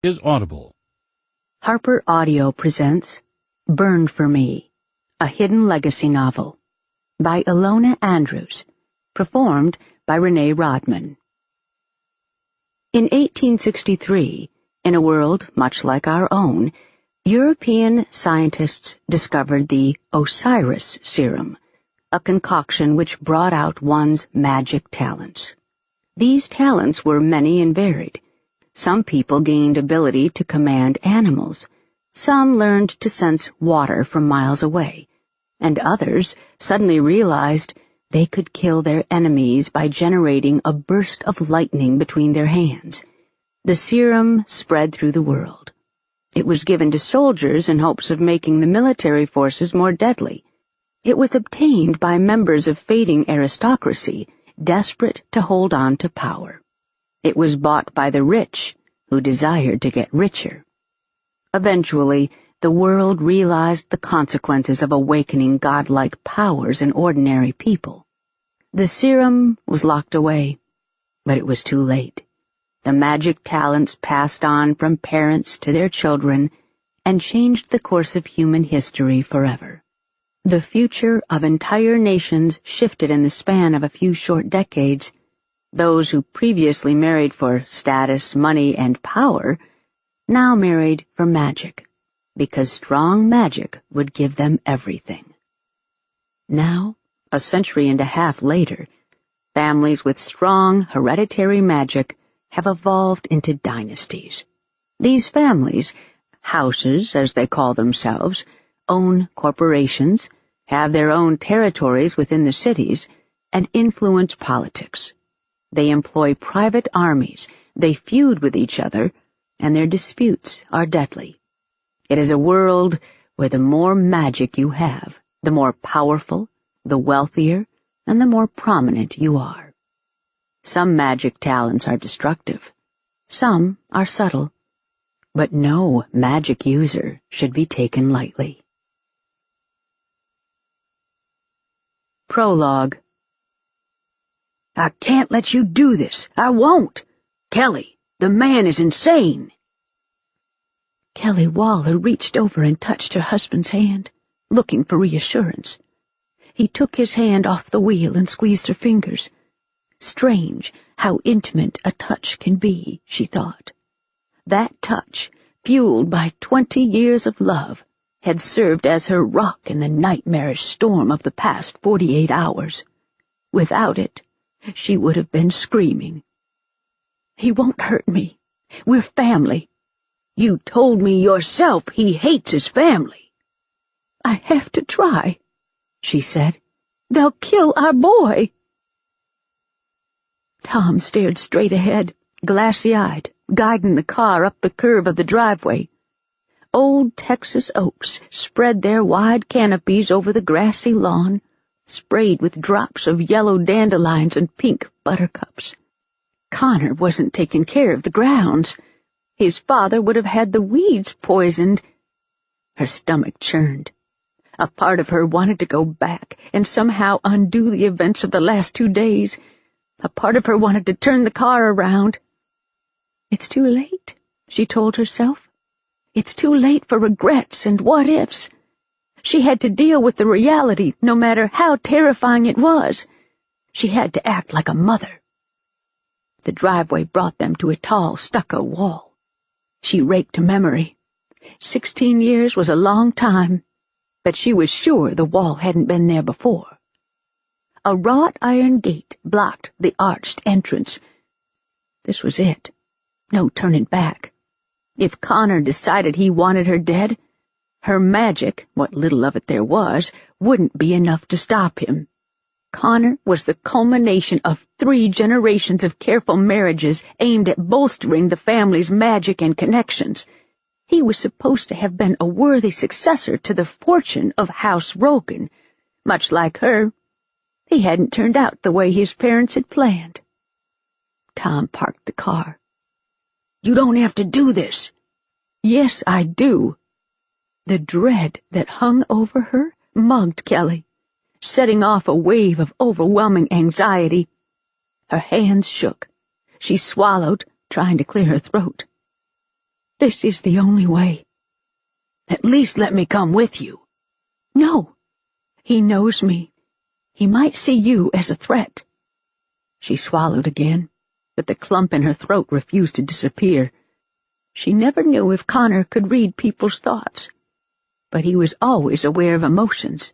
is audible. Harper Audio presents Burned for Me, a hidden legacy novel, by Ilona Andrews, performed by Renee Rodman. In 1863, in a world much like our own, European scientists discovered the Osiris serum, a concoction which brought out one's magic talents. These talents were many and varied. Some people gained ability to command animals. Some learned to sense water from miles away, and others suddenly realized they could kill their enemies by generating a burst of lightning between their hands. The serum spread through the world. It was given to soldiers in hopes of making the military forces more deadly. It was obtained by members of fading aristocracy, desperate to hold on to power. It was bought by the rich, who desired to get richer. Eventually, the world realized the consequences of awakening godlike powers in ordinary people. The serum was locked away, but it was too late. The magic talents passed on from parents to their children and changed the course of human history forever. The future of entire nations shifted in the span of a few short decades. Those who previously married for status, money, and power now married for magic, because strong magic would give them everything. Now, a century and a half later, families with strong hereditary magic have evolved into dynasties. These families, houses as they call themselves, own corporations, have their own territories within the cities, and influence politics. They employ private armies, they feud with each other, and their disputes are deadly. It is a world where the more magic you have, the more powerful, the wealthier, and the more prominent you are. Some magic talents are destructive. Some are subtle. But no magic user should be taken lightly. Prologue. I can't let you do this. I won't. Kelly, the man is insane. Kelly Waller reached over and touched her husband's hand, looking for reassurance. He took his hand off the wheel and squeezed her fingers. Strange how intimate a touch can be, she thought. That touch, fueled by 20 years of love, had served as her rock in the nightmarish storm of the past 48 hours. Without it, she would have been screaming. He won't hurt me. We're family. You told me yourself he hates his family. I have to try, she said. They'll kill our boy. Tom stared straight ahead, glassy-eyed, guiding the car up the curve of the driveway. Old Texas oaks spread their wide canopies over the grassy lawn, sprayed with drops of yellow dandelions and pink buttercups. Connor wasn't taking care of the grounds. His father would have had the weeds poisoned. Her stomach churned. A part of her wanted to go back and somehow undo the events of the last 2 days. A part of her wanted to turn the car around. It's too late, she told herself. It's too late for regrets and what-ifs. She had to deal with the reality, no matter how terrifying it was. She had to act like a mother. The driveway brought them to a tall stucco wall. She raked her memory. 16 years was a long time, but she was sure the wall hadn't been there before. A wrought iron gate blocked the arched entrance. This was it. No turning back. If Connor decided he wanted her dead, her magic, what little of it there was, wouldn't be enough to stop him. Connor was the culmination of 3 generations of careful marriages aimed at bolstering the family's magic and connections. He was supposed to have been a worthy successor to the fortune of House Rogan. Much like her, he hadn't turned out the way his parents had planned. Tom parked the car. You don't have to do this. Yes, I do. The dread that hung over her mugged Kelly, setting off a wave of overwhelming anxiety. Her hands shook. She swallowed, trying to clear her throat. This is the only way. At least let me come with you. No. He knows me. He might see you as a threat. She swallowed again, but the clump in her throat refused to disappear. She never knew if Connor could read people's thoughts, but he was always aware of emotions.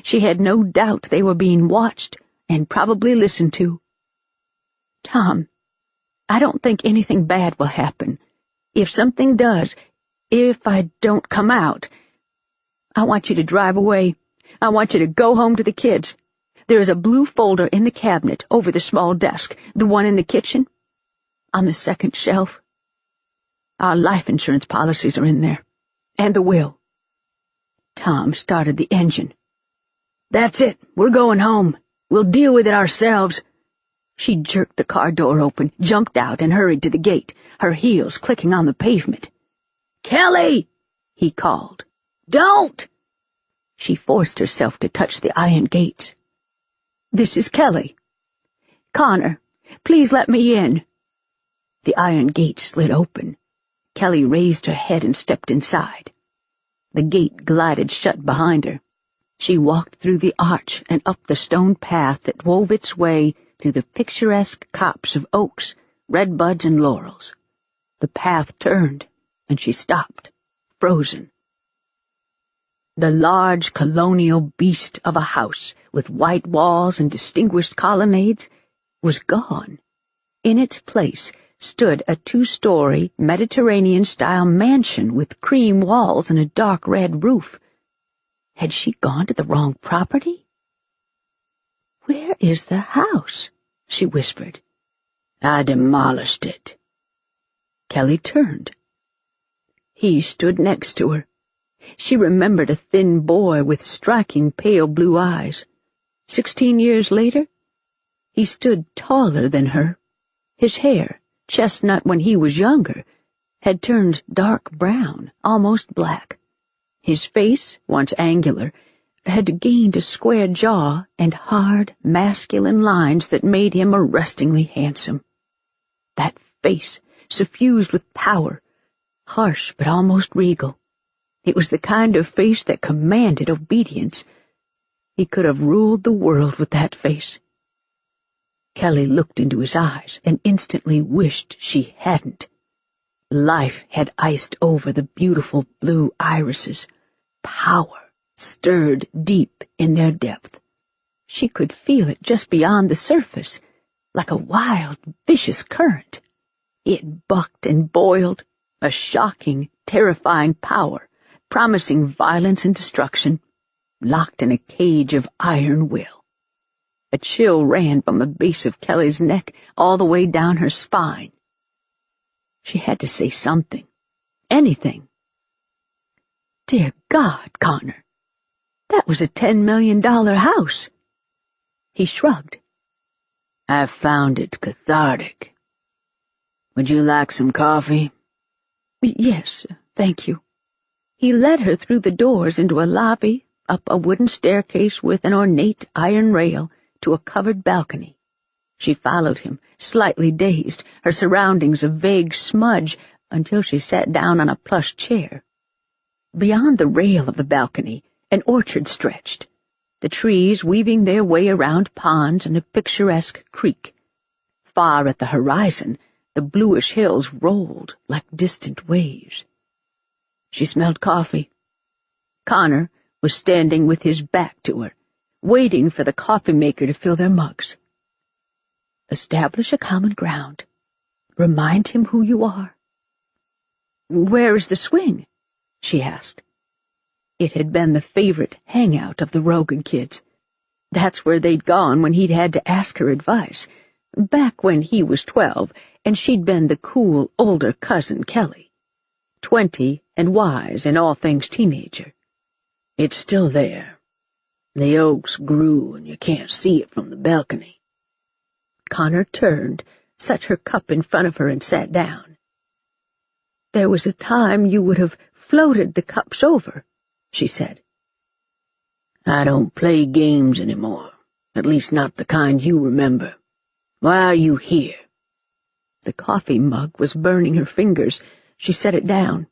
She had no doubt they were being watched and probably listened to. Tom, I don't think anything bad will happen. If something does, if I don't come out, I want you to drive away. I want you to go home to the kids. There is a blue folder in the cabinet over the small desk, the one in the kitchen, on the second shelf. Our life insurance policies are in there, and the will. Tom started the engine. That's it. We're going home. We'll deal with it ourselves. She jerked the car door open, jumped out, and hurried to the gate, her heels clicking on the pavement. Kelly! He called. Don't! She forced herself to touch the iron gates. This is Kelly. Connor, please let me in. The iron gate slid open. Kelly raised her head and stepped inside. The gate glided shut behind her. She walked through the arch and up the stone path that wove its way through the picturesque copse of oaks, redbuds, and laurels. The path turned, and she stopped, frozen. The large colonial beast of a house with white walls and distinguished colonnades was gone. In its place stood a 2-story Mediterranean-style mansion with cream walls and a dark red roof. Had she gone to the wrong property? "Where is the house?" she whispered. I demolished it. Kelly turned. He stood next to her. She remembered a thin boy with striking pale blue eyes. 16 years later, he stood taller than her. His hair, chestnut when he was younger, had turned dark brown, almost black. His face, once angular, had gained a square jaw and hard, masculine lines that made him arrestingly handsome. That face, suffused with power, harsh but almost regal. It was the kind of face that commanded obedience. He could have ruled the world with that face. Kelly looked into his eyes and instantly wished she hadn't. Life had iced over the beautiful blue irises. Power stirred deep in their depth. She could feel it just beyond the surface, like a wild, vicious current. It bucked and boiled, a shocking, terrifying power, promising violence and destruction, locked in a cage of iron will. A chill ran from the base of Kelly's neck all the way down her spine. She had to say something, anything. Dear God, Connor, that was a $10 million house. He shrugged. I found it cathartic. Would you like some coffee? Yes, thank you. He led her through the doors into a lobby, up a wooden staircase with an ornate iron rail, to a covered balcony. She followed him, slightly dazed, her surroundings a vague smudge, until she sat down on a plush chair. Beyond the rail of the balcony, an orchard stretched, the trees weaving their way around ponds and a picturesque creek. Far at the horizon, the bluish hills rolled like distant waves. She smelled coffee. Connor was standing with his back to her, waiting for the coffee maker to fill their mugs. Establish a common ground. Remind him who you are. Where is the swing? She asked. It had been the favorite hangout of the Rogan kids. That's where they'd gone when he'd had to ask her advice, back when he was 12 and she'd been the cool older cousin Kelly, 20 and wise in all things teenager. It's still there. The oaks grew and you can't see it from the balcony. Connor turned, set her cup in front of her, and sat down. There was a time you would have floated the cups over, she said. I don't play games anymore, at least not the kind you remember. Why are you here? The coffee mug was burning her fingers. She set it down.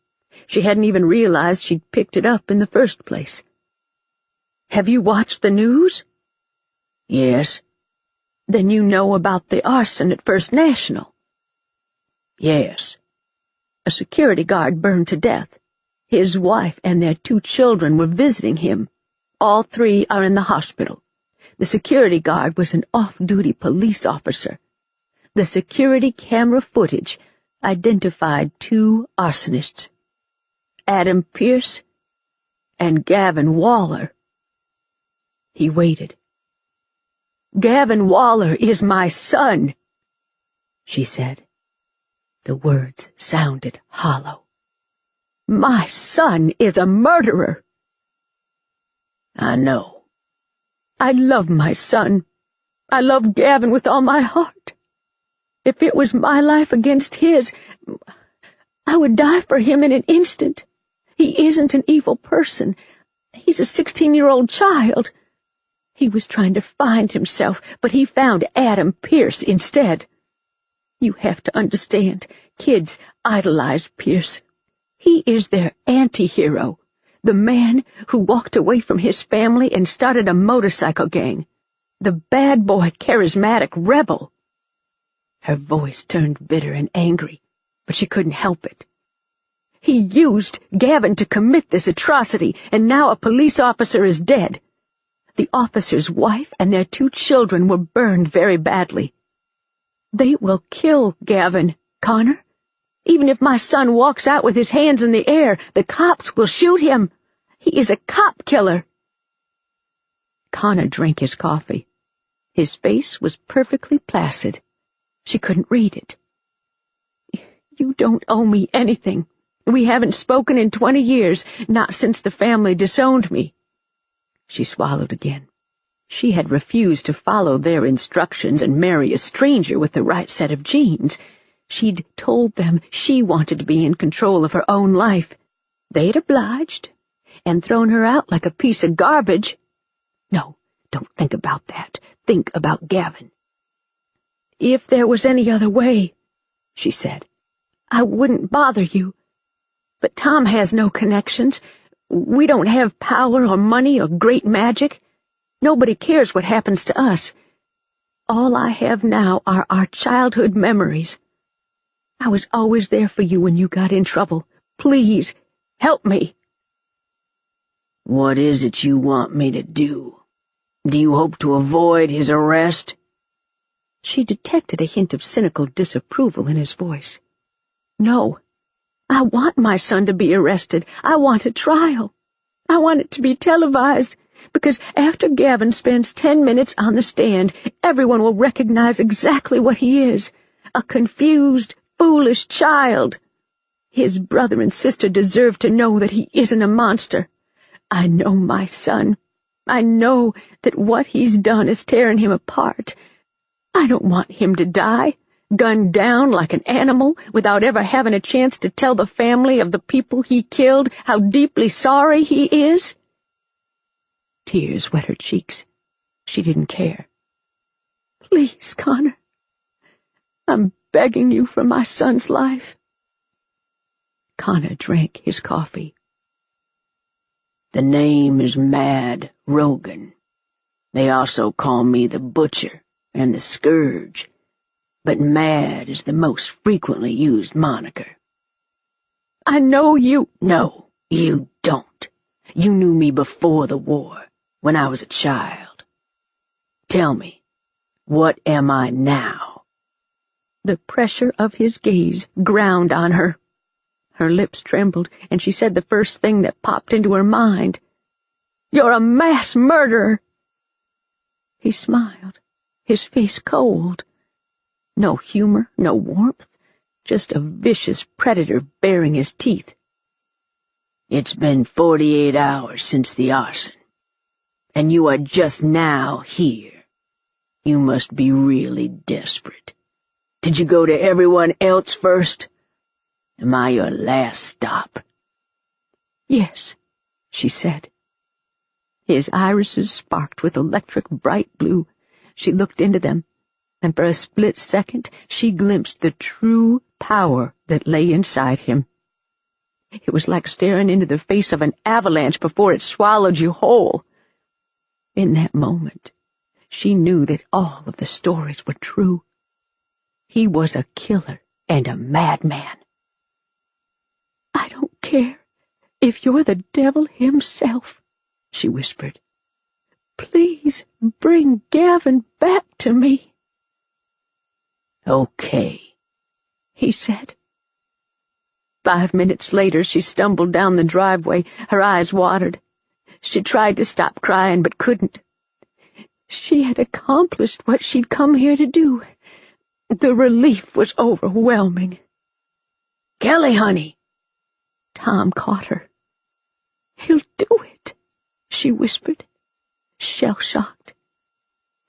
She hadn't even realized she'd picked it up in the first place. "Have you watched the news?" "Yes." "Then you know about the arson at First National?" "Yes." "A security guard burned to death. His wife and their 2 children were visiting him. All 3 are in the hospital. The security guard was an off-duty police officer. The security camera footage identified 2 arsonists, Adam Pierce and Gavin Waller." He waited. "Gavin Waller is my son," she said. The words sounded hollow. "My son is a murderer." "I know." "I love my son. I love Gavin with all my heart. If it was my life against his, I would die for him in an instant. He isn't an evil person. He's a 16-year-old child. He was trying to find himself, but he found Adam Pierce instead. You have to understand, kids idolize Pierce. He is their anti-hero, the man who walked away from his family and started a motorcycle gang, the bad boy, charismatic rebel." Her voice turned bitter and angry, but she couldn't help it. "He used Gavin to commit this atrocity, and now a police officer is dead. The officer's wife and their 2 children were burned very badly. They will kill Gavin, Connor. Even if my son walks out with his hands in the air, the cops will shoot him. He is a cop killer." Connor drank his coffee. His face was perfectly placid. She couldn't read it. "You don't owe me anything. We haven't spoken in 20 years, not since the family disowned me." She swallowed again. She had refused to follow their instructions and marry a stranger with the right set of genes. She'd told them she wanted to be in control of her own life. They'd obliged and thrown her out like a piece of garbage. No, don't think about that. Think about Gavin. "If there was any other way," she said, "I wouldn't bother you. But Tom has no connections. We don't have power or money or great magic. Nobody cares what happens to us. All I have now are our childhood memories. I was always there for you when you got in trouble. Please, help me." "What is it you want me to do? Do you hope to avoid his arrest?" She detected a hint of cynical disapproval in his voice. "No, I want my son to be arrested. I want a trial. I want it to be televised, because after Gavin spends 10 minutes on the stand, everyone will recognize exactly what he is, a confused, foolish child. His brother and sister deserve to know that he isn't a monster. I know my son. I know that what he's done is tearing him apart. I don't want him to die, gunned down like an animal, without ever having a chance to tell the family of the people he killed how deeply sorry he is." Tears wet her cheeks. She didn't care. "Please, Connor, I'm begging you for my son's life." Connor drank his coffee. "The name is Mad Rogan. They also call me the Butcher and the Scourge, but Mad is the most frequently used moniker." "I know you—" "No, you don't. You knew me before the war, when I was a child. Tell me, what am I now?" The pressure of his gaze ground on her. Her lips trembled, and she said the first thing that popped into her mind. "You're a mass murderer." He smiled, his face cold. No humor, no warmth, just a vicious predator baring his teeth. "It's been 48 hours since the arson, and you are just now here. You must be really desperate. Did you go to everyone else first? Am I your last stop?" "Yes," she said. His irises sparked with electric bright blue. She looked into them, and for a split second she glimpsed the true power that lay inside him. It was like staring into the face of an avalanche before it swallowed you whole. In that moment, she knew that all of the stories were true. He was a killer and a madman. "I don't care if you're the devil himself," she whispered. "Please bring Gavin back to me." "Okay," he said. 5 minutes later, she stumbled down the driveway, her eyes watered. She tried to stop crying, but couldn't. She had accomplished what she'd come here to do. The relief was overwhelming. "Kelly, honey!" Tom caught her. "He'll do it," she whispered, shell-shocked.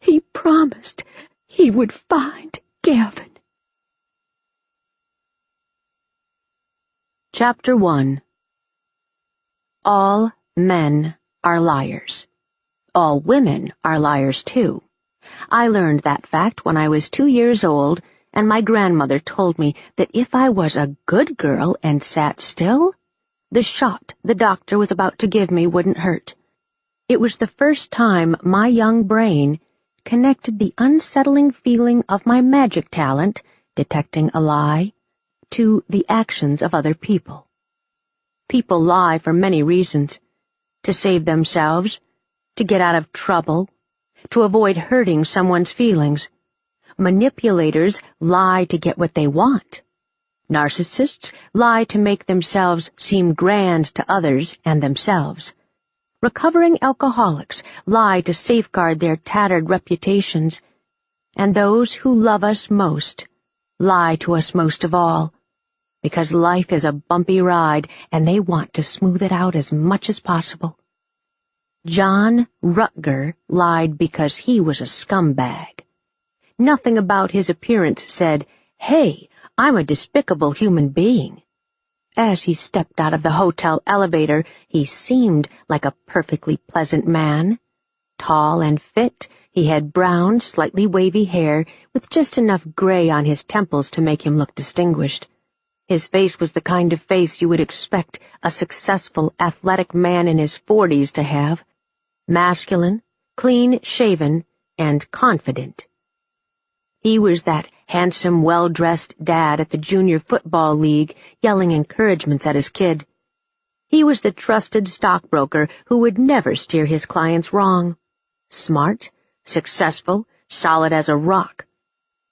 "He promised he would find Gavin." Chapter 1. All men are liars. All women are liars, too. I learned that fact when I was 2 years old, and my grandmother told me that if I was a good girl and sat still, the shot the doctor was about to give me wouldn't hurt. It was the first time my young brain connected the unsettling feeling of my magic talent, detecting a lie, to the actions of other people. People lie for many reasons: to save themselves, to get out of trouble, to avoid hurting someone's feelings. Manipulators lie to get what they want. Narcissists lie to make themselves seem grand to others and themselves. Recovering alcoholics lie to safeguard their tattered reputations. And those who love us most lie to us most of all, because life is a bumpy ride and they want to smooth it out as much as possible. John Rutger lied because he was a scumbag. Nothing about his appearance said, "Hey, I'm a despicable human being." As he stepped out of the hotel elevator, he seemed like a perfectly pleasant man. Tall and fit, he had brown, slightly wavy hair with just enough gray on his temples to make him look distinguished. His face was the kind of face you would expect a successful, athletic man in his 40s to have. Masculine, clean-shaven, and confident. He was that handsome, well-dressed dad at the junior football league yelling encouragements at his kid. He was the trusted stockbroker who would never steer his clients wrong. Smart, successful, solid as a rock.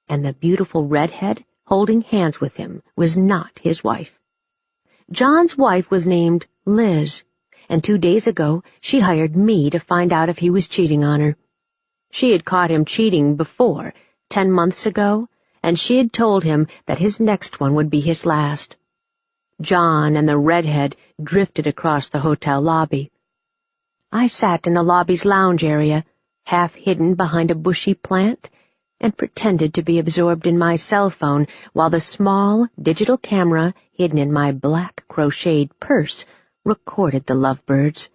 And the beautiful redhead holding hands with him was not his wife. John's wife was named Liz, and 2 days ago she hired me to find out if he was cheating on her. She had caught him cheating before, 10 months ago, and she had told him that his next one would be his last. John and the redhead drifted across the hotel lobby. I sat in the lobby's lounge area, half hidden behind a bushy plant, and pretended to be absorbed in my cell phone while the small digital camera hidden in my black crocheted purse recorded the lovebirds.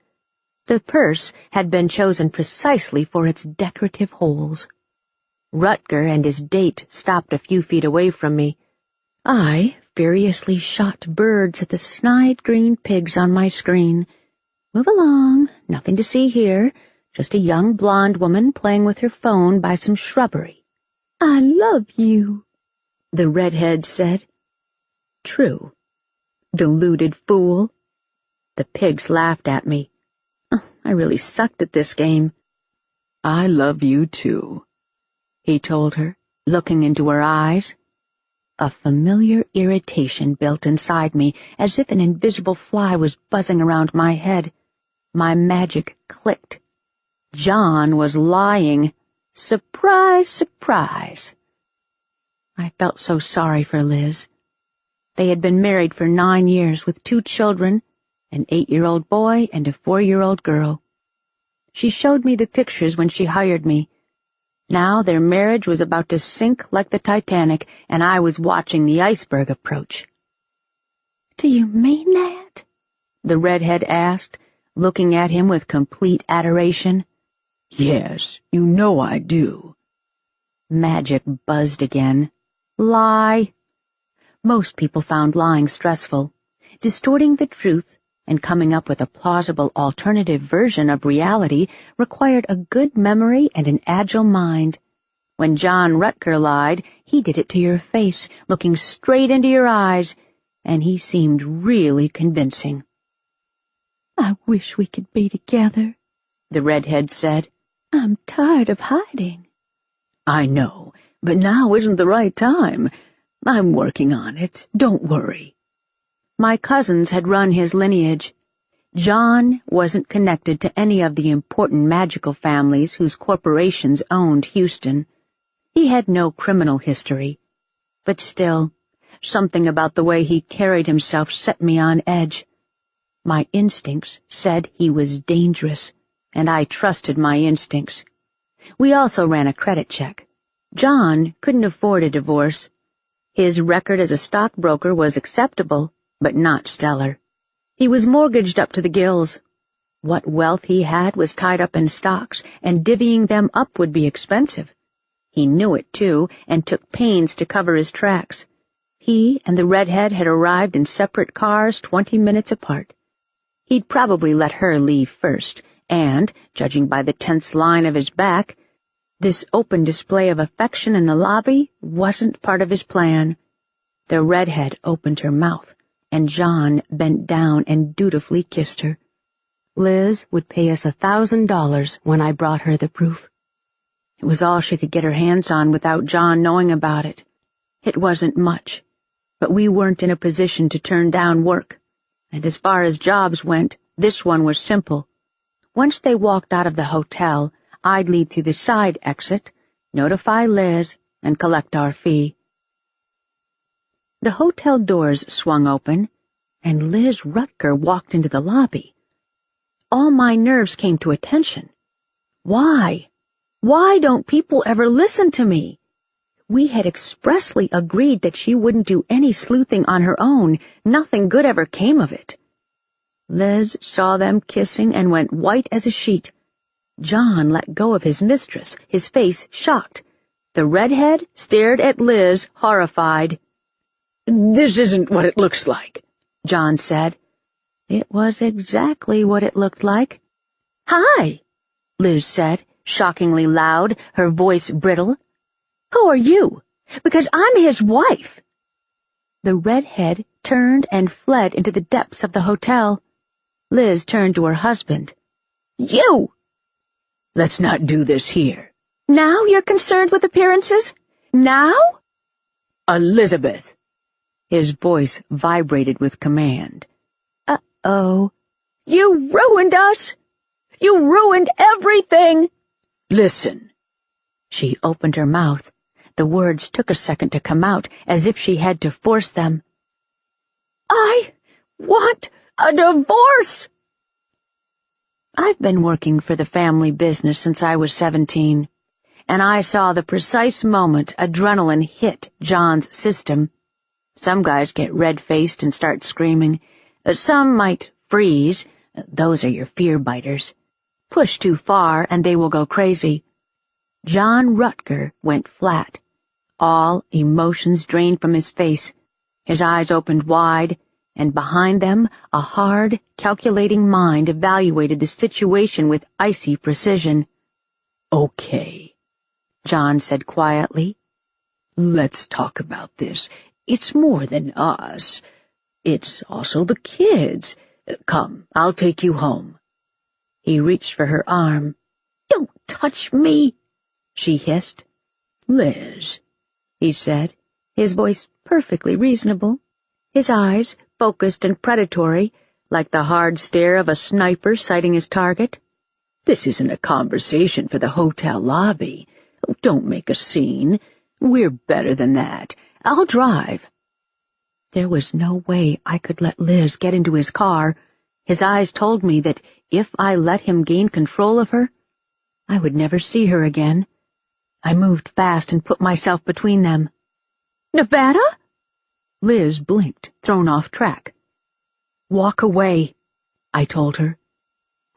The purse had been chosen precisely for its decorative holes. Rutger and his date stopped a few feet away from me. I furiously shot birds at the snide green pigs on my screen. Move along, nothing to see here, just a young blonde woman playing with her phone by some shrubbery. "I love you," the redhead said. True. Deluded fool. The pigs laughed at me. I really sucked at this game. "I love you too," he told her, looking into her eyes. A familiar irritation built inside me, as if an invisible fly was buzzing around my head. My magic clicked. John was lying. Surprise, surprise. I felt so sorry for Liz. They had been married for 9 years with 2 children, an 8-year-old boy and a 4-year-old girl. She showed me the pictures when she hired me. Now their marriage was about to sink like the Titanic, and I was watching the iceberg approach. "Do you mean that?" the redhead asked, looking at him with complete adoration. "Yes, you know I do." Magic buzzed again. Lie. Most people found lying stressful. Distorting the truth and coming up with a plausible alternative version of reality required a good memory and an agile mind. When John Rutger lied, he did it to your face, looking straight into your eyes, and he seemed really convincing. "I wish we could be together," the redhead said. "I'm tired of hiding." "I know, but now isn't the right time. I'm working on it. Don't worry." My cousins had run his lineage. John wasn't connected to any of the important magical families whose corporations owned Houston. He had no criminal history. But still, something about the way he carried himself set me on edge. My instincts said he was dangerous, and I trusted my instincts. We also ran a credit check. John couldn't afford a divorce. His record as a stockbroker was acceptable, but not stellar. He was mortgaged up to the gills. What wealth he had was tied up in stocks, and divvying them up would be expensive. He knew it, too, and took pains to cover his tracks. He and the redhead had arrived in separate cars 20 minutes apart. He'd probably let her leave first, and, judging by the tense line of his back, this open display of affection in the lobby wasn't part of his plan. The redhead opened her mouth, and John bent down and dutifully kissed her. Liz would pay us $1,000 when I brought her the proof. It was all she could get her hands on without John knowing about it. It wasn't much, but we weren't in a position to turn down work, and as far as jobs went, this one was simple. Once they walked out of the hotel, I'd leave through the side exit, notify Liz, and collect our fee. The hotel doors swung open, and Liz Rutger walked into the lobby. All my nerves came to attention. Why? Why don't people ever listen to me? We had expressly agreed that she wouldn't do any sleuthing on her own. Nothing good ever came of it. Liz saw them kissing and went white as a sheet. John let go of his mistress, his face shocked. The redhead stared at Liz, horrified. "This isn't what it looks like," John said. It was exactly what it looked like. "Hi," Liz said, shockingly loud, her voice brittle. "Who are you? Because I'm his wife." The redhead turned and fled into the depths of the hotel. Liz turned to her husband. "You!" "Let's not do this here." "Now you're concerned with appearances? Now?" "Elizabeth!" His voice vibrated with command. "Uh-oh." "You ruined us! You ruined everything!" "Listen." She opened her mouth. The words took a second to come out, as if she had to force them. "I want a divorce!" I've been working for the family business since I was 17, and I saw the precise moment adrenaline hit John's system. Some guys get red-faced and start screaming. Some might freeze. Those are your fear-biters. Push too far, and they will go crazy. John Rutger went flat. All emotions drained from his face. His eyes opened wide, and behind them a hard, calculating mind evaluated the situation with icy precision. "Okay," John said quietly. "Let's talk about this. It's more than us. It's also the kids. Come, I'll take you home." He reached for her arm. "Don't touch me," she hissed. "Liz," he said, his voice perfectly reasonable, his eyes focused and predatory, like the hard stare of a sniper sighting his target. "This isn't a conversation for the hotel lobby. Don't make a scene. We're better than that. I'll drive." There was no way I could let Liz get into his car. His eyes told me that if I let him gain control of her, I would never see her again. I moved fast and put myself between them. "Nevada?" Liz blinked, thrown off track. "Walk away," I told her.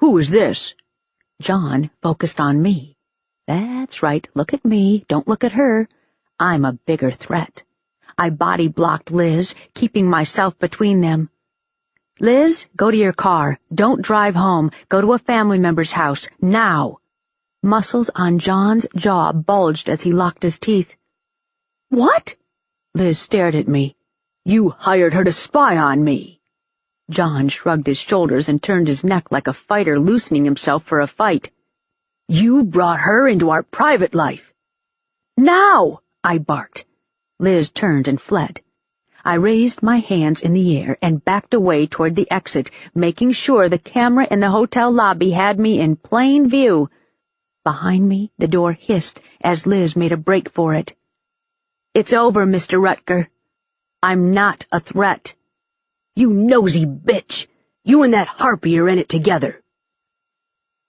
"Who is this?" John focused on me. "That's right, look at me, don't look at her. I'm a bigger threat." I body-blocked Liz, keeping myself between them. Liz, go to your car. Don't drive home. Go to a family member's house. Now. Muscles on John's jaw bulged as he locked his teeth. What? Liz stared at me. You hired her to spy on me. John shrugged his shoulders and turned his neck like a fighter loosening himself for a fight. You brought her into our private life. Now! I barked. Liz turned and fled. I raised my hands in the air and backed away toward the exit, making sure the camera in the hotel lobby had me in plain view. Behind me, the door hissed as Liz made a break for it. It's over, Mr. Rutger. I'm not a threat. You nosy bitch! You and that harpy are in it together.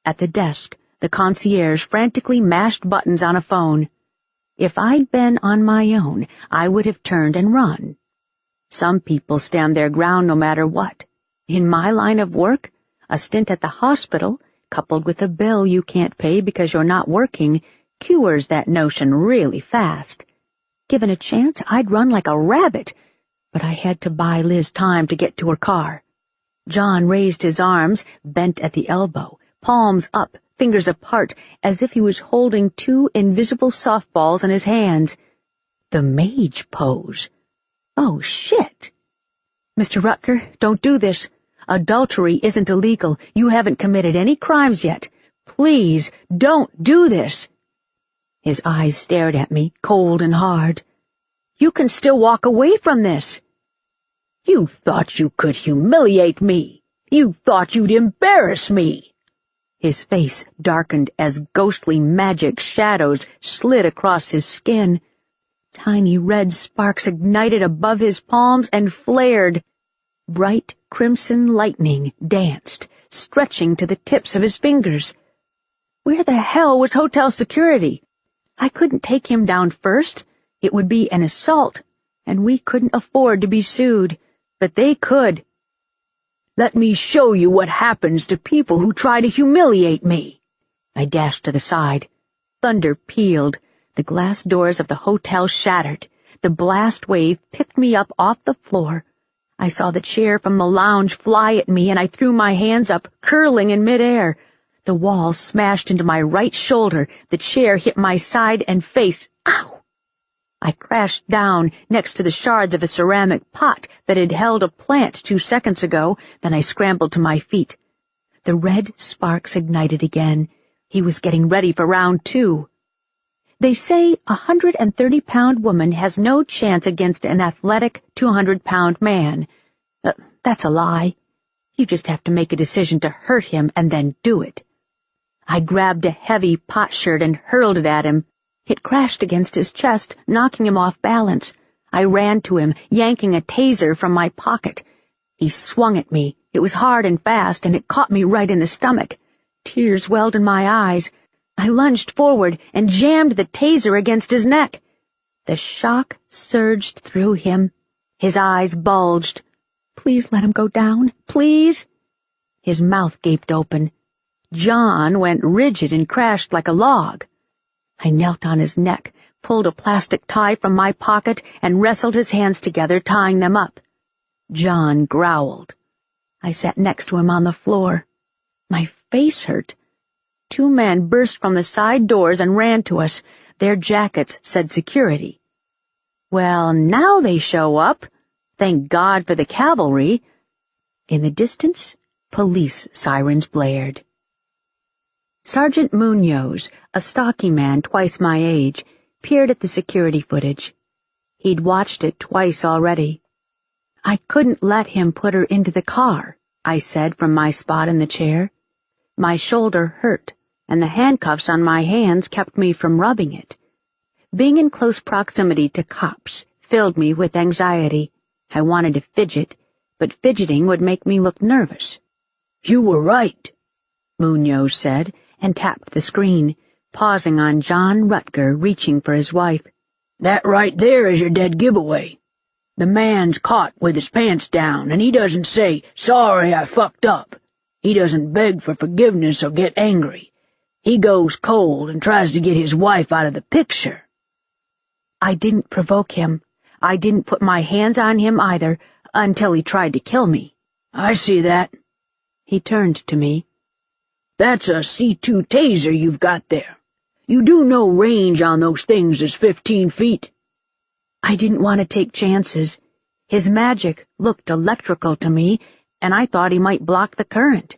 At the desk, the concierge frantically mashed buttons on a phone. If I'd been on my own, I would have turned and run. Some people stand their ground no matter what. In my line of work, a stint at the hospital, coupled with a bill you can't pay because you're not working, cures that notion really fast. Given a chance, I'd run like a rabbit, but I had to buy Liz time to get to her car. John raised his arms, bent at the elbow, palms up, fingers apart, as if he was holding two invisible softballs in his hands. The mage pose. Oh, shit. Mr. Rutger, don't do this. Adultery isn't illegal. You haven't committed any crimes yet. Please, don't do this. His eyes stared at me, cold and hard. You can still walk away from this. You thought you could humiliate me. You thought you'd embarrass me. His face darkened as ghostly magic shadows slid across his skin. Tiny red sparks ignited above his palms and flared. Bright crimson lightning danced, stretching to the tips of his fingers. Where the hell was hotel security? I couldn't take him down first. It would be an assault, and we couldn't afford to be sued. But they could. Let me show you what happens to people who try to humiliate me. I dashed to the side. Thunder pealed. The glass doors of the hotel shattered. The blast wave picked me up off the floor. I saw the chair from the lounge fly at me, and I threw my hands up, curling in midair. The wall smashed into my right shoulder. The chair hit my side and face. Ow! I crashed down next to the shards of a ceramic pot that had held a plant 2 seconds ago. Then I scrambled to my feet. The red sparks ignited again. He was getting ready for round 2. They say a 130-pound woman has no chance against an athletic 200-pound man. That's a lie. You just have to make a decision to hurt him and then do it. I grabbed a heavy potsherd and hurled it at him. It crashed against his chest, knocking him off balance. I ran to him, yanking a taser from my pocket. He swung at me. It was hard and fast, and it caught me right in the stomach. Tears welled in my eyes. I lunged forward and jammed the taser against his neck. The shock surged through him. His eyes bulged. Please let him go down, please. His mouth gaped open. John went rigid and crashed like a log. I knelt on his neck, pulled a plastic tie from my pocket, and wrestled his hands together, tying them up. John growled. I sat next to him on the floor. My face hurt. 2 men burst from the side doors and ran to us. Their jackets said security. Well, now they show up. Thank God for the cavalry. In the distance, police sirens blared. Sergeant Munoz, a stocky man twice my age, peered at the security footage. He'd watched it twice already. I couldn't let him put her into the car, I said from my spot in the chair. My shoulder hurt, and the handcuffs on my hands kept me from rubbing it. Being in close proximity to cops filled me with anxiety. I wanted to fidget, but fidgeting would make me look nervous. You were right, Munoz said, and tapped the screen, pausing on John Rutger reaching for his wife. That right there is your dead giveaway. The man's caught with his pants down, and he doesn't say, sorry, I fucked up. He doesn't beg for forgiveness or get angry. He goes cold and tries to get his wife out of the picture. I didn't provoke him. I didn't put my hands on him either, until he tried to kill me. I see that. He turned to me. That's a C2 taser you've got there. You do know range on those things is 15 feet. I didn't want to take chances. His magic looked electrical to me, and I thought he might block the current.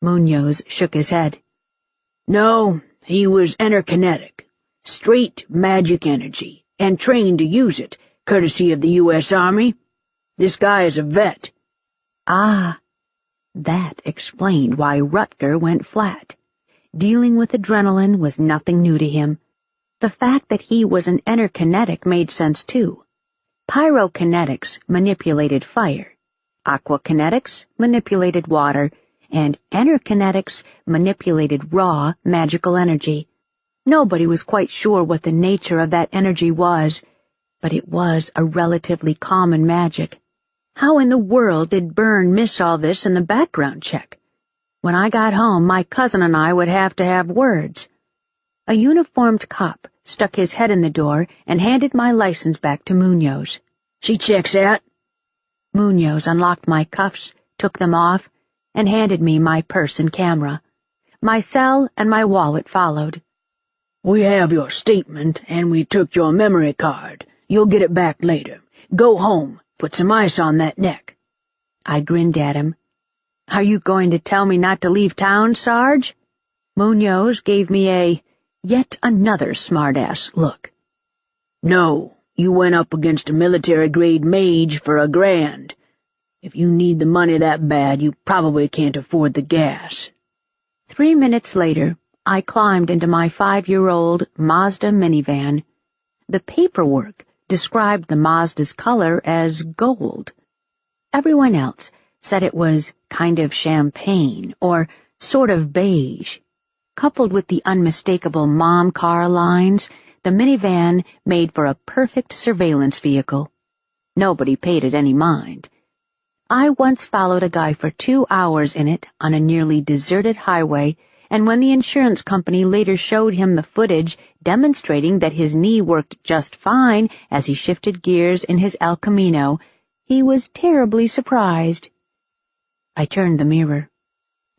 Munoz shook his head. No, he was enerkinetic. Straight magic energy, and trained to use it, courtesy of the U.S. Army. This guy is a vet. Ah, that explained why Rutger went flat. Dealing with adrenaline was nothing new to him. The fact that he was an enerkinetic made sense too. Pyrokinetics manipulated fire, aquakinetics manipulated water, and enerkinetics manipulated raw magical energy. Nobody was quite sure what the nature of that energy was, but it was a relatively common magic. How in the world did Byrne miss all this in the background check? When I got home, my cousin and I would have to have words. A uniformed cop stuck his head in the door and handed my license back to Munoz. She checks out. Munoz unlocked my cuffs, took them off, and handed me my purse and camera. My cell and my wallet followed. We have your statement, and we took your memory card. You'll get it back later. Go home. Put some ice on that neck. I grinned at him. Are you going to tell me not to leave town, Sarge? Munoz gave me a yet another smart-ass look. No, you went up against a military-grade mage for $1,000. If you need the money that bad, you probably can't afford the gas. 3 minutes later, I climbed into my 5-year-old Mazda minivan. The paperwork described the Mazda's color as gold. Everyone else said it was kind of champagne or sort of beige. Coupled with the unmistakable mom car lines, the minivan made for a perfect surveillance vehicle. Nobody paid it any mind. I once followed a guy for 2 hours in it on a nearly deserted highway, and when the insurance company later showed him the footage demonstrating that his knee worked just fine as he shifted gears in his El Camino, he was terribly surprised. I turned the mirror.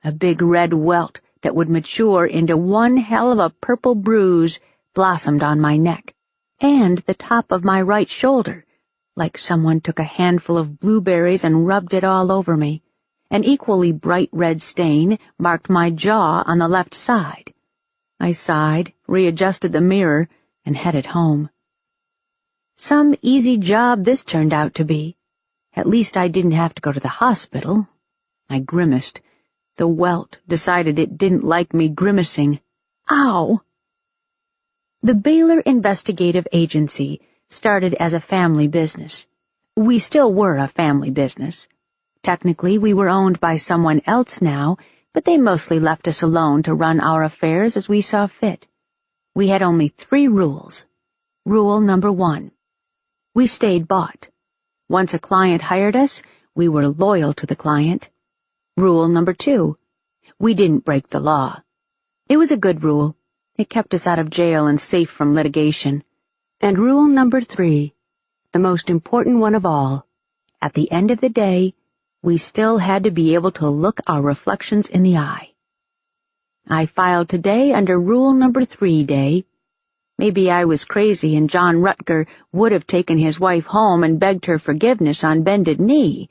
A big red welt that would mature into one hell of a purple bruise blossomed on my neck and the top of my right shoulder, like someone took a handful of blueberries and rubbed it all over me. An equally bright red stain marked my jaw on the left side. I sighed, readjusted the mirror, and headed home. Some easy job this turned out to be. At least I didn't have to go to the hospital. I grimaced. The welt decided it didn't like me grimacing. Ow! The Baylor Investigative Agency started as a family business. We still were a family business. Technically, we were owned by someone else now, but they mostly left us alone to run our affairs as we saw fit. We had only 3 rules. Rule number 1. We stayed bought. Once a client hired us, we were loyal to the client. Rule number 2. We didn't break the law. It was a good rule. It kept us out of jail and safe from litigation. And rule number 3, the most important one of all, at the end of the day, we still had to be able to look our reflections in the eye. I filed today under rule number 3 day. Maybe I was crazy and John Rutger would have taken his wife home and begged her forgiveness on bended knee.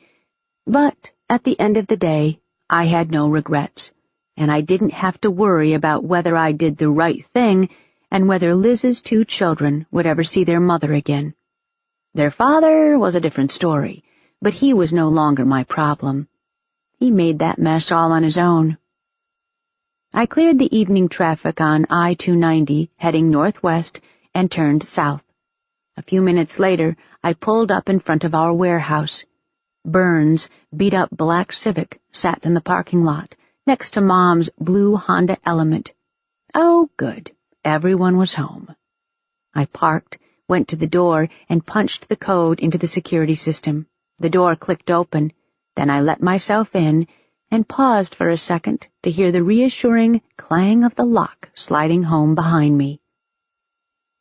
But at the end of the day, I had no regrets, and I didn't have to worry about whether I did the right thing and whether Liz's 2 children would ever see their mother again. Their father was a different story, but he was no longer my problem. He made that mess all on his own. I cleared the evening traffic on I-290, heading northwest, and turned south. A few minutes later, I pulled up in front of our warehouse. Burns' beat-up black Civic sat in the parking lot, next to Mom's blue Honda Element. Oh, good. Everyone was home. I parked, went to the door, and punched the code into the security system. The door clicked open. Then I let myself in and paused for a second to hear the reassuring clang of the lock sliding home behind me.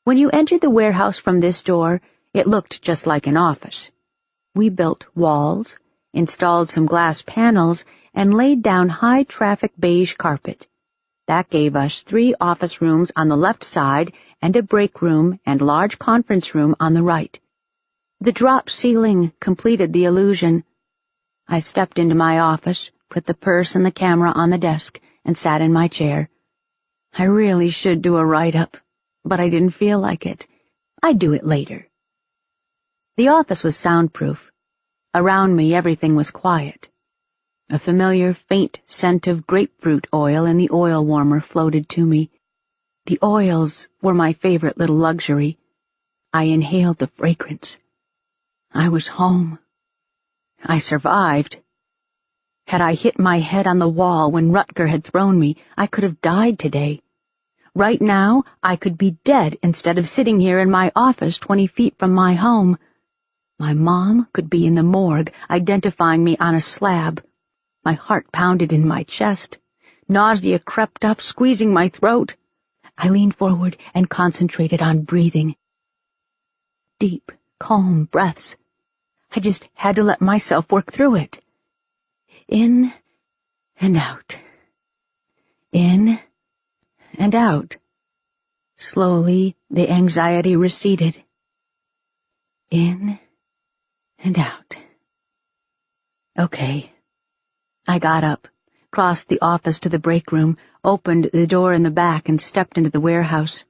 When you entered the warehouse from this door, it looked just like an office. We built walls installed some glass panels, and laid down high-traffic beige carpet. That gave us 3 office rooms on the left side and a break room and large conference room on the right. The drop ceiling completed the illusion. I stepped into my office, put the purse and the camera on the desk, and sat in my chair. I really should do a write-up, but I didn't feel like it. I'd do it later. The office was soundproof. Around me everything was quiet. A familiar, faint scent of grapefruit oil in the oil warmer floated to me. The oils were my favorite little luxury. I inhaled the fragrance. I was home. I survived. Had I hit my head on the wall when Rutger had thrown me, I could have died today. Right now, I could be dead instead of sitting here in my office 20 feet from my home. My mom could be in the morgue, identifying me on a slab. My heart pounded in my chest. Nausea crept up, squeezing my throat. I leaned forward and concentrated on breathing. Deep, calm breaths. I just had to let myself work through it. In and out. In and out. Slowly, the anxiety receded. In and out. Okay. I got up, crossed the office to the break room, opened the door in the back, and stepped into the warehouse.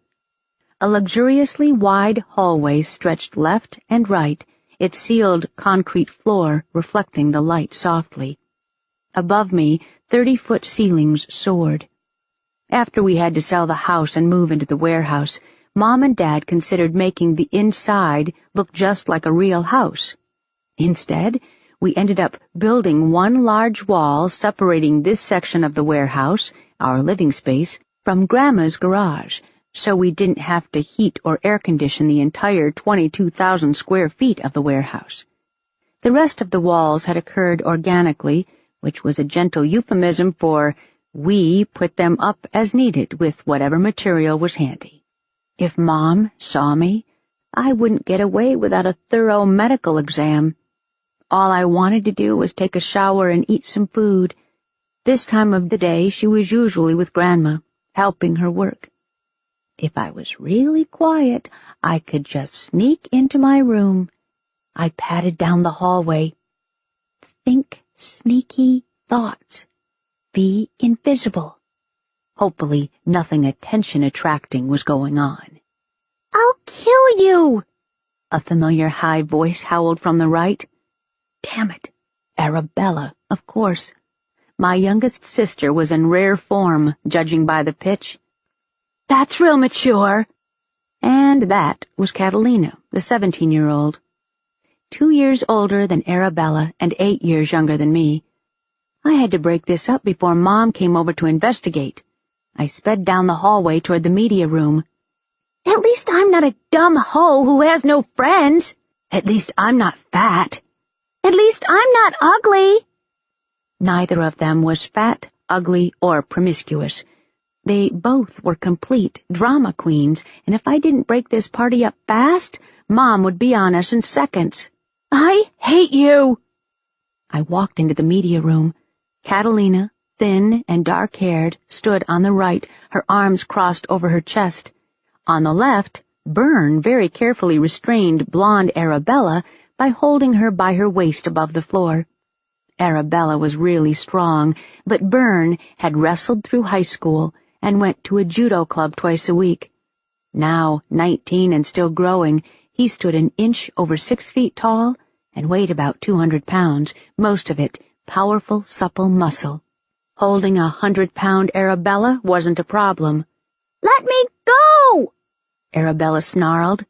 A luxuriously wide hallway stretched left and right, its sealed concrete floor reflecting the light softly. Above me, 30-foot ceilings soared. After we had to sell the house and move into the warehouse, Mom and Dad considered making the inside look just like a real house. Instead, we ended up building one large wall separating this section of the warehouse, our living space, from Grandma's garage, so we didn't have to heat or air condition the entire 22,000 square feet of the warehouse. The rest of the walls had occurred organically, which was a gentle euphemism for we put them up as needed with whatever material was handy. If Mom saw me, I wouldn't get away without a thorough medical exam. All I wanted to do was take a shower and eat some food. This time of the day she was usually with Grandma, helping her work. If I was really quiet, I could just sneak into my room. I padded down the hallway. Think sneaky thoughts. Be invisible. Hopefully nothing attention-attracting was going on. "I'll kill you!" a familiar high voice howled from the right. Damn it, Arabella, of course. My youngest sister was in rare form, judging by the pitch. "That's real mature." And that was Catalina, the 17-year-old. 2 years older than Arabella and 8 years younger than me. I had to break this up before Mom came over to investigate. I sped down the hallway toward the media room. "At least I'm not a dumb hoe who has no friends. At least I'm not fat. At least I'm not ugly." Neither of them was fat, ugly, or promiscuous. They both were complete drama queens, and if I didn't break this party up fast, Mom would be on us in seconds. "I hate you!" I walked into the media room. Catalina, thin and dark-haired, stood on the right, her arms crossed over her chest. On the left, Byrne very carefully restrained blonde Arabella by holding her by her waist above the floor. Arabella was really strong, but Byrne had wrestled through high school and went to a judo club twice a week. Now, 19 and still growing, he stood an inch over 6 feet tall and weighed about 200 pounds, most of it powerful, supple muscle. Holding a 100-pound Arabella wasn't a problem. "Let me go!" Arabella snarled.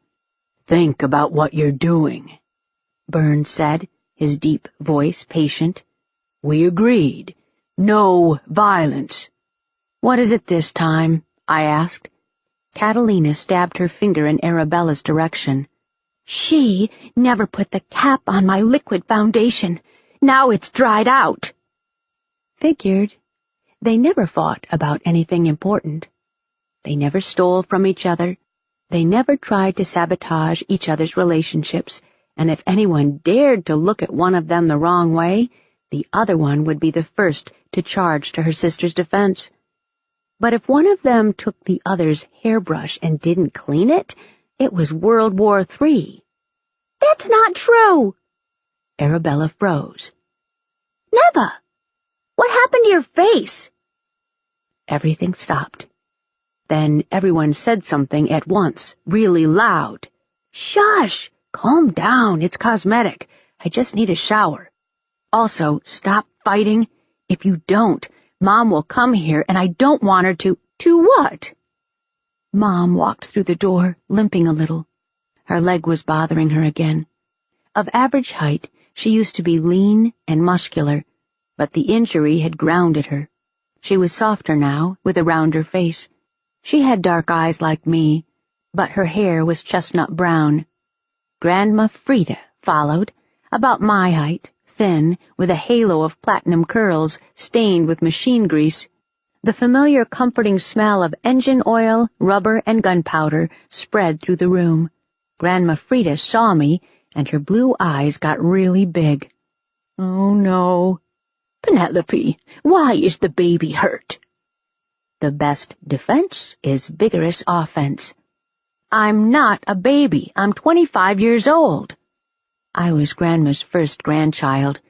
"Think about what you're doing," Byrne said, his deep voice patient. "We agreed. No violence." "What is it this time?" I asked. Catalina stabbed her finger in Arabella's direction. "She never put the cap on my liquid foundation. Now it's dried out." Figured. They never fought about anything important. They never stole from each other. They never tried to sabotage each other's relationships, and if anyone dared to look at one of them the wrong way, the other one would be the first to charge to her sister's defense. But if one of them took the other's hairbrush and didn't clean it, it was World War III. "That's not true!" Arabella froze. "Never! What happened to your face?" Everything stopped. Then everyone said something at once, really loud. "Shush! Calm down, it's cosmetic. I just need a shower. Also, stop fighting. If you don't, Mom will come here and I don't want her to—" "To what?" Mom walked through the door, limping a little. Her leg was bothering her again. Of average height, she used to be lean and muscular, but the injury had grounded her. She was softer now, with a rounder face. She had dark eyes like me, but her hair was chestnut brown. Grandma Frida followed, about my height, thin, with a halo of platinum curls stained with machine grease. The familiar comforting smell of engine oil, rubber, and gunpowder spread through the room. Grandma Frida saw me, and her blue eyes got really big. "Oh, no." "Penelope, why is the baby hurt?" "The best defense is vigorous offense." "I'm not a baby. I'm 25 years old." I was Grandma's first grandchild.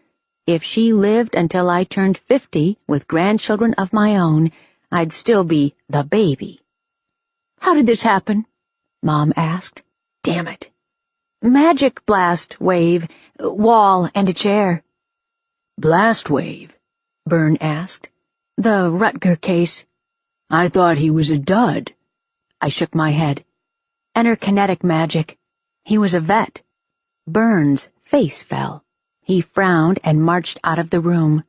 If she lived until I turned 50 with grandchildren of my own, I'd still be the baby. "How did this happen?" Mom asked. "Damn it." "Magic blast wave, wall, and a chair." "Blast wave?" Byrne asked. "The Rutger case." "I thought he was a dud." I shook my head. "Interkinetic magic. He was a vet." Byrne's face fell. He frowned and marched out of the room.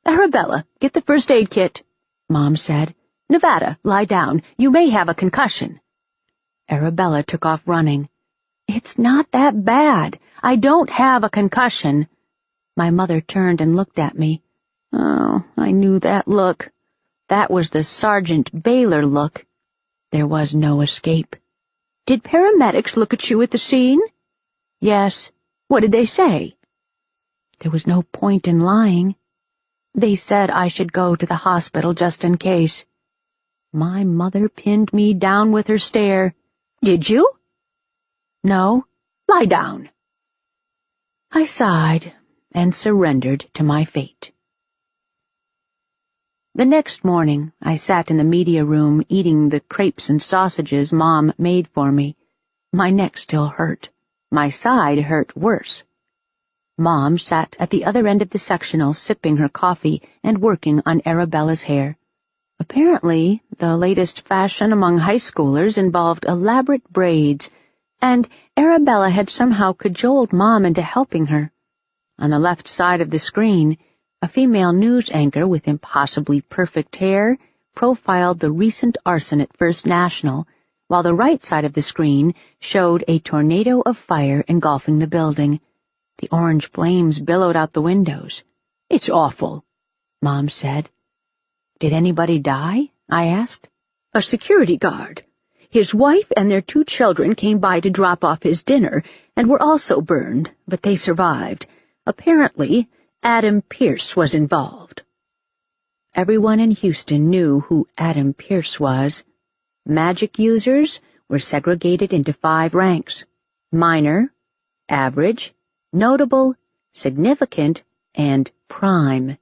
"Arabella, get the first aid kit," Mom said. "Nevada, lie down. You may have a concussion." Arabella took off running. "It's not that bad. I don't have a concussion." My mother turned and looked at me. Oh, I knew that look. That was the Sergeant Baylor look. There was no escape. "Did paramedics look at you at the scene?" "Yes." "What did they say?" There was no point in lying. They said I should go to the hospital just in case. My mother pinned me down with her stare. "Did you?" "No." "Lie down." I sighed and surrendered to my fate. The next morning, I sat in the media room eating the crepes and sausages Mom made for me. My neck still hurt. My side hurt worse. Mom sat at the other end of the sectional sipping her coffee and working on Arabella's hair. Apparently, the latest fashion among high schoolers involved elaborate braids, and Arabella had somehow cajoled Mom into helping her. On the left side of the screen, a female news anchor with impossibly perfect hair profiled the recent arson at First National, while the right side of the screen showed a tornado of fire engulfing the building. The orange flames billowed out the windows. "It's awful," Mom said. "Did anybody die?" I asked. "A security guard. His wife and their 2 children came by to drop off his dinner and were also burned, but they survived. Apparently, Adam Pierce was involved." Everyone in Houston knew who Adam Pierce was. Magic users were segregated into 5 ranks: minor, average, notable, significant, and prime.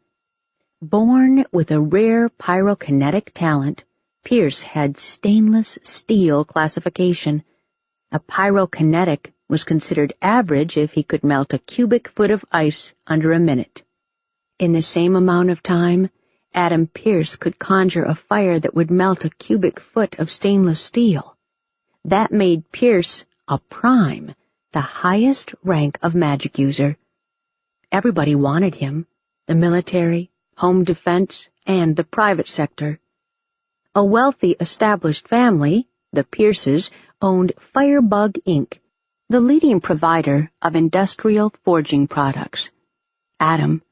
Born with a rare pyrokinetic talent, Pierce had stainless steel classification. A pyrokinetic was considered average if he could melt a cubic foot of ice under a minute. In the same amount of time, Adam Pierce could conjure a fire that would melt a cubic foot of stainless steel. That made Pierce a prime, the highest rank of magic user. Everybody wanted him, the military, home defense, and the private sector. A wealthy established family, the Pierces, owned Firebug Inc., the leading provider of industrial forging products. Adam,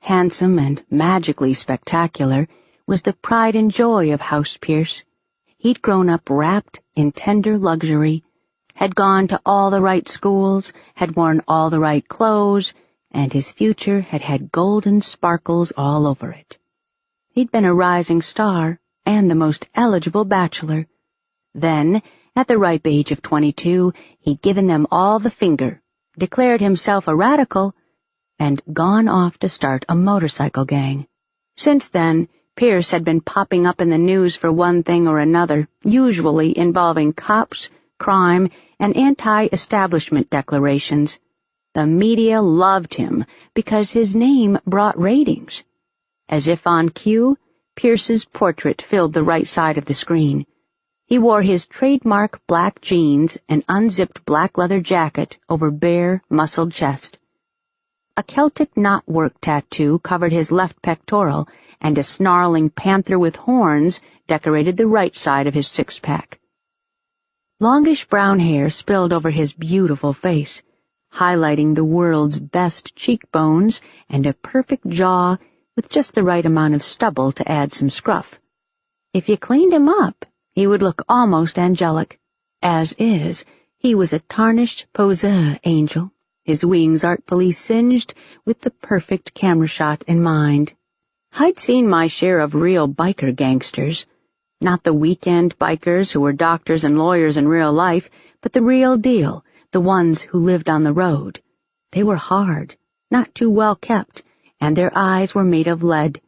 handsome and magically spectacular, was the pride and joy of House Pierce. He'd grown up wrapped in tender luxury, had gone to all the right schools, had worn all the right clothes, and his future had had golden sparkles all over it. He'd been a rising star and the most eligible bachelor. Then, at the ripe age of 22, he'd given them all the finger, declared himself a radical, and gone off to start a motorcycle gang. Since then, Pierce had been popping up in the news for one thing or another, usually involving cops, crime, and anti-establishment declarations. The media loved him because his name brought ratings. As if on cue, Pierce's portrait filled the right side of the screen. He wore his trademark black jeans and unzipped black leather jacket over bare, muscled chest. A Celtic knotwork tattoo covered his left pectoral, and a snarling panther with horns decorated the right side of his six-pack. Longish brown hair spilled over his beautiful face, highlighting the world's best cheekbones and a perfect jaw with just the right amount of stubble to add some scruff. If you cleaned him up, he would look almost angelic. As is, he was a tarnished poseur angel, his wings artfully singed with the perfect camera shot in mind. I'd seen my share of real biker gangsters. Not the weekend bikers who were doctors and lawyers in real life, but the real deal, the ones who lived on the road. They were hard, not too well kept, and their eyes were made of lead.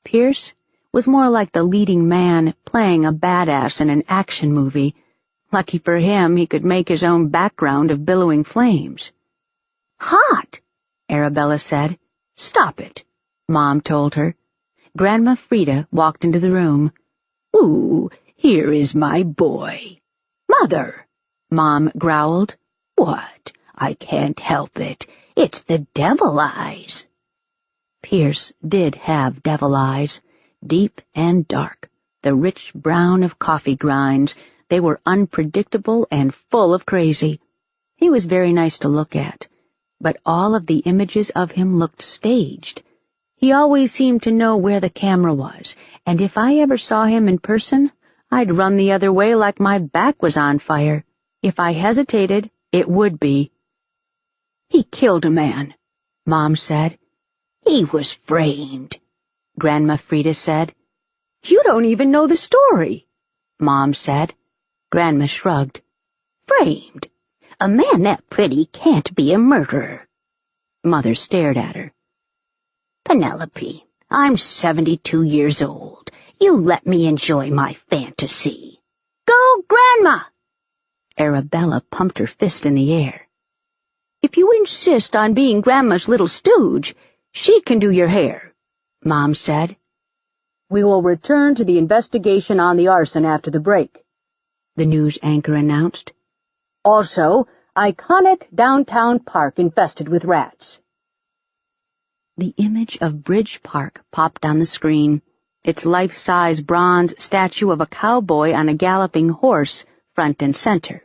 Pierce was more like the leading man playing a badass in an action movie. Lucky for him, he could make his own background of billowing flames. "Hot," Arabella said. "Stop it," Mom told her. Grandma Frida walked into the room. "Ooh, here is my boy." "Mother," Mom growled. "What? I can't help it. It's the devil eyes." Pierce did have devil eyes, deep and dark, the rich brown of coffee grinds. They were unpredictable and full of crazy. He was very nice to look at, but all of the images of him looked staged. He always seemed to know where the camera was, and if I ever saw him in person, I'd run the other way like my back was on fire. If I hesitated, it would be. "He killed a man," Mom said. "He was framed," Grandma Frida said. "You don't even know the story," Mom said. Grandma shrugged. "Framed? A man that pretty can't be a murderer." Mother stared at her. "Penelope, I'm 72 years old. You let me enjoy my fantasy." "Go, Grandma!" Arabella pumped her fist in the air. "If you insist on being Grandma's little stooge, she can do your hair," Mom said. "We will return to the investigation on the arson after the break," the news anchor announced. "Also, iconic downtown park infested with rats." The image of Bridge Park popped on the screen, its life-size bronze statue of a cowboy on a galloping horse front and center.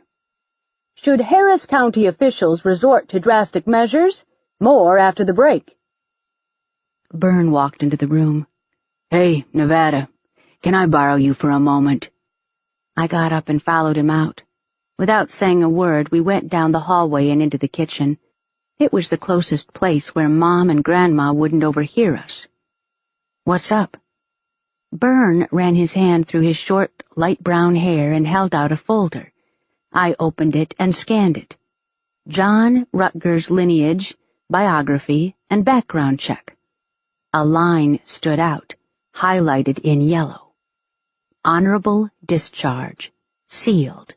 "Should Harris County officials resort to drastic measures? More after the break." Byrne walked into the room. "Hey, Nevada, can I borrow you for a moment?" I got up and followed him out. Without saying a word, we went down the hallway and into the kitchen. It was the closest place where Mom and Grandma wouldn't overhear us. "What's up?" Byrne ran his hand through his short, light brown hair and held out a folder. I opened it and scanned it. John Rutger's lineage, biography, and background check. A line stood out, highlighted in yellow. Honorable discharge. Sealed.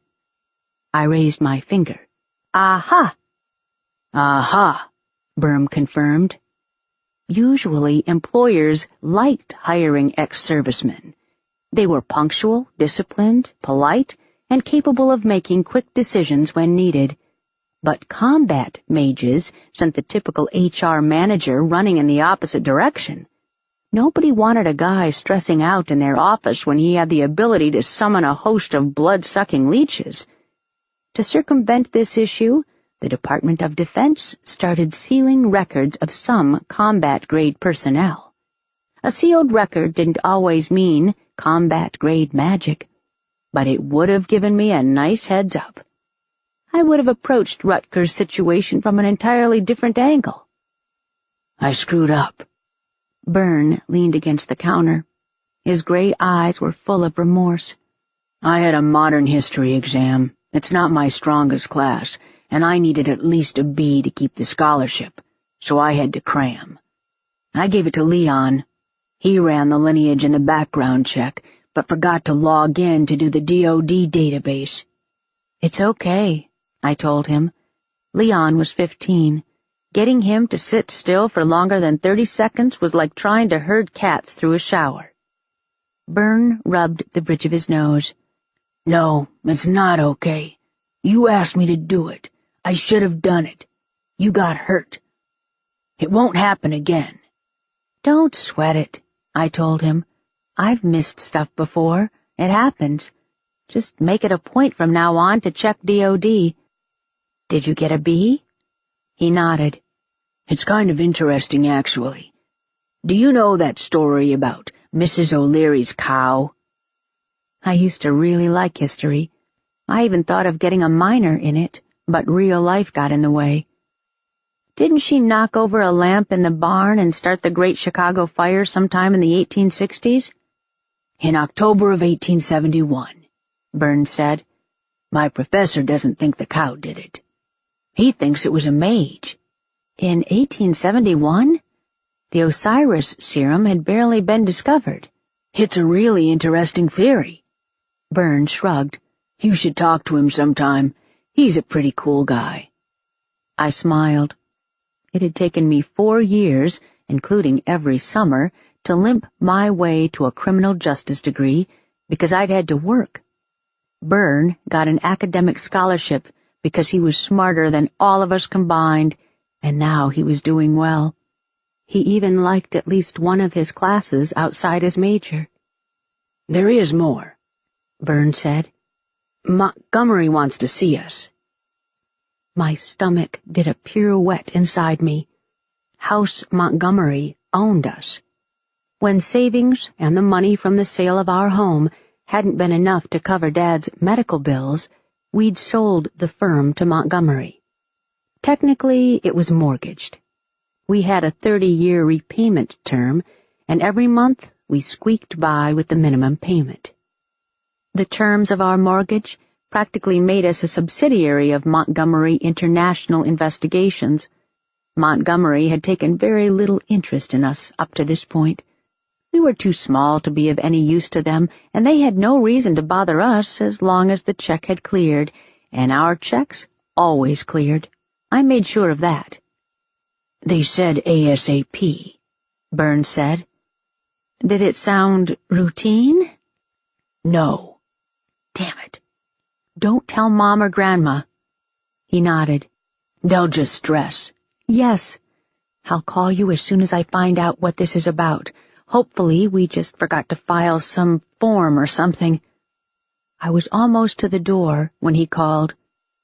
I raised my finger. "Aha!" "Aha," Byrne confirmed. Usually, employers liked hiring ex-servicemen. They were punctual, disciplined, polite, and capable of making quick decisions when needed. But combat mages sent the typical HR manager running in the opposite direction. Nobody wanted a guy stressing out in their office when he had the ability to summon a host of blood-sucking leeches. To circumvent this issue, the Department of Defense started sealing records of some combat-grade personnel. A sealed record didn't always mean combat-grade magic, but it would have given me a nice heads-up. I would have approached Rutger's situation from an entirely different angle. I screwed up. Byrne leaned against the counter. His gray eyes were full of remorse. I had a modern history exam. It's not my strongest class, and I needed at least a B to keep the scholarship, so I had to cram. I gave it to Leon. He ran the lineage and the background check, but forgot to log in to do the DOD database. It's okay, I told him. Leon was 15. Getting him to sit still for longer than 30 seconds was like trying to herd cats through a shower. Byrne rubbed the bridge of his nose. No, it's not okay. You asked me to do it. I should have done it. You got hurt. It won't happen again. Don't sweat it, I told him. I've missed stuff before. It happens. Just make it a point from now on to check DOD. Did you get a B? He nodded. It's kind of interesting, actually. Do you know that story about Mrs. O'Leary's cow? I used to really like history. I even thought of getting a minor in it, but real life got in the way. Didn't she knock over a lamp in the barn and start the Great Chicago Fire sometime in the 1860s? In October of 1871, Byrne said. My professor doesn't think the cow did it. He thinks it was a mage. In 1871? The Osiris serum had barely been discovered. It's a really interesting theory. Byrne shrugged. You should talk to him sometime. He's a pretty cool guy. I smiled. It had taken me 4 years, including every summer, to limp my way to a criminal justice degree because I'd had to work. Byrne got an academic scholarship because he was smarter than all of us combined, and now he was doing well. He even liked at least one of his classes outside his major. There is more, Byrne said. Montgomery wants to see us. My stomach did a pirouette inside me. House Montgomery owned us. When savings and the money from the sale of our home hadn't been enough to cover Dad's medical bills, we'd sold the firm to Montgomery. Technically, it was mortgaged. We had a 30-year repayment term, and every month we squeaked by with the minimum payment. The terms of our mortgage practically made us a subsidiary of Montgomery International Investigations. Montgomery had taken very little interest in us up to this point. We were too small to be of any use to them, and they had no reason to bother us as long as the check had cleared, and our checks always cleared. I made sure of that. They said ASAP, Byrne said. Did it sound routine? No. Damn it. Don't tell Mom or Grandma. He nodded. They'll just stress. Yes. I'll call you as soon as I find out what this is about. Hopefully we just forgot to file some form or something. I was almost to the door when he called.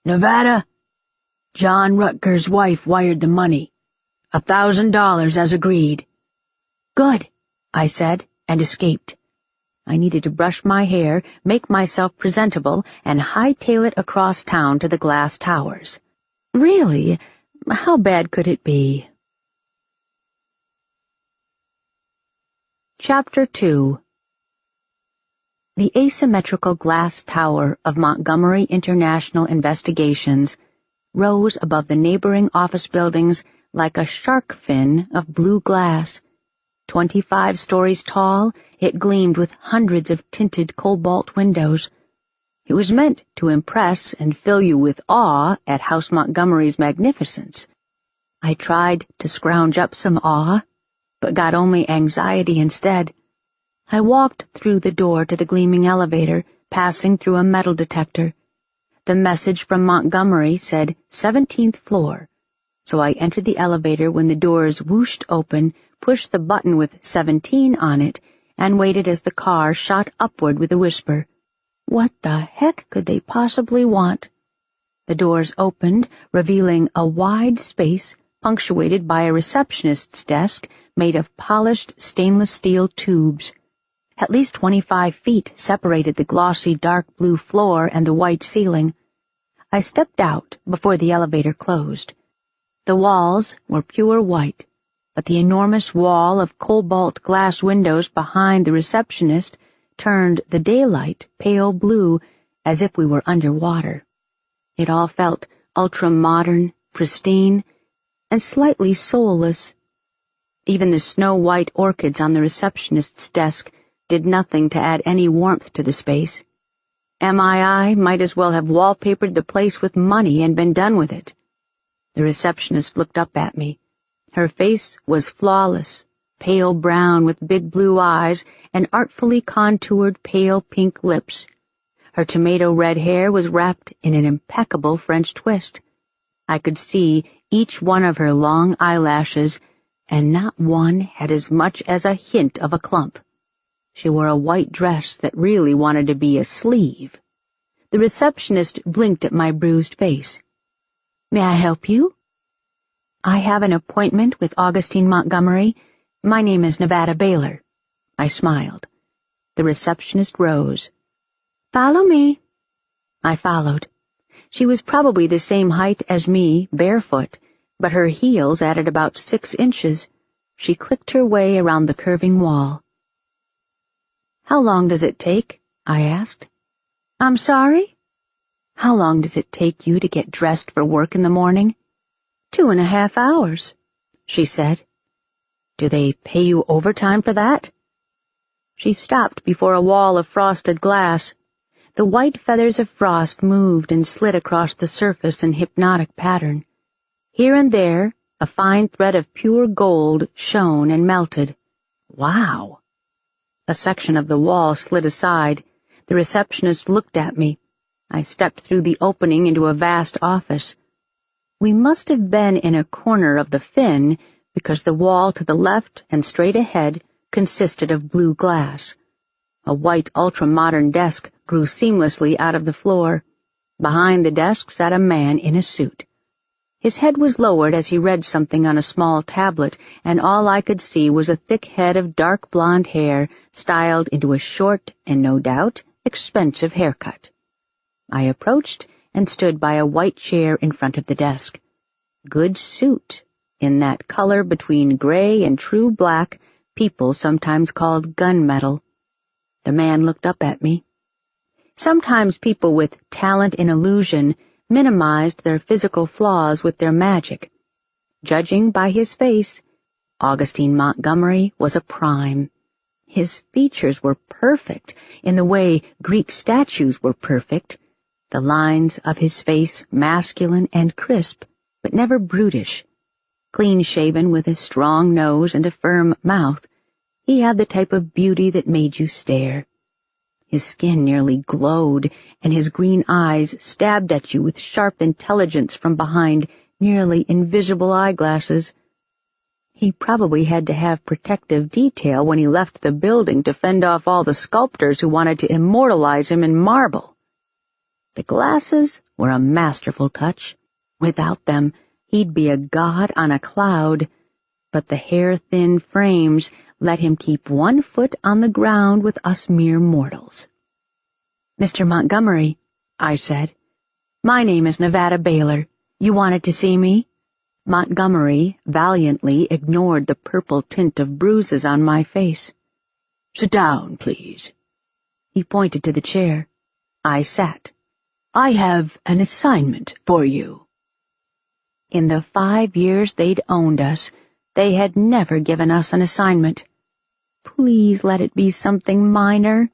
Nevada? John Rutger's wife wired the money. $1,000 as agreed. Good, I said, and escaped. I needed to brush my hair, make myself presentable, and hightail it across town to the glass towers. Really, how bad could it be? Chapter 2. The asymmetrical glass tower of Montgomery International Investigations rose above the neighboring office buildings like a shark fin of blue glass. 25 stories tall, it gleamed with hundreds of tinted cobalt windows. It was meant to impress and fill you with awe at House Montgomery's magnificence. I tried to scrounge up some awe, but got only anxiety instead. I walked through the door to the gleaming elevator, passing through a metal detector. The message from Montgomery said 17th floor, so I entered the elevator when the doors whooshed open, pushed the button with 17 on it, and waited as the car shot upward with a whisper. What the heck could they possibly want? The doors opened, revealing a wide space punctuated by a receptionist's desk made of polished stainless steel tubes. At least 25 feet separated the glossy dark blue floor and the white ceiling. I stepped out before the elevator closed. The walls were pure white, but the enormous wall of cobalt glass windows behind the receptionist turned the daylight pale blue, as if we were underwater. It all felt ultra-modern, pristine, and slightly soulless. Even the snow-white orchids on the receptionist's desk did nothing to add any warmth to the space. MII might as well have wallpapered the place with money and been done with it. The receptionist looked up at me. Her face was flawless, pale brown with big blue eyes and artfully contoured pale pink lips. Her tomato-red hair was wrapped in an impeccable French twist. I could see each one of her long eyelashes, and not one had as much as a hint of a clump. She wore a white dress that really wanted to be a sleeve. The receptionist blinked at my bruised face. "May I help you?" "I have an appointment with Augustine Montgomery. My name is Nevada Baylor." I smiled. The receptionist rose. "Follow me." I followed. She was probably the same height as me, barefoot, but her heels added about 6 inches. She clicked her way around the curving wall. "How long does it take?" I asked. "I'm sorry?" "How long does it take you to get dressed for work in the morning?" 2.5 hours, she said. "Do they pay you overtime for that?" She stopped before a wall of frosted glass. The white feathers of frost moved and slid across the surface in hypnotic pattern. Here and there, a fine thread of pure gold shone and melted. Wow! A section of the wall slid aside. The receptionist looked at me. I stepped through the opening into a vast office. We must have been in a corner of the Finn, because the wall to the left and straight ahead consisted of blue glass. A white ultra-modern desk grew seamlessly out of the floor. Behind the desk sat a man in a suit. His head was lowered as he read something on a small tablet, and all I could see was a thick head of dark blonde hair styled into a short and, no doubt, expensive haircut. I approached and stood by a white chair in front of the desk. Good suit, in that color between gray and true black people sometimes called gunmetal. The man looked up at me. Sometimes people with talent in illusion minimized their physical flaws with their magic. Judging by his face, Augustine Montgomery was a prime. His features were perfect in the way Greek statues were perfect, the lines of his face masculine and crisp, but never brutish. Clean-shaven with a strong nose and a firm mouth, he had the type of beauty that made you stare. His skin nearly glowed, and his green eyes stabbed at you with sharp intelligence from behind nearly invisible eyeglasses. He probably had to have protective detail when he left the building to fend off all the sculptors who wanted to immortalize him in marble. The glasses were a masterful touch. Without them, he'd be a god on a cloud, but the hair-thin frames let him keep 1 foot on the ground with us mere mortals. "Mr. Montgomery," I said, "my name is Nevada Baylor. You wanted to see me?" Montgomery valiantly ignored the purple tint of bruises on my face. "Sit down, please." He pointed to the chair. I sat. "I have an assignment for you." In the 5 years they'd owned us, they had never given us an assignment. Please let it be something minor.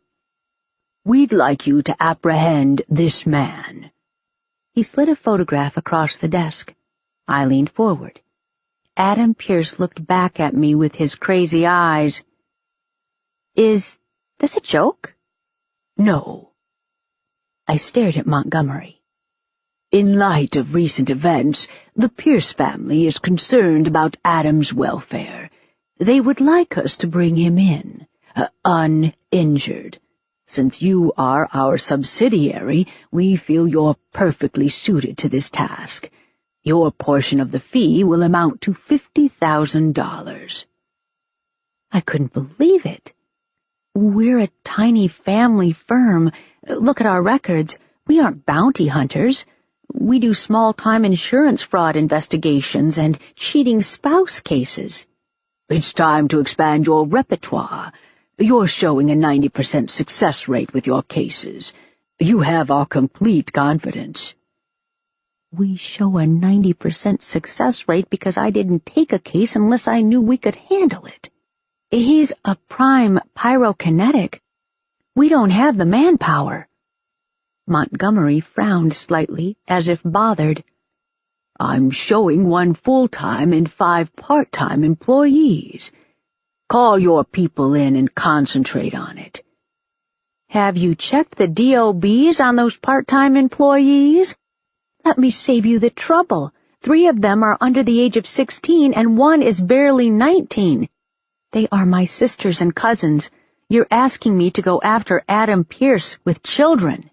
"We'd like you to apprehend this man." He slid a photograph across the desk. I leaned forward. Adam Pierce looked back at me with his crazy eyes. "Is this a joke?" "No." I stared at Montgomery. "In light of recent events, the Pierce family is concerned about Adam's welfare. They would like us to bring him in, uninjured. Since you are our subsidiary, we feel you're perfectly suited to this task. Your portion of the fee will amount to $50,000. I couldn't believe it. We're a tiny family firm. Look at our records. We aren't bounty hunters. We do small-time insurance fraud investigations and cheating spouse cases. It's time to expand your repertoire. You're showing a 90% success rate with your cases. You have our complete confidence. We show a 90% success rate because I didn't take a case unless I knew we could handle it. He's a prime pyrokinetic. We don't have the manpower. Montgomery frowned slightly, as if bothered. I'm showing 1 full-time and 5 part-time employees. Call your people in and concentrate on it. Have you checked the DOBs on those part-time employees? Let me save you the trouble. 3 of them are under the age of 16 and 1 is barely 19. They are my sisters and cousins. You're asking me to go after Adam Pierce with children.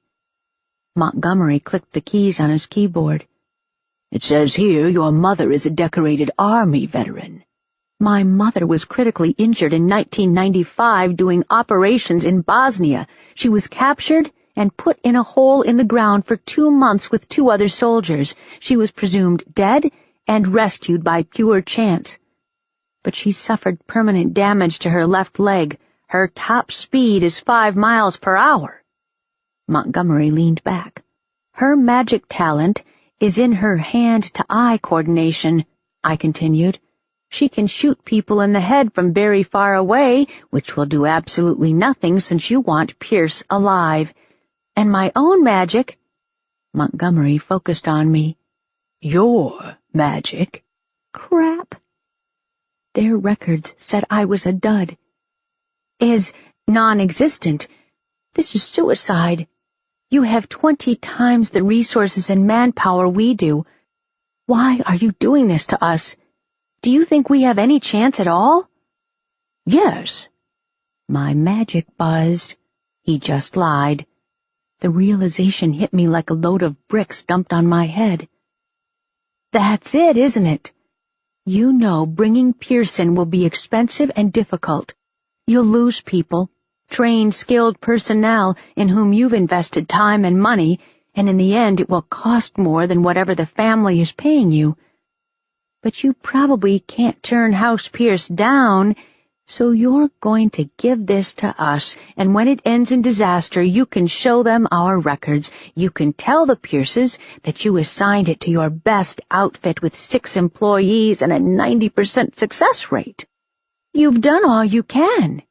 Montgomery clicked the keys on his keyboard. It says here your mother is a decorated Army veteran. My mother was critically injured in 1995 doing operations in Bosnia. She was captured and put in a hole in the ground for 2 months with 2 other soldiers. She was presumed dead and rescued by pure chance. But she suffered permanent damage to her left leg. Her top speed is 5 miles per hour. Montgomery leaned back. Her magic talent is in her hand-to-eye coordination, I continued. She can shoot people in the head from very far away, which will do absolutely nothing since you want Pierce alive. And my own magic— Montgomery focused on me. Your magic? Crap. Their records said I was a dud. Is non-existent. This is suicide. You have 20 times the resources and manpower we do. Why are you doing this to us? Do you think we have any chance at all? Yes. My magic buzzed. He just lied. The realization hit me like a load of bricks dumped on my head. That's it, isn't it? You know bringing Pearson will be expensive and difficult. You'll lose people, trained, skilled personnel in whom you've invested time and money, and in the end it will cost more than whatever the family is paying you. But you probably can't turn House Pierce down, so you're going to give this to us, and when it ends in disaster, you can show them our records. You can tell the Pierces that you assigned it to your best outfit with 6 employees and a 90% success rate. You've done all you can.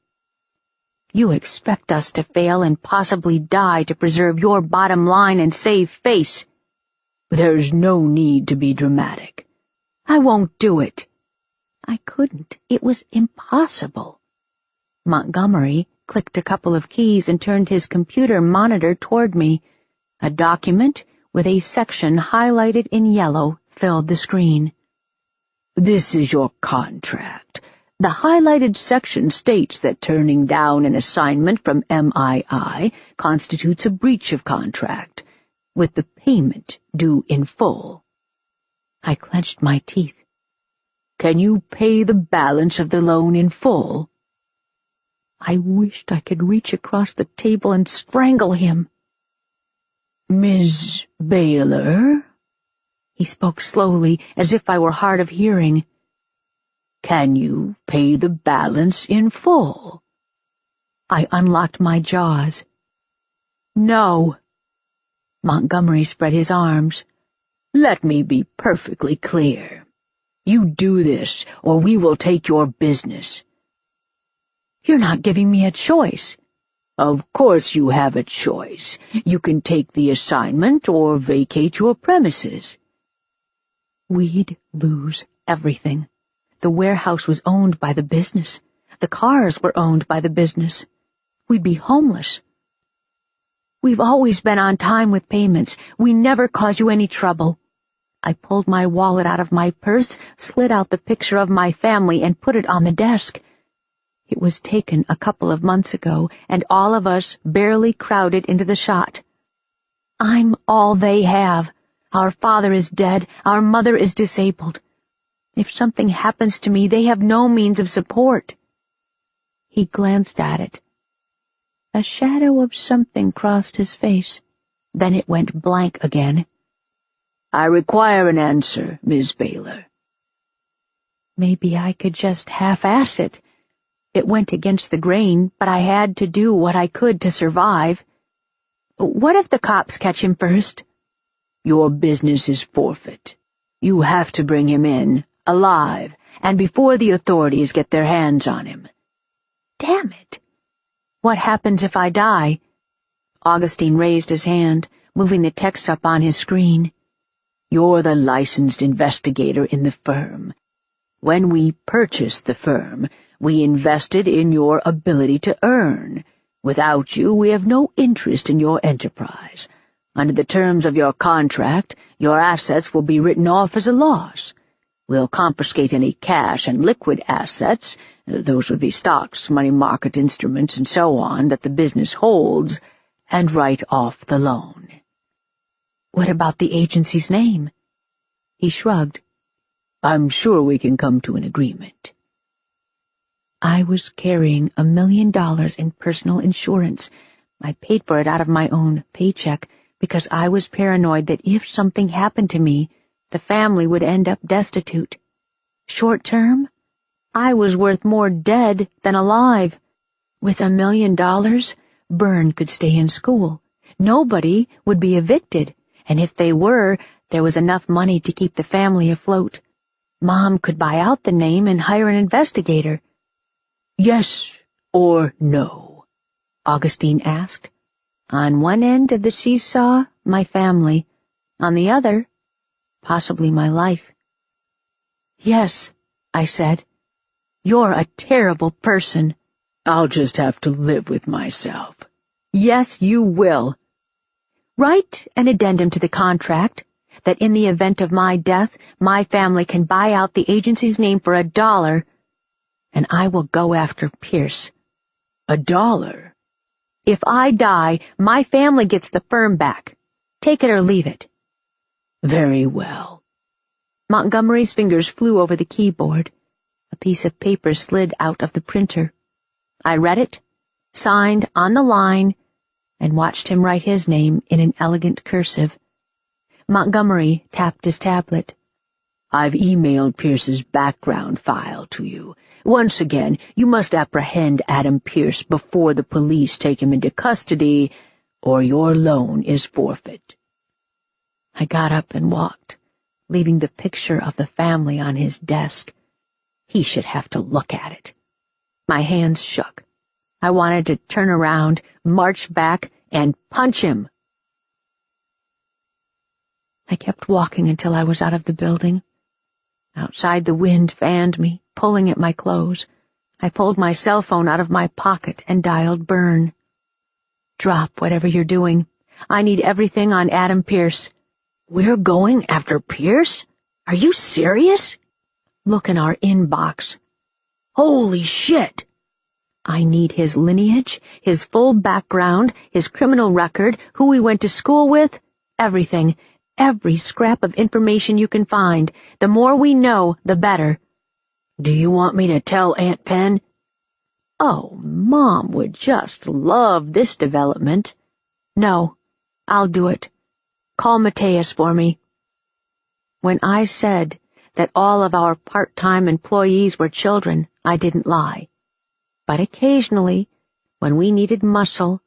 You expect us to fail and possibly die to preserve your bottom line and save face. There's no need to be dramatic. I won't do it. I couldn't. It was impossible. Montgomery clicked a couple of keys and turned his computer monitor toward me. A document with a section highlighted in yellow filled the screen. This is your contract. The highlighted section states that turning down an assignment from MII constitutes a breach of contract, with the payment due in full. I clenched my teeth. Can you pay the balance of the loan in full? I wished I could reach across the table and strangle him. Ms. Baylor? He spoke slowly, as if I were hard of hearing. Can you pay the balance in full? I unlocked my jaws. No. Montgomery spread his arms. Let me be perfectly clear. You do this, or we will take your business. You're not giving me a choice. Of course you have a choice. You can take the assignment or vacate your premises. We'd lose everything. The warehouse was owned by the business. The cars were owned by the business. We'd be homeless. We've always been on time with payments. We never cause you any trouble. I pulled my wallet out of my purse, slid out the picture of my family, and put it on the desk. It was taken a couple of months ago, and all of us barely crowded into the shot. I'm all they have. Our father is dead. Our mother is disabled. If something happens to me, they have no means of support. He glanced at it. A shadow of something crossed his face. Then it went blank again. I require an answer, Ms. Baylor. Maybe I could just half-ass it. It went against the grain, but I had to do what I could to survive. What if the cops catch him first? Your business is forfeit. You have to bring him in, alive, and before the authorities get their hands on him. Damn it. What happens if I die? Augustine raised his hand, moving the text up on his screen. You're the licensed investigator in the firm. When we purchased the firm, we invested in your ability to earn. Without you, we have no interest in your enterprise. Under the terms of your contract, your assets will be written off as a loss. We'll confiscate any cash and liquid assets, those would be stocks, money market instruments, and so on, that the business holds, and write off the loan. What about the agency's name? He shrugged. I'm sure we can come to an agreement. I was carrying $1 million in personal insurance. I paid for it out of my own paycheck because I was paranoid that if something happened to me, the family would end up destitute. Short term, I was worth more dead than alive. With $1 million, Byrne could stay in school. Nobody would be evicted, and if they were, there was enough money to keep the family afloat. Mom could buy out the name and hire an investigator. Yes or no? Augustine asked. On one end of the seesaw, my family. On the other, possibly my life. Yes, I said. You're a terrible person. I'll just have to live with myself. Yes, you will. Write an addendum to the contract that in the event of my death, my family can buy out the agency's name for $1, and I will go after Pierce. $1? If I die, my family gets the firm back. Take it or leave it. Very well. Montgomery's fingers flew over the keyboard. A piece of paper slid out of the printer. I read it, signed on the line, and watched him write his name in an elegant cursive. Montgomery tapped his tablet. I've emailed Pierce's background file to you. Once again, you must apprehend Adam Pierce before the police take him into custody, or your loan is forfeit. I got up and walked, leaving the picture of the family on his desk. He should have to look at it. My hands shook. I wanted to turn around, march back, and punch him. I kept walking until I was out of the building. Outside, the wind fanned me, pulling at my clothes. I pulled my cell phone out of my pocket and dialed Byrne. Drop whatever you're doing. I need everything on Adam Pierce. We're going after Pierce? Are you serious? Look in our inbox. Holy shit! I need his lineage, his full background, his criminal record, who he went to school with, everything. Every scrap of information you can find. The more we know, the better. Do you want me to tell Aunt Pen? Oh, Mom would just love this development. No, I'll do it. Call Mateus for me. When I said that all of our part-time employees were children, I didn't lie. But occasionally, when we needed muscle,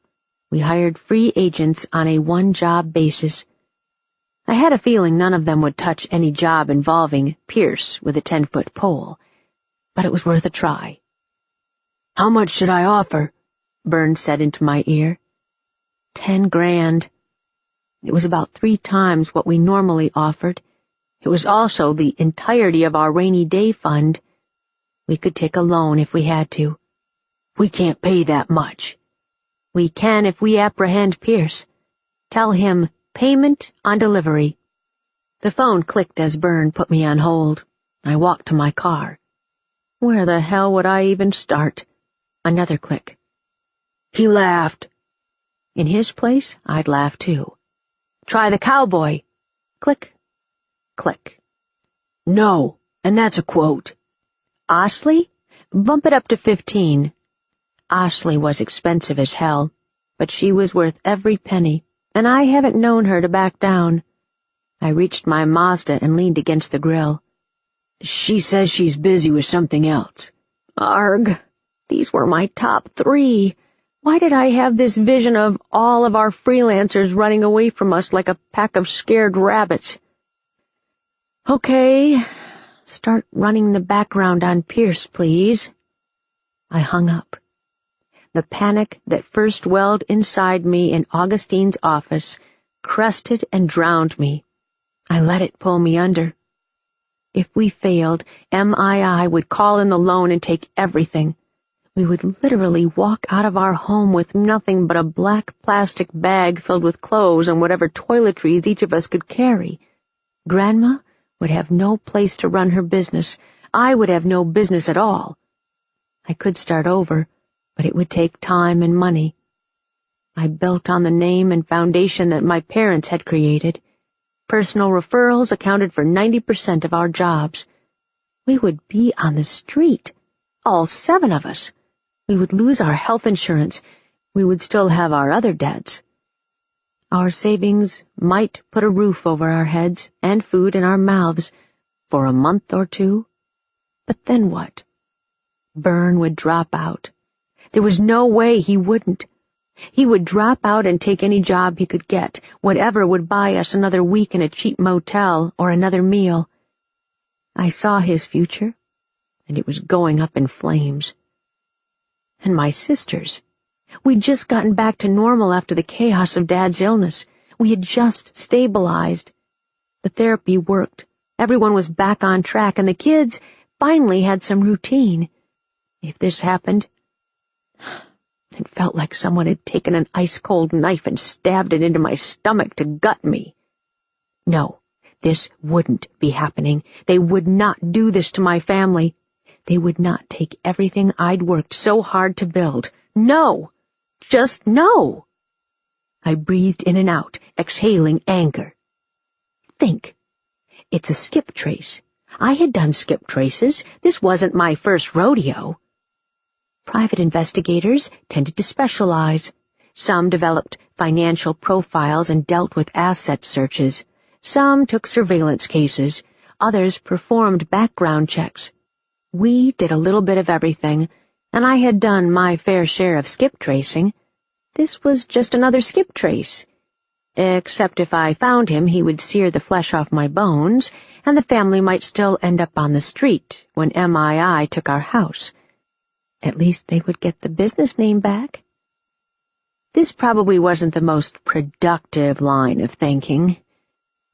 we hired free agents on a one-job basis. I had a feeling none of them would touch any job involving Pierce with a 10-foot pole, but it was worth a try. How much should I offer? Byrne said into my ear. 10 grand. It was about 3 times what we normally offered. It was also the entirety of our rainy day fund. We could take a loan if we had to. We can't pay that much. We can if we apprehend Pierce. Tell him payment on delivery. The phone clicked as Byrne put me on hold. I walked to my car. Where the hell would I even start? Another click. He laughed. In his place, I'd laugh too. Try the cowboy. Click. Click. No, and that's a quote. Osley? Bump it up to 15. Osley was expensive as hell, but she was worth every penny, and I haven't known her to back down. I reached my Mazda and leaned against the grill. She says she's busy with something else. Arg, these were my top 3. Why did I have this vision of all of our freelancers running away from us like a pack of scared rabbits? Okay, start running the background on Pierce, please. I hung up. The panic that first welled inside me in Augustine's office crested and drowned me. I let it pull me under. If we failed, MII would call in the loan and take everything. We would literally walk out of our home with nothing but a black plastic bag filled with clothes and whatever toiletries each of us could carry. Grandma would have no place to run her business. I would have no business at all. I could start over, but it would take time and money. I built on the name and foundation that my parents had created. Personal referrals accounted for 90% of our jobs. We would be on the street, all 7 of us. We would lose our health insurance. We would still have our other debts. Our savings might put a roof over our heads and food in our mouths for a month or 2. But then what? Byrne would drop out. There was no way he wouldn't. He would drop out and take any job he could get, whatever would buy us another week in a cheap motel or another meal. I saw his future, and it was going up in flames. And my sisters. We'd just gotten back to normal after the chaos of Dad's illness. We had just stabilized. The therapy worked. Everyone was back on track, and the kids finally had some routine. If this happened, it felt like someone had taken an ice-cold knife and stabbed it into my stomach to gut me. No, this wouldn't be happening. They would not do this to my family. They would not take everything I'd worked so hard to build. No! Just no! I breathed in and out, exhaling anger. Think. It's a skip trace. I had done skip traces. This wasn't my first rodeo. Private investigators tended to specialize. Some developed financial profiles and dealt with asset searches. Some took surveillance cases. Others performed background checks. We did a little bit of everything, and I had done my fair share of skip tracing. This was just another skip trace. Except if I found him, he would sear the flesh off my bones, and the family might still end up on the street when MII took our house. At least they would get the business name back. This probably wasn't the most productive line of thinking.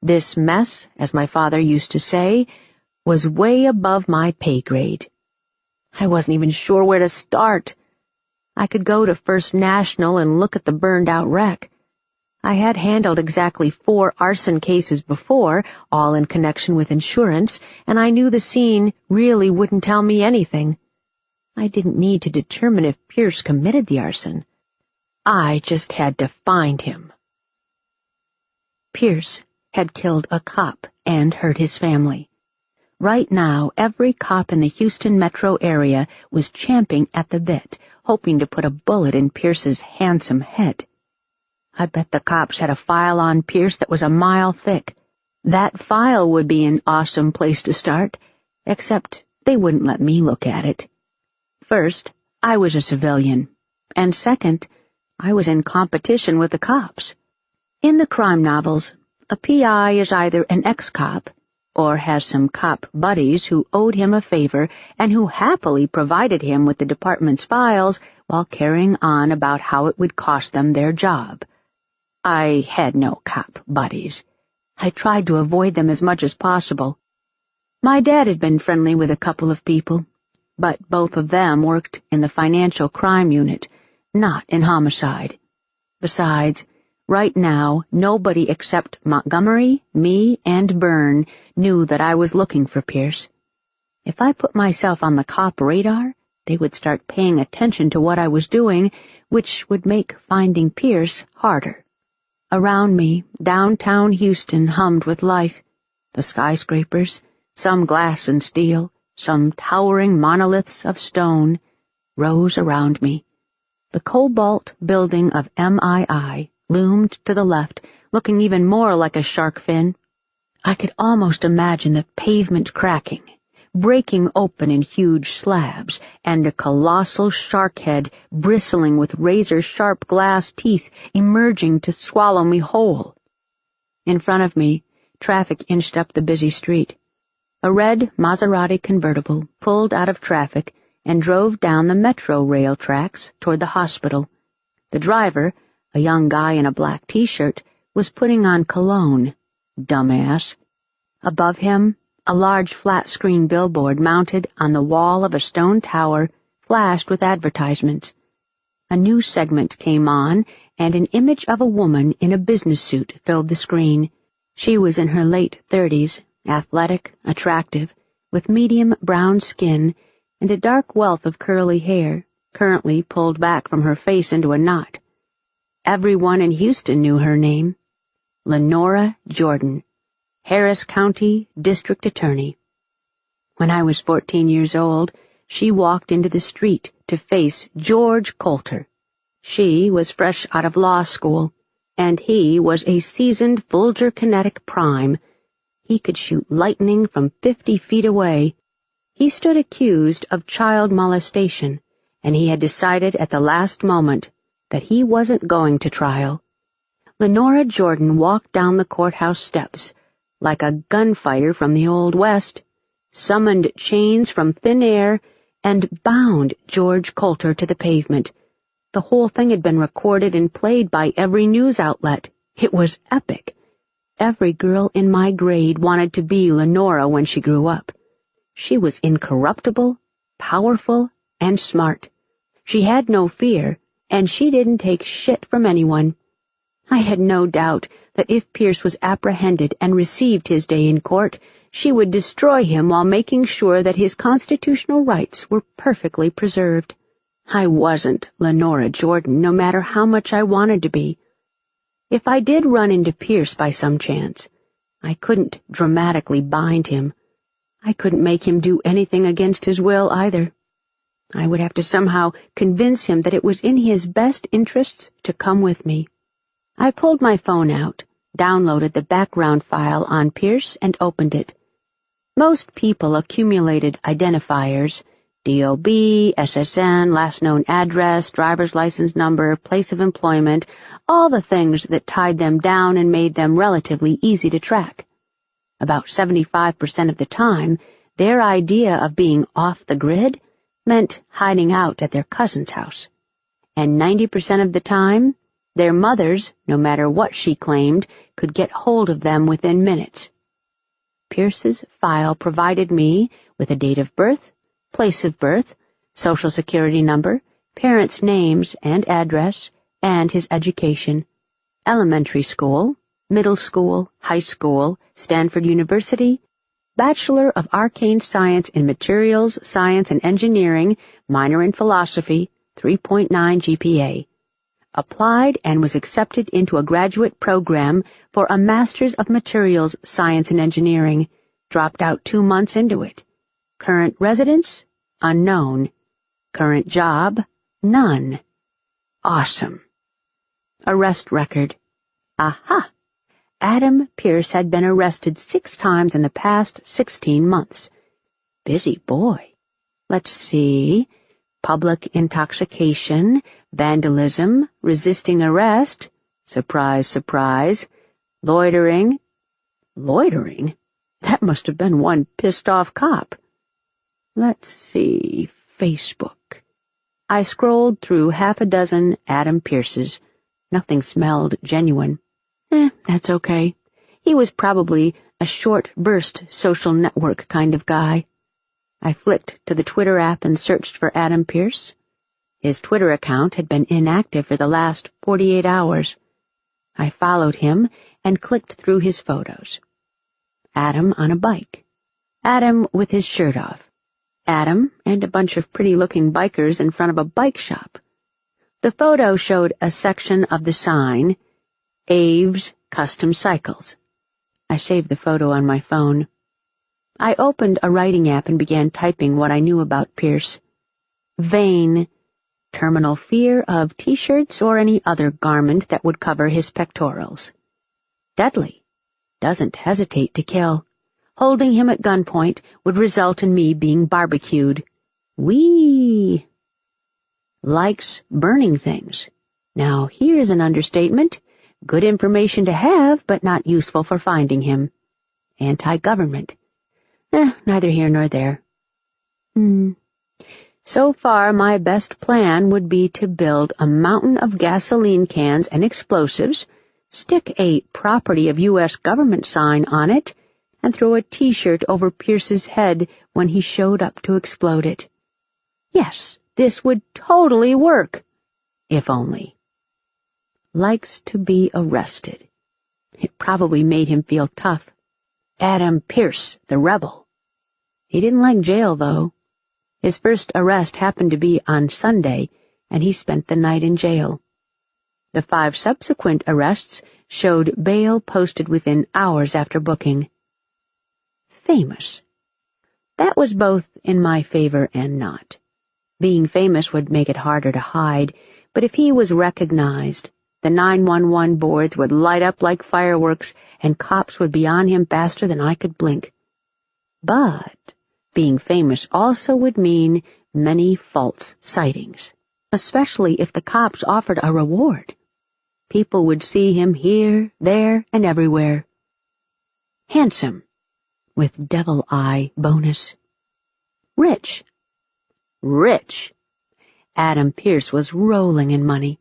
This mess, as my father used to say, was way above my pay grade. I wasn't even sure where to start. I could go to First National and look at the burned-out wreck. I had handled exactly 4 arson cases before, all in connection with insurance, and I knew the scene really wouldn't tell me anything. I didn't need to determine if Pierce committed the arson. I just had to find him. Pierce had killed a cop and hurt his family. Right now, every cop in the Houston metro area was champing at the bit, hoping to put a bullet in Pierce's handsome head. I bet the cops had a file on Pierce that was a mile thick. That file would be an awesome place to start, except they wouldn't let me look at it. First, I was a civilian, and second, I was in competition with the cops. In the crime novels, a PI is either an ex-cop or has some cop buddies who owed him a favor and who happily provided him with the department's files while carrying on about how it would cost them their job. I had no cop buddies. I tried to avoid them as much as possible. My dad had been friendly with a couple of people, but both of them worked in the financial crime unit, not in homicide. Besides, right now, nobody except Montgomery, me, and Byrne knew that I was looking for Pierce. If I put myself on the cop radar, they would start paying attention to what I was doing, which would make finding Pierce harder. Around me, downtown Houston hummed with life. The skyscrapers, some glass and steel, some towering monoliths of stone, rose around me. The cobalt building of MII loomed to the left, looking even more like a shark fin. I could almost imagine the pavement cracking, breaking open in huge slabs, and a colossal shark head bristling with razor-sharp glass teeth emerging to swallow me whole. In front of me, traffic inched up the busy street. A red Maserati convertible pulled out of traffic and drove down the metro rail tracks toward the hospital. The driver, a young guy in a black T-shirt, was putting on cologne. Dumbass. Above him, a large flat-screen billboard mounted on the wall of a stone tower flashed with advertisements. A news segment came on, and an image of a woman in a business suit filled the screen. She was in her late 30s, athletic, attractive, with medium brown skin and a dark wealth of curly hair, currently pulled back from her face into a knot. Everyone in Houston knew her name. Ilona Jordan, Harris County District Attorney. When I was 14 years old, she walked into the street to face George Coulter. She was fresh out of law school, and he was a seasoned Fulger Kinetic Prime. He could shoot lightning from 50 feet away. He stood accused of child molestation, and he had decided at the last moment that he wasn't going to trial. Ilona Jordan walked down the courthouse steps like a gunfighter from the Old West, summoned chains from thin air, and bound George Coulter to the pavement. The whole thing had been recorded and played by every news outlet. It was epic. Every girl in my grade wanted to be Lenora when she grew up. She was incorruptible, powerful, and smart. She had no fear, and she didn't take shit from anyone. I had no doubt that if Pierce was apprehended and received his day in court, she would destroy him while making sure that his constitutional rights were perfectly preserved. I wasn't Ilona Jordan, no matter how much I wanted to be. If I did run into Pierce by some chance, I couldn't dramatically bind him. I couldn't make him do anything against his will either. I would have to somehow convince him that it was in his best interests to come with me. I pulled my phone out, downloaded the background file on Pierce, and opened it. Most people accumulated identifiers: DOB, SSN, last known address, driver's license number, place of employment, all the things that tied them down and made them relatively easy to track. About 75% of the time, their idea of being off the grid meant hiding out at their cousin's house. And 90% of the time, their mothers, no matter what she claimed, could get hold of them within minutes. Pierce's file provided me with a date of birth, place of birth, social security number, parents' names and address, and his education: elementary school, middle school, high school, Stanford University, Bachelor of Arcane Science in Materials, Science and Engineering, minor in Philosophy, 3.9 GPA. Applied and was accepted into a graduate program for a Master's of Materials Science and Engineering. Dropped out 2 months into it. Current residence? Unknown. Current job? None. Awesome. Arrest record. Aha! Adam Pierce had been arrested 6 times in the past 16 months. Busy boy. Let's see. Public intoxication, vandalism, resisting arrest, surprise, surprise, loitering. Loitering? That must have been one pissed-off cop. Let's see, Facebook. I scrolled through half a dozen Adam Pierces. Nothing smelled genuine. That's okay. He was probably a short-burst social network kind of guy. I flicked to the Twitter app and searched for Adam Pierce. His Twitter account had been inactive for the last 48 hours. I followed him and clicked through his photos. Adam on a bike. Adam with his shirt off. Adam and a bunch of pretty-looking bikers in front of a bike shop. The photo showed a section of the sign, Aves Custom Cycles. I saved the photo on my phone. I opened a writing app and began typing what I knew about Pierce. Vain. Terminal fear of T-shirts or any other garment that would cover his pectorals. Deadly. doesn't hesitate to kill. Holding him at gunpoint would result in me being barbecued. Whee! Likes burning things. Now here's an understatement. Good information to have, but not useful for finding him. Anti-government. Neither here nor there. So far, my best plan would be to build a mountain of gasoline cans and explosives, stick a Property of U.S. Government sign on it, and throw a T-shirt over Pierce's head when he showed up to explode it. Yes, this would totally work. If only. Likes to be arrested. It probably made him feel tough. Adam Pierce, the rebel. He didn't like jail, though. His first arrest happened to be on Sunday, and he spent the night in jail. The 5 subsequent arrests showed bail posted within hours after booking. Famous. That was both in my favor and not. Being famous would make it harder to hide, but if he was recognized, the 911 boards would light up like fireworks, and cops would be on him faster than I could blink. But being famous also would mean many false sightings, especially if the cops offered a reward. People would see him here, there, and everywhere. Handsome, with devil eye bonus. Rich. Rich. Adam Pierce was rolling in money.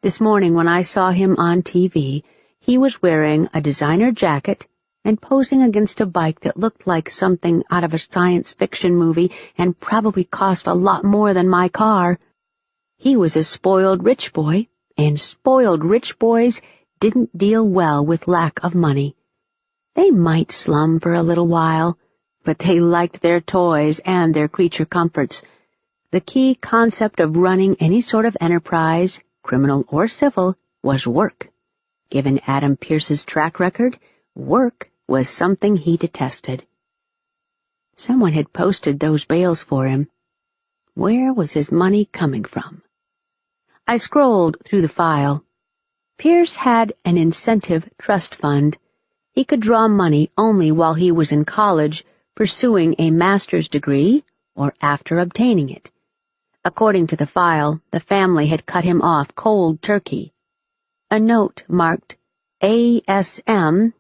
This morning when I saw him on TV, he was wearing a designer jacket and posing against a bike that looked like something out of a science fiction movie and probably cost a lot more than my car. He was a spoiled rich boy, and spoiled rich boys didn't deal well with lack of money. They might slum for a little while, but they liked their toys and their creature comforts. The key concept of running any sort of enterprise, criminal or civil, was work. Given Adam Pierce's track record, work was something he detested. Someone had posted those bails for him. Where was his money coming from? I scrolled through the file. Pierce had an incentive trust fund. He could draw money only while he was in college, pursuing a master's degree, or after obtaining it. According to the file, the family had cut him off cold turkey. A note marked ASM,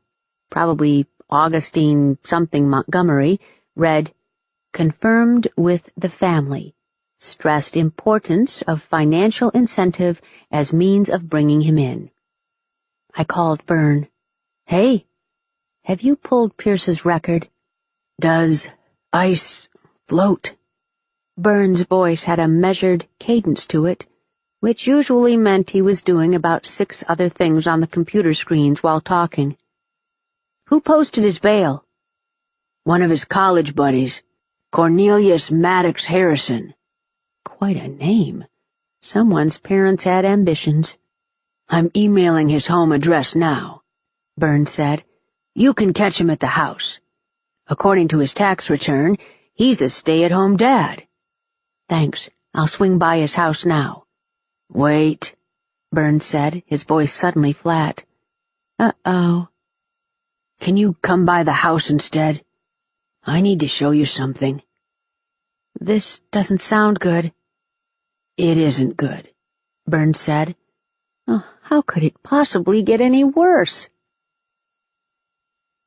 probably Augustine something Montgomery, read, "Confirmed with the family. Stressed importance of financial incentive as means of bringing him in." I called Vern. "Hey, have you pulled Pierce's record?" "Does ice float?" Vern's voice had a measured cadence to it, which usually meant he was doing about 6 other things on the computer screens while talking. "Who posted his bail?" "One of his college buddies, Cornelius Maddox Harrison." Quite a name. Someone's parents had ambitions. "I'm emailing his home address now," Vern said. "You can catch him at the house. According to his tax return, he's a stay-at-home dad." "Thanks. I'll swing by his house now." "Wait," Vern said, his voice suddenly flat. "Uh-oh." "Can you come by the house instead? I need to show you something." "This doesn't sound good." "It isn't good," Vern said. Oh, how could it possibly get any worse?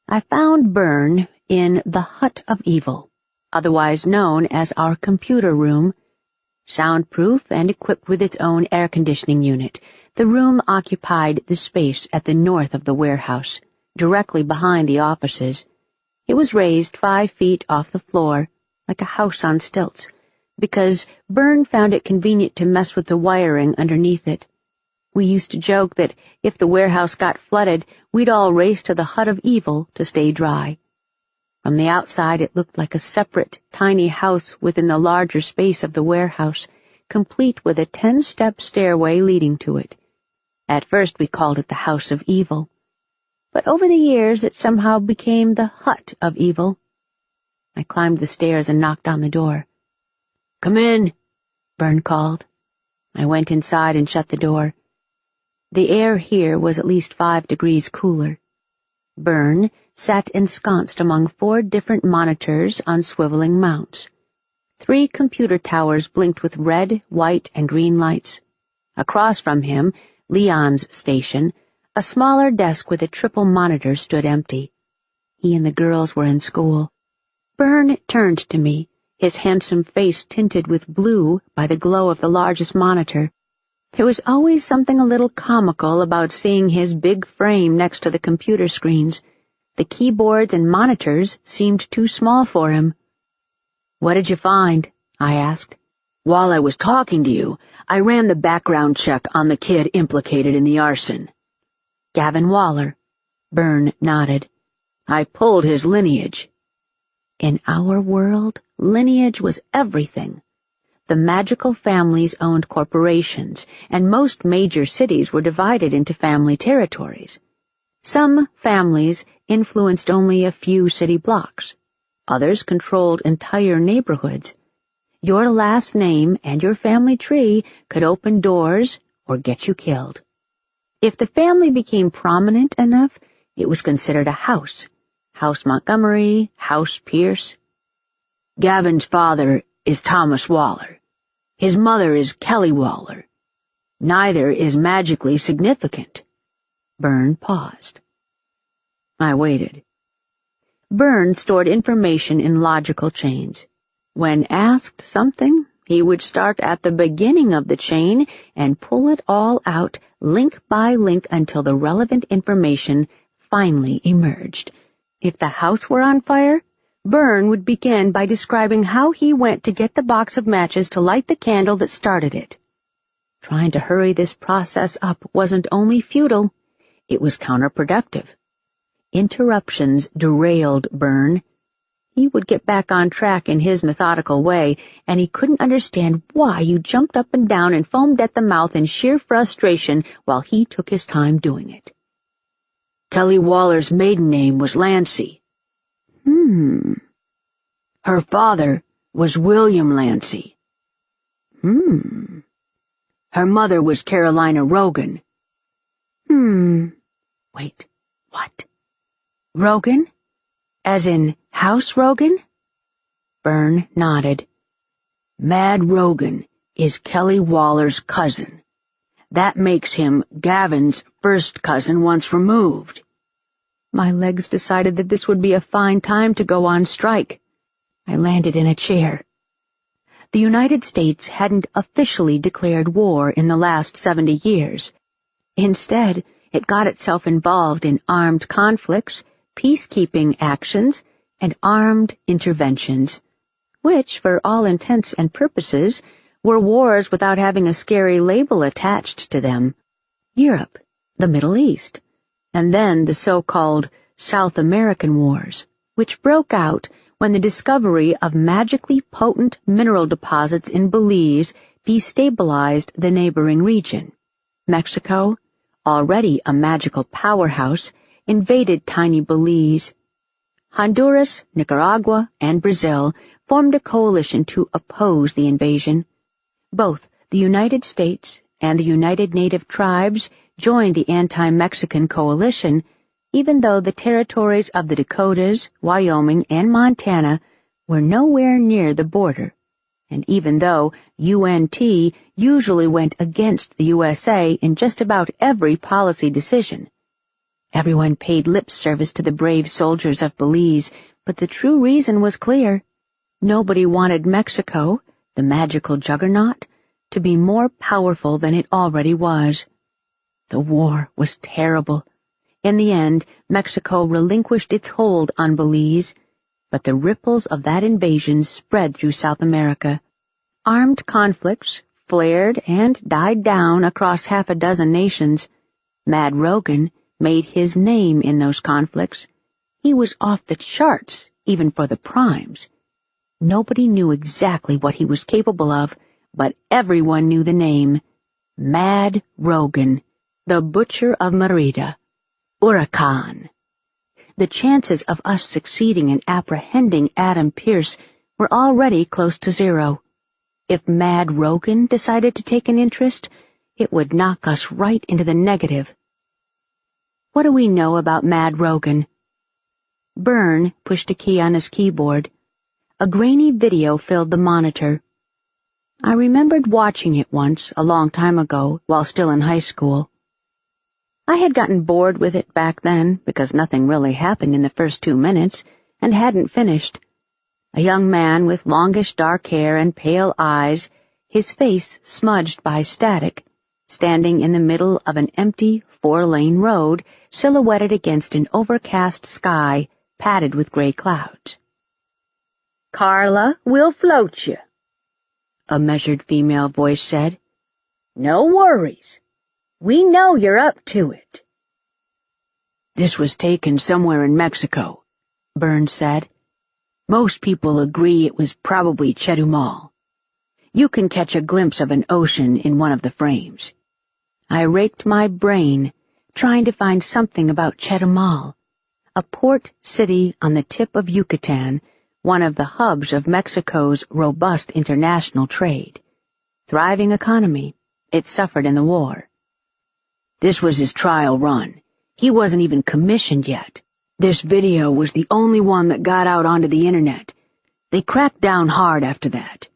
I found Vern in the Hut of Evil, otherwise known as our computer room. Soundproof and equipped with its own air conditioning unit, the room occupied the space at the north of the warehouse, directly behind the offices. It was raised 5 feet off the floor, like a house on stilts, because Vern found it convenient to mess with the wiring underneath it. We used to joke that if the warehouse got flooded, we'd all race to the Hut of Evil to stay dry. From the outside, it looked like a separate, tiny house within the larger space of the warehouse, complete with a 10-step stairway leading to it. At first, we called it the House of Evil, but over the years, it somehow became the Hut of Evil. I climbed the stairs and knocked on the door. "Come in," Vern called. I went inside and shut the door. The air here was at least 5 degrees cooler. Byrne sat ensconced among 4 different monitors on swiveling mounts. 3 computer towers blinked with red, white, and green lights. Across from him, Leon's station, a smaller desk with a triple monitor stood empty. He and the girls were in school. Byrne turned to me, his handsome face tinted with blue by the glow of the largest monitor. There was always something a little comical about seeing his big frame next to the computer screens. The keyboards and monitors seemed too small for him. "What did you find?" I asked. "While I was talking to you, I ran the background check on the kid implicated in the arson." "Gavin Waller." Byrne nodded. "I pulled his lineage." In our world, lineage was everything. The magical families owned corporations, and most major cities were divided into family territories. Some families influenced only a few city blocks. Others controlled entire neighborhoods. Your last name and your family tree could open doors or get you killed. If the family became prominent enough, it was considered a house. House Montgomery, House Pierce. "Gavin's father is Thomas Waller. His mother is Kelly Waller. Neither is magically significant." Byrne paused. I waited. Byrne stored information in logical chains. When asked something, he would start at the beginning of the chain and pull it all out, link by link, until the relevant information finally emerged. If the house were on fire, Byrne would begin by describing how he went to get the box of matches to light the candle that started it. Trying to hurry this process up wasn't only futile, it was counterproductive. Interruptions derailed Byrne. He would get back on track in his methodical way, and he couldn't understand why you jumped up and down and foamed at the mouth in sheer frustration while he took his time doing it. "Kelly Waller's maiden name was Lancey." "Her father was William Lancey." "Her mother was Carolina Rogan." Wait, what? Rogan? As in House Rogan?" Byrne nodded. "Mad Rogan is Kelly Waller's cousin. That makes him Gavin's first cousin once removed." My legs decided that this would be a fine time to go on strike. I landed in a chair. The United States hadn't officially declared war in the last 70 years. Instead, it got itself involved in armed conflicts, peacekeeping actions, and armed interventions, which, for all intents and purposes, were wars without having a scary label attached to them. Europe, the Middle East, and then the so-called South American Wars, which broke out when the discovery of magically potent mineral deposits in Belize destabilized the neighboring region. Mexico, already a magical powerhouse, invaded tiny Belize. Honduras, Nicaragua, and Brazil formed a coalition to oppose the invasion. Both the United States and the United Native Tribes joined the anti-Mexican coalition, even though the territories of the Dakotas, Wyoming, and Montana were nowhere near the border, and even though UNT usually went against the USA in just about every policy decision. Everyone paid lip service to the brave soldiers of Belize, but the true reason was clear. Nobody wanted Mexico, the magical juggernaut, to be more powerful than it already was. The war was terrible. In the end, Mexico relinquished its hold on Belize, but the ripples of that invasion spread through South America. Armed conflicts flared and died down across half a dozen nations. Mad Rogan made his name in those conflicts. He was off the charts, even for the primes. Nobody knew exactly what he was capable of, but everyone knew the name. Mad Rogan, the Butcher of Merida. Huracan. The chances of us succeeding in apprehending Adam Pierce were already close to zero. If Mad Rogan decided to take an interest, it would knock us right into the negative. What do we know about Mad Rogan? Byrne pushed a key on his keyboard. A grainy video filled the monitor. I remembered watching it once, a long time ago, while still in high school. I had gotten bored with it back then because nothing really happened in the first 2 minutes and hadn't finished. A young man with longish dark hair and pale eyes, his face smudged by static, standing in the middle of an empty 4-lane road silhouetted against an overcast sky padded with gray clouds. "Carla, we'll float you," a measured female voice said. "No worries. We know you're up to it." "This was taken somewhere in Mexico," Burns said. "Most people agree it was probably Chetumal. You can catch a glimpse of an ocean in one of the frames." I raked my brain, trying to find something about Chetumal, a port city on the tip of Yucatan, one of the hubs of Mexico's robust international trade. Thriving economy, it suffered in the war. This was his trial run. He wasn't even commissioned yet. This video was the only one that got out onto the internet. They cracked down hard after that.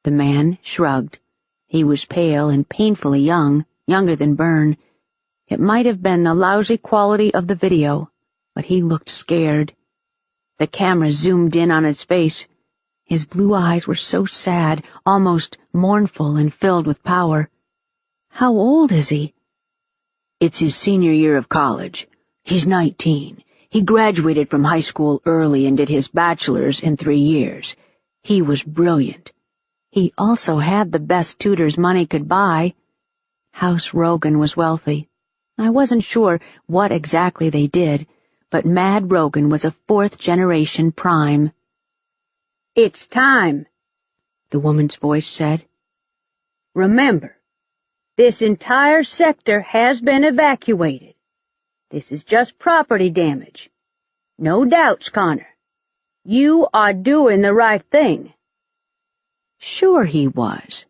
The man shrugged. He was pale and painfully young, younger than Byrne. It might have been the lousy quality of the video, but he looked scared. The camera zoomed in on his face. His blue eyes were so sad, almost mournful and filled with power. How old is he? It's his senior year of college. He's 19. He graduated from high school early and did his bachelor's in 3 years. He was brilliant. He also had the best tutors money could buy. House Rogan was wealthy. I wasn't sure what exactly they did, but Mad Rogan was a 4th-generation prime. "It's time," the woman's voice said. "Remember, this entire sector has been evacuated. This is just property damage. No doubts, Connor. You are doing the right thing." Sure he was.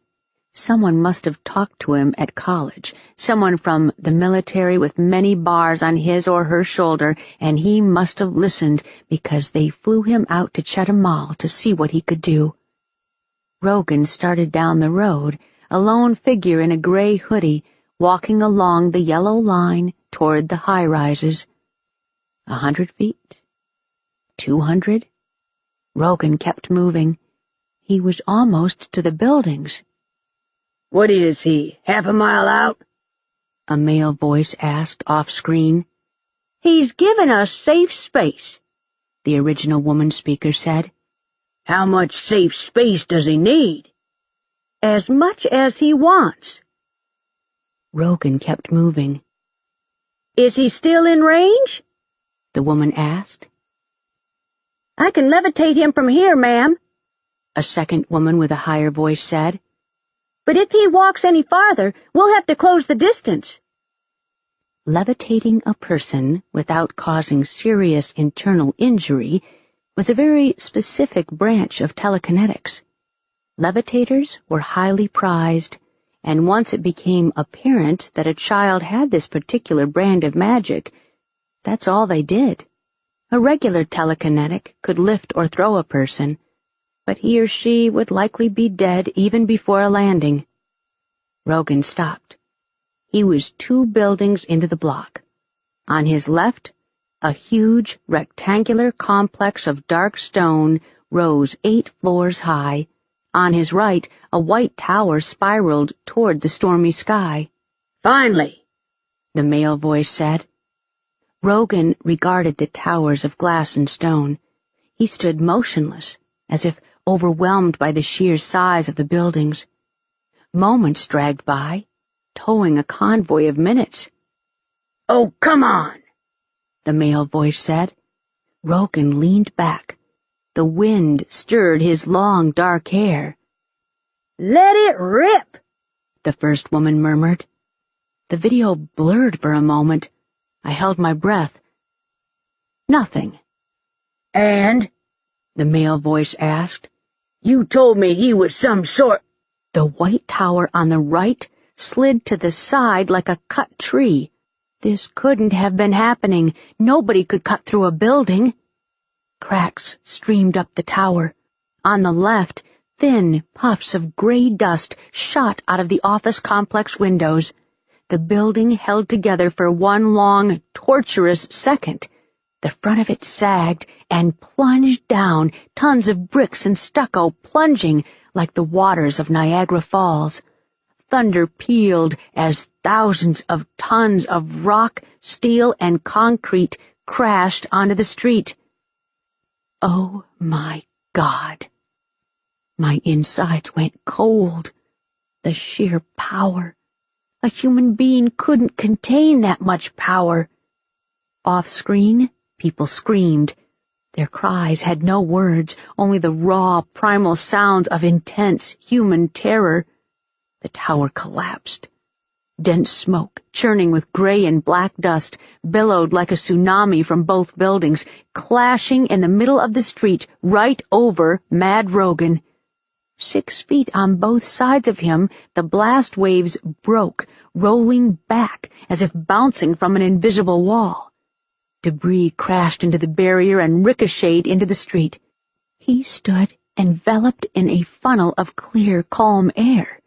Someone must have talked to him at college, someone from the military with many bars on his or her shoulder, and he must have listened because they flew him out to Chetumal to see what he could do. Rogan started down the road, a lone figure in a gray hoodie, walking along the yellow line toward the high-rises. 100 feet? 200? Rogan kept moving. He was almost to the buildings. "What is he, half a mile out?" a male voice asked off-screen. "He's given us safe space," the original woman speaker said. "How much safe space does he need?" "As much as he wants." Rogan kept moving. "Is he still in range?" the woman asked. "I can levitate him from here, ma'am," a second woman with a higher voice said. "But if he walks any farther, we'll have to close the distance." Levitating a person without causing serious internal injury was a very specific branch of telekinetics. Levitators were highly prized, and once it became apparent that a child had this particular brand of magic, that's all they did. A regular telekinetic could lift or throw a person, but he or she would likely be dead even before a landing. Rogan stopped. He was 2 buildings into the block. On his left, a huge rectangular complex of dark stone rose 8 floors high. On his right, a white tower spiraled toward the stormy sky. "Finally," the male voice said. Rogan regarded the towers of glass and stone. He stood motionless, as if overwhelmed by the sheer size of the buildings. Moments dragged by, towing a convoy of minutes. "Oh, come on," the male voice said. Rogan leaned back. The wind stirred his long, dark hair. "Let it rip," the first woman murmured. The video blurred for a moment. I held my breath. Nothing. "And?" the male voice asked. "You told me he was some sort—" The white tower on the right slid to the side like a cut tree. This couldn't have been happening. Nobody could cut through a building. Cracks streamed up the tower. On the left, thin puffs of gray dust shot out of the office complex windows. The building held together for one long, torturous second. The front of it sagged and plunged down, tons of bricks and stucco plunging like the waters of Niagara Falls. Thunder pealed as thousands of tons of rock, steel, and concrete crashed onto the street. Oh, my God. My insides went cold. The sheer power. A human being couldn't contain that much power. Off-screen, people screamed. Their cries had no words, only the raw, primal sounds of intense human terror. The tower collapsed. Dense smoke, churning with gray and black dust, billowed like a tsunami from both buildings, clashing in the middle of the street right over Mad Rogan. 6 feet on both sides of him, the blast waves broke, rolling back as if bouncing from an invisible wall. Debris crashed into the barrier and ricocheted into the street. He stood enveloped in a funnel of clear, calm air.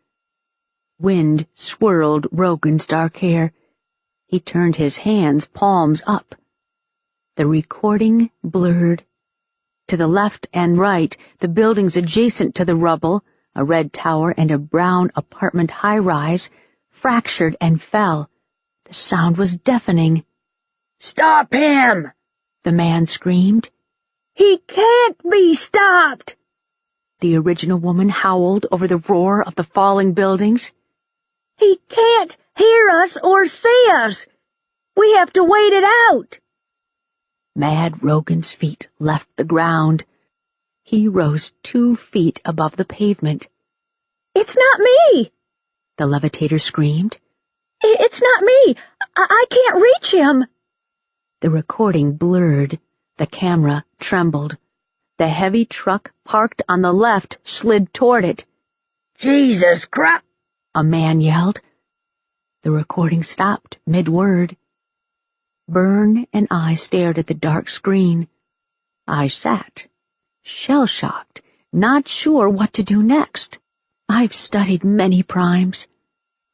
Wind swirled Rogan's dark hair. He turned his hands palms up. The recording blurred. To the left and right, the buildings adjacent to the rubble, a red tower and a brown apartment high-rise, fractured and fell. The sound was deafening. "Stop him!" the man screamed. "He can't be stopped!" The original woman howled over the roar of the falling buildings. "He can't hear us or see us! We have to wait it out!" Mad Rogan's feet left the ground. He rose 2 feet above the pavement. "It's not me!" the levitator screamed. "It's not me! I can't reach him!" The recording blurred. The camera trembled. The heavy truck parked on the left slid toward it. "Jesus Christ!" a man yelled. The recording stopped mid-word. Byrne and I stared at the dark screen. I sat, shell-shocked, not sure what to do next. I've studied many primes.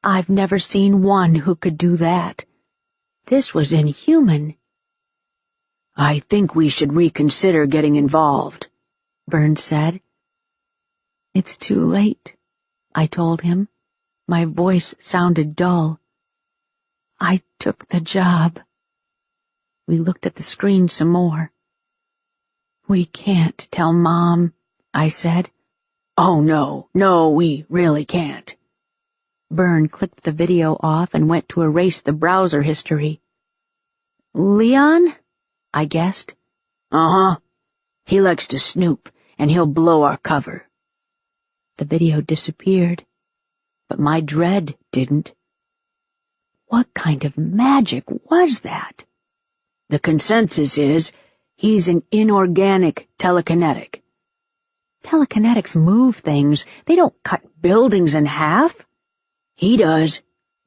I've never seen one who could do that. This was inhuman. "I think we should reconsider getting involved," Byrne said. It's too late, I told him. My voice sounded dull. I took the job. We looked at the screen some more. "We can't tell Mom," I said. "Oh, no, we really can't." Byrne clicked the video off and went to erase the browser history. "Leon?" I guessed. "Uh-huh. He likes to snoop, and he'll blow our cover." The video disappeared, but my dread didn't. What kind of magic was that? "The consensus is he's an inorganic telekinetic." Telekinetics move things. They don't cut buildings in half. "He does,"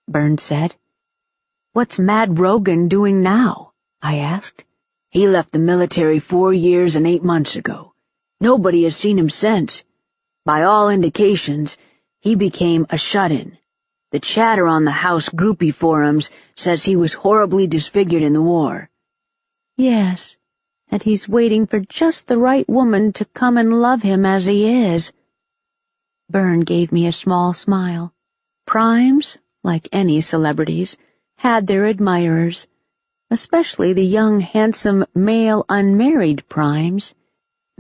Byrne said. "What's Mad Rogan doing now?" I asked. "He left the military 4 years and 8 months ago. Nobody has seen him since. By all indications, he became a shut-in. The chatter on the house groupie forums says he was horribly disfigured in the war." "Yes, and he's waiting for just the right woman to come and love him as he is." Byrne gave me a small smile. Primes, like any celebrities, had their admirers, especially the young, handsome, male, unmarried primes.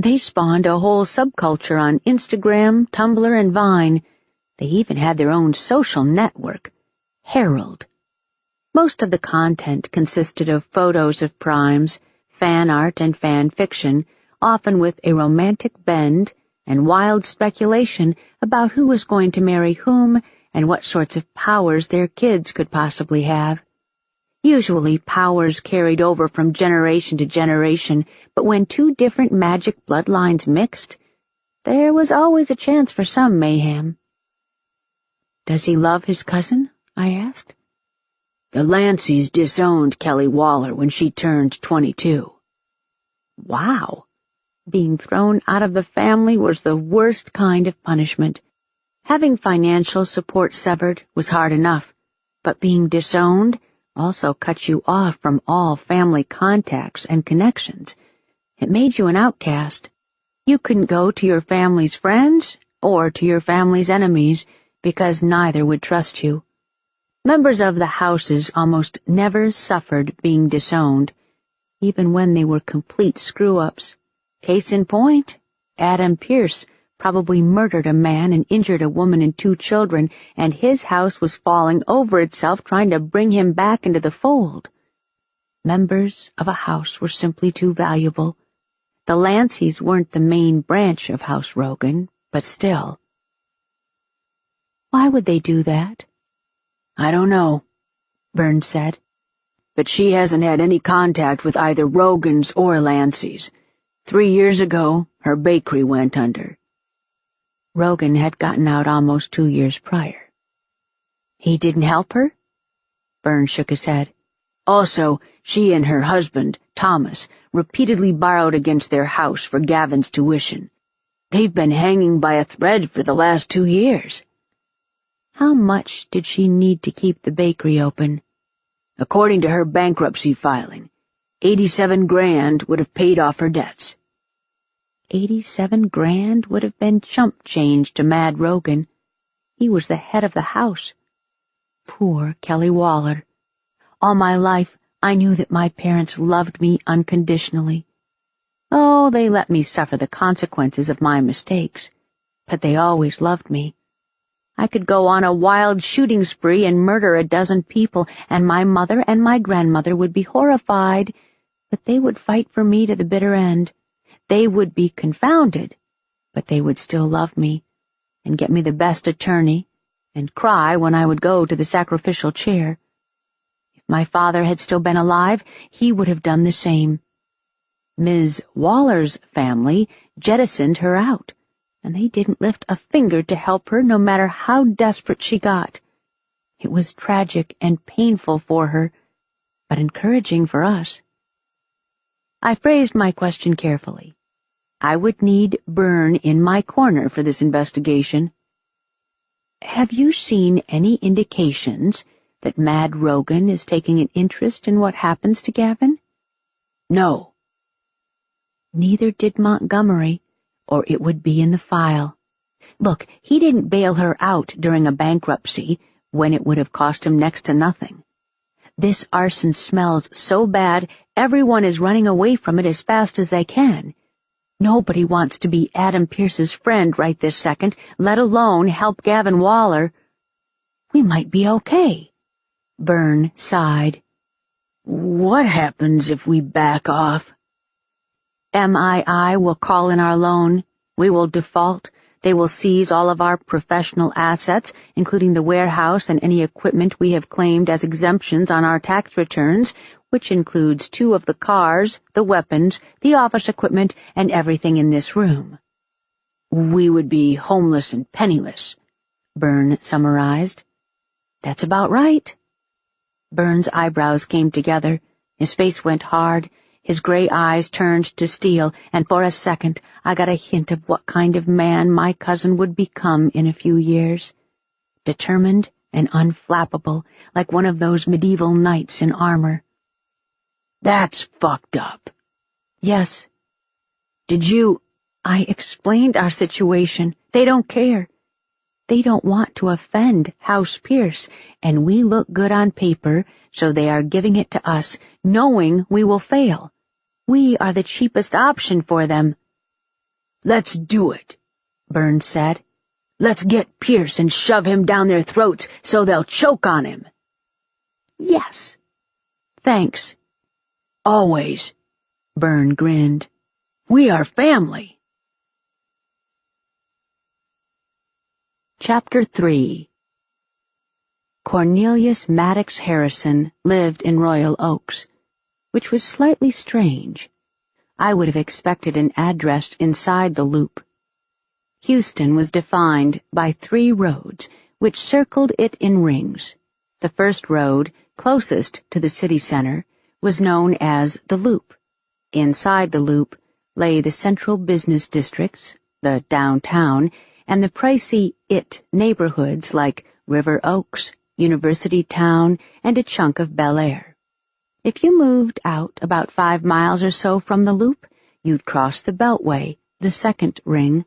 They spawned a whole subculture on Instagram, Tumblr, and Vine. They even had their own social network, Herald. Most of the content consisted of photos of primes, fan art and fan fiction, often with a romantic bend and wild speculation about who was going to marry whom and what sorts of powers their kids could possibly have. Usually powers carried over from generation to generation, but when 2 different magic bloodlines mixed, there was always a chance for some mayhem. "Does he love his cousin?" I asked. The Lanceys disowned Kelly Waller when she turned 22. Wow. Being thrown out of the family was the worst kind of punishment. Having financial support severed was hard enough, but being disowned also cut you off from all family contacts and connections. It made you an outcast. You couldn't go to your family's friends or to your family's enemies because neither would trust you. Members of the houses almost never suffered being disowned, even when they were complete screw-ups. Case in point, Adam Pierce probably murdered a man and injured a woman and 2 children, and his house was falling over itself trying to bring him back into the fold. Members of a house were simply too valuable. The Lanceys weren't the main branch of House Rogan, but still. Why would they do that? I don't know, Burns said, but she hasn't had any contact with either Rogans or Lanceys. 3 years ago, her bakery went under. Rogan had gotten out almost 2 years prior. He didn't help her? Burns shook his head. Also, she and her husband, Thomas, repeatedly borrowed against their house for Gavin's tuition. They've been hanging by a thread for the last 2 years. How much did she need to keep the bakery open? According to her bankruptcy filing, $87,000 would have paid off her debts. $87,000 would have been chump change to Mad Rogan. He was the head of the house. Poor Kelly Waller. All my life, I knew that my parents loved me unconditionally. Oh, they let me suffer the consequences of my mistakes, but they always loved me. I could go on a wild shooting spree and murder a dozen people, and my mother and my grandmother would be horrified, but they would fight for me to the bitter end. They would be confounded, but they would still love me, and get me the best attorney, and cry when I would go to the sacrificial chair. If my father had still been alive, he would have done the same. Ms. Waller's family jettisoned her out, and they didn't lift a finger to help her no matter how desperate she got. It was tragic and painful for her, but encouraging for us. I phrased my question carefully. I would need Byrne in my corner for this investigation. Have you seen any indications that Mad Rogan is taking an interest in what happens to Gavin? No. Neither did Montgomery, or it would be in the file. Look, he didn't bail her out during a bankruptcy when it would have cost him next to nothing. This arson smells so bad, everyone is running away from it as fast as they can. Nobody wants to be Adam Pierce's friend right this second, let alone help Gavin Waller. We might be okay. Byrne sighed. What happens if we back off? MII will call in our loan. We will default. They will seize all of our professional assets, including the warehouse and any equipment we have claimed as exemptions on our tax returns, which includes 2 of the cars, the weapons, the office equipment, and everything in this room. We would be homeless and penniless, Byrne summarized. That's about right. Byrne's eyebrows came together. His face went hard. His gray eyes turned to steel, and for a second I got a hint of what kind of man my cousin would become in a few years. Determined and unflappable, like one of those medieval knights in armor. That's fucked up. Yes. Did you... I explained our situation. They don't care. They don't want to offend House Pierce, and we look good on paper, so they are giving it to us, knowing we will fail. We are the cheapest option for them. Let's do it, Burns said. Let's get Pierce and shove him down their throats so they'll choke on him. Yes. Thanks. Always, Byrne grinned. We are family. Chapter 3. Cornelius Maddox Harrison lived in Royal Oaks, which was slightly strange. I would have expected an address inside the loop. Houston was defined by 3 roads, which circled it in rings. The first road, closest to the city center, was known as the Loop. Inside the Loop lay the central business districts, the downtown, and the pricey IT neighborhoods like River Oaks, University Town, and a chunk of Bel Air. If you moved out about 5 miles or so from the Loop, you'd cross the Beltway, the second ring.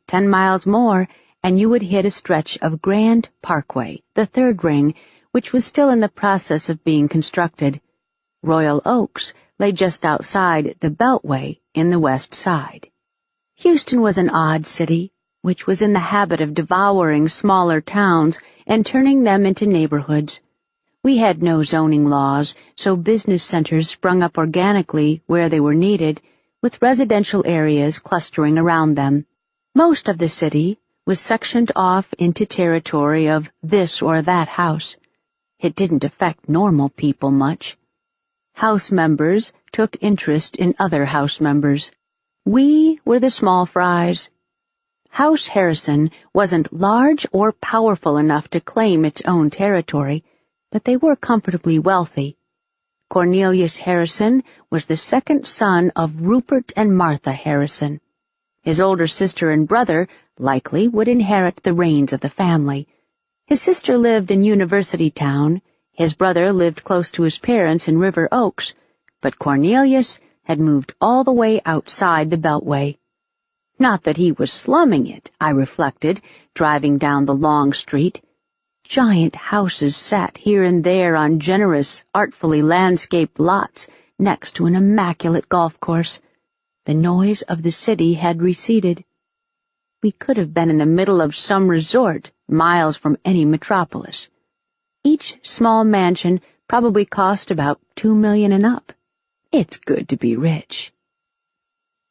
10 miles more, and you would hit a stretch of Grand Parkway, the third ring, which was still in the process of being constructed. Royal Oaks lay just outside the Beltway in the west side. Houston was an odd city, which was in the habit of devouring smaller towns and turning them into neighborhoods. We had no zoning laws, so business centers sprung up organically where they were needed, with residential areas clustering around them. Most of the city was sectioned off into territory of this or that house. It didn't affect normal people much. House members took interest in other house members. We were the small fries. House Harrison wasn't large or powerful enough to claim its own territory, but they were comfortably wealthy. Cornelius Harrison was the second son of Rupert and Martha Harrison. His older sister and brother likely would inherit the reins of the family. His sister lived in University Town, his brother lived close to his parents in River Oaks, but Cornelius had moved all the way outside the Beltway. Not that he was slumming it, I reflected, driving down the long street. Giant houses sat here and there on generous, artfully landscaped lots next to an immaculate golf course. The noise of the city had receded. We could have been in the middle of some resort, miles from any metropolis. Each small mansion probably cost about $2 million and up. It's good to be rich.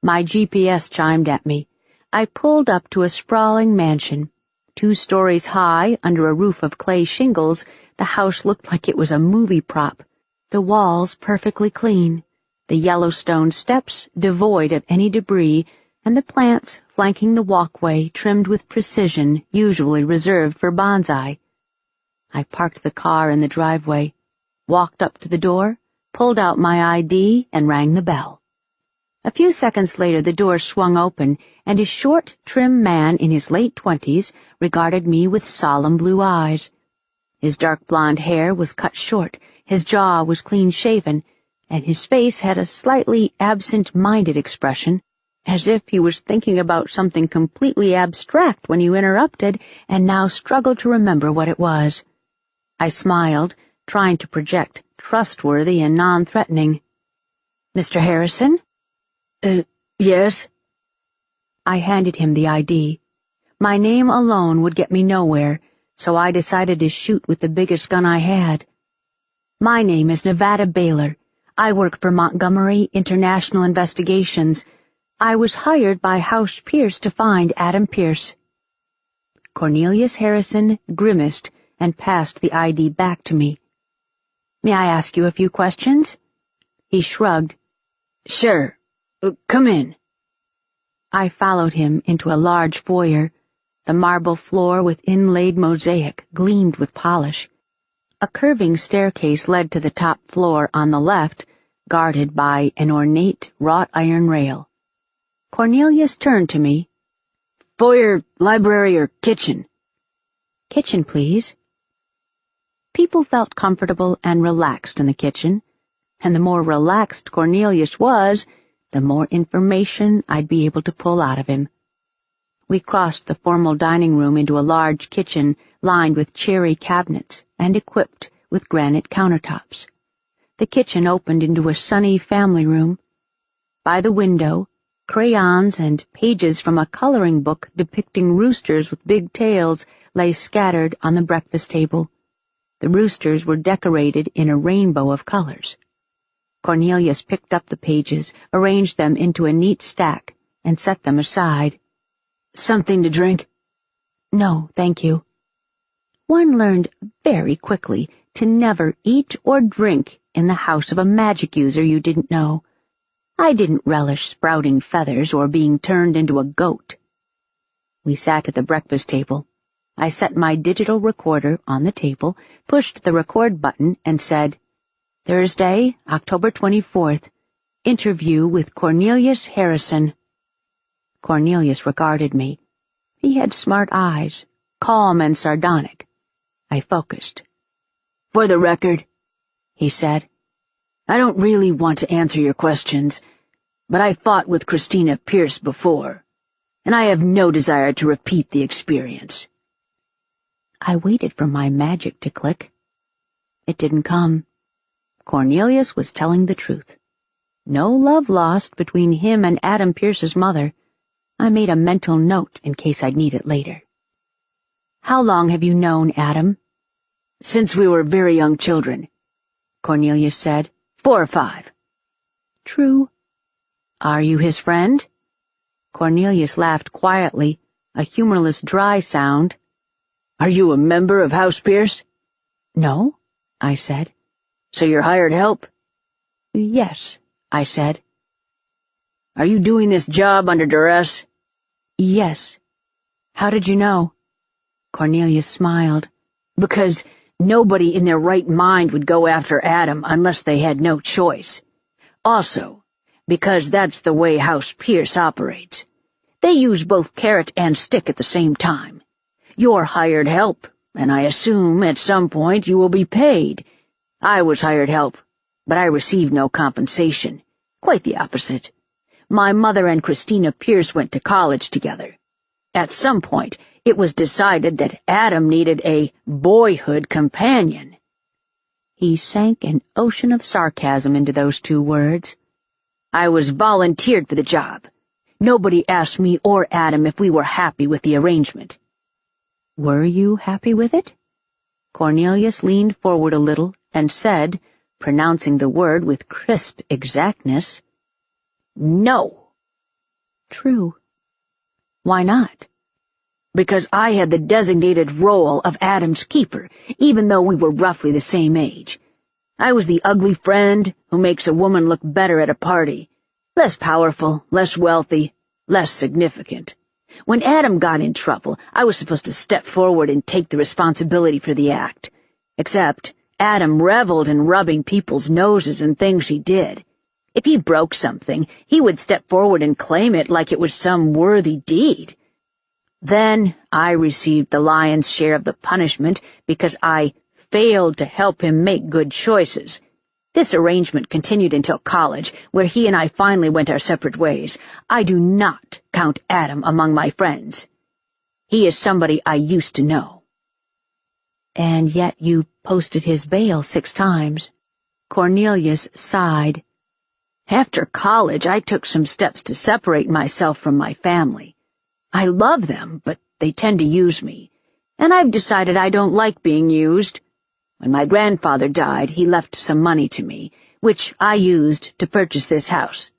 My GPS chimed at me. I pulled up to a sprawling mansion. 2 stories high, under a roof of clay shingles, the house looked like it was a movie prop. The walls perfectly clean, the Yellowstone steps devoid of any debris, and the plants flanking the walkway trimmed with precision usually reserved for bonsai. I parked the car in the driveway, walked up to the door, pulled out my ID, and rang the bell. A few seconds later the door swung open, and a short, trim man in his late 20s regarded me with solemn blue eyes. His dark blonde hair was cut short, his jaw was clean-shaven, and his face had a slightly absent-minded expression, as if he was thinking about something completely abstract when you interrupted and now struggled to remember what it was. I smiled, trying to project trustworthy and non-threatening. "Mr. Harrison?" Yes?" I handed him the ID. My name alone would get me nowhere, so I decided to shoot with the biggest gun I had. "My name is Nevada Baylor. I work for Montgomery International Investigations. I was hired by House Pierce to find Adam Pierce." Cornelius Harrison grimaced and passed the ID back to me. "May I ask you a few questions?" He shrugged. "Sure. Come in." I followed him into a large foyer. The marble floor with inlaid mosaic gleamed with polish. A curving staircase led to the top floor on the left, guarded by an ornate wrought iron rail. Cornelius turned to me. "Foyer, library, or kitchen?" "Kitchen, please." People felt comfortable and relaxed in the kitchen, and the more relaxed Cornelius was, the more information I'd be able to pull out of him. We crossed the formal dining room into a large kitchen lined with cherry cabinets and equipped with granite countertops. The kitchen opened into a sunny family room. By the window, crayons and pages from a coloring book depicting roosters with big tails lay scattered on the breakfast table. The roosters were decorated in a rainbow of colors. Cornelius picked up the pages, arranged them into a neat stack, and set them aside. "Something to drink?" "No, thank you." One learned very quickly to never eat or drink in the house of a magic user you didn't know. I didn't relish sprouting feathers or being turned into a goat. We sat at the breakfast table. I set my digital recorder on the table, pushed the record button, and said, "Thursday, October 24th, interview with Cornelius Harrison." Cornelius regarded me. He had smart eyes, calm and sardonic. I focused. "For the record," he said, "I don't really want to answer your questions, but I fought with Christina Pierce before, and I have no desire to repeat the experience." I waited for my magic to click. It didn't come. Cornelius was telling the truth. No love lost between him and Adam Pierce's mother. I made a mental note in case I'd need it later. "How long have you known Adam?" "Since we were very young children," Cornelius said. 4 or 5. "True. Are you his friend?" Cornelius laughed quietly, a humorless dry sound. "Are you a member of House Pierce?" "No," I said. "So you're hired help?" "Yes," I said. "Are you doing this job under duress?" "Yes." "How did you know?" Cornelius smiled. "Because nobody in their right mind would go after Adam unless they had no choice. Also, because that's the way House Pierce operates. They use both carrot and stick at the same time. You're hired help, and I assume at some point you will be paid. I was hired help, but I received no compensation. Quite the opposite. My mother and Christina Pierce went to college together. At some point, it was decided that Adam needed a boyhood companion." He sank an ocean of sarcasm into those 2 words. "I was volunteered for the job. Nobody asked me or Adam if we were happy with the arrangement." "Were you happy with it?" Cornelius leaned forward a little and said, pronouncing the word with crisp exactness, "No." "True. Why not?" "Because I had the designated role of Adam's keeper, even though we were roughly the same age. I was the ugly friend who makes a woman look better at a party. Less powerful, less wealthy, less significant. When Adam got in trouble, I was supposed to step forward and take the responsibility for the act. Except Adam reveled in rubbing people's noses and things he did. If he broke something, he would step forward and claim it like it was some worthy deed. Then I received the lion's share of the punishment because I failed to help him make good choices. This arrangement continued until college, where he and I finally went our separate ways. I do not count Adam among my friends. He is somebody I used to know." "And yet you posted his bail 6 times. Cornelius sighed. "After college, I took some steps to separate myself from my family. I love them, but they tend to use me, and I've decided I don't like being used. When my grandfather died, he left some money to me, which I used to purchase this house.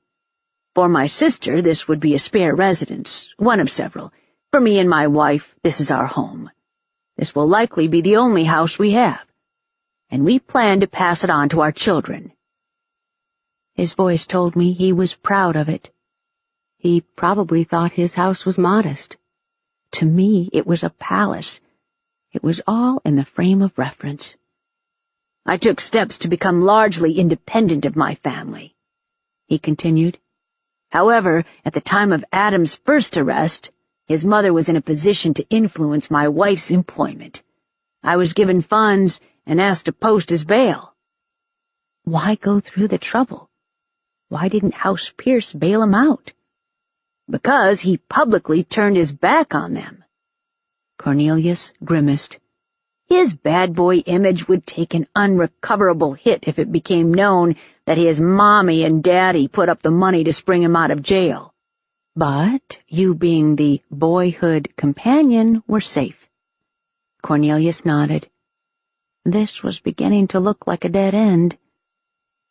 For my sister, this would be a spare residence, one of several. For me and my wife, this is our home. This will likely be the only house we have, and we plan to pass it on to our children." His voice told me he was proud of it. He probably thought his house was modest. To me, it was a palace. It was all in the frame of reference. "I took steps to become largely independent of my family," he continued. "However, at the time of Adam's first arrest, his mother was in a position to influence my wife's employment. I was given funds and asked to post his bail." "Why go through the trouble? Why didn't House Pierce bail him out?" "Because he publicly turned his back on them." Cornelius grimaced. His bad boy image would take an unrecoverable hit if it became known that his mommy and daddy put up the money to spring him out of jail. "But you being the boyhood companion were safe." Cornelius nodded. This was beginning to look like a dead end.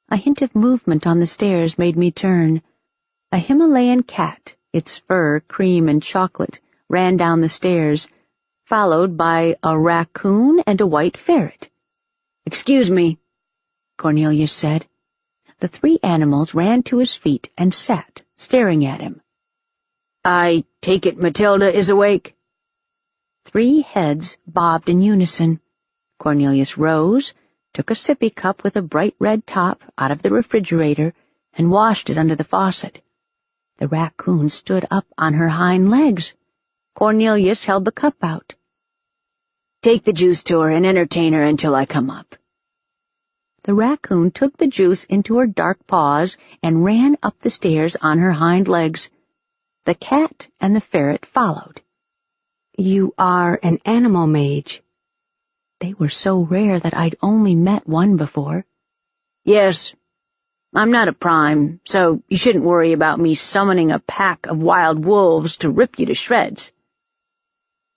A hint of movement on the stairs made me turn. A Himalayan cat, its fur cream and chocolate, ran down the stairs, followed by a raccoon and a white ferret. "Excuse me," Cornelius said. The 3 animals ran to his feet and sat, staring at him. "I take it Matilda is awake?" 3 heads bobbed in unison. Cornelius rose, took a sippy cup with a bright red top out of the refrigerator, and washed it under the faucet. The raccoon stood up on her hind legs. Cornelius held the cup out. "Take the juice to her and entertain her until I come up." The raccoon took the juice into her dark paws and ran up the stairs on her hind legs. The cat and the ferret followed. "You are an animal mage." They were so rare that I'd only met one before. "Yes. I'm not a prime, so you shouldn't worry about me summoning a pack of wild wolves to rip you to shreds."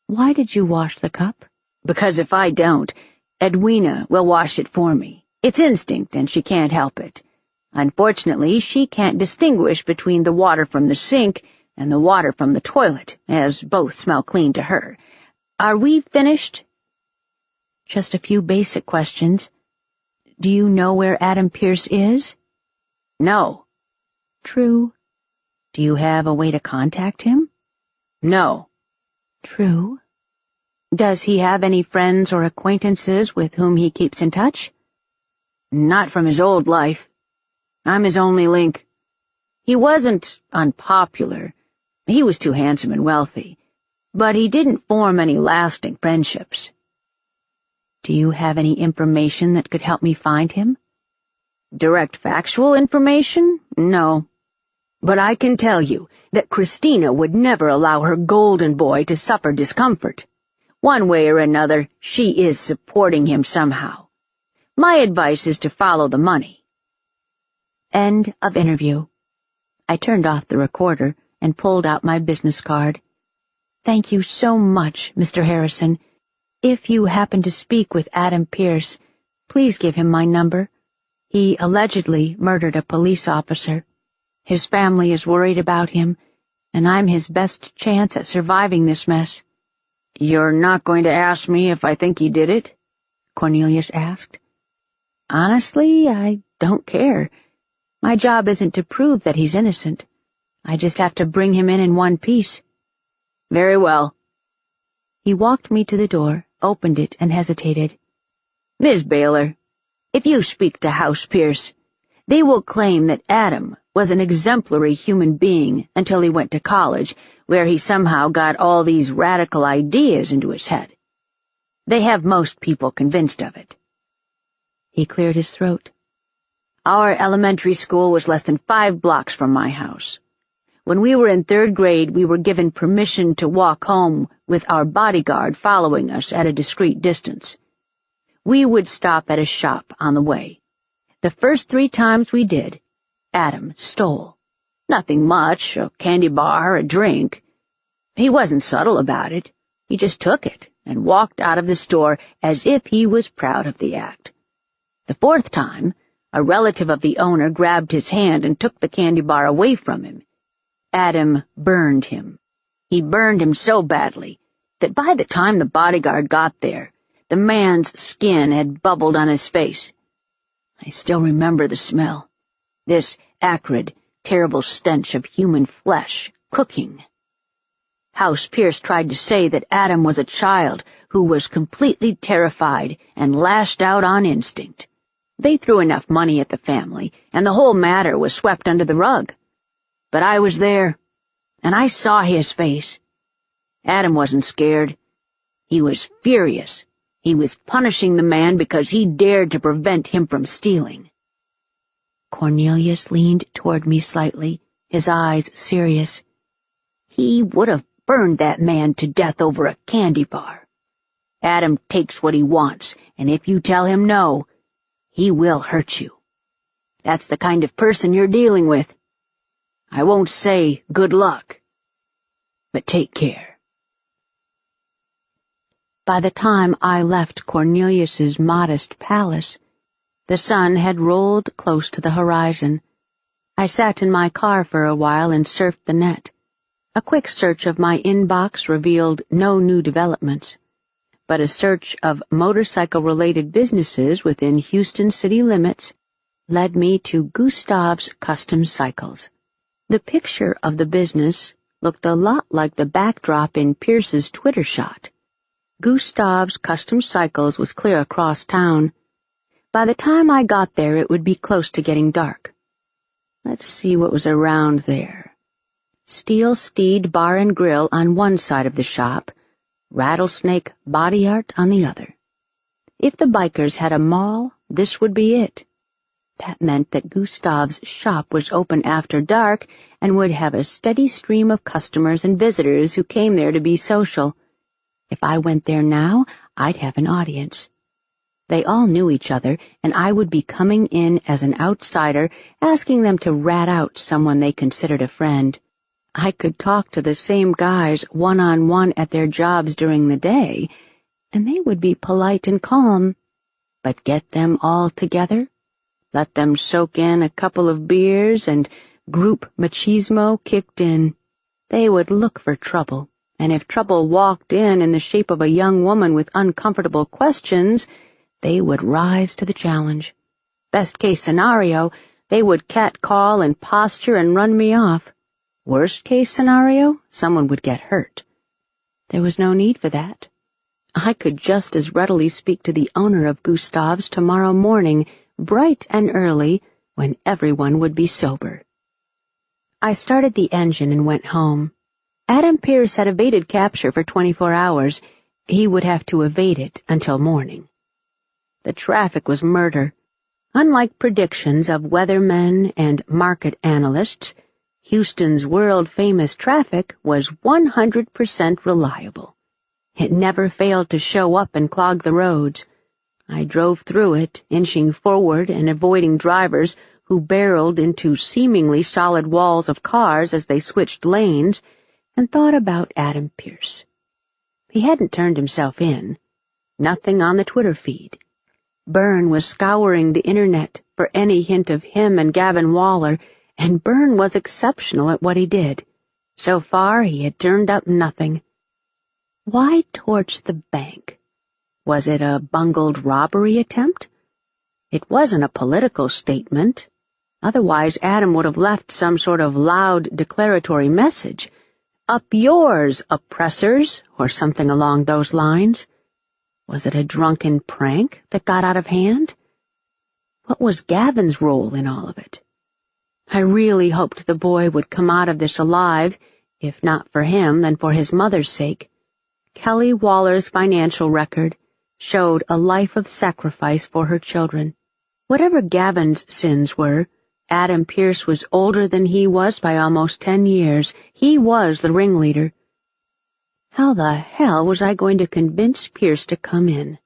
"Why did you wash the cup?" "Because if I don't, Edwina will wash it for me. It's instinct, and she can't help it. Unfortunately, she can't distinguish between the water from the sink and the water from the toilet, as both smell clean to her. Are we finished?" "Just a few basic questions. Do you know where Adam Pierce is?" "No." "True. Do you have a way to contact him?" "No." "True. Does he have any friends or acquaintances with whom he keeps in touch?" "Not from his old life. I'm his only link. He wasn't unpopular. He was too handsome and wealthy. But he didn't form any lasting friendships." "Do you have any information that could help me find him?" "Direct factual information? No. But I can tell you that Christina would never allow her golden boy to suffer discomfort. One way or another, she is supporting him somehow. My advice is to follow the money." End of interview. I turned off the recorder and pulled out my business card. "Thank you so much, Mr. Harrison. If you happen to speak with Adam Pierce, please give him my number. He allegedly murdered a police officer. His family is worried about him, and I'm his best chance at surviving this mess." "You're not going to ask me if I think he did it?" Cornelius asked. "Honestly, I don't care. My job isn't to prove that he's innocent. I just have to bring him in one piece." "Very well." He walked me to the door, opened it, and hesitated. "Miss Baylor, if you speak to House Pierce, they will claim that Adam was an exemplary human being until he went to college, where he somehow got all these radical ideas into his head. They have most people convinced of it." He cleared his throat. "Our elementary school was less than 5 blocks from my house. When we were in 3rd grade, we were given permission to walk home with our bodyguard following us at a discreet distance. We would stop at a shop on the way. The first 3 times we did, Adam stole. Nothing much, a candy bar, a drink. He wasn't subtle about it. He just took it and walked out of the store as if he was proud of the act. The 4th time, a relative of the owner grabbed his hand and took the candy bar away from him. Adam burned him. He burned him so badly that by the time the bodyguard got there, the man's skin had bubbled on his face. I still remember the smell. This acrid, terrible stench of human flesh cooking. House Pierce tried to say that Adam was a child who was completely terrified and lashed out on instinct. They threw enough money at the family, and the whole matter was swept under the rug. But I was there, and I saw his face. Adam wasn't scared. He was furious. He was punishing the man because he dared to prevent him from stealing." Cornelius leaned toward me slightly, his eyes serious. "He would have burned that man to death over a candy bar. Adam takes what he wants, and if you tell him no, he will hurt you. That's the kind of person you're dealing with. I won't say good luck, but take care." By the time I left Cornelius's modest palace, the sun had rolled close to the horizon. I sat in my car for a while and surfed the net. A quick search of my inbox revealed no new developments, but a search of motorcycle-related businesses within Houston city limits led me to Gustav's Custom Cycles. The picture of the business looked a lot like the backdrop in Pierce's Twitter shot. Gustav's Custom Cycles was clear across town. By the time I got there, it would be close to getting dark. Let's see what was around there. Steel Steed Bar and Grill on one side of the shop, Rattlesnake Body Art on the other. If the bikers had a mall, this would be it. That meant that Gustav's shop was open after dark and would have a steady stream of customers and visitors who came there to be social. If I went there now, I'd have an audience. They all knew each other, and I would be coming in as an outsider, asking them to rat out someone they considered a friend. I could talk to the same guys one-on-one at their jobs during the day, and they would be polite and calm. But get them all together, let them soak in a couple of beers, and group machismo kicked in. They would look for trouble, and if trouble walked in the shape of a young woman with uncomfortable questions, they would rise to the challenge. Best case scenario, they would catcall and posture and run me off. Worst case scenario, someone would get hurt. There was no need for that. I could just as readily speak to the owner of Gustav's tomorrow morning, bright and early, when everyone would be sober. I started the engine and went home. Adam Pierce had evaded capture for 24 hours. He would have to evade it until morning. The traffic was murder. Unlike predictions of weathermen and market analysts, Houston's world-famous traffic was 100% reliable. It never failed to show up and clog the roads. I drove through it, inching forward and avoiding drivers who barreled into seemingly solid walls of cars as they switched lanes, and thought about Adam Pierce. He hadn't turned himself in. Nothing on the Twitter feed. Byrne was scouring the internet for any hint of him and Gavin Waller, and Byrne was exceptional at what he did. So far, he had turned up nothing. Why torch the bank? Was it a bungled robbery attempt? It wasn't a political statement. Otherwise, Adam would have left some sort of loud declaratory message. Up yours, oppressors, or something along those lines. Was it a drunken prank that got out of hand? What was Gavin's role in all of it? I really hoped the boy would come out of this alive, if not for him, then for his mother's sake. Kelly Waller's financial record showed a life of sacrifice for her children. Whatever Gavin's sins were, Adam Pierce was older than he was by almost 10 years. He was the ringleader. How the hell was I going to convince Pierce to come in?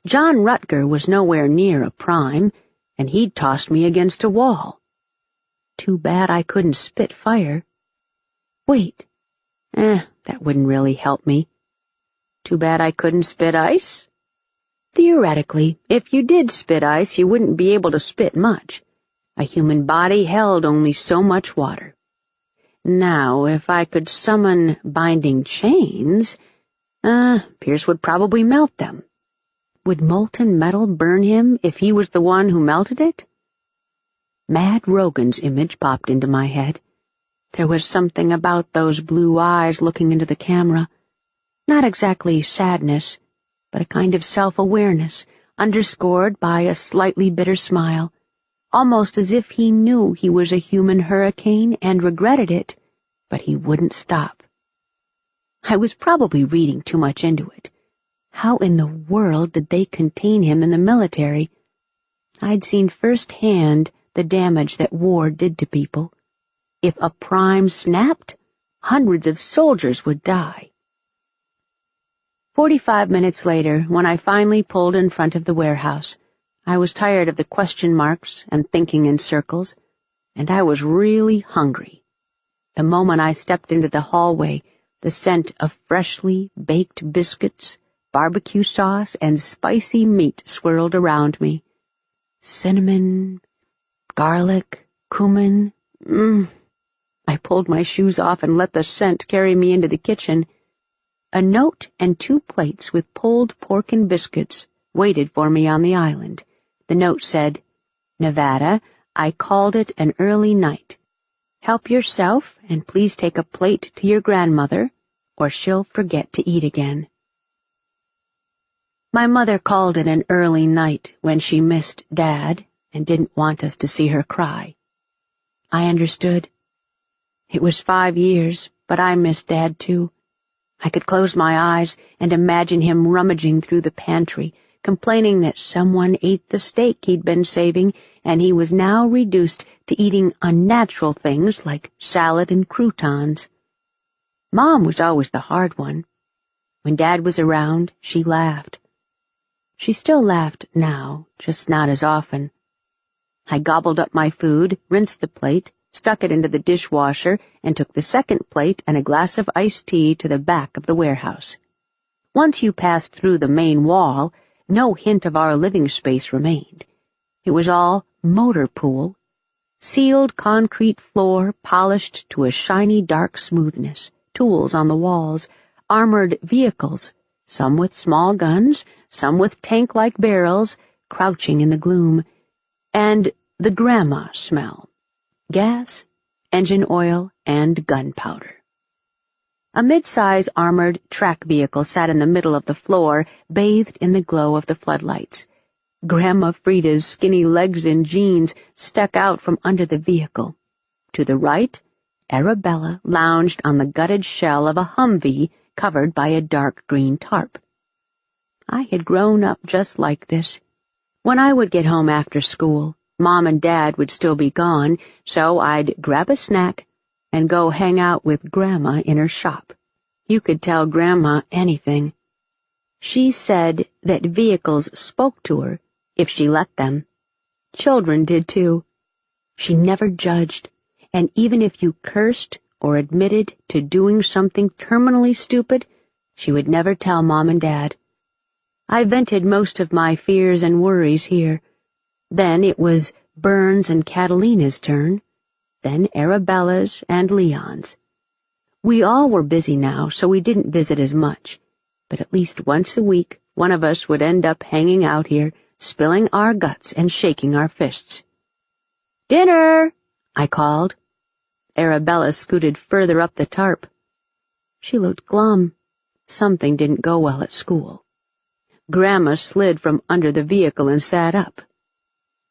John Rutger was nowhere near a prime, and he'd tossed me against a wall. Too bad I couldn't spit fire. Wait. That wouldn't really help me. Too bad I couldn't spit ice? Theoretically, if you did spit ice, you wouldn't be able to spit much. A human body held only so much water. Now, if I could summon binding chains, Pierce would probably melt them. Would molten metal burn him if he was the one who melted it? Mad Rogan's image popped into my head. There was something about those blue eyes looking into the camera. Not exactly sadness, but a kind of self-awareness, underscored by a slightly bitter smile, almost as if he knew he was a human hurricane and regretted it, but he wouldn't stop. I was probably reading too much into it. How in the world did they contain him in the military? I'd seen firsthand the damage that war did to people. If a prime snapped, hundreds of soldiers would die. 45 minutes later, when I finally pulled in front of the warehouse, I was tired of the question marks and thinking in circles, and I was really hungry. The moment I stepped into the hallway, the scent of freshly baked biscuits, barbecue sauce, and spicy meat swirled around me. Cinnamon, garlic, cumin. I pulled my shoes off and let the scent carry me into the kitchen. A note and 2 plates with pulled pork and biscuits waited for me on the island. The note said, "Nevada, I called it an early night. Help yourself and please take a plate to your grandmother, or she'll forget to eat again." My mother called it an early night when she missed Dad and didn't want us to see her cry. I understood. It was 5 years, but I missed Dad too. I could close my eyes and imagine him rummaging through the pantry, complaining that someone ate the steak he'd been saving, and he was now reduced to eating unnatural things like salad and croutons. Mom was always the hard one. When Dad was around, she laughed. She still laughed now, just not as often. I gobbled up my food, rinsed the plate, stuck it into the dishwasher, and took the second plate and a glass of iced tea to the back of the warehouse. Once you passed through the main wall, no hint of our living space remained. It was all motor pool. Sealed concrete floor polished to a shiny dark smoothness, tools on the walls, armored vehicles, some with small guns, some with tank-like barrels, crouching in the gloom, and the grandma smell. Gas, engine oil, and gunpowder. A mid-size armored track vehicle sat in the middle of the floor, bathed in the glow of the floodlights. Grandma Frida's skinny legs and jeans stuck out from under the vehicle. To the right, Arabella lounged on the gutted shell of a Humvee covered by a dark green tarp. I had grown up just like this. When I would get home after school, Mom and Dad would still be gone, so I'd grab a snack and go hang out with Grandma in her shop. You could tell Grandma anything. She said that vehicles spoke to her if she let them. Children did too. She never judged, and even if you cursed or admitted to doing something terminally stupid, she would never tell Mom and Dad. I vented most of my fears and worries here. Then it was Burns and Catalina's turn, then Arabella's and Leon's. We all were busy now, so we didn't visit as much, but at least once a week one of us would end up hanging out here, spilling our guts and shaking our fists. "Dinner!" I called. Arabella scooted further up the tarp. She looked glum. Something didn't go well at school. Grandma slid from under the vehicle and sat up.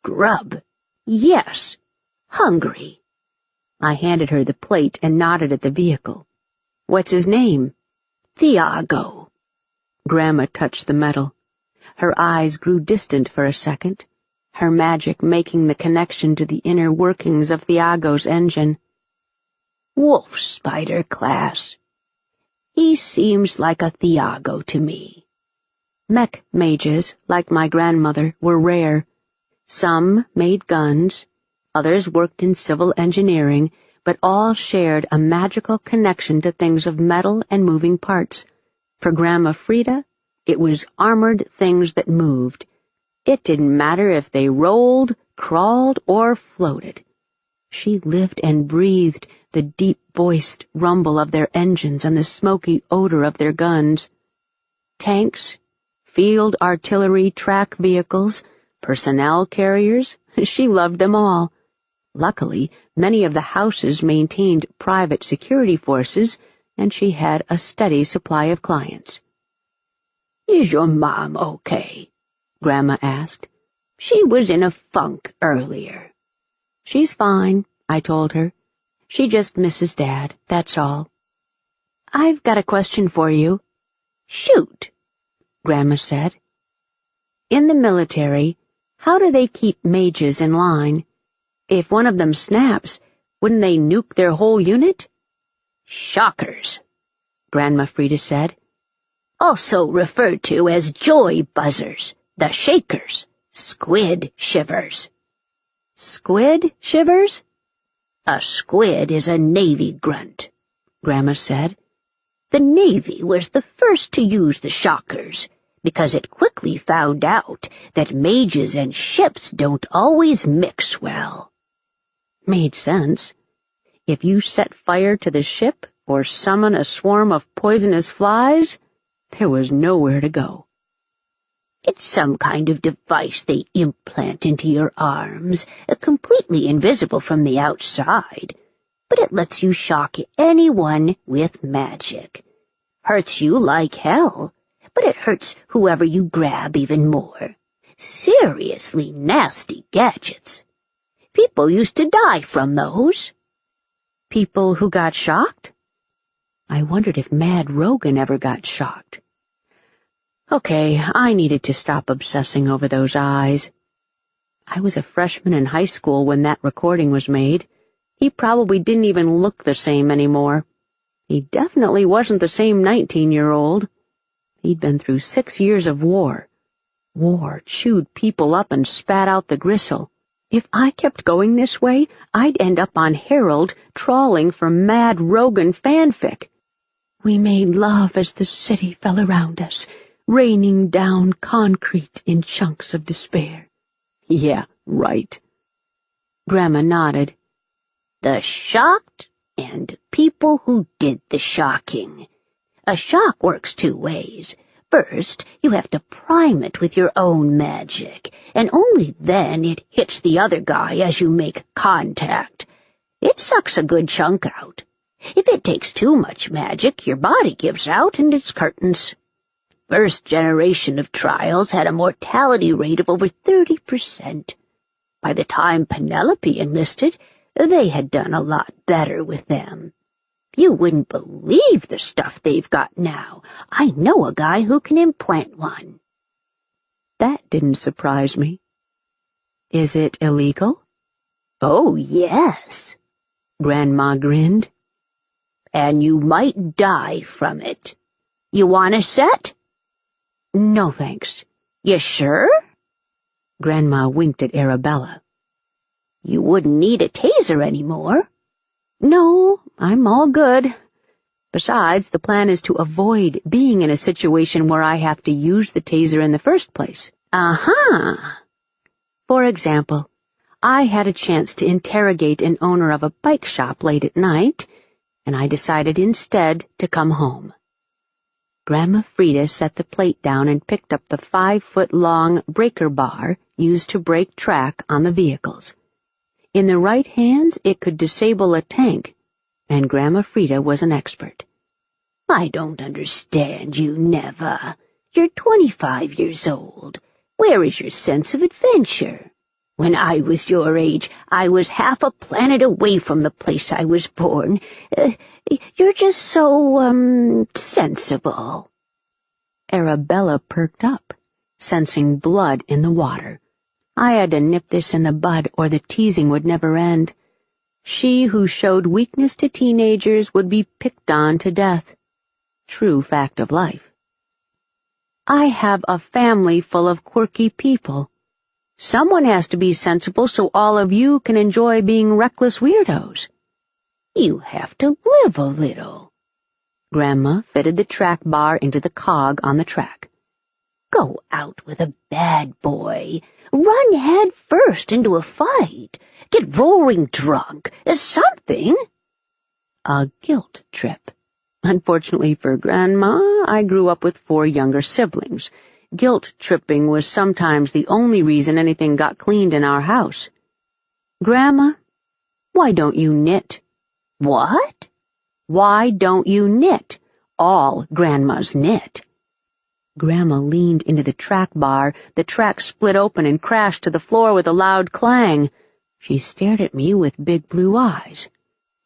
"Grub. Yes. Hungry." I handed her the plate and nodded at the vehicle. "What's his name?" "Thiago." Grandma touched the metal. Her eyes grew distant for a second, her magic making the connection to the inner workings of Thiago's engine. "Wolf spider class. He seems like a Thiago to me." Mech mages, like my grandmother, were rare. Some made guns, others worked in civil engineering, but all shared a magical connection to things of metal and moving parts. For Grandma Frida, it was armored things that moved. It didn't matter if they rolled, crawled, or floated. She lived and breathed the deep-voiced rumble of their engines and the smoky odor of their guns. Tanks, field artillery, track vehicles, personnel carriers, she loved them all. Luckily, many of the houses maintained private security forces, and she had a steady supply of clients. "Is your mom okay?" Grandma asked. "She was in a funk earlier." "She's fine," I told her. "She just misses Dad, that's all." "I've got a question for you." "Shoot," Grandma said. "In the military, how do they keep mages in line? If one of them snaps, wouldn't they nuke their whole unit?" "Shockers," Grandma Frida said. "Also referred to as joy buzzers, the shakers, squid shivers." "Squid shivers?" "A squid is a Navy grunt," Grandma said. "The Navy was the first to use the shockers, because it quickly found out that mages and ships don't always mix well." Made sense. If you set fire to the ship or summon a swarm of poisonous flies, there was nowhere to go. "It's some kind of device they implant into your arms, completely invisible from the outside, but it lets you shock anyone with magic. Hurts you like hell, but it hurts whoever you grab even more. Seriously nasty gadgets. People used to die from those. People who got shocked? I wondered if Mad Rogan ever got shocked. Okay, I needed to stop obsessing over those eyes. I was a freshman in high school when that recording was made. He probably didn't even look the same anymore. He definitely wasn't the same 19-year-old. He'd been through 6 years of war. War chewed people up and spat out the gristle. If I kept going this way, I'd end up on Herald trawling for Mad Rogan fanfic. We made love as the city fell around us, raining down concrete in chunks of despair. Yeah, right. Grandma nodded. The shocked and people who did the shocking. A shock works 2 ways. First, you have to prime it with your own magic, and only then it hits the other guy as you make contact. It sucks a good chunk out. If it takes too much magic, your body gives out and it's curtains. First generation of trials had a mortality rate of over 30%. By the time Penelope enlisted, they had done a lot better with them. You wouldn't believe the stuff they've got now. I know a guy who can implant one. That didn't surprise me. Is it illegal? Oh, yes. Grandma grinned. And you might die from it. You want a set? No, thanks. You sure? Grandma winked at Arabella. You wouldn't need a taser anymore. No, I'm all good. Besides, the plan is to avoid being in a situation where I have to use the taser in the first place. Uh-huh. For example, I had a chance to interrogate an owner of a bike shop late at night, and I decided instead to come home. Grandma Frida set the plate down and picked up the 5-foot-long breaker bar used to break track on the vehicles. In the right hands, it could disable a tank, and Grandma Frida was an expert. I don't understand you, Neva. You're 25 years old. Where is your sense of adventure? When I was your age, I was half a planet away from the place I was born. You're just so, sensible. Arabella perked up, sensing blood in the water. I had to nip this in the bud or the teasing would never end. She who showed weakness to teenagers would be picked on to death. True fact of life. I have a family full of quirky people. Someone has to be sensible so all of you can enjoy being reckless weirdos. You have to live a little. Grandma fitted the track bar into the cog on the track. Go out with a bad boy. Run head first into a fight. Get roaring drunk. Something. A guilt trip. Unfortunately for Grandma, I grew up with 4 younger siblings. Guilt tripping was sometimes the only reason anything got cleaned in our house. Grandma, why don't you knit? What? Why don't you knit? All grandmas knit. Grandma leaned into the track bar. The track split open and crashed to the floor with a loud clang. She stared at me with big blue eyes.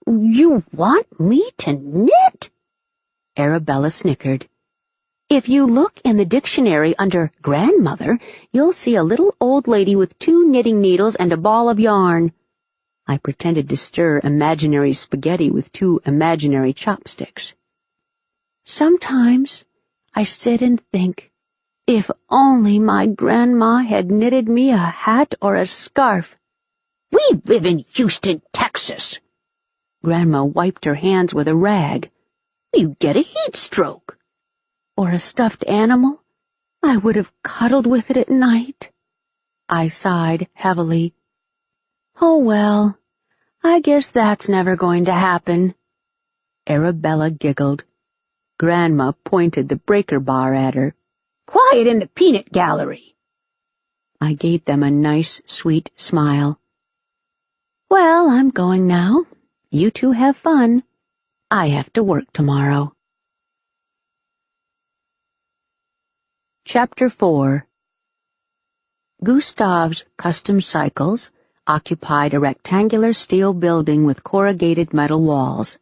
You want me to knit? Arabella snickered. If you look in the dictionary under grandmother, you'll see a little old lady with 2 knitting needles and a ball of yarn. I pretended to stir imaginary spaghetti with 2 imaginary chopsticks. Sometimes I sit and think, if only my grandma had knitted me a hat or a scarf. We live in Houston, Texas. Grandma wiped her hands with a rag. You'd get a heat stroke. Or a stuffed animal. I would have cuddled with it at night. I sighed heavily. Oh well, I guess that's never going to happen. Arabella giggled. Grandma pointed the breaker bar at her. Quiet in the peanut gallery. I gave them a nice, sweet smile. Well, I'm going now. You 2 have fun. I have to work tomorrow. Chapter 4. Gustav's Custom Cycles occupied a rectangular steel building with corrugated metal walls.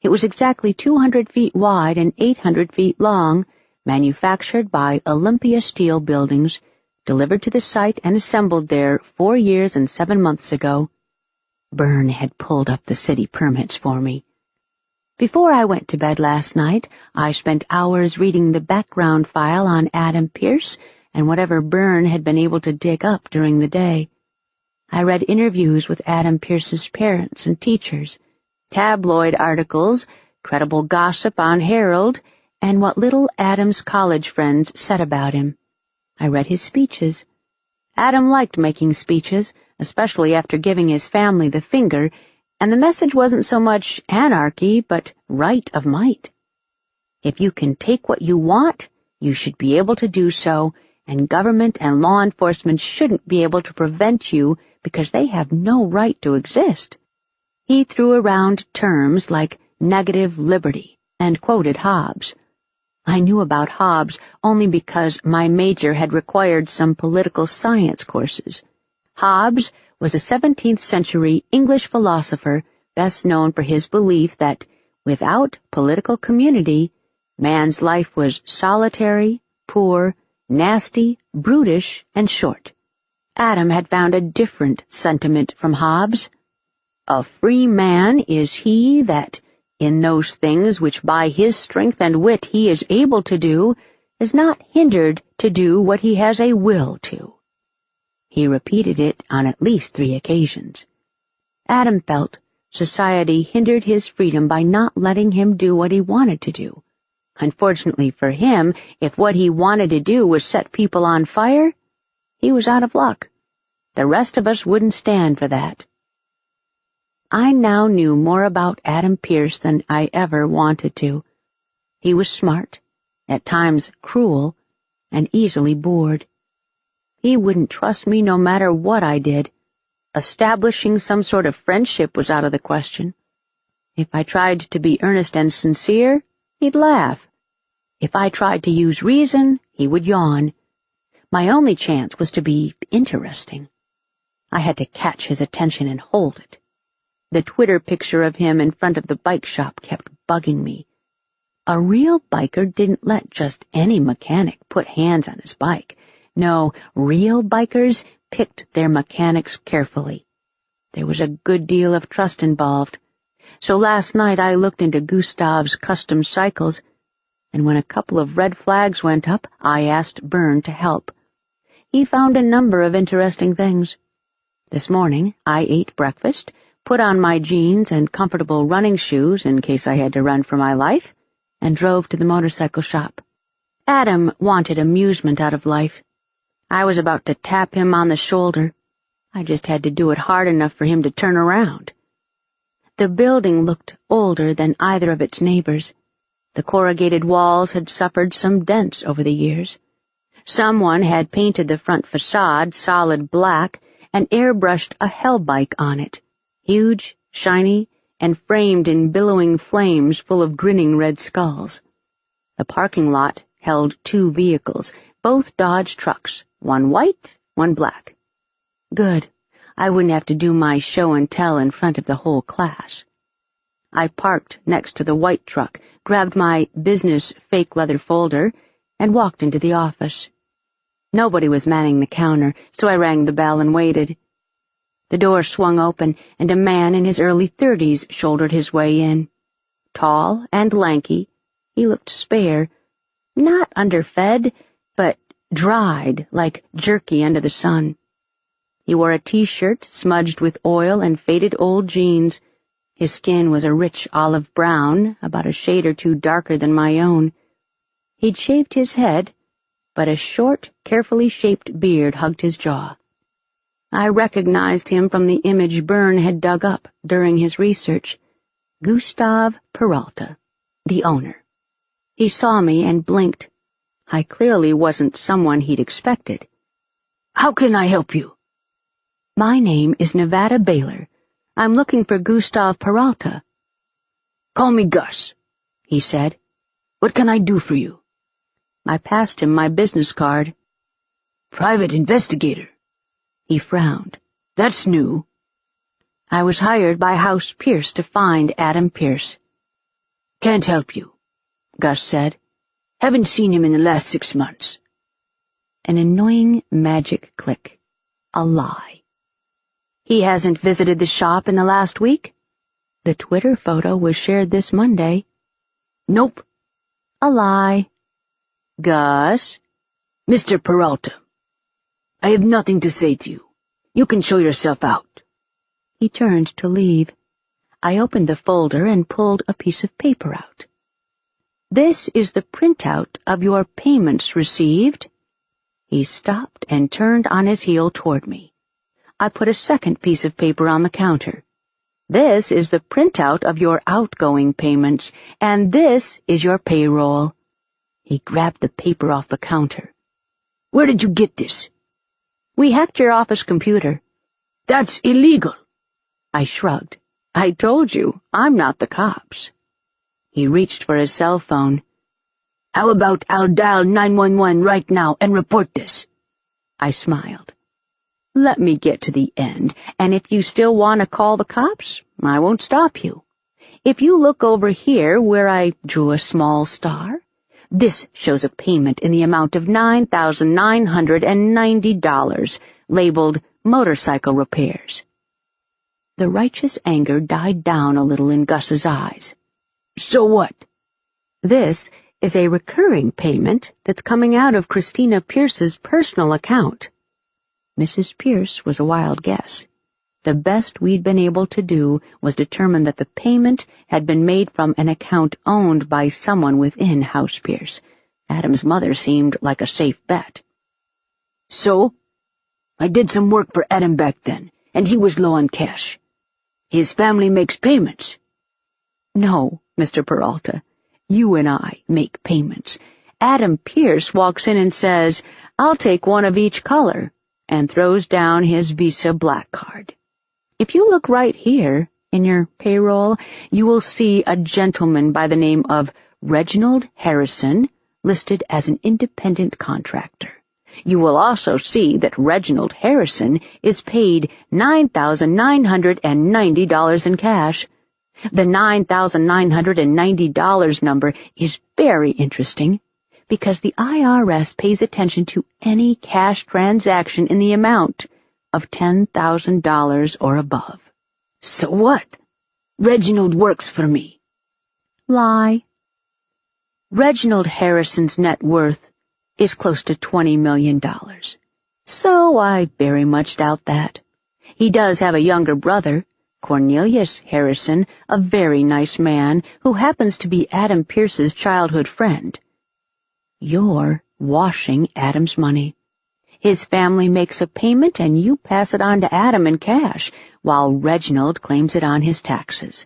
It was exactly 200 feet wide and 800 feet long, manufactured by Olympia Steel Buildings, delivered to the site and assembled there 4 years and 7 months ago. Byrne had pulled up the city permits for me. Before I went to bed last night, I spent hours reading the background file on Adam Pierce and whatever Byrne had been able to dig up during the day. I read interviews with Adam Pierce's parents and teachers, tabloid articles, credible gossip on Herald, and what little Adam's college friends said about him. I read his speeches. Adam liked making speeches, especially after giving his family the finger, and the message wasn't so much anarchy, but right of might. If you can take what you want, you should be able to do so, and government and law enforcement shouldn't be able to prevent you because they have no right to exist. He threw around terms like negative liberty and quoted Hobbes. I knew about Hobbes only because my major had required some political science courses. Hobbes was a 17th century English philosopher best known for his belief that without political community, man's life was solitary, poor, nasty, brutish, and short. Adam had found a different sentiment from Hobbes. A free man is he that, in those things which by his strength and wit he is able to do, is not hindered to do what he has a will to. He repeated it on at least 3 occasions. Adam felt society hindered his freedom by not letting him do what he wanted to do. Unfortunately for him, if what he wanted to do was set people on fire, he was out of luck. The rest of us wouldn't stand for that. I now knew more about Adam Pierce than I ever wanted to. He was smart, at times cruel, and easily bored. He wouldn't trust me no matter what I did. Establishing some sort of friendship was out of the question. If I tried to be earnest and sincere, he'd laugh. If I tried to use reason, he would yawn. My only chance was to be interesting. I had to catch his attention and hold it. The Twitter picture of him in front of the bike shop kept bugging me. A real biker didn't let just any mechanic put hands on his bike. No, real bikers picked their mechanics carefully. There was a good deal of trust involved. So last night I looked into Gustav's Custom Cycles, and when a couple of red flags went up, I asked Byrne to help. He found a number of interesting things. This morning I ate breakfast, put on my jeans and comfortable running shoes in case I had to run for my life, and drove to the motorcycle shop. Adam wanted amusement out of life. I was about to tap him on the shoulder. I just had to do it hard enough for him to turn around. The building looked older than either of its neighbors. The corrugated walls had suffered some dents over the years. Someone had painted the front facade solid black and airbrushed a hell bike on it, huge, shiny, and framed in billowing flames full of grinning red skulls. The parking lot held 2 vehicles, both Dodge trucks, one white, one black. Good. I wouldn't have to do my show and tell in front of the whole class. I parked next to the white truck, grabbed my business fake leather folder, and walked into the office. Nobody was manning the counter, so I rang the bell and waited. The door swung open, and a man in his early 30s shouldered his way in. Tall and lanky, he looked spare, not underfed, but dried like jerky under the sun. He wore a T-shirt smudged with oil and faded old jeans. His skin was a rich olive brown, about a shade or 2 darker than my own. He'd shaved his head, but a short, carefully shaped beard hugged his jaw. I recognized him from the image Byrne had dug up during his research. Gustav Peralta, the owner. He saw me and blinked. I clearly wasn't someone he'd expected. "How can I help you?" "My name is Nevada Baylor. I'm looking for Gustav Peralta." "Call me Gus," he said. "What can I do for you?" I passed him my business card. Private investigator. He frowned. That's new. I was hired by House Pierce to find Adam Pierce. Can't help you, Gus said. Haven't seen him in the last 6 months. An annoying magic click. A lie. He hasn't visited the shop in the last week? The Twitter photo was shared this Monday. Nope. A lie. Gus? Mr. Peralta, I have nothing to say to you. You can show yourself out. He turned to leave. I opened the folder and pulled a piece of paper out. This is the printout of your payments received. He stopped and turned on his heel toward me. I put a second piece of paper on the counter. This is the printout of your outgoing payments, and this is your payroll. He grabbed the paper off the counter. Where did you get this? We hacked your office computer. That's illegal. I shrugged. I told you, I'm not the cops. He reached for his cell phone. How about I'll dial 911 right now and report this? I smiled. Let me get to the end, and if you still want to call the cops, I won't stop you. If you look over here where I drew a small star, this shows a payment in the amount of $9,990, labeled motorcycle repairs. The righteous anger died down a little in Gus's eyes. So what? This is a recurring payment that's coming out of Christina Pierce's personal account. Mrs. Pierce was a wild guess. The best we'd been able to do was determine that the payment had been made from an account owned by someone within House Pierce. Adam's mother seemed like a safe bet. So, I did some work for Adam back then, and he was low on cash. His family makes payments. No, Mr. Peralta. You and I make payments. Adam Pierce walks in and says, I'll take one of each color, and throws down his Visa Black Card. If you look right here, in your payroll, you will see a gentleman by the name of Reginald Harrison listed as an independent contractor. You will also see that Reginald Harrison is paid $9,990 in cash. The $9,990 number is very interesting because the IRS pays attention to any cash transaction in the amount of $10,000 or above. So what? Reginald works for me. Lie. Reginald Harrison's net worth is close to $20 million. So I very much doubt that. He does have a younger brother, Cornelius Harrison, a very nice man who happens to be Adam Pierce's childhood friend. You're washing Adam's money. His family makes a payment and you pass it on to Adam in cash, while Reginald claims it on his taxes.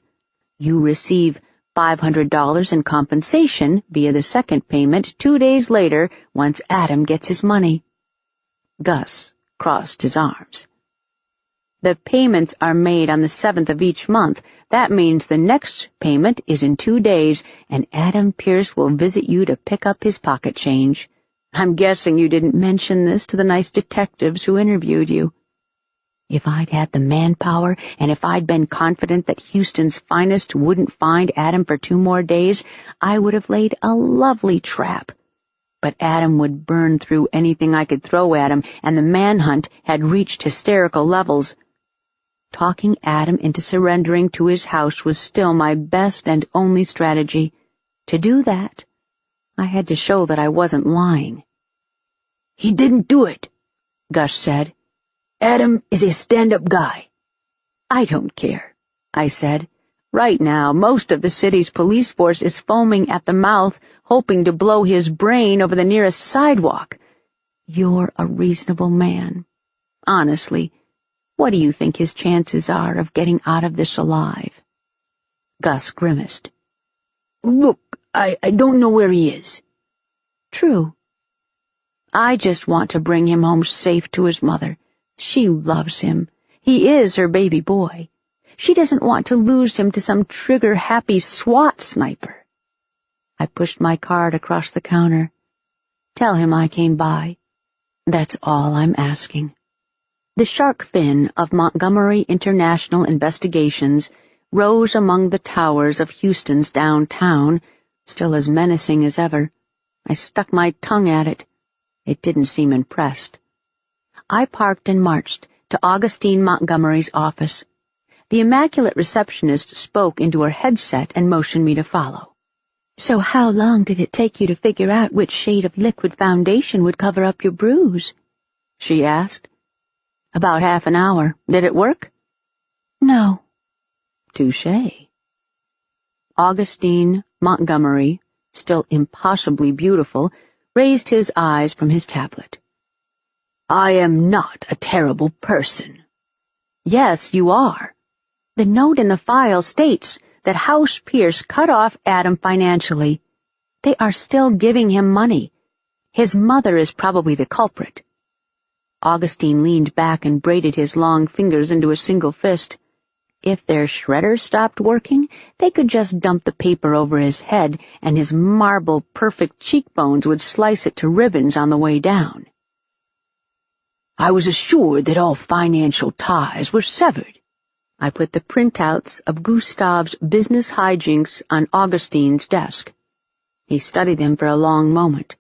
You receive $500 in compensation via the second payment 2 days later once Adam gets his money. Gus crossed his arms. The payments are made on the 7th of each month. That means the next payment is in 2 days, and Adam Pierce will visit you to pick up his pocket change. I'm guessing you didn't mention this to the nice detectives who interviewed you. If I'd had the manpower, and if I'd been confident that Houston's finest wouldn't find Adam for 2 more days, I would have laid a lovely trap. But Adam would burn through anything I could throw at him, and the manhunt had reached hysterical levels. Talking Adam into surrendering to his house was still my best and only strategy. To do that, I had to show that I wasn't lying. He didn't do it, Gus said. Adam is a stand-up guy. I don't care, I said. Right now, most of the city's police force is foaming at the mouth, hoping to blow his brain over the nearest sidewalk. You're a reasonable man. Honestly, what do you think his chances are of getting out of this alive? Gus grimaced. Look, I don't know where he is. True. I just want to bring him home safe to his mother. She loves him. He is her baby boy. She doesn't want to lose him to some trigger-happy SWAT sniper. I pushed my card across the counter. Tell him I came by. That's all I'm asking. The shark fin of Montgomery International Investigations rose among the towers of Houston's downtown, still as menacing as ever. I stuck my tongue at it. It didn't seem impressed. I parked and marched to Augustine Montgomery's office. The immaculate receptionist spoke into her headset and motioned me to follow. "So how long did it take you to figure out which shade of liquid foundation would cover up your bruise?" she asked. "About half an hour. Did it work?" "No." "Touché." Augustine Montgomery, still impossibly beautiful, raised his eyes from his tablet. "I am not a terrible person." "Yes, you are. The note in the file states that House Pierce cut off Adam financially. They are still giving him money. His mother is probably the culprit." Augustine leaned back and braided his long fingers into a single fist. If their shredder stopped working, they could just dump the paper over his head, and his marble-perfect cheekbones would slice it to ribbons on the way down. "I was assured that all financial ties were severed." I put the printouts of Gustav's business hijinks on Augustine's desk. He studied them for a long moment.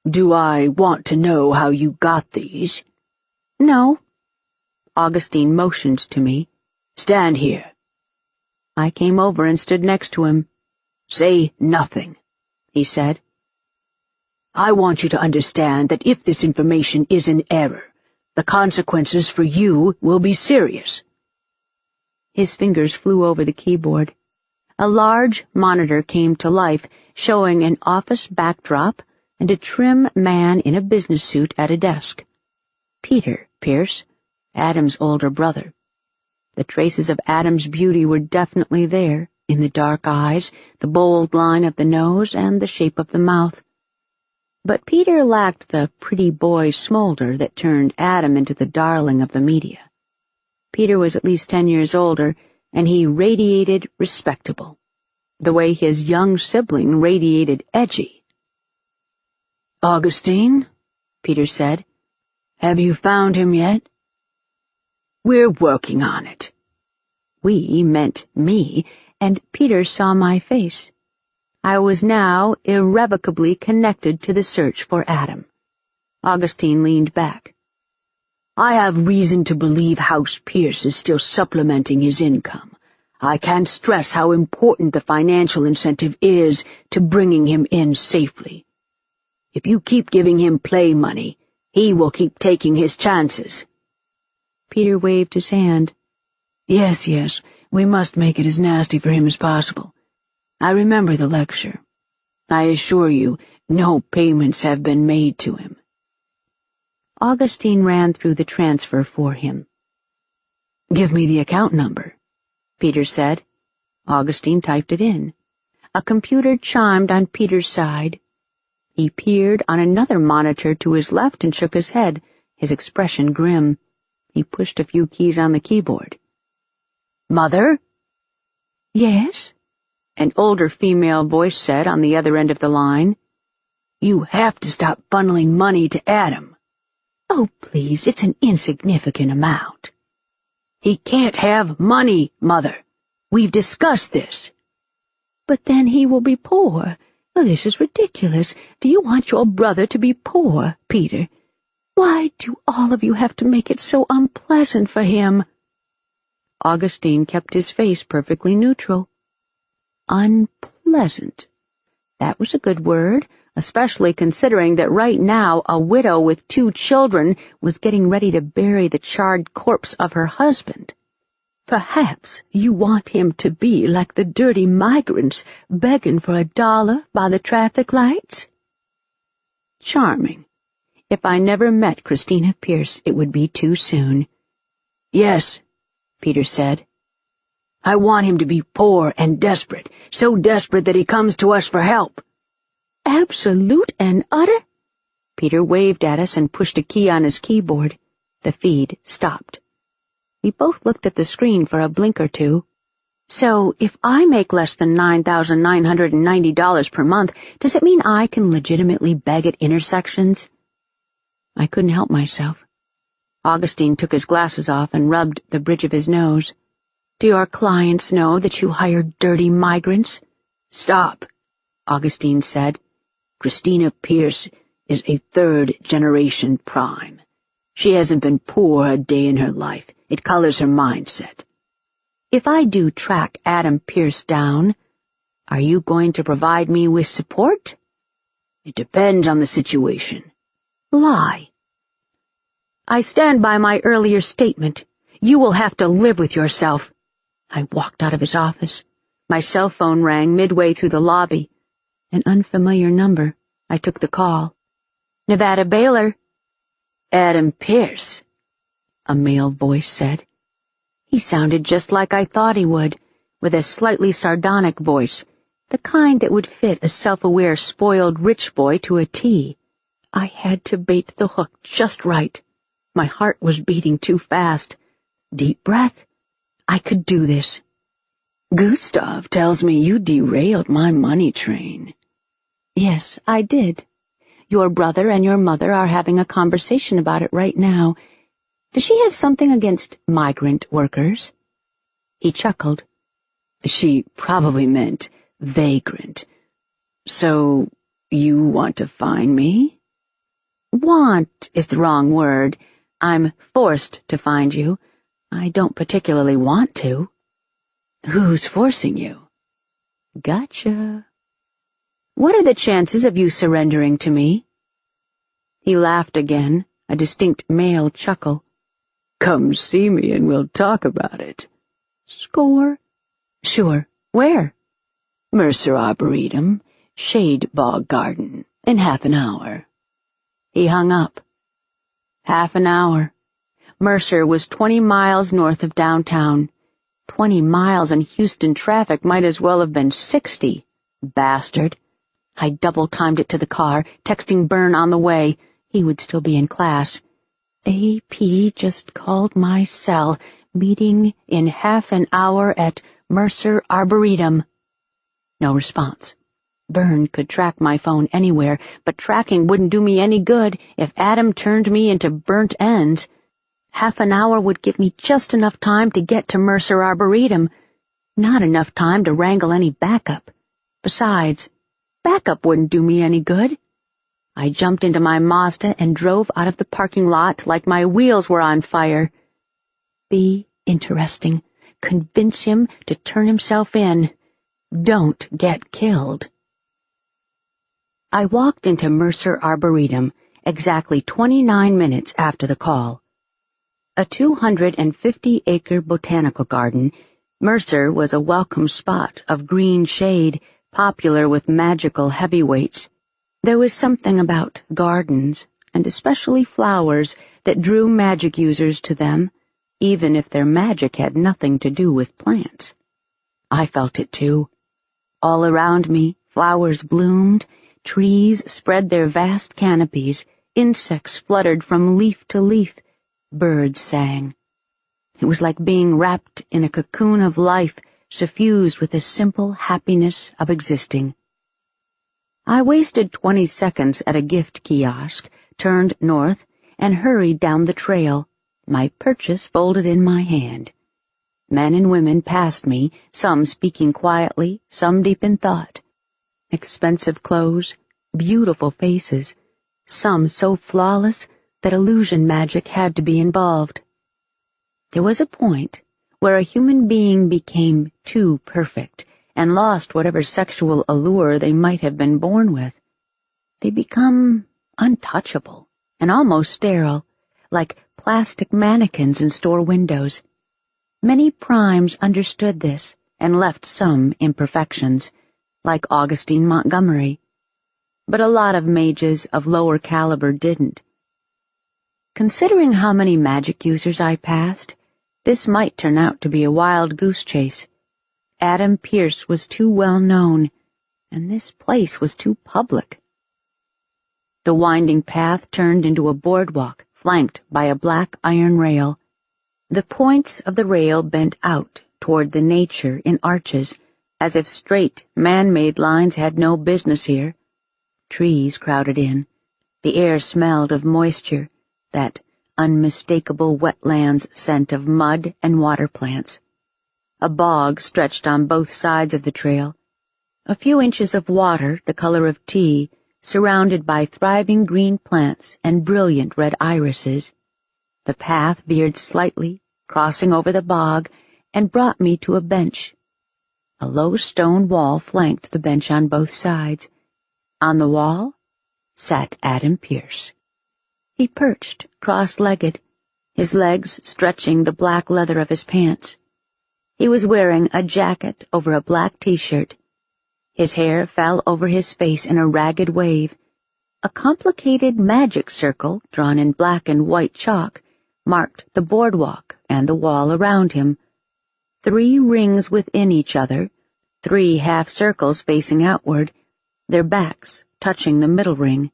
"Do I want to know how you got these?" "No." Augustine motioned to me. "Stand here." I came over and stood next to him. "Say nothing," he said. "I want you to understand that if this information is in error, the consequences for you will be serious." His fingers flew over the keyboard. A large monitor came to life, showing an office backdrop and a trim man in a business suit at a desk. Peter Pierce, Adam's older brother. The traces of Adam's beauty were definitely there, in the dark eyes, the bold line of the nose, and the shape of the mouth. But Peter lacked the pretty boy smolder that turned Adam into the darling of the media. Peter was at least 10 years older, and he radiated respectable, the way his young sibling radiated edgy. "Augustine," Peter said, "have you found him yet?" "We're working on it." We meant me, and Peter saw my face. I was now irrevocably connected to the search for Adam. Augustine leaned back. "I have reason to believe House Pierce is still supplementing his income. I can't stress how important the financial incentive is to bringing him in safely. If you keep giving him play money, he will keep taking his chances." Peter waved his hand. Yes, we must make it as nasty for him as possible. I remember the lecture. I assure you, no payments have been made to him." Augustine ran through the transfer for him. "Give me the account number," Peter said. Augustine typed it in. A computer chimed on Peter's side. He peered on another monitor to his left and shook his head, his expression grim. He pushed a few keys on the keyboard. "Mother?" "Yes?" an older female voice said on the other end of the line. "You have to stop funneling money to Adam." "Oh, please, it's an insignificant amount." "He can't have money, Mother. We've discussed this." "But then he will be poor. Oh, this is ridiculous. Do you want your brother to be poor, Peter? Why do all of you have to make it so unpleasant for him?" Augustine kept his face perfectly neutral. Unpleasant. That was a good word, especially considering that right now a widow with 2 children was getting ready to bury the charred corpse of her husband. "Perhaps you want him to be like the dirty migrants begging for $1 by the traffic lights?" Charming. If I never met Christina Pierce, it would be too soon. "Yes," Peter said. "I want him to be poor and desperate, so desperate that he comes to us for help." "Absolute and utter?" Peter waved at us and pushed a key on his keyboard. The feed stopped. We both looked at the screen for a blink or two. So, if I make less than $9,990 per month, does it mean I can legitimately beg at intersections? I couldn't help myself. Augustine took his glasses off and rubbed the bridge of his nose. Do your clients know that you hire dirty migrants? Stop, Augustine said. Christina Pierce is a third-generation prime. She hasn't been poor a day in her life. It colors her mindset. If I do track Adam Pierce down, are you going to provide me with support? It depends on the situation. Lie. I stand by my earlier statement. You will have to live with yourself. I walked out of his office. My cell phone rang midway through the lobby. An unfamiliar number. I took the call. Nevada Baylor. Adam Pierce, a male voice said. He sounded just like I thought he would, with a slightly sardonic voice, the kind that would fit a self-aware, spoiled rich boy to a T. I had to bait the hook just right. My heart was beating too fast. Deep breath. I could do this. Gustav tells me you derailed my money train. Yes, I did. Your brother and your mother are having a conversation about it right now. Does she have something against migrant workers? He chuckled. She probably meant vagrant. So, you want to find me? Want is the wrong word. I'm forced to find you. I don't particularly want to. Who's forcing you? Gotcha. What are the chances of you surrendering to me? He laughed again, a distinct male chuckle. Come see me and we'll talk about it. Score? Sure. Where? Mercer Arboretum, Shade Bog Garden, in half an hour. He hung up. Half an hour. Mercer was 20 miles north of downtown. 20 miles in Houston traffic might as well have been 60. Bastard. I double-timed it to the car, texting Byrne on the way. He would still be in class. AP just called my cell. Meeting in half an hour at Mercer Arboretum. No response. Byrne could track my phone anywhere, but tracking wouldn't do me any good if Adam turned me into burnt ends. Half an hour would give me just enough time to get to Mercer Arboretum. Not enough time to wrangle any backup. Besides, backup wouldn't do me any good. I jumped into my Mazda and drove out of the parking lot like my wheels were on fire. Be interesting. Convince him to turn himself in. Don't get killed. I walked into Mercer Arboretum exactly 29 minutes after the call. A 250-acre botanical garden, Mercer was a welcome spot of green shade, popular with magical heavyweights. There was something about gardens, and especially flowers, that drew magic users to them, even if their magic had nothing to do with plants. I felt it too. All around me, flowers bloomed, trees spread their vast canopies, insects fluttered from leaf to leaf, birds sang. It was like being wrapped in a cocoon of life, suffused with the simple happiness of existing. I wasted 20 seconds at a gift kiosk, turned north, and hurried down the trail, my purchase folded in my hand. Men and women passed me, some speaking quietly, some deep in thought. Expensive clothes, beautiful faces, some so flawless that illusion magic had to be involved. There was a point where a human being became too perfect and lost whatever sexual allure they might have been born with. They become untouchable and almost sterile, like plastic mannequins in store windows. Many primes understood this and left some imperfections, like Augustine Montgomery. But a lot of mages of lower caliber didn't. Considering how many magic users I passed, this might turn out to be a wild goose chase. Adam Pierce was too well known, and this place was too public. The winding path turned into a boardwalk flanked by a black iron rail. The points of the rail bent out toward the nature in arches, as if straight, man-made lines had no business here. Trees crowded in. The air smelled of moisture, that unmistakable wetlands scent of mud and water plants. A bog stretched on both sides of the trail. A few inches of water, the color of tea, surrounded by thriving green plants and brilliant red irises. The path veered slightly, crossing over the bog, and brought me to a bench. A low stone wall flanked the bench on both sides. On the wall sat Adam Pierce. He perched, cross-legged, his legs stretching the black leather of his pants. He was wearing a jacket over a black t-shirt. His hair fell over his face in a ragged wave. A complicated magic circle, drawn in black and white chalk, marked the boardwalk and the wall around him. 3 rings within each other, 3 half-circles facing outward, their backs touching the middle ring.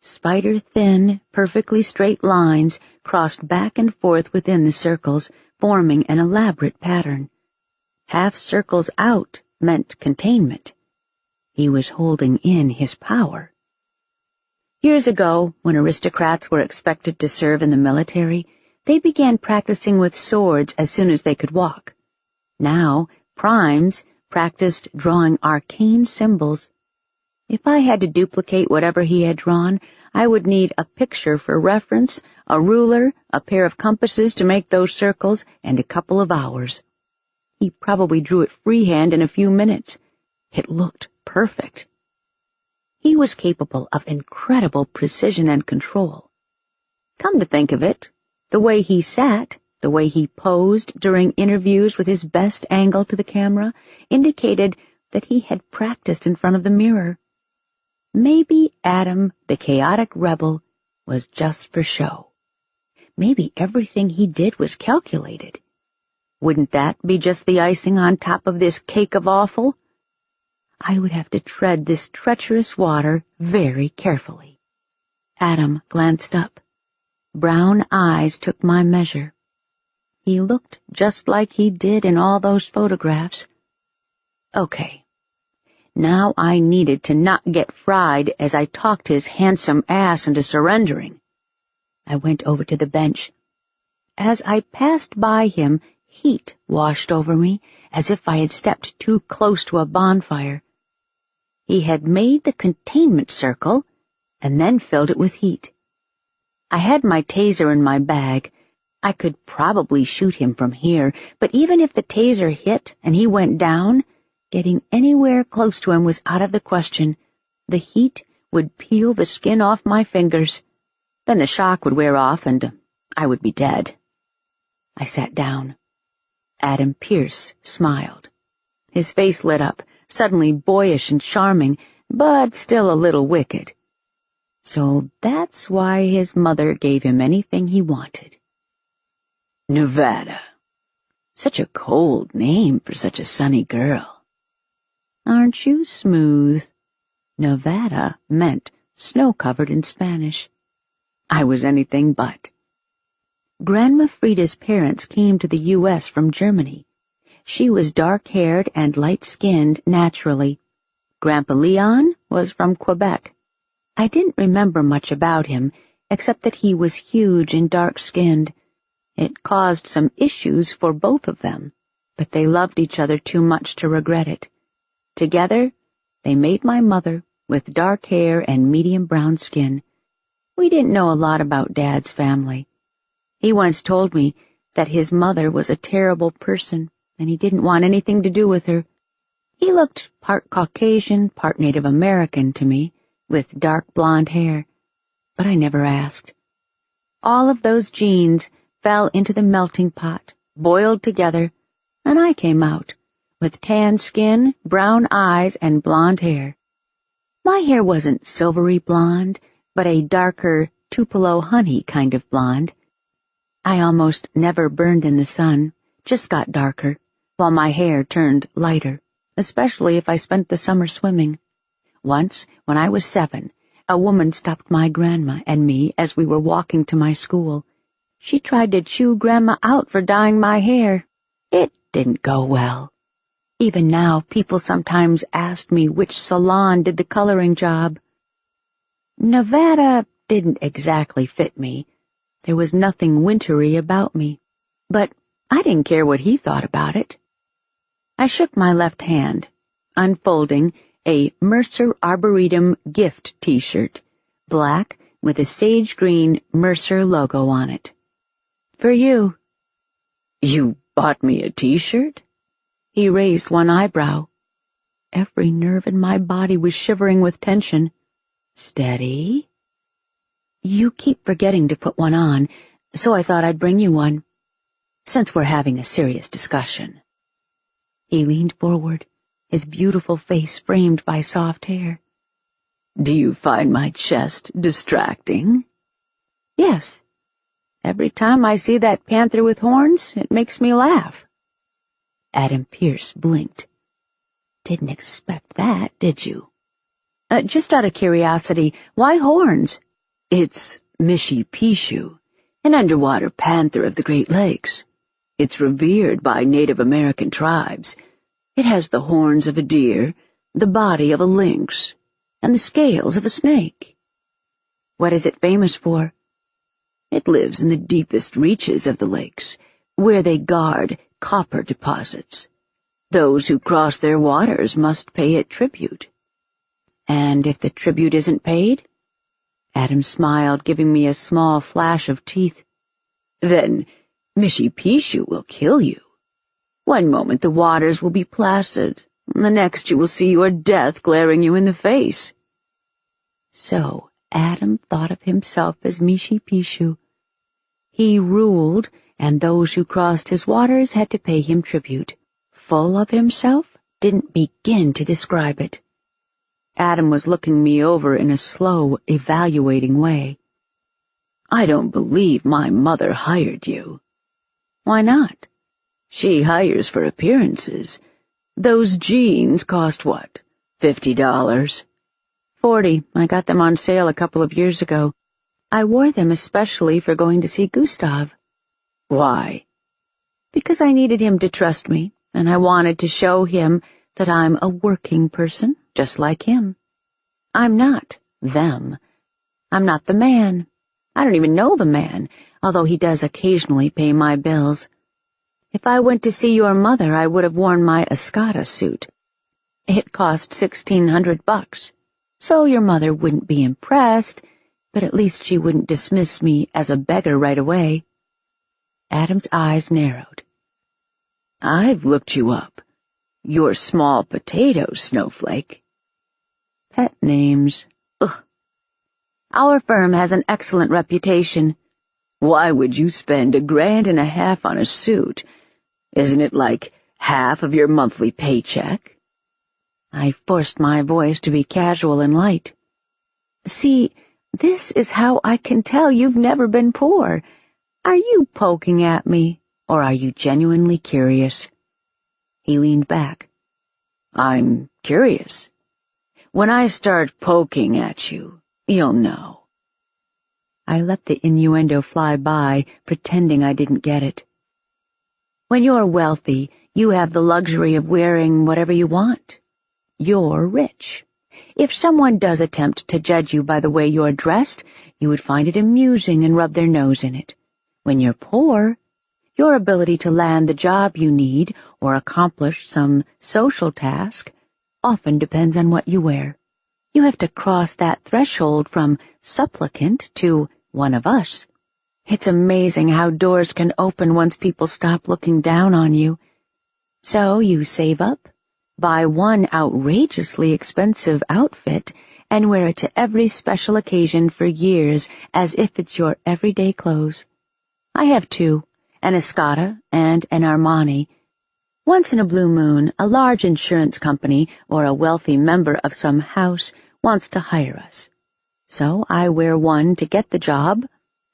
Spider-thin, perfectly straight lines crossed back and forth within the circles, forming an elaborate pattern. Half-circles out meant containment. He was holding in his power. Years ago, when aristocrats were expected to serve in the military, they began practicing with swords as soon as they could walk. Now, primes practiced drawing arcane symbols. If I had to duplicate whatever he had drawn, I would need a picture for reference, a ruler, a pair of compasses to make those circles, and a couple of hours. He probably drew it freehand in a few minutes. It looked perfect. He was capable of incredible precision and control. Come to think of it, the way he sat, the way he posed during interviews with his best angle to the camera, indicated that he had practiced in front of the mirror. Maybe Adam, the chaotic rebel, was just for show. Maybe everything he did was calculated. Wouldn't that be just the icing on top of this cake of awful? I would have to tread this treacherous water very carefully. Adam glanced up. Brown eyes took my measure. He looked just like he did in all those photographs. Okay. Now I needed to not get fried as I talked his handsome ass into surrendering. I went over to the bench. As I passed by him, heat washed over me, as if I had stepped too close to a bonfire. He had made the containment circle, and then filled it with heat. I had my taser in my bag. I could probably shoot him from here, but even if the taser hit and he went down, getting anywhere close to him was out of the question. The heat would peel the skin off my fingers. Then the shock would wear off and I would be dead. I sat down. Adam Pierce smiled. His face lit up, suddenly boyish and charming, but still a little wicked. So that's why his mother gave him anything he wanted. Nevada. Such a cold name for such a sunny girl. Aren't you smooth? Nevada meant snow-covered in Spanish. I was anything but. Grandma Frida's parents came to the U.S. from Germany. She was dark-haired and light-skinned naturally. Grandpa Leon was from Quebec. I didn't remember much about him, except that he was huge and dark-skinned. It caused some issues for both of them, but they loved each other too much to regret it. Together, they made my mother, with dark hair and medium brown skin. We didn't know a lot about Dad's family. He once told me that his mother was a terrible person, and he didn't want anything to do with her. He looked part Caucasian, part Native American to me, with dark blonde hair, but I never asked. All of those genes fell into the melting pot, boiled together, and I came out, with tan skin, brown eyes, and blonde hair. My hair wasn't silvery blonde, but a darker Tupelo honey kind of blonde. I almost never burned in the sun, just got darker, while my hair turned lighter, especially if I spent the summer swimming. Once, when I was 7, a woman stopped my grandma and me as we were walking to my school. She tried to chew Grandma out for dyeing my hair. It didn't go well. Even now, people sometimes asked me which salon did the coloring job. Nevada didn't exactly fit me. There was nothing wintry about me. But I didn't care what he thought about it. I shook my left hand, unfolding a Mercer Arboretum gift T-shirt, black with a sage green Mercer logo on it. For you. You bought me a T-shirt? He raised one eyebrow. Every nerve in my body was shivering with tension. Steady. You keep forgetting to put one on, so I thought I'd bring you one, since we're having a serious discussion. He leaned forward, his beautiful face framed by soft hair. Do you find my chest distracting? Yes. Every time I see that panther with horns, it makes me laugh. Adam Pierce blinked. Didn't expect that, did you? Just out of curiosity, why horns? It's Mishy-Pishu, an underwater panther of the Great Lakes. It's revered by Native American tribes. It has the horns of a deer, the body of a lynx, and the scales of a snake. What is it famous for? It lives in the deepest reaches of the lakes, where they guard copper deposits. Those who cross their waters must pay it tribute. And if the tribute isn't paid? Adam smiled, giving me a small flash of teeth. Then Mishy-Pishu will kill you. One moment the waters will be placid, and the next you will see your death glaring you in the face. So Adam thought of himself as Mishy-Pishu. He ruled, and those who crossed his waters had to pay him tribute. Full of himself? Didn't begin to describe it. Adam was looking me over in a slow, evaluating way. I don't believe my mother hired you. Why not? She hires for appearances. Those jeans cost what, $50? $40. I got them on sale a couple of years ago. I wore them especially for going to see Gustav. Why? Because I needed him to trust me, and I wanted to show him that I'm a working person, just like him. I'm not them. I'm not the man. I don't even know the man, although he does occasionally pay my bills. If I went to see your mother, I would have worn my Escada suit. It cost $1,600, so your mother wouldn't be impressed, but at least she wouldn't dismiss me as a beggar right away. Adam's eyes narrowed. I've looked you up. You're Small Potato, Snowflake. Pet names. Ugh. Our firm has an excellent reputation. Why would you spend $1.50 on a suit? Isn't it like half of your monthly paycheck? I forced my voice to be casual and light. See, this is how I can tell you've never been poor. Are you poking at me, or are you genuinely curious? He leaned back. I'm curious. When I start poking at you, you'll know. I let the innuendo fly by, pretending I didn't get it. When you're wealthy, you have the luxury of wearing whatever you want. You're rich. If someone does attempt to judge you by the way you're dressed, you would find it amusing and rub their nose in it. When you're poor, your ability to land the job you need or accomplish some social task often depends on what you wear. You have to cross that threshold from supplicant to one of us. It's amazing how doors can open once people stop looking down on you. So you save up, buy one outrageously expensive outfit, and wear it to every special occasion for years as if it's your everyday clothes. I have two, an Escada and an Armani. Once in a blue moon, a large insurance company or a wealthy member of some house wants to hire us. So I wear one to get the job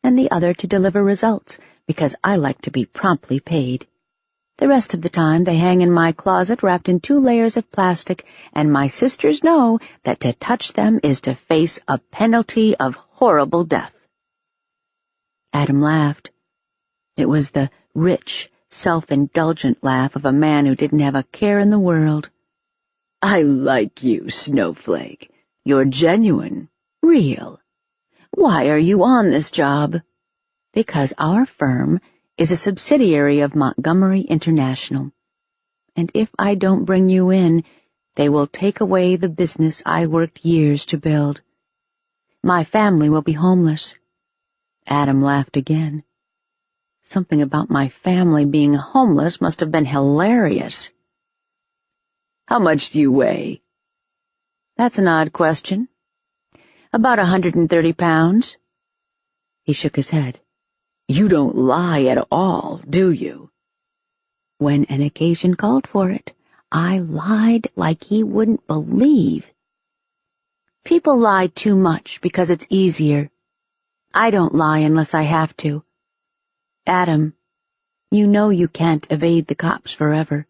and the other to deliver results, because I like to be promptly paid. The rest of the time they hang in my closet wrapped in 2 layers of plastic, and my sisters know that to touch them is to face a penalty of horrible death. Adam laughed. It was the rich, self-indulgent laugh of a man who didn't have a care in the world. I like you, Snowflake. You're genuine, real. Why are you on this job? Because our firm is a subsidiary of Montgomery International. And if I don't bring you in, they will take away the business I worked years to build. My family will be homeless. Adam laughed again. Something about my family being homeless must have been hilarious. How much do you weigh? That's an odd question. About 130 pounds. He shook his head. You don't lie at all, do you? When an occasion called for it, I lied like he wouldn't believe. People lie too much because it's easier. I don't lie unless I have to. Adam, you know you can't evade the cops forever.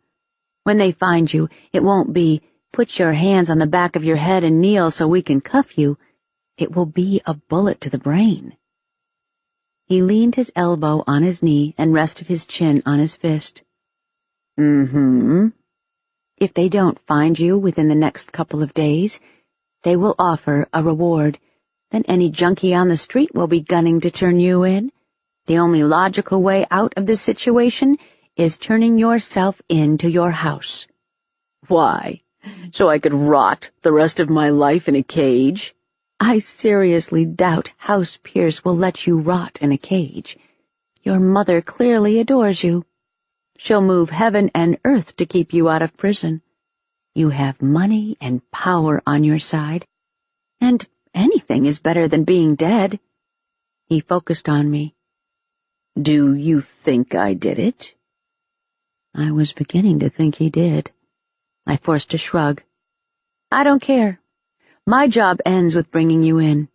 When they find you, it won't be, put your hands on the back of your head and kneel so we can cuff you. It will be a bullet to the brain. He leaned his elbow on his knee and rested his chin on his fist. Mm-hmm. If they don't find you within the next couple of days, they will offer a reward. Then any junkie on the street will be gunning to turn you in. The only logical way out of this situation is turning yourself into your house. Why? So I could rot the rest of my life in a cage? I seriously doubt House Pierce will let you rot in a cage. Your mother clearly adores you. She'll move heaven and earth to keep you out of prison. You have money and power on your side, and anything is better than being dead. He focused on me. Do you think I did it? I was beginning to think he did. I forced a shrug. I don't care. My job ends with bringing you in.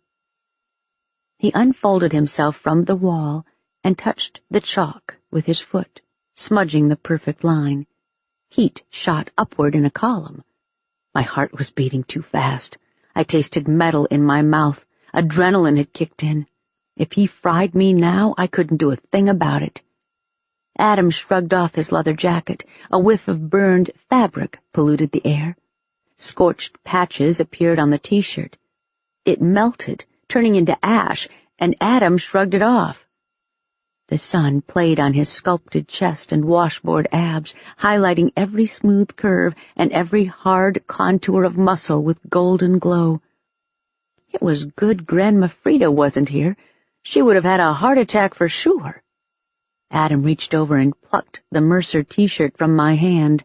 He unfolded himself from the wall and touched the chalk with his foot, smudging the perfect line. Heat shot upward in a column. My heart was beating too fast. I tasted metal in my mouth. Adrenaline had kicked in. If he fried me now, I couldn't do a thing about it. Adam shrugged off his leather jacket. A whiff of burned fabric polluted the air. Scorched patches appeared on the T-shirt. It melted, turning into ash, and Adam shrugged it off. The sun played on his sculpted chest and washboard abs, highlighting every smooth curve and every hard contour of muscle with golden glow. It was good Grandma Frida wasn't here. She would have had a heart attack for sure. Adam reached over and plucked the Mercer T-shirt from my hand.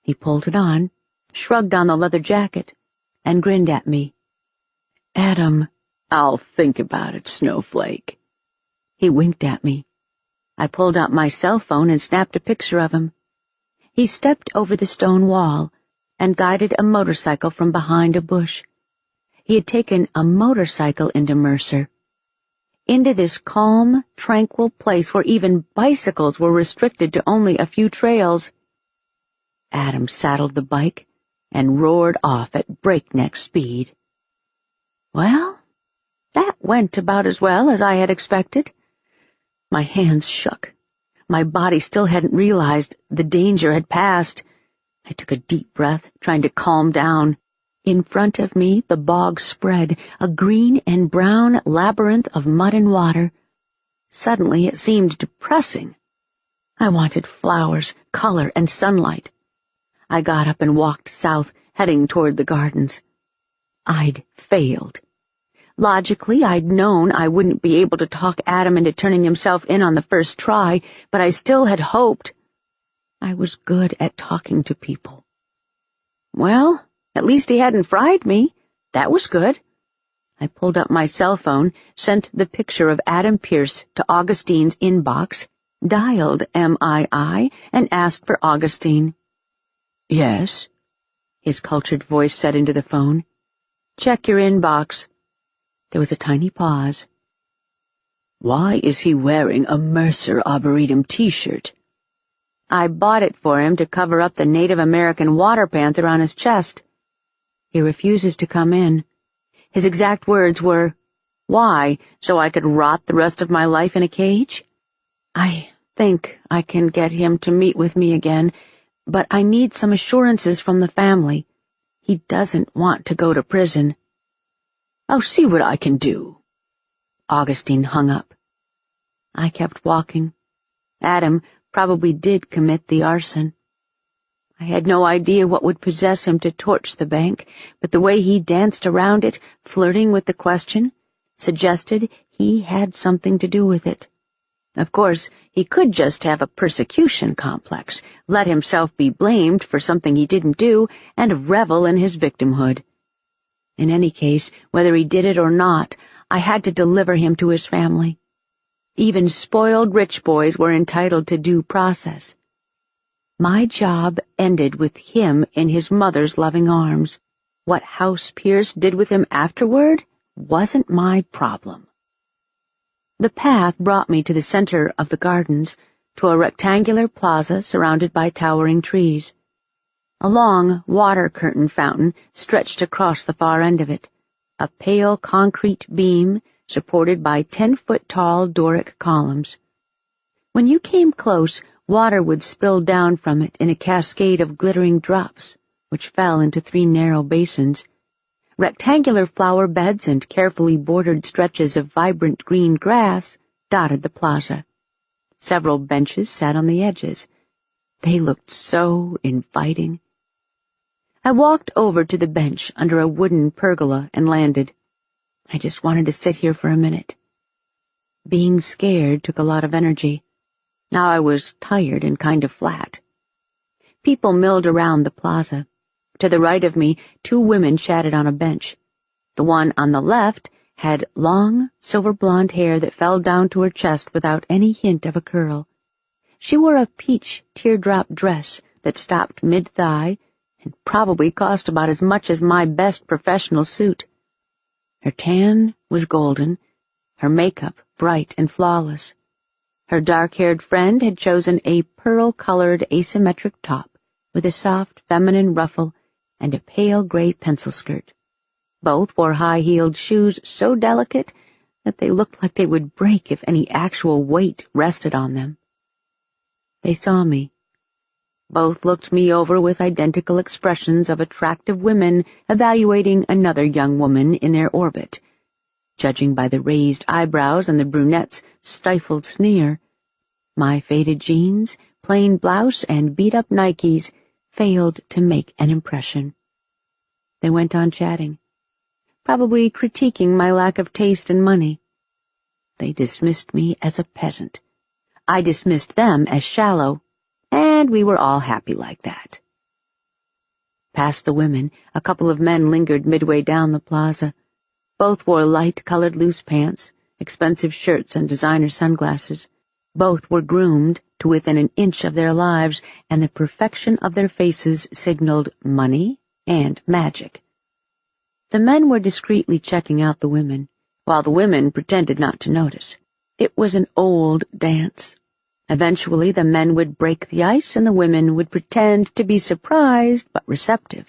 He pulled it on, shrugged on the leather jacket, and grinned at me. Adam, I'll think about it, Snowflake. He winked at me. I pulled out my cell phone and snapped a picture of him. He stepped over the stone wall and guided a motorcycle from behind a bush. He had taken a motorcycle into Mercer, into this calm, tranquil place where even bicycles were restricted to only a few trails. Adam saddled the bike and roared off at breakneck speed. Well, that went about as well as I had expected. My hands shook. My body still hadn't realized the danger had passed. I took a deep breath, trying to calm down. In front of me, the bog spread, a green and brown labyrinth of mud and water. Suddenly, it seemed depressing. I wanted flowers, color, and sunlight. I got up and walked south, heading toward the gardens. I'd failed. Logically, I'd known I wouldn't be able to talk Adam into turning himself in on the first try, but I still had hoped. I was good at talking to people. Well, at least he hadn't fried me. That was good. I pulled up my cell phone, sent the picture of Adam Pierce to Augustine's inbox, dialed MII, and asked for Augustine. Yes, his cultured voice said into the phone. Check your inbox. There was a tiny pause. Why is he wearing a Mercer Arboretum T-shirt? I bought it for him to cover up the Native American water panther on his chest. He refuses to come in. His exact words were, "Why, so I could rot the rest of my life in a cage?" I think I can get him to meet with me again, but I need some assurances from the family. He doesn't want to go to prison." "I'll see what I can do." Augustine hung up. I kept walking. Adam probably did commit the arson. I had no idea what would possess him to torch the bank, but the way he danced around it, flirting with the question, suggested he had something to do with it. Of course, he could just have a persecution complex, let himself be blamed for something he didn't do, and revel in his victimhood. In any case, whether he did it or not, I had to deliver him to his family. Even spoiled rich boys were entitled to due process. My job ended with him in his mother's loving arms. What House Pierce did with him afterward wasn't my problem. The path brought me to the center of the gardens, to a rectangular plaza surrounded by towering trees. A long water curtain fountain stretched across the far end of it, a pale concrete beam supported by 10-foot-tall Doric columns. When you came close, water would spill down from it in a cascade of glittering drops, which fell into 3 narrow basins. Rectangular flower beds and carefully bordered stretches of vibrant green grass dotted the plaza. Several benches sat on the edges. They looked so inviting. I walked over to the bench under a wooden pergola and landed. I just wanted to sit here for a minute. Being scared took a lot of energy. Now I was tired and kind of flat. People milled around the plaza. To the right of me, 2 women chatted on a bench. The one on the left had long, silver-blonde hair that fell down to her chest without any hint of a curl. She wore a peach teardrop dress that stopped mid-thigh and probably cost about as much as my best professional suit. Her tan was golden, her makeup bright and flawless. Her dark-haired friend had chosen a pearl-colored asymmetric top with a soft feminine ruffle and a pale gray pencil skirt. Both wore high-heeled shoes so delicate that they looked like they would break if any actual weight rested on them. They saw me. Both looked me over with identical expressions of attractive women evaluating another young woman in their orbit. Judging by the raised eyebrows and the brunette's stifled sneer, my faded jeans, plain blouse, and beat-up Nikes failed to make an impression. They went on chatting, probably critiquing my lack of taste and money. They dismissed me as a peasant. I dismissed them as shallow, and we were all happy like that. Past the women, a couple of men lingered midway down the plaza. Both wore light-colored loose pants, expensive shirts, and designer sunglasses. Both were groomed to within an inch of their lives, and the perfection of their faces signaled money and magic. The men were discreetly checking out the women, while the women pretended not to notice. It was an old dance. Eventually, the men would break the ice, and the women would pretend to be surprised but receptive.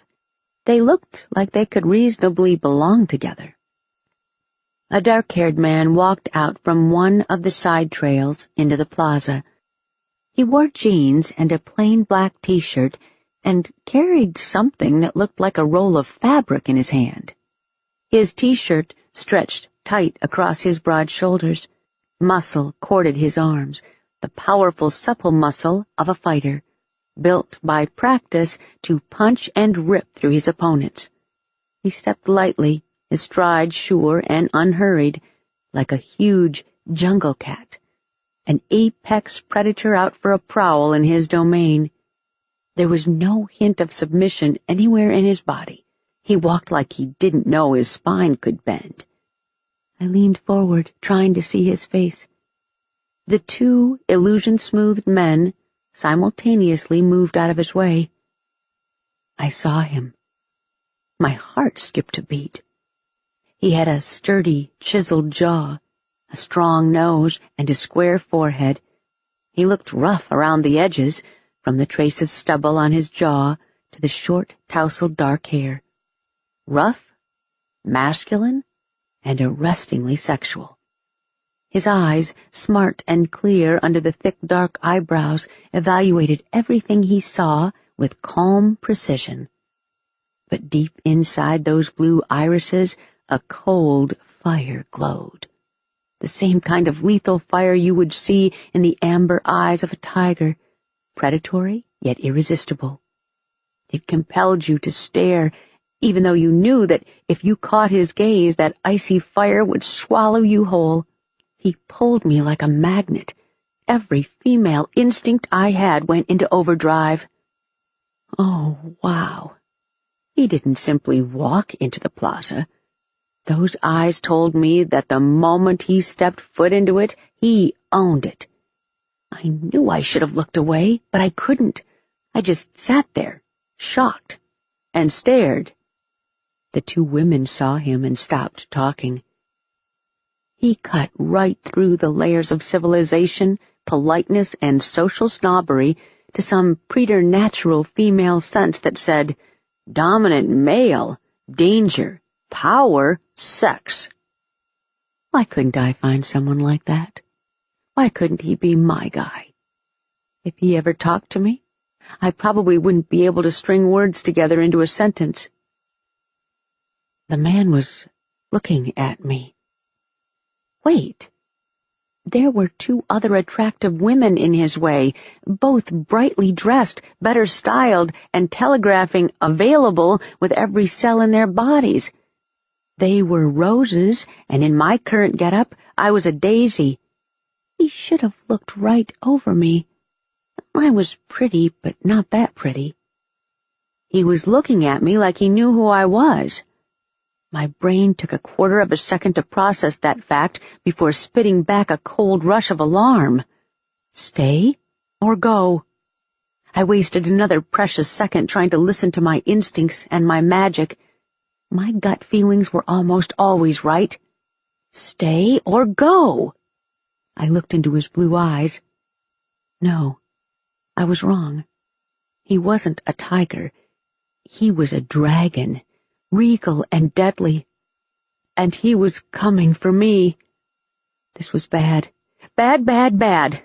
They looked like they could reasonably belong together. A dark-haired man walked out from one of the side trails into the plaza. He wore jeans and a plain black T-shirt and carried something that looked like a roll of fabric in his hand. His T-shirt stretched tight across his broad shoulders. Muscle corded his arms, the powerful, supple muscle of a fighter, built by practice to punch and rip through his opponents. He stepped lightly, his stride sure and unhurried, like a huge jungle cat, an apex predator out for a prowl in his domain. There was no hint of submission anywhere in his body. He walked like he didn't know his spine could bend. I leaned forward, trying to see his face. The 2 illusion-smoothed men simultaneously moved out of his way. I saw him. My heart skipped a beat. He had a sturdy, chiseled jaw, a strong nose, and a square forehead. He looked rough around the edges, from the trace of stubble on his jaw to the short, tousled dark hair. Rough, masculine, and arrestingly sexual. His eyes, smart and clear under the thick dark eyebrows, evaluated everything he saw with calm precision. But deep inside those blue irises, a cold fire glowed. The same kind of lethal fire you would see in the amber eyes of a tiger, predatory yet irresistible. It compelled you to stare, even though you knew that if you caught his gaze, that icy fire would swallow you whole. He pulled me like a magnet. Every female instinct I had went into overdrive. Oh, wow. He didn't simply walk into the plaza. Those eyes told me that the moment he stepped foot into it, he owned it. I knew I should have looked away, but I couldn't. I just sat there, shocked, and stared. The two women saw him and stopped talking. He cut right through the layers of civilization, politeness, and social snobbery to some preternatural female sense that said, dominant male, danger, power, sex. Why couldn't I find someone like that? Why couldn't he be my guy? If he ever talked to me, I probably wouldn't be able to string words together into a sentence. The man was looking at me. Wait. There were two other attractive women in his way, both brightly dressed, better styled, and telegraphing available with every cell in their bodies. They were roses, and in my current getup, I was a daisy. He should have looked right over me. I was pretty, but not that pretty. He was looking at me like he knew who I was. My brain took a quarter of a second to process that fact before spitting back a cold rush of alarm. Stay or go? I wasted another precious second trying to listen to my instincts and my magic. My gut feelings were almost always right. Stay or go? I looked into his blue eyes. No, I was wrong. He wasn't a tiger. He was a dragon. Regal and deadly. And he was coming for me. This was bad. Bad, bad, bad.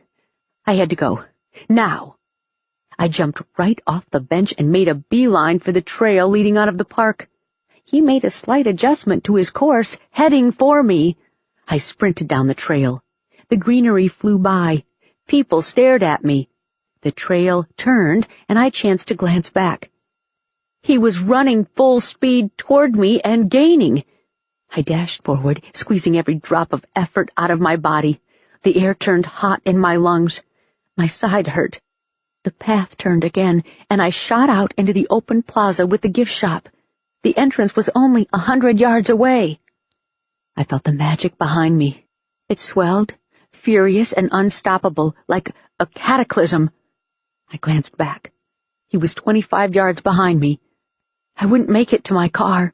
I had to go. Now. I jumped right off the bench and made a beeline for the trail leading out of the park. He made a slight adjustment to his course, heading for me. I sprinted down the trail. The greenery flew by. People stared at me. The trail turned, and I chanced to glance back. He was running full speed toward me and gaining. I dashed forward, squeezing every drop of effort out of my body. The air turned hot in my lungs. My side hurt. The path turned again, and I shot out into the open plaza with the gift shop. The entrance was only 100 yards away. I felt the magic behind me. It swelled, furious and unstoppable, like a cataclysm. I glanced back. He was 25 yards behind me. I wouldn't make it to my car.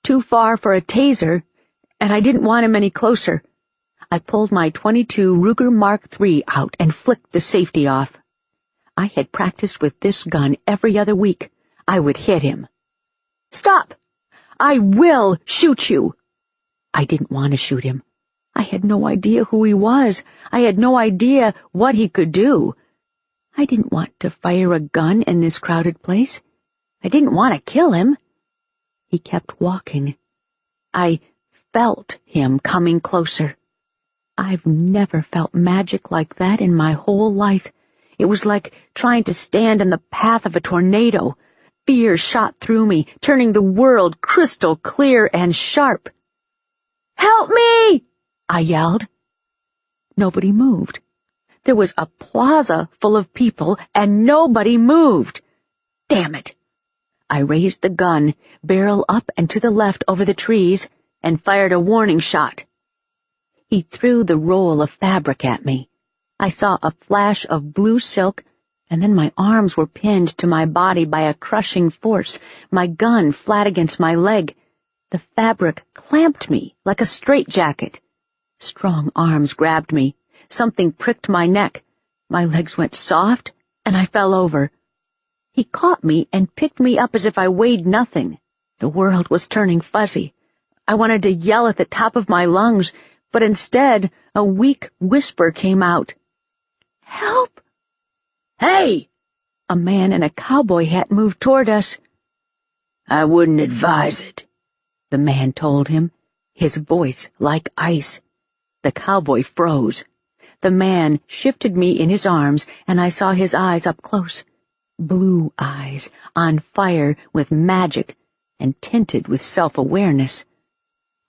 Too far for a taser, and I didn't want him any closer. I pulled my .22 Ruger Mark III out and flicked the safety off. I had practiced with this gun every other week. I would hit him. Stop! I will shoot you! I didn't want to shoot him. I had no idea who he was. I had no idea what he could do. I didn't want to fire a gun in this crowded place. I didn't want to kill him. He kept walking. I felt him coming closer. I've never felt magic like that in my whole life. It was like trying to stand in the path of a tornado. Fear shot through me, turning the world crystal clear and sharp. "Help me!" I yelled. Nobody moved. There was a plaza full of people, and nobody moved. Damn it! I raised the gun, barrel up and to the left over the trees, and fired a warning shot. He threw the roll of fabric at me. I saw a flash of blue silk, and then my arms were pinned to my body by a crushing force, my gun flat against my leg. The fabric clamped me like a straitjacket. Strong arms grabbed me. Something pricked my neck. My legs went soft, and I fell over. He caught me and picked me up as if I weighed nothing. The world was turning fuzzy. I wanted to yell at the top of my lungs, but instead a weak whisper came out. "Help!" "Hey!" A man in a cowboy hat moved toward us. "I wouldn't advise it," the man told him, his voice like ice. The cowboy froze. The man shifted me in his arms, and I saw his eyes up close. Blue eyes, on fire with magic and tinted with self-awareness.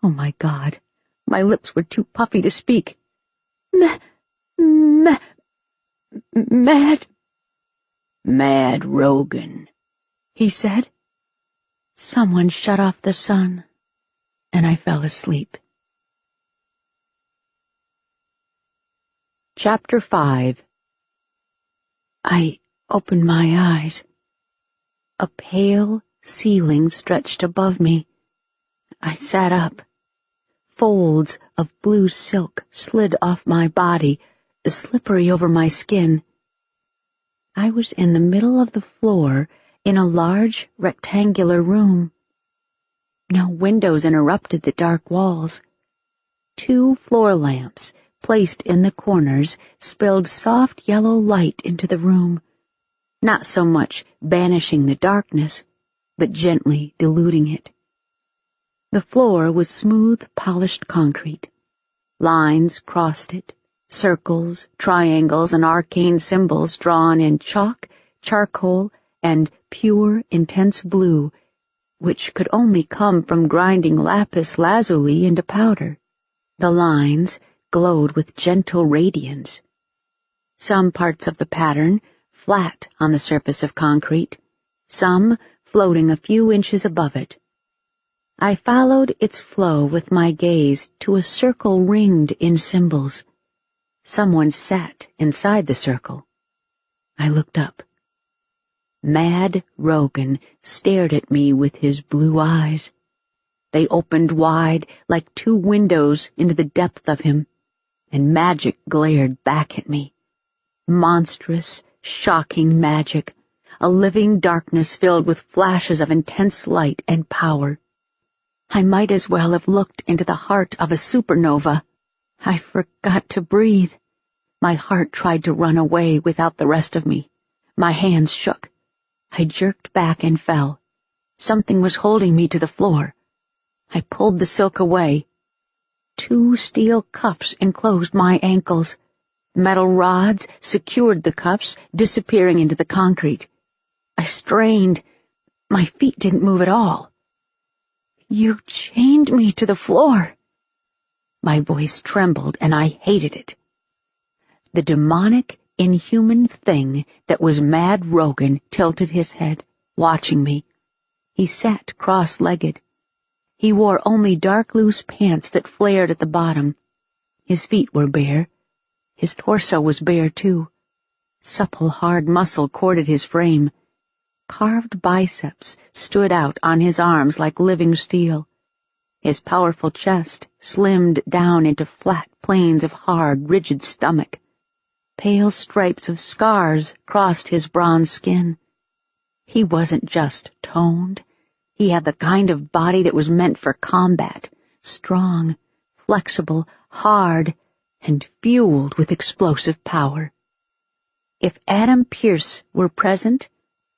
Oh, my God, my lips were too puffy to speak. Mad Rogan, he said. Someone shut off the sun, and I fell asleep. Chapter 5. I opened my eyes. A pale ceiling stretched above me. I sat up. Folds of blue silk slid off my body, slippery over my skin. I was in the middle of the floor in a large rectangular room. No windows interrupted the dark walls. 2 floor lamps, placed in the corners, spilled soft yellow light into the room, not so much banishing the darkness, but gently diluting it. The floor was smooth, polished concrete. Lines crossed it, circles, triangles, and arcane symbols drawn in chalk, charcoal, and pure, intense blue, which could only come from grinding lapis lazuli into powder. The lines glowed with gentle radiance. Some parts of the pattern flat on the surface of concrete, some floating a few inches above it. I followed its flow with my gaze to a circle ringed in symbols. Someone sat inside the circle. I looked up. Mad Rogan stared at me with his blue eyes. They opened wide like 2 windows into the depth of him, and magic glared back at me. Monstrous, shocking magic, a living darkness filled with flashes of intense light and power. I might as well have looked into the heart of a supernova. I forgot to breathe. My heart tried to run away without the rest of me. My hands shook. I jerked back and fell. Something was holding me to the floor. I pulled the silk away. 2 steel cuffs enclosed my ankles. Metal rods secured the cuffs, disappearing into the concrete. I strained. My feet didn't move at all. "You chained me to the floor." My voice trembled, and I hated it. The demonic, inhuman thing that was Mad Rogan tilted his head, watching me. He sat cross-legged. He wore only dark, loose pants that flared at the bottom. His feet were bare. His torso was bare, too. Supple, hard muscle corded his frame. Carved biceps stood out on his arms like living steel. His powerful chest slimmed down into flat planes of hard, rigid stomach. Pale stripes of scars crossed his bronze skin. He wasn't just toned. He had the kind of body that was meant for combat, strong, flexible, hard, and fueled with explosive power. If Adam Pierce were present,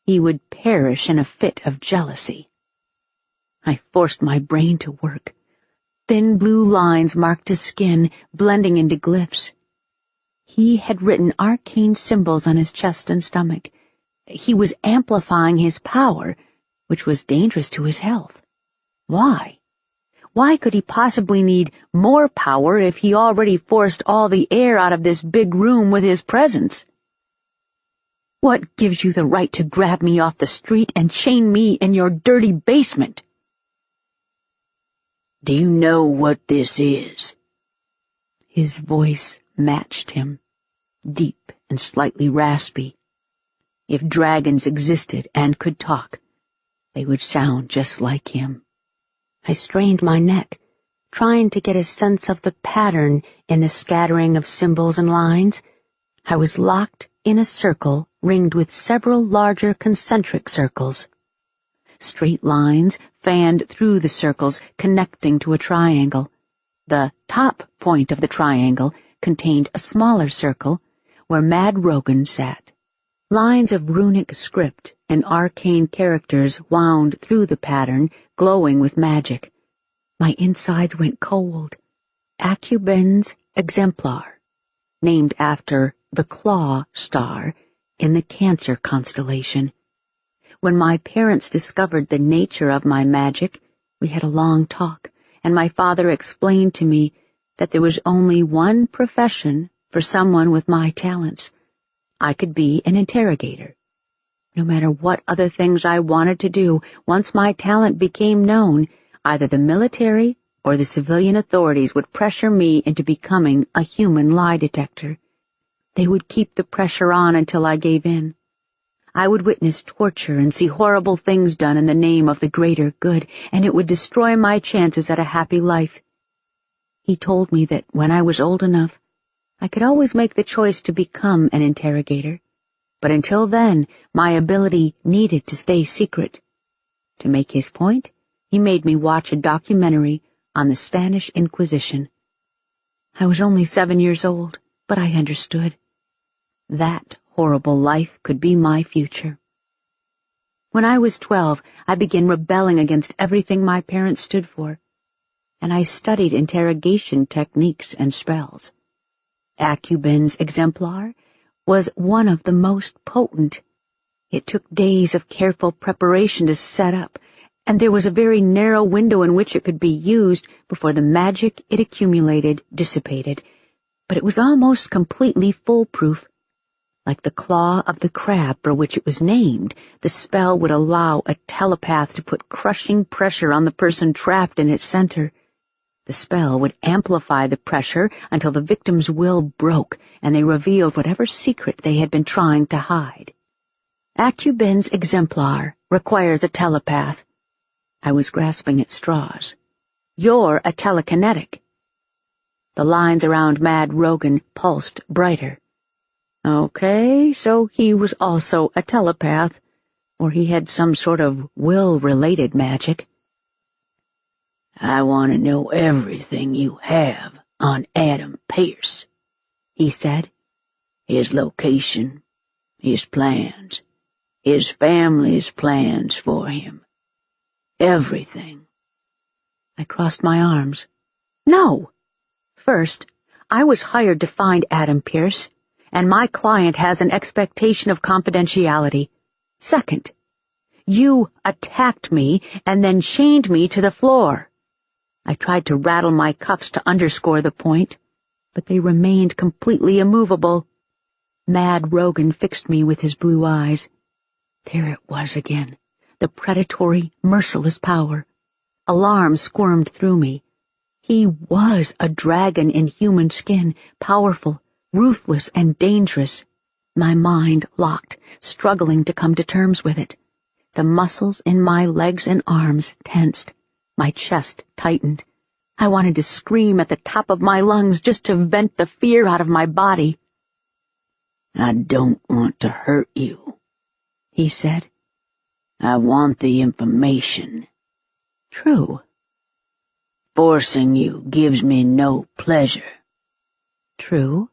he would perish in a fit of jealousy. I forced my brain to work. Thin blue lines marked his skin, blending into glyphs. He had written arcane symbols on his chest and stomach. He was amplifying his power, which was dangerous to his health. Why? Why could he possibly need more power if he already forced all the air out of this big room with his presence? What gives you the right to grab me off the street and chain me in your dirty basement? "Do you know what this is?" His voice matched him, deep and slightly raspy. If dragons existed and could talk, they would sound just like him. I strained my neck, trying to get a sense of the pattern in the scattering of symbols and lines. I was locked in a circle ringed with several larger concentric circles. Straight lines fanned through the circles, connecting to a triangle. The top point of the triangle contained a smaller circle where Mad Rogan sat. Lines of runic script and arcane characters wound through the pattern, glowing with magic. My insides went cold. Acubens Exemplar, named after the Claw star in the Cancer constellation. When my parents discovered the nature of my magic, we had a long talk, and my father explained to me that there was only one profession for someone with my talents. I could be an interrogator. No matter what other things I wanted to do, once my talent became known, either the military or the civilian authorities would pressure me into becoming a human lie detector. They would keep the pressure on until I gave in. I would witness torture and see horrible things done in the name of the greater good, and it would destroy my chances at a happy life. He told me that when I was old enough, I could always make the choice to become an interrogator, but until then, my ability needed to stay secret. To make his point, he made me watch a documentary on the Spanish Inquisition. I was only 7 years old, but I understood. That horrible life could be my future. When I was 12, I began rebelling against everything my parents stood for, and I studied interrogation techniques and spells. Acubens Exemplar was one of the most potent. It took days of careful preparation to set up, and there was a very narrow window in which it could be used before the magic it accumulated dissipated, but it was almost completely foolproof. Like the claw of the crab for which it was named, the spell would allow a telepath to put crushing pressure on the person trapped in its center. The spell would amplify the pressure until the victim's will broke and they revealed whatever secret they had been trying to hide. Acubens Exemplar requires a telepath. I was grasping at straws. You're a telekinetic. The lines around Mad Rogan pulsed brighter. Okay, so he was also a telepath, or he had some sort of will-related magic. I want to know everything you have on Adam Pierce, he said. His location, his plans, his family's plans for him. Everything. I crossed my arms. No! First, I was hired to find Adam Pierce, and my client has an expectation of confidentiality. Second, you attacked me and then chained me to the floor. I tried to rattle my cuffs to underscore the point, but they remained completely immovable. Mad Rogan fixed me with his blue eyes. There it was again, the predatory, merciless power. Alarm squirmed through me. He was a dragon in human skin, powerful, ruthless, and dangerous. My mind locked, struggling to come to terms with it. The muscles in my legs and arms tensed. My chest tightened. I wanted to scream at the top of my lungs just to vent the fear out of my body. I don't want to hurt you, he said. I want the information. True. Forcing you gives me no pleasure. True.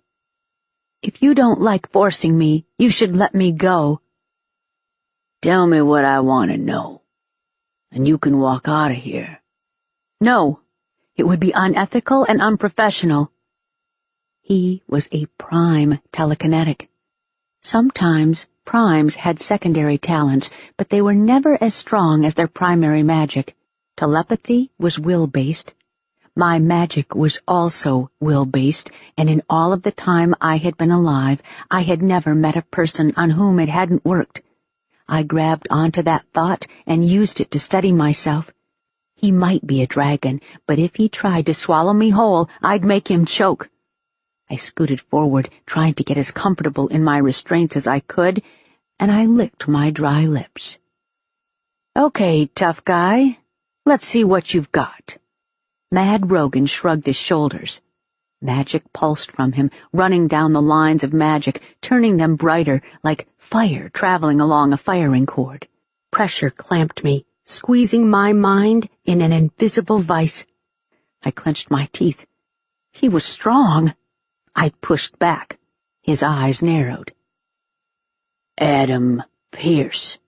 If you don't like forcing me, you should let me go. Tell me what I want to know, and you can walk out of here. No, it would be unethical and unprofessional. He was a prime telekinetic. Sometimes primes had secondary talents, but they were never as strong as their primary magic. Telepathy was will-based. My magic was also will-based, and in all of the time I had been alive, I had never met a person on whom it hadn't worked. I grabbed onto that thought and used it to steady myself. He might be a dragon, but if he tried to swallow me whole, I'd make him choke. I scooted forward, trying to get as comfortable in my restraints as I could, and I licked my dry lips. Okay, tough guy, let's see what you've got. Mad Rogan shrugged his shoulders. Magic pulsed from him, running down the lines of magic, turning them brighter, like fire traveling along a firing cord. Pressure clamped me, squeezing my mind in an invisible vice. I clenched my teeth. He was strong. I pushed back. His eyes narrowed. Adam Pierce.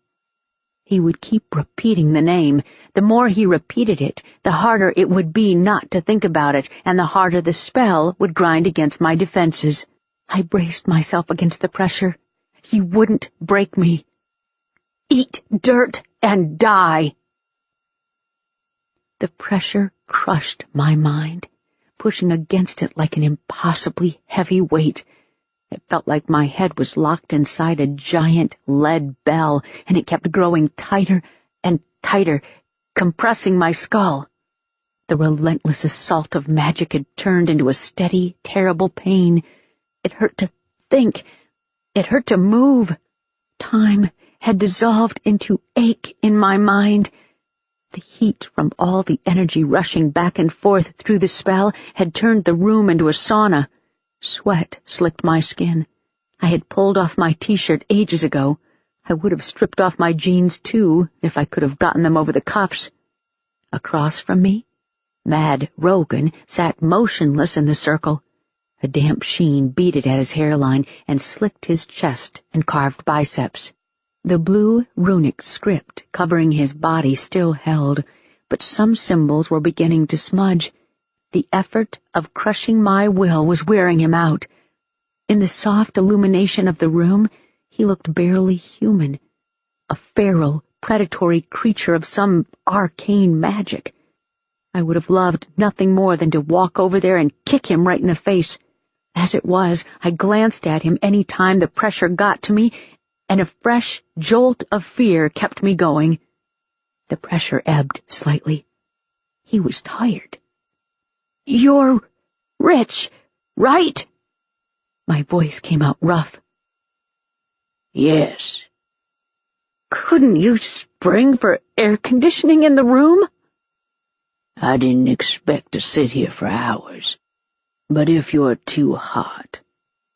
He would keep repeating the name. The more he repeated it, the harder it would be not to think about it, and the harder the spell would grind against my defenses. I braced myself against the pressure. He wouldn't break me. Eat dirt and die. The pressure crushed my mind, pushing against it like an impossibly heavy weight. It felt like my head was locked inside a giant lead bell, and it kept growing tighter and tighter, compressing my skull. The relentless assault of magic had turned into a steady, terrible pain. It hurt to think. It hurt to move. Time had dissolved into ache in my mind. The heat from all the energy rushing back and forth through the spell had turned the room into a sauna. Sweat slicked my skin. I had pulled off my t-shirt ages ago. I would have stripped off my jeans, too, if I could have gotten them over the cuffs. Across from me, Mad Rogan sat motionless in the circle. A damp sheen beaded at his hairline and slicked his chest and carved biceps. The blue runic script covering his body still held, but some symbols were beginning to smudge. The effort of crushing my will was wearing him out. In the soft illumination of the room, he looked barely human, a feral, predatory creature of some arcane magic. I would have loved nothing more than to walk over there and kick him right in the face. As it was, I glanced at him any time the pressure got to me, and a fresh jolt of fear kept me going. The pressure ebbed slightly. He was tired. "You're rich, right?" My voice came out rough. Yes. "Couldn't you spring for air conditioning in the room?" I didn't expect to sit here for hours, but if you're too hot,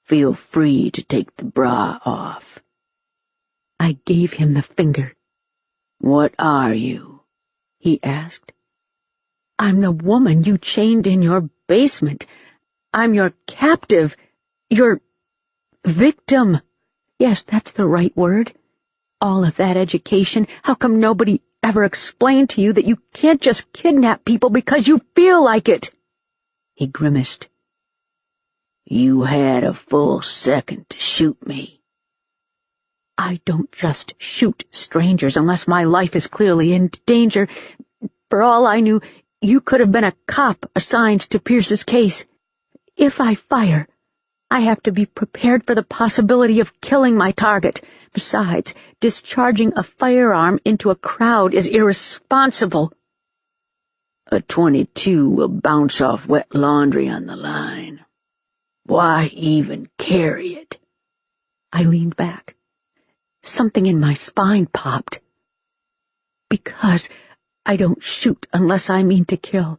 feel free to take the bra off. I gave him the finger. What are you? He asked. "I'm the woman you chained in your basement. I'm your captive, your victim." Yes, that's the right word. All of that education, how come nobody ever explained to you that you can't just kidnap people because you feel like it? He grimaced. You had a full second to shoot me. I don't just shoot strangers unless my life is clearly in danger. For all I knew, you could have been a cop assigned to Pierce's case. If I fire, I have to be prepared for the possibility of killing my target. Besides, discharging a firearm into a crowd is irresponsible. A .22 will bounce off wet laundry on the line. Why even carry it? I leaned back. Something in my spine popped. Because I don't shoot unless I mean to kill.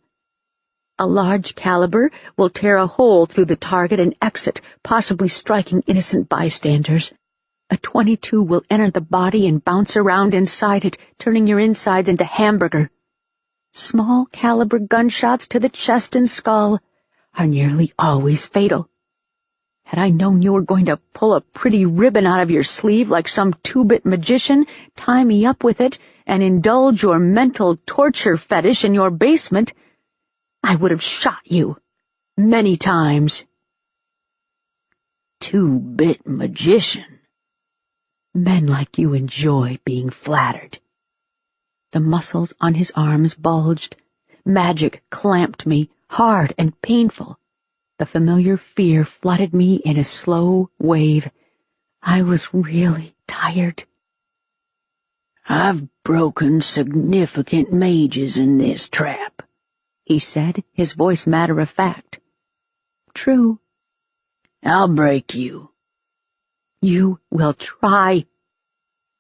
A large caliber will tear a hole through the target and exit, possibly striking innocent bystanders. A .22 will enter the body and bounce around inside it, turning your insides into hamburger. Small caliber gunshots to the chest and skull are nearly always fatal. Had I known you were going to pull a pretty ribbon out of your sleeve like some two-bit magician, tie me up with it, and indulge your mental torture fetish in your basement, I would have shot you many times. Two-bit magician. Men like you enjoy being flattered. The muscles on his arms bulged. Magic clamped me, hard and painful. The familiar fear flooded me in a slow wave. I was really tired. I've broken significant mages in this trap, he said, his voice matter-of-fact. True. I'll break you. You will try.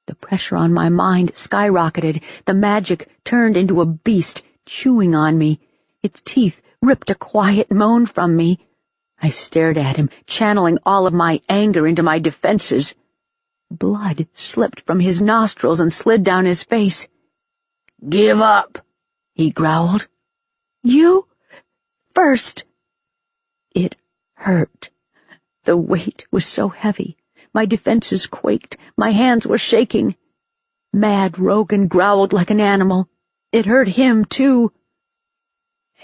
The pressure on my mind skyrocketed. The magic turned into a beast, chewing on me. Its teeth ripped a quiet moan from me. I stared at him, channeling all of my anger into my defenses. Blood slipped from his nostrils and slid down his face. Give up, he growled. You? burst. It hurt. The weight was so heavy. My defenses quaked. My hands were shaking. Mad Rogan growled like an animal. It hurt him, too.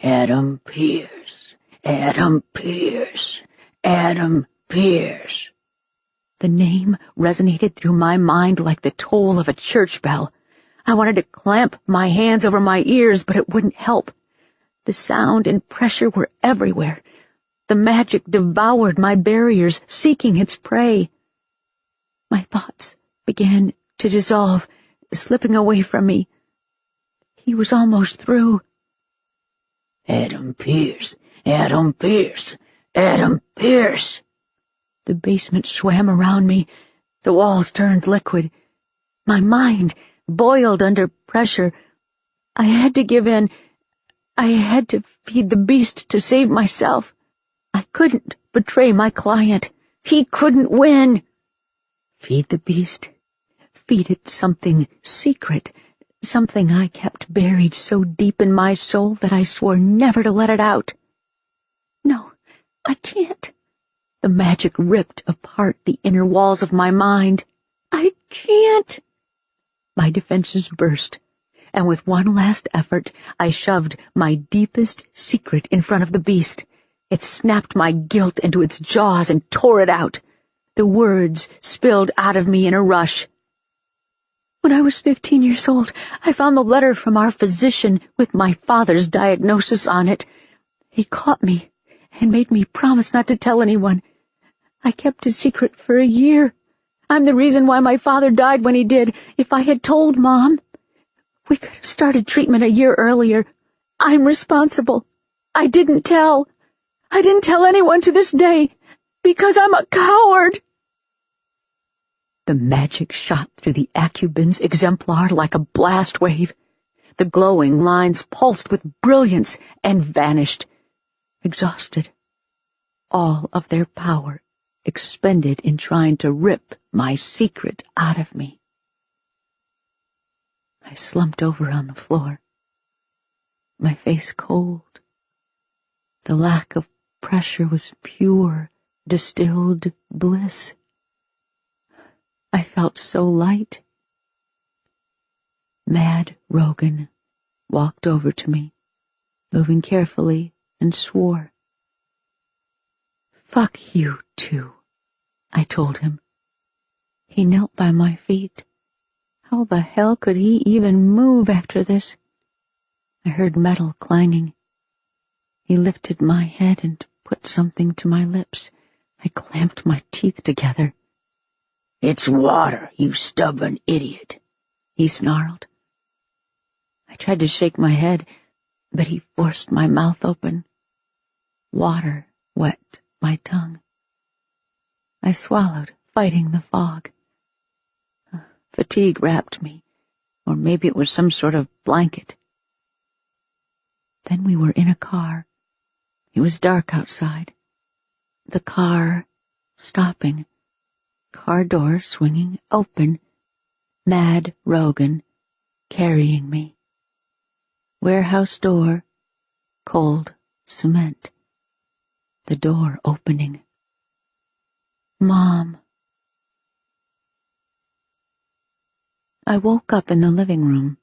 Adam Pierce, Adam Pierce, Adam Pierce. The name resonated through my mind like the toll of a church bell. I wanted to clamp my hands over my ears, but it wouldn't help. The sound and pressure were everywhere. The magic devoured my barriers, seeking its prey. My thoughts began to dissolve, slipping away from me. He was almost through. Adam Pierce, Adam Pierce, Adam Pierce. The basement swam around me. The walls turned liquid. My mind boiled under pressure. I had to give in. I had to feed the beast to save myself. I couldn't betray my client. He couldn't win. Feed the beast. Feed it something secret, something I kept buried so deep in my soul that I swore never to let it out. No, I can't. The magic ripped apart the inner walls of my mind. I can't. My defenses burst, and with one last effort, I shoved my deepest secret in front of the beast. It snapped my guilt into its jaws and tore it out. The words spilled out of me in a rush. When I was 15 years old, I found the letter from our physician with my father's diagnosis on it. He caught me and made me promise not to tell anyone. I kept his secret for a year. I'm the reason why my father died when he did. If I had told Mom, we could have started treatment a year earlier. I'm responsible. I didn't tell. I didn't tell anyone to this day, because I'm a coward. The magic shot through the Accubin's exemplar like a blast wave. The glowing lines pulsed with brilliance and vanished, exhausted. All of their power expended in trying to rip my secret out of me. I slumped over on the floor, my face cold. The lack of pressure was pure, distilled bliss. I felt so light. Mad Rogan walked over to me, moving carefully, and swore. "Fuck you, too," I told him. He knelt by my feet. How the hell could he even move after this? I heard metal clanging. He lifted my head and put something to my lips. I clamped my teeth together. "It's water, you stubborn idiot," he snarled. I tried to shake my head, but he forced my mouth open. Water wet my tongue. I swallowed, fighting the fog. Fatigue wrapped me, or maybe it was some sort of blanket. Then we were in a car. It was dark outside. The car stopping. Car door swinging open. Mad Rogan carrying me. Warehouse door, cold cement. The door opening. Mom. I woke up in the living room.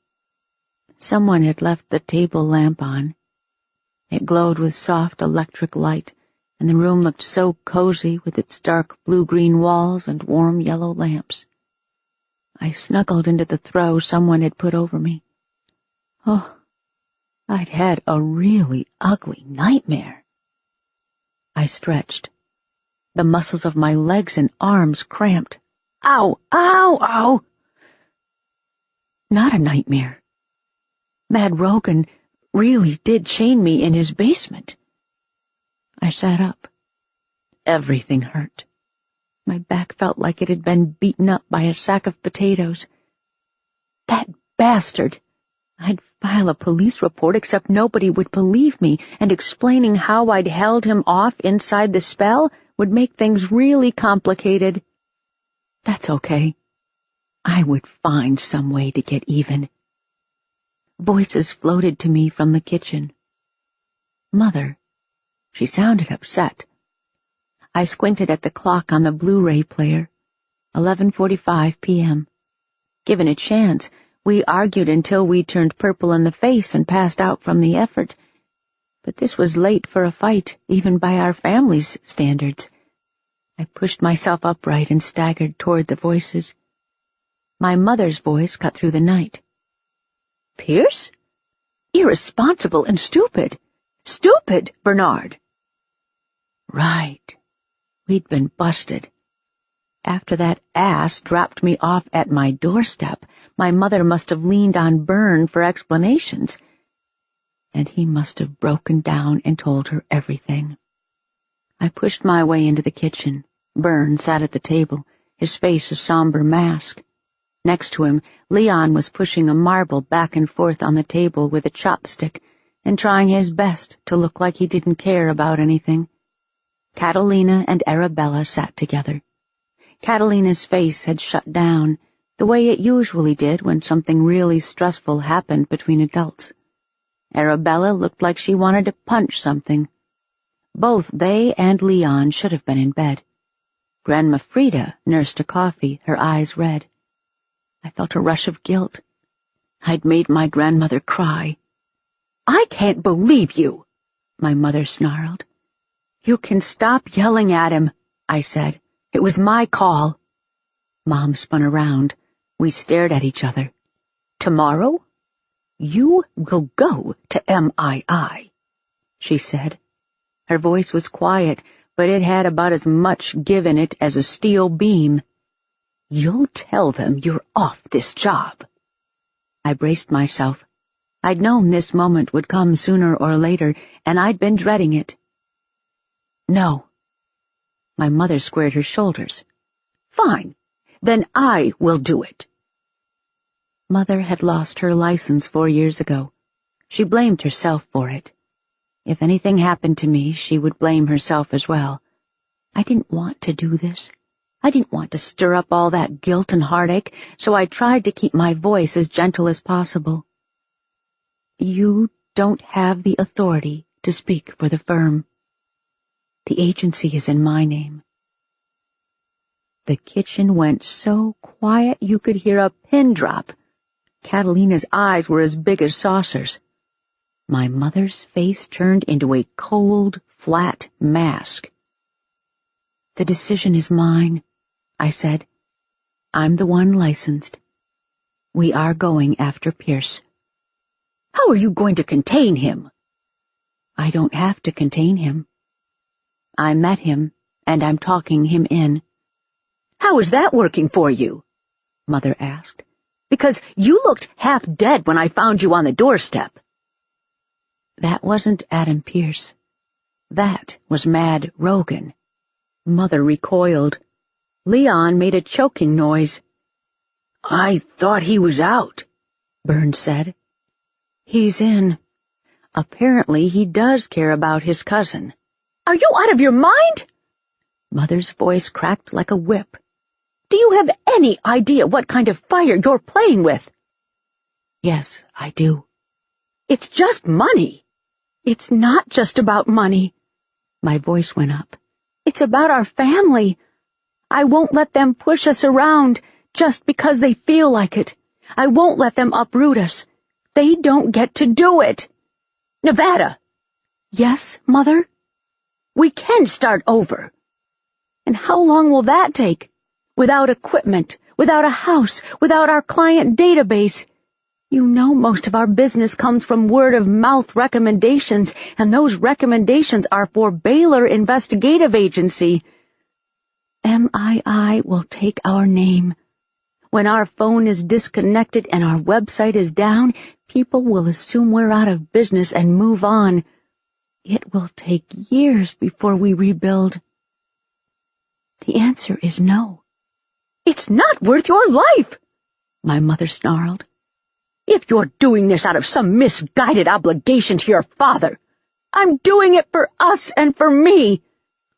Someone had left the table lamp on. It glowed with soft electric light, and the room looked so cozy with its dark blue-green walls and warm yellow lamps. I snuggled into the throw someone had put over me. Oh, I'd had a really ugly nightmare. I stretched. The muscles of my legs and arms cramped. Ow! Ow! Ow! Not a nightmare. Mad Rogan really did chain me in his basement. I sat up. Everything hurt. My back felt like it had been beaten up by a sack of potatoes. That bastard! I'd file a police report, except nobody would believe me, and explaining how I'd held him off inside the spell would make things really complicated. That's okay. I would find some way to get even. Voices floated to me from the kitchen. Mother She sounded upset. I squinted at the clock on the Blu-ray player. 11:45 p.m. Given a chance, we argued until we turned purple in the face and passed out from the effort. But this was late for a fight, even by our family's standards. I pushed myself upright and staggered toward the voices. My mother's voice cut through the night. Pierce? Irresponsible and stupid. Stupid, Bernard. Right. We'd been busted. After that ass dropped me off at my doorstep, my mother must have leaned on Bern for explanations. And he must have broken down and told her everything. I pushed my way into the kitchen. Bern sat at the table, his face a somber mask. Next to him, Leon was pushing a marble back and forth on the table with a chopstick and trying his best to look like he didn't care about anything. Catalina and Arabella sat together. Catalina's face had shut down, the way it usually did when something really stressful happened between adults. Arabella looked like she wanted to punch something. Both they and Leon should have been in bed. Grandma Frida nursed a coffee, her eyes red. I felt a rush of guilt. I'd made my grandmother cry. I can't believe you, my mother snarled. You can stop yelling at him, I said. It was my call. Mom spun around. We stared at each other. Tomorrow, you will go to MII, she said. Her voice was quiet, but it had about as much give in it as a steel beam. You'll tell them you're off this job. I braced myself. I'd known this moment would come sooner or later, and I'd been dreading it. No. My mother squared her shoulders. Fine. Then I will do it. Mother had lost her license 4 years ago. She blamed herself for it. If anything happened to me, she would blame herself as well. I didn't want to do this. I didn't want to stir up all that guilt and heartache, so I tried to keep my voice as gentle as possible. You don't have the authority to speak for the firm. The agency is in my name. The kitchen went so quiet you could hear a pin drop. Catalina's eyes were as big as saucers. My mother's face turned into a cold, flat mask. The decision is mine, I said. I'm the one licensed. We are going after Pierce. How are you going to contain him? I don't have to contain him. I met him, and I'm talking him in. How is that working for you? Mother asked. Because you looked half dead when I found you on the doorstep. That wasn't Adam Pierce. That was Mad Rogan. Mother recoiled. Leon made a choking noise. I thought he was out, Bern said. He's in. Apparently he does care about his cousin. Are you out of your mind? Mother's voice cracked like a whip. Do you have any idea what kind of fire you're playing with? Yes, I do. It's just money. It's not just about money. My voice went up. It's about our family. I won't let them push us around just because they feel like it. I won't let them uproot us. They don't get to do it. Nevada. Yes, Mother? We can start over. And how long will that take? Without equipment, without a house, without our client database. You know most of our business comes from word-of-mouth recommendations, and those recommendations are for Baylor Investigative Agency. MII will take our name. When our phone is disconnected and our website is down, people will assume we're out of business and move on. It will take years before we rebuild. The answer is no. It's not worth your life, my mother snarled. If you're doing this out of some misguided obligation to your father, I'm doing it for us and for me.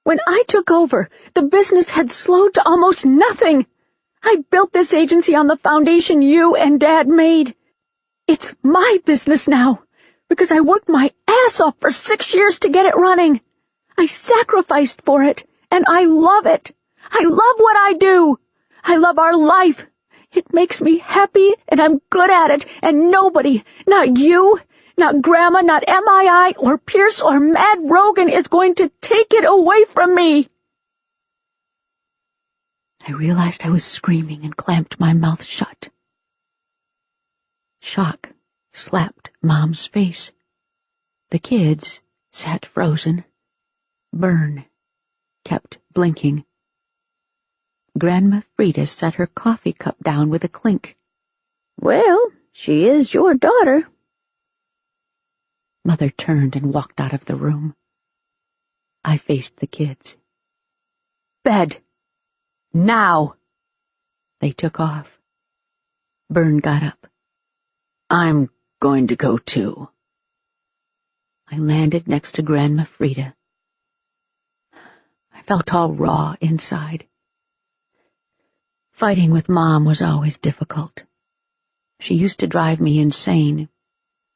When I took over, the business had slowed to almost nothing. I built this agency on the foundation you and Dad made. It's my business now, because I worked my ass off for 6 years to get it running. I sacrificed for it, and I love it. I love what I do. I love our life. It makes me happy, and I'm good at it, and nobody, not you, not Grandma, not MII, or Pierce, or Mad Rogan is going to take it away from me. I realized I was screaming and clamped my mouth shut. Shock slapped Mom's face. The kids sat frozen. Bern kept blinking. Grandma Frida set her coffee cup down with a clink. Well, she is your daughter. Mother turned and walked out of the room. I faced the kids. Bed! Now! They took off. Bern got up. I'm going to go too. I landed next to Grandma Frida. I felt all raw inside. Fighting with Mom was always difficult. She used to drive me insane.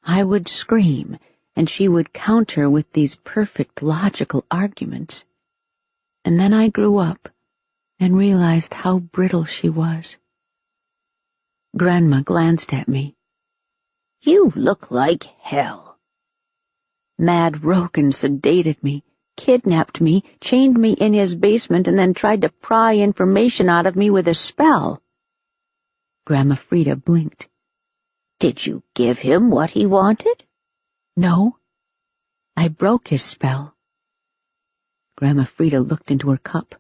I would scream, and she would counter with these perfect logical arguments. And then I grew up and realized how brittle she was. Grandma glanced at me. You look like hell. Mad Rogan sedated me, kidnapped me, chained me in his basement, and then tried to pry information out of me with a spell. Grandma Frida blinked. Did you give him what he wanted? No. I broke his spell. Grandma Frida looked into her cup.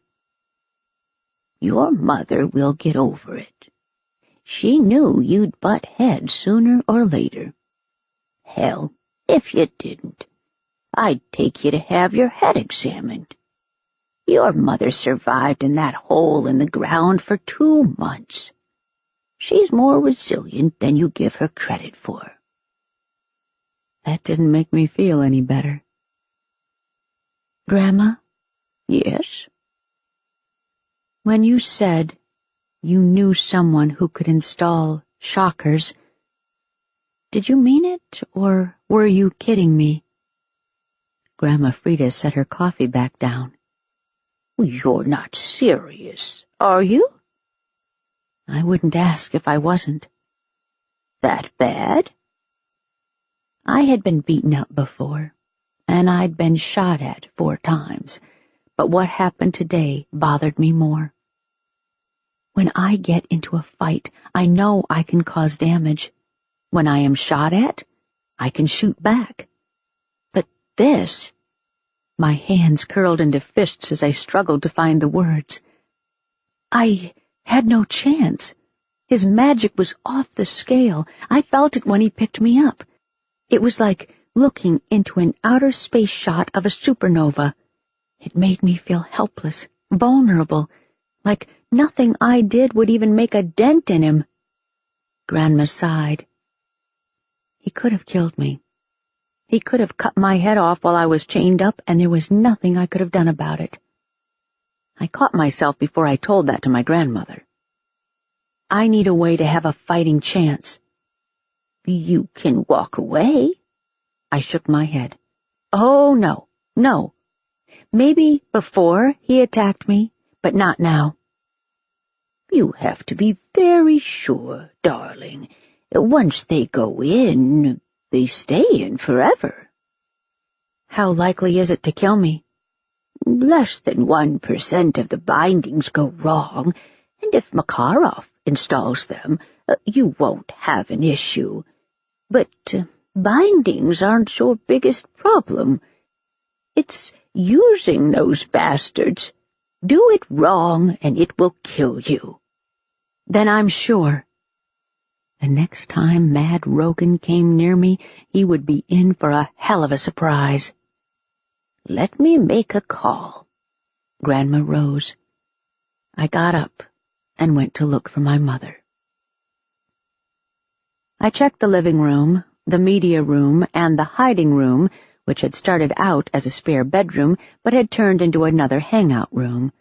Your mother will get over it. She knew you'd butt heads sooner or later. Hell, if you didn't, I'd take you to have your head examined. Your mother survived in that hole in the ground for 2 months. She's more resilient than you give her credit for. That didn't make me feel any better. Grandma? Yes? When you said you knew someone who could install shockers, did you mean it, or were you kidding me? Grandma Frida set her coffee back down. You're not serious, are you? I wouldn't ask if I wasn't. That bad? I had been beaten up before, and I'd been shot at 4 times, but what happened today bothered me more. When I get into a fight, I know I can cause damage. When I am shot at, I can shoot back. But this... My hands curled into fists as I struggled to find the words. I had no chance. His magic was off the scale. I felt it when he picked me up. It was like looking into an outer space shot of a supernova. It made me feel helpless, vulnerable, like nothing I did would even make a dent in him. Grandma sighed. He could have killed me. He could have cut my head off while I was chained up, and there was nothing I could have done about it. I caught myself before I told that to my grandmother. I need a way to have a fighting chance. You can walk away. I shook my head. Oh, no. Maybe before he attacked me, but not now. You have to be very sure, darling. Once they go in, they stay in forever. How likely is it to kill me? Less than 1% of the bindings go wrong, and if Makarov installs them, you won't have an issue. But bindings aren't your biggest problem. It's using those bastards. Do it wrong, and it will kill you. Then I'm sure. The next time Mad Rogan came near me, he would be in for a hell of a surprise. Let me make a call. Grandma rose. I got up and went to look for my mother. I checked the living room, the media room, and the hiding room, which had started out as a spare bedroom but had turned into another hangout room.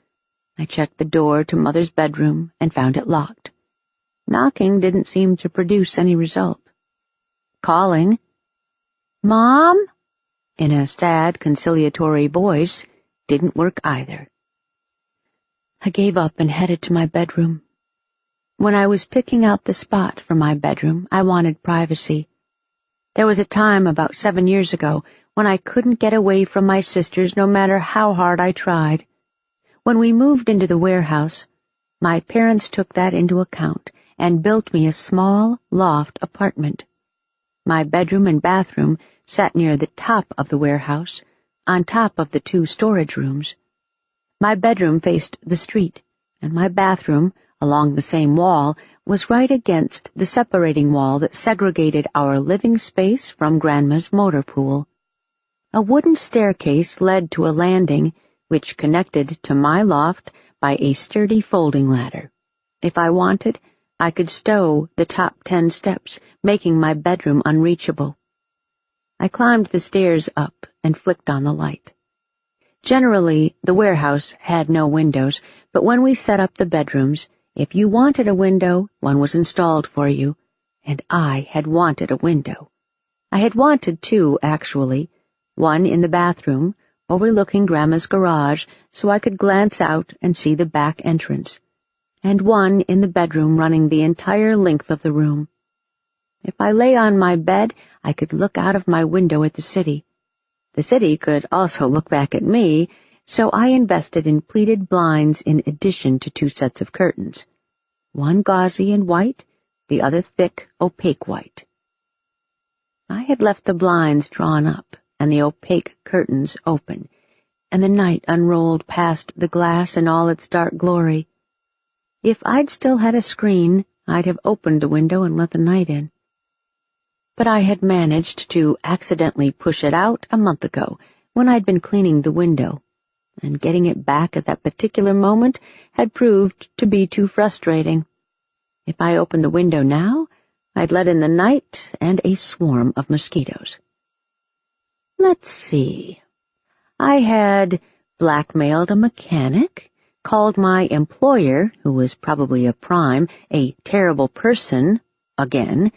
I checked the door to Mother's bedroom and found it locked. Knocking didn't seem to produce any result. Calling, "Mom?" in a sad, conciliatory voice, didn't work either. I gave up and headed to my bedroom. When I was picking out the spot for my bedroom, I wanted privacy. There was a time about 7 years ago when I couldn't get away from my sisters no matter how hard I tried. When we moved into the warehouse, my parents took that into account and built me a small loft apartment. My bedroom and bathroom sat near the top of the warehouse, on top of the 2 storage rooms. My bedroom faced the street, and my bathroom, along the same wall, was right against the separating wall that segregated our living space from Grandma's motor pool. A wooden staircase led to a landing which connected to my loft by a sturdy folding ladder. If I wanted, I could stow the top 10 steps, making my bedroom unreachable. I climbed the stairs up and flicked on the light. Generally, the warehouse had no windows, but when we set up the bedrooms, if you wanted a window, one was installed for you, and I had wanted a window. I had wanted 2, actually, one in the bathroom, overlooking Grandma's garage so I could glance out and see the back entrance, and one in the bedroom running the entire length of the room. If I lay on my bed, I could look out of my window at the city. The city could also look back at me, so I invested in pleated blinds in addition to 2 sets of curtains, one gauzy and white, the other thick, opaque white. I had left the blinds drawn up and the opaque curtains open, and the night unrolled past the glass in all its dark glory. If I'd still had a screen, I'd have opened the window and let the night in. But I had managed to accidentally push it out a month ago when I'd been cleaning the window, and getting it back at that particular moment had proved to be too frustrating. If I opened the window now, I'd let in the night and a swarm of mosquitoes. Let's see. I had blackmailed a mechanic, called my employer, who was probably a prime, a terrible person, again,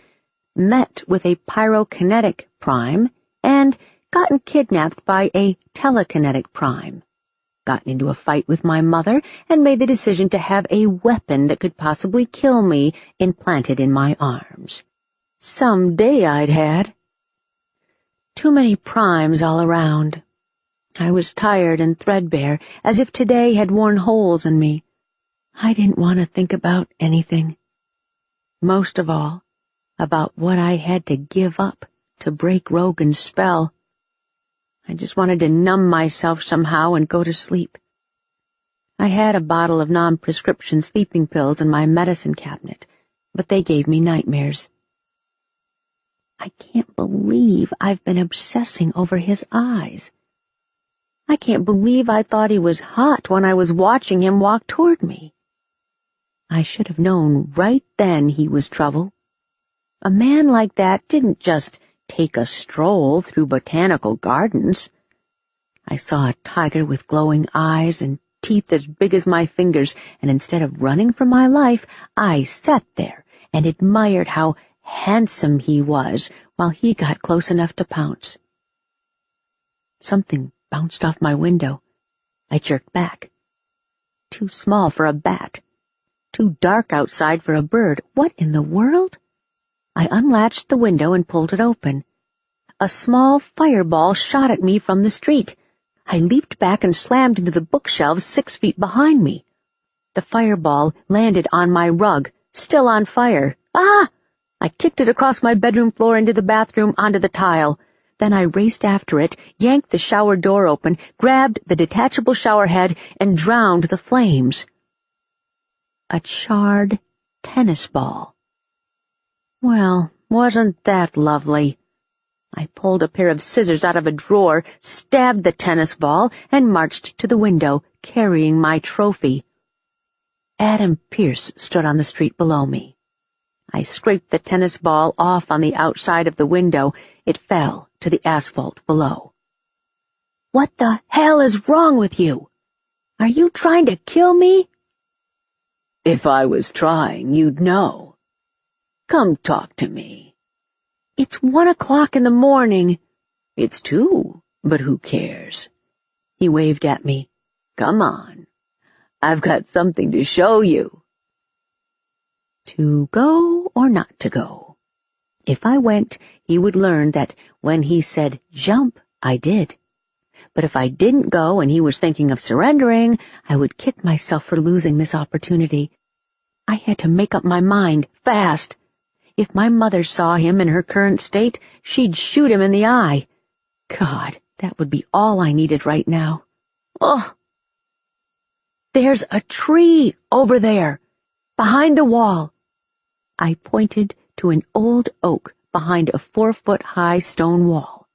met with a pyrokinetic prime, and gotten kidnapped by a telekinetic prime, gotten into a fight with my mother, and made the decision to have a weapon that could possibly kill me implanted in my arms. Some day I'd had. Too many primes all around. I was tired and threadbare, as if today had worn holes in me. I didn't want to think about anything. Most of all, about what I had to give up to break Rogan's spell. I just wanted to numb myself somehow and go to sleep. I had a bottle of non-prescription sleeping pills in my medicine cabinet, but they gave me nightmares. I can't believe I've been obsessing over his eyes. I can't believe I thought he was hot when I was watching him walk toward me. I should have known right then he was trouble. A man like that didn't just take a stroll through botanical gardens. I saw a tiger with glowing eyes and teeth as big as my fingers, and instead of running for my life, I sat there and admired how handsome he was while he got close enough to pounce. Something bounced off my window. I jerked back. Too small for a bat. Too dark outside for a bird. What in the world? I unlatched the window and pulled it open. A small fireball shot at me from the street. I leaped back and slammed into the bookshelves 6 feet behind me. The fireball landed on my rug, still on fire. Ah! I kicked it across my bedroom floor into the bathroom onto the tile. Then I raced after it, yanked the shower door open, grabbed the detachable shower head, and drowned the flames. A charred tennis ball. Well, wasn't that lovely? I pulled a pair of scissors out of a drawer, stabbed the tennis ball, and marched to the window, carrying my trophy. Adam Pierce stood on the street below me. I scraped the tennis ball off on the outside of the window. It fell to the asphalt below. "What the hell is wrong with you? Are you trying to kill me?" "If I was trying, you'd know. Come talk to me." "It's 1 o'clock in the morning." "It's 2. But who cares? He waved at me. Come on. I've got something to show you. To go or not to go? If I went, he would learn that when he said jump, I did. But if I didn't go and he was thinking of surrendering, I would kick myself for losing this opportunity. I had to make up my mind, fast. If my mother saw him in her current state, she'd shoot him in the eye. God, that would be all I needed right now. Oh! There's a tree over there, behind the wall. I pointed to an old oak behind a 4-foot-high stone wall.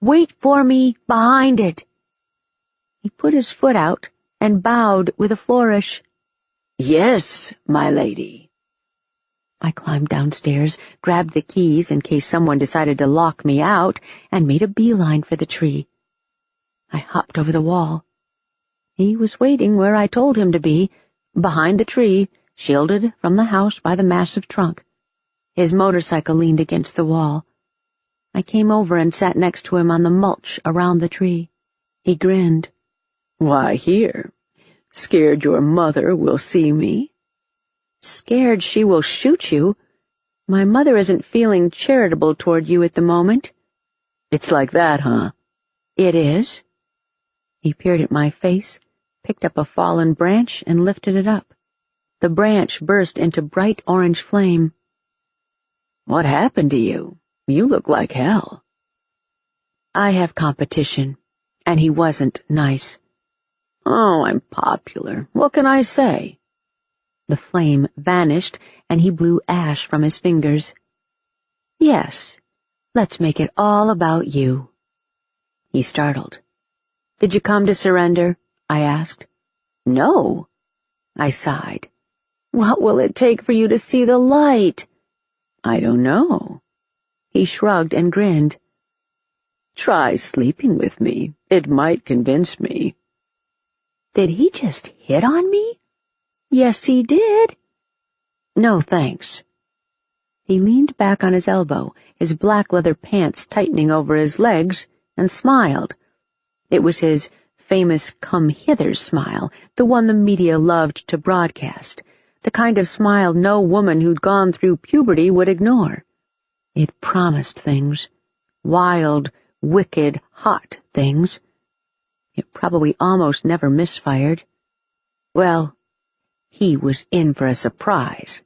Wait for me behind it. He put his foot out and bowed with a flourish. Yes, my lady. I climbed downstairs, grabbed the keys in case someone decided to lock me out, and made a beeline for the tree. I hopped over the wall. He was waiting where I told him to be, behind the tree, shielded from the house by the massive trunk. His motorcycle leaned against the wall. I came over and sat next to him on the mulch around the tree. He grinned. Why, here. Scared your mother will see me? Scared she will shoot you? My mother isn't feeling charitable toward you at the moment. It's like that, huh? It is. He peered at my face, picked up a fallen branch, and lifted it up. The branch burst into bright orange flame. What happened to you? You look like hell. I have competition, and he wasn't nice. Oh, I'm popular. What can I say? The flame vanished, and he blew ash from his fingers. Yes, let's make it all about you. He startled. Did you come to surrender? I asked. No. I sighed. What will it take for you to see the light? I don't know. He shrugged and grinned. Try sleeping with me. It might convince me. Did he just hit on me? Yes, he did. No, thanks. He leaned back on his elbow, his black leather pants tightening over his legs, and smiled. It was his famous come-hither smile, the one the media loved to broadcast, the kind of smile no woman who'd gone through puberty would ignore. It promised things, wild, wicked, hot things. It probably almost never misfired. Well, he was in for a surprise.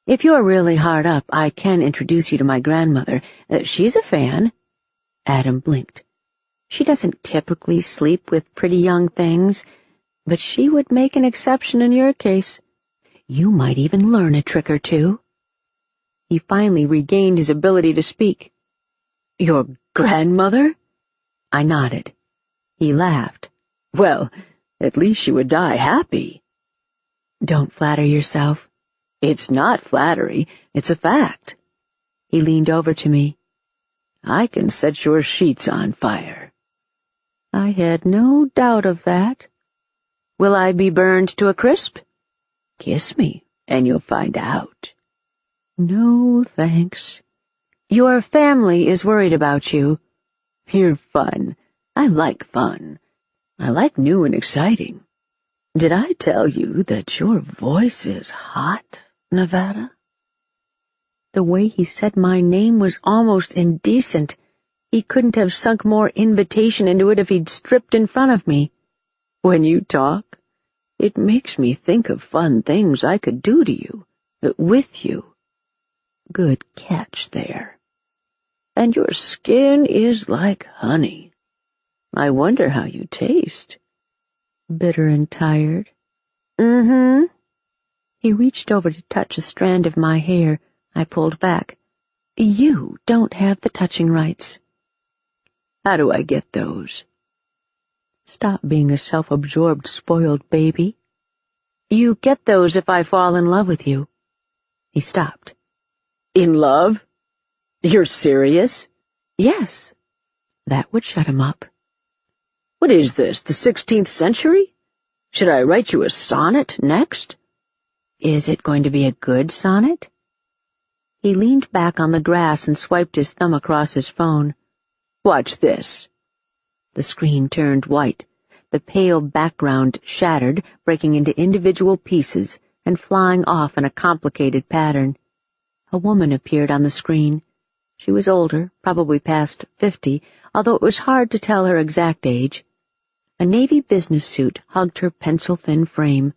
If you're really hard up, I can introduce you to my grandmother. She's a fan. Adam blinked. She doesn't typically sleep with pretty young things, but she would make an exception in your case. You might even learn a trick or two. He finally regained his ability to speak. Your grandmother? I nodded. He laughed. Well, at least she would die happy. Don't flatter yourself. It's not flattery, it's a fact. He leaned over to me. I can set your sheets on fire. I had no doubt of that. Will I be burned to a crisp? Kiss me, and you'll find out. No, thanks. Your family is worried about you. You're fun. I like fun. I like new and exciting. Did I tell you that your voice is hot, Nevada? The way he said my name was almost indecent. He couldn't have sunk more invitation into it if he'd stripped in front of me. When you talk, it makes me think of fun things I could do to you, with you. Good catch there. And your skin is like honey. I wonder how you taste. Bitter and tired. Mm-hmm. He reached over to touch a strand of my hair. I pulled back. You don't have the touching rights. How do I get those? Stop being a self-absorbed, spoiled baby. You get those if I fall in love with you. He stopped. In love? You're serious? Yes. That would shut him up. What is this, the 16th century? Should I write you a sonnet next? Is it going to be a good sonnet? He leaned back on the grass and swiped his thumb across his phone. Watch this." The screen turned white. The pale background shattered, breaking into individual pieces and flying off in a complicated pattern. A woman appeared on the screen. She was older, probably past 50, although it was hard to tell her exact age. A navy business suit hugged her pencil-thin frame.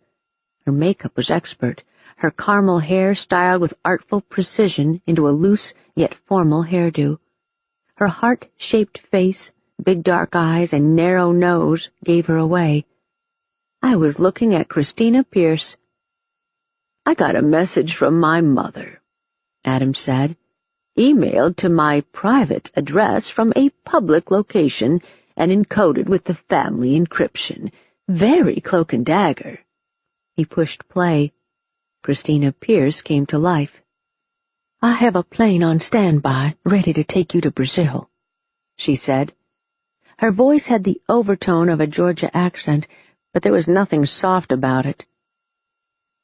Her makeup was expert, her caramel hair styled with artful precision into a loose yet formal hairdo. Her heart-shaped face, big dark eyes, and narrow nose gave her away. I was looking at Christina Pierce. "I got a message from my mother," Adam said, "emailed to my private address from a public location and encoded with the family encryption. Very cloak and dagger." He pushed play. Christina Pierce came to life. "I have a plane on standby, ready to take you to Brazil," she said. Her voice had the overtone of a Georgia accent, but there was nothing soft about it.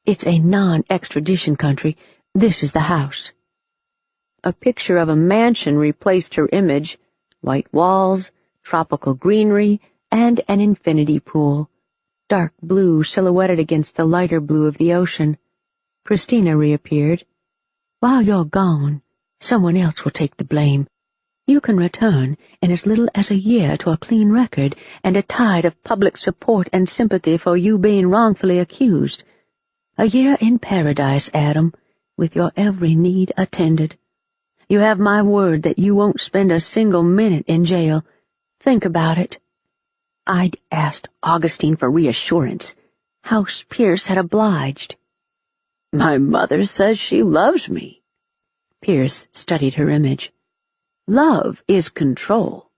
"It's a non-extradition country. This is the house." A picture of a mansion replaced her image, white walls, tropical greenery, and an infinity pool, dark blue silhouetted against the lighter blue of the ocean. Christina reappeared. "While you're gone, someone else will take the blame. You can return in as little as a year to a clean record and a tide of public support and sympathy for you being wrongfully accused. A year in paradise, Adam, with your every need attended. You have my word that you won't spend a single minute in jail. Think about it." I'd asked Augustine for reassurance. House Pierce had obliged. "My mother says she loves me." Pierce studied her image. "Love is control.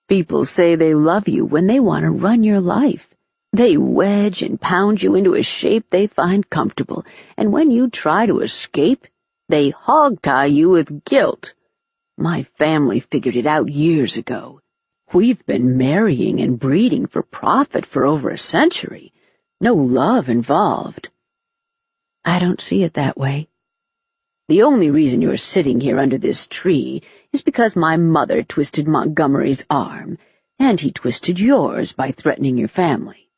People say they love you when they want to run your life. They wedge and pound you into a shape they find comfortable, and when you try to escape, they hog-tie you with guilt. My family figured it out years ago. We've been marrying and breeding for profit for over a century. No love involved." "I don't see it that way." "The only reason you're sitting here under this tree is because my mother twisted Montgomery's arm, and he twisted yours by threatening your family.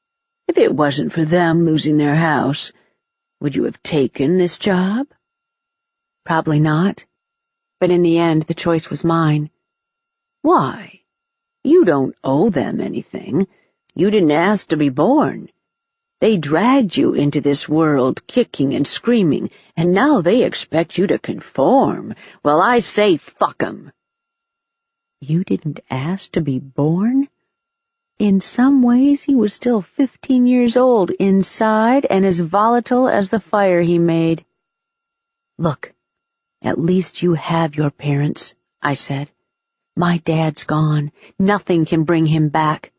If it wasn't for them losing their house, would you have taken this job?" "Probably not. But in the end, the choice was mine." "Why? You don't owe them anything. You didn't ask to be born. They dragged you into this world kicking and screaming, and now they expect you to conform. Well, I say fuck 'em." "You didn't ask to be born?" In some ways, he was still 15 years old inside and as volatile as the fire he made. "Look, at least you have your parents," I said. "My dad's gone. Nothing can bring him back."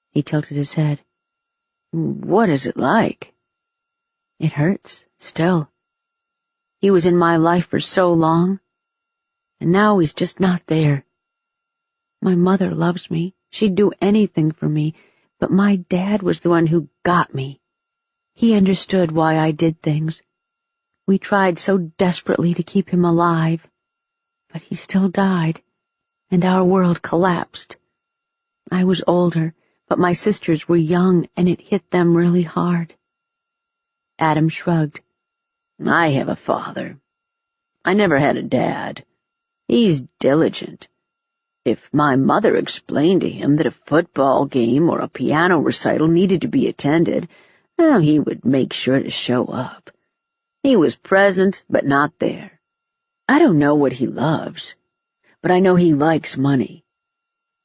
He tilted his head. "What is it like?" "It hurts, still. He was in my life for so long, and now he's just not there. My mother loves me. She'd do anything for me, but my dad was the one who got me. He understood why I did things. We tried so desperately to keep him alive, but he still died, and our world collapsed. I was older, but my sisters were young, and it hit them really hard." Adam shrugged. "I have a father. I never had a dad. He's diligent. If my mother explained to him that a football game or a piano recital needed to be attended, he would make sure to show up. He was present, but not there. I don't know what he loves, but I know he likes money.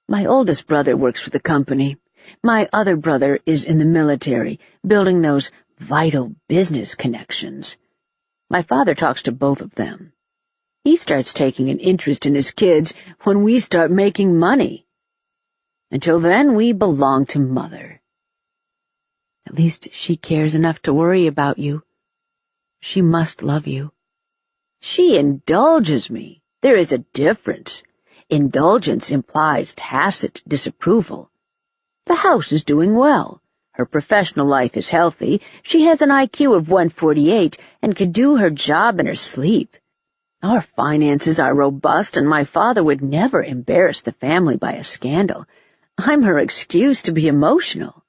My oldest brother works for the company. My other brother is in the military, building those vital business connections. My father talks to both of them. He starts taking an interest in his kids when we start making money. Until then, we belong to Mother." "At least she cares enough to worry about you. She must love you." "She indulges me. There is a difference. Indulgence implies tacit disapproval. The house is doing well. Her professional life is healthy. She has an IQ of 148 and can do her job in her sleep. Our finances are robust, and my father would never embarrass the family by a scandal. I'm her excuse to be emotional.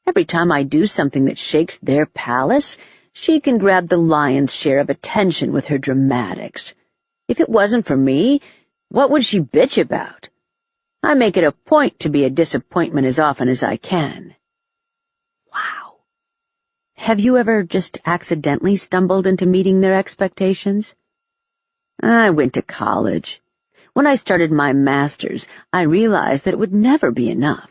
Every time I do something that shakes their palace, she can grab the lion's share of attention with her dramatics. If it wasn't for me, what would she bitch about? I make it a point to be a disappointment as often as I can. Wow. Have you ever just accidentally stumbled into meeting their expectations? I went to college. When I started my master's, I realized that it would never be enough.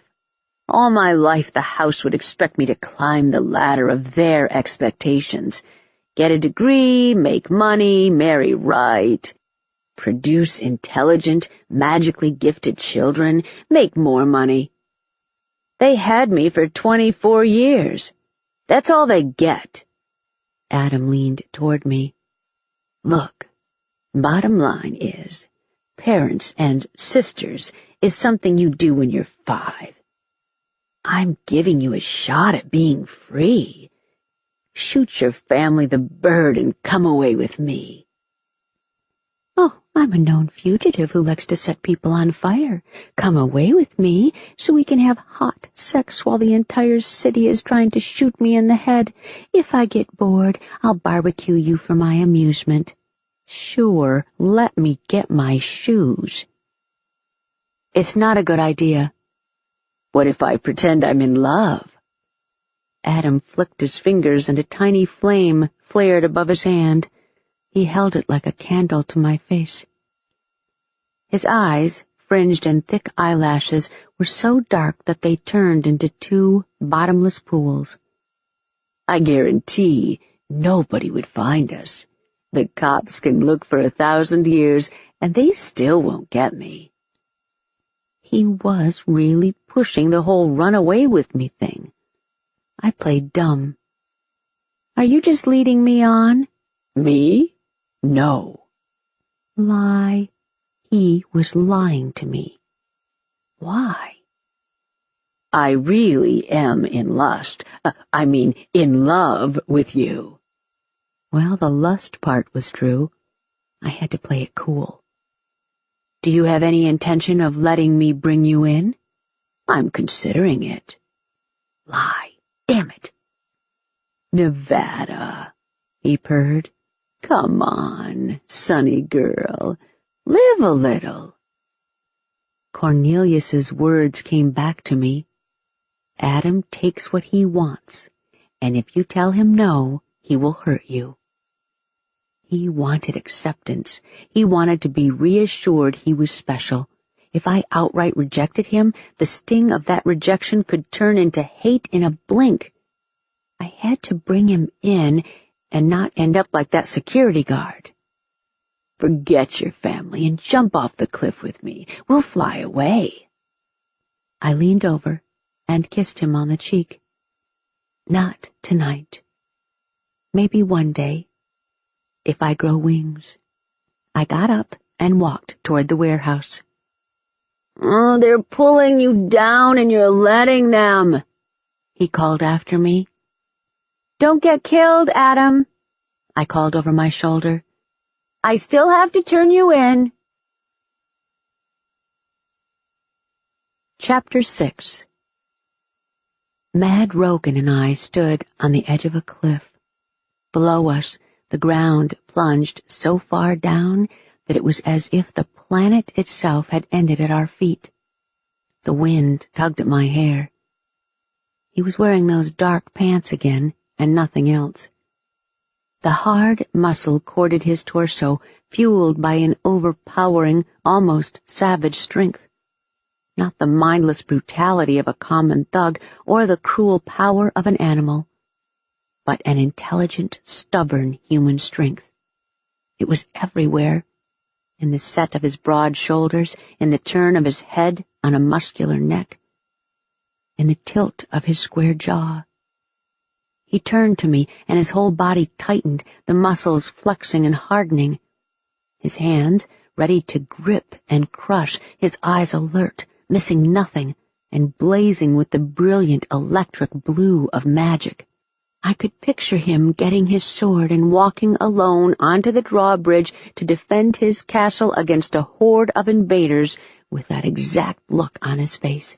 All my life the house would expect me to climb the ladder of their expectations. Get a degree, make money, marry right, produce intelligent, magically gifted children, make more money. They had me for 24 years. That's all they get. Adam leaned toward me. Look, bottom line is, parents and sisters is something you do when you're 5. I'm giving you a shot at being free. Shoot your family the bird and come away with me. Oh, I'm a known fugitive who likes to set people on fire. Come away with me so we can have hot sex while the entire city is trying to shoot me in the head. If I get bored, I'll barbecue you for my amusement. Sure, let me get my shoes. It's not a good idea. What if I pretend I'm in love? Adam flicked his fingers and a tiny flame flared above his hand. He held it like a candle to my face. His eyes, fringed in thick eyelashes, were so dark that they turned into 2 bottomless pools. I guarantee nobody would find us. The cops can look for 1,000 years, and they still won't get me. He was really pushing the whole run away with me thing. I played dumb. Are you just leading me on? Me? No. Lie. He was lying to me. Why? I really am in love with you. Well, the lust part was true. I had to play it cool. Do you have any intention of letting me bring you in? I'm considering it. Lie. Damn it. Nevada, he purred. Come on, sunny girl. Live a little. Cornelius's words came back to me. Adam takes what he wants, and if you tell him no, he will hurt you. He wanted acceptance. He wanted to be reassured he was special. If I outright rejected him, the sting of that rejection could turn into hate in a blink. I had to bring him in and not end up like that security guard. Forget your family and jump off the cliff with me. We'll fly away. I leaned over and kissed him on the cheek. Not tonight. Maybe one day, if I grow wings. I got up and walked toward the warehouse. Oh, they're pulling you down and you're letting them, he called after me. Don't get killed, Adam, I called over my shoulder. I still have to turn you in. Chapter 6. Mad Rogan and I stood on the edge of a cliff. Below us, the ground plunged so far down that it was as if the planet itself had ended at our feet. The wind tugged at my hair. He was wearing those dark pants again, and nothing else. The hard muscle corded his torso, fueled by an overpowering, almost savage strength. Not the mindless brutality of a common thug or the cruel power of an animal, but an intelligent, stubborn human strength. It was everywhere, in the set of his broad shoulders, in the turn of his head on a muscular neck, in the tilt of his square jaw. He turned to me, and his whole body tightened, the muscles flexing and hardening. His hands ready to grip and crush, his eyes alert, missing nothing, and blazing with the brilliant electric blue of magic. I could picture him getting his sword and walking alone onto the drawbridge to defend his castle against a horde of invaders with that exact look on his face.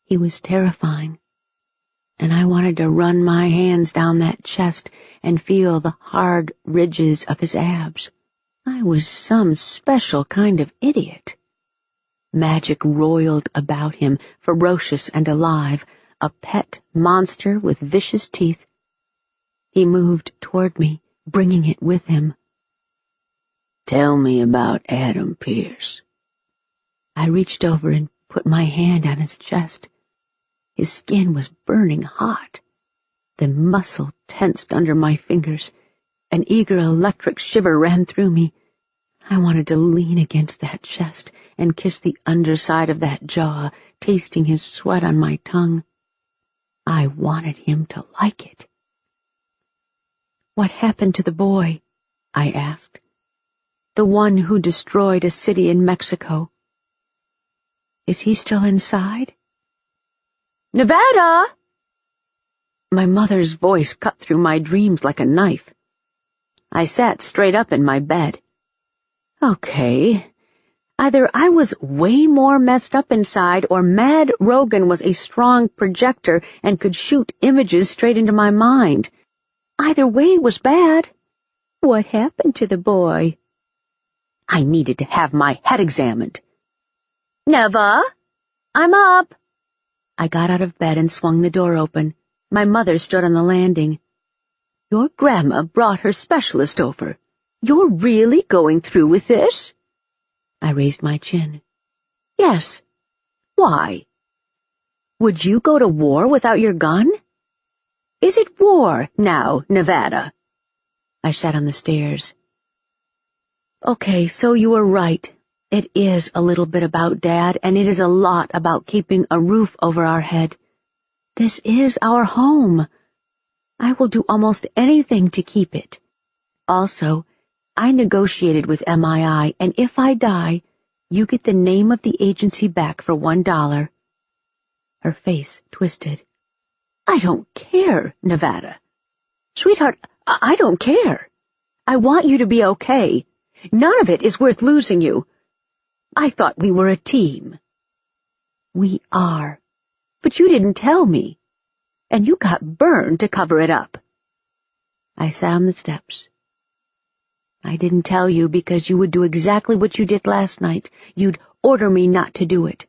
He was terrifying, and I wanted to run my hands down that chest and feel the hard ridges of his abs. I was some special kind of idiot. Magic roiled about him, ferocious and alive, a pet monster with vicious teeth. He moved toward me, bringing it with him. Tell me about Adam Pierce. I reached over and put my hand on his chest. His skin was burning hot. The muscle tensed under my fingers. An eager electric shiver ran through me. I wanted to lean against that chest and kiss the underside of that jaw, tasting his sweat on my tongue. I wanted him to like it. What happened to the boy? I asked. The one who destroyed a city in Mexico. Is he still inside? Nevada! My mother's voice cut through my dreams like a knife. I sat straight up in my bed. Okay. Either I was way more messed up inside, or Mad Rogan was a strong projector and could shoot images straight into my mind. Either way was bad. What happened to the boy? I needed to have my head examined. Neva, I'm up. I got out of bed and swung the door open. My mother stood on the landing. Your grandma brought her specialist over. You're really going through with this? I raised my chin. Yes. Why? Would you go to war without your gun? Is it war now, Nevada? I sat on the stairs. Okay, so you were right. It is a little bit about Dad, and it is a lot about keeping a roof over our head. This is our home. I will do almost anything to keep it. Also, I negotiated with MII, and if I die, you get the name of the agency back for $1. Her face twisted. I don't care, Nevada. Sweetheart, I don't care. I want you to be okay. None of it is worth losing you. I thought we were a team. We are. But you didn't tell me. And you got burned to cover it up. I sat on the steps. I didn't tell you because you would do exactly what you did last night. You'd order me not to do it.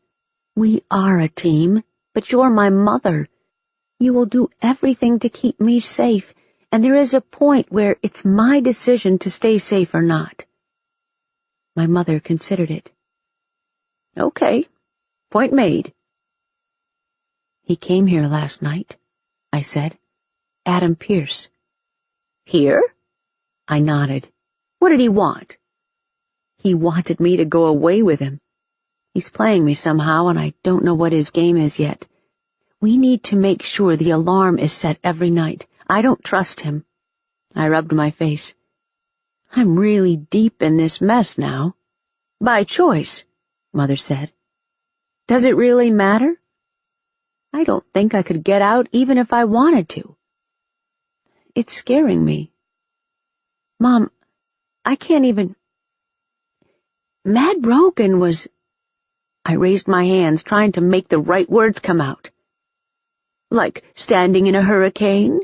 We are a team, but you're my mother. You will do everything to keep me safe, and there is a point where it's my decision to stay safe or not. My mother considered it. Okay, point made. He came here last night, I said. Adam Pierce. Here? I nodded. What did he want? He wanted me to go away with him. He's playing me somehow, and I don't know what his game is yet. We need to make sure the alarm is set every night. I don't trust him. I rubbed my face. I'm really deep in this mess now. By choice, Mother said. Does it really matter? I don't think I could get out even if I wanted to. It's scaring me. Mom, I can't even... Mad Rogan was... I raised my hands, trying to make the right words come out. Like standing in a hurricane?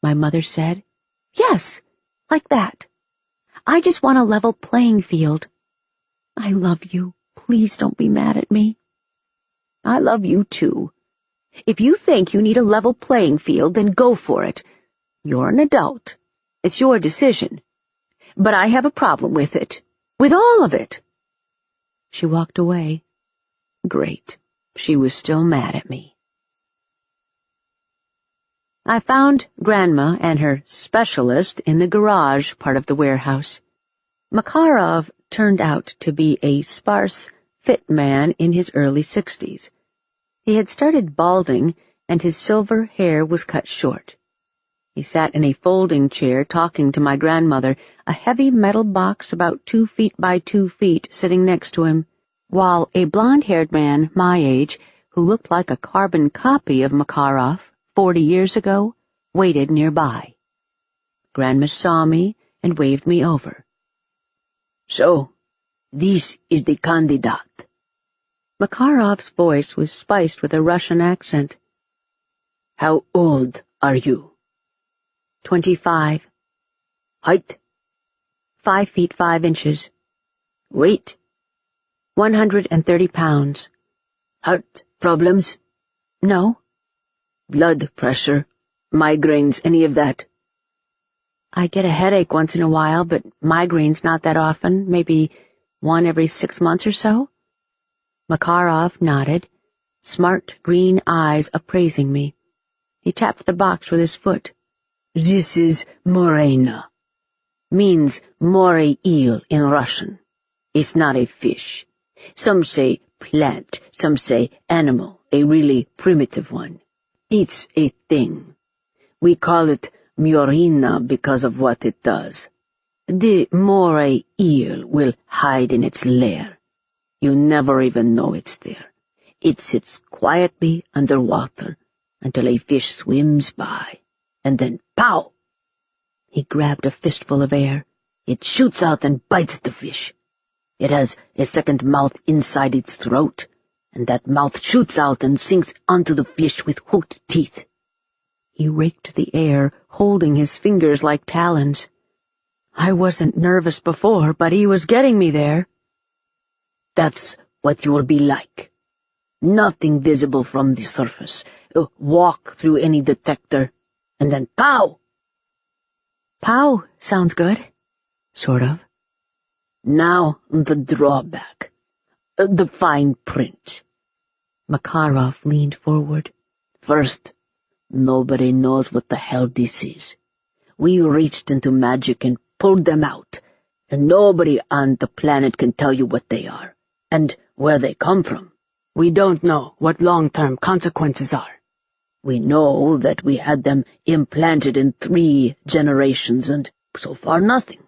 My mother said. Yes, like that. I just want a level playing field. I love you. Please don't be mad at me. I love you too. If you think you need a level playing field, then go for it. You're an adult. It's your decision. But I have a problem with it. With all of it. She walked away. Great. She was still mad at me. I found Grandma and her specialist in the garage part of the warehouse. Makarov turned out to be a sparse, fit man in his early 60s. He had started balding, and his silver hair was cut short. He sat in a folding chair talking to my grandmother, a heavy metal box about 2 feet by 2 feet sitting next to him, while a blond-haired man my age, who looked like a carbon copy of Makarov 40 years ago, waited nearby. Grandma saw me and waved me over. So, this is the candidate. Makarov's voice was spiced with a Russian accent. How old are you? 25. Height? 5 feet 5 inches. Weight? 130 pounds. Heart problems? No. Blood pressure? Migraines? Any of that? I get a headache once in a while, but migraines not that often, maybe one every 6 months or so. Makarov nodded, smart green eyes appraising me. He tapped the box with his foot. This is morena. Means moray eel in Russian. It's not a fish. Some say plant, some say animal, a really primitive one. It's a thing. We call it murina because of what it does. The moray eel will hide in its lair. You never even know it's there. It sits quietly underwater until a fish swims by, and then pow! He grabbed a fistful of air. It shoots out and bites the fish. It has a second mouth inside its throat, and that mouth shoots out and sinks onto the fish with hooked teeth. He raked the air, holding his fingers like talons. I wasn't nervous before, but he was getting me there. That's what you'll be like. Nothing visible from the surface. Walk through any detector, and then pow! Pow sounds good. Sort of. Now the drawback. The fine print. Makarov leaned forward. First, nobody knows what the hell this is. We reached into magic and pulled them out, and nobody on the planet can tell you what they are, and where they come from. We don't know what long-term consequences are. We know that we had them implanted in 3 generations, and so far nothing.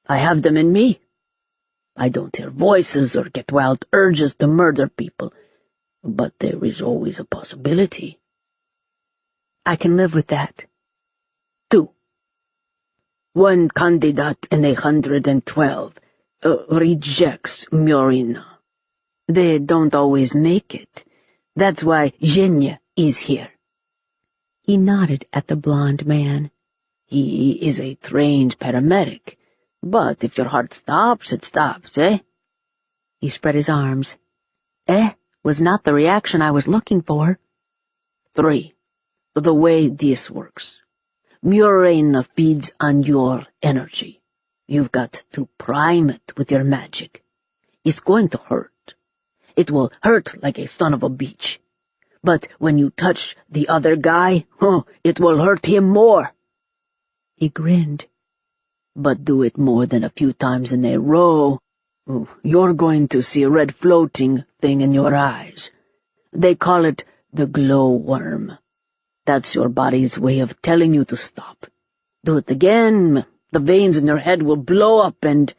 I have them in me. I don't hear voices or get wild urges to murder people, but there is always a possibility. I can live with that. 2. 1 candidate in 112 rejects Murina. They don't always make it. That's why Zhenya is here. He nodded at the blond man. He is a trained paramedic, but if your heart stops, it stops, eh? He spread his arms. Was not the reaction I was looking for. 3. The way this works. Murena feeds on your energy. You've got to prime it with your magic. It's going to hurt. It will hurt like a son of a bitch. But when you touch the other guy, it will hurt him more. He grinned. But do it more than a few times in a row, you're going to see a red floating thing in your eyes. They call it the glowworm. That's your body's way of telling you to stop. Do it again, the veins in your head will blow up and...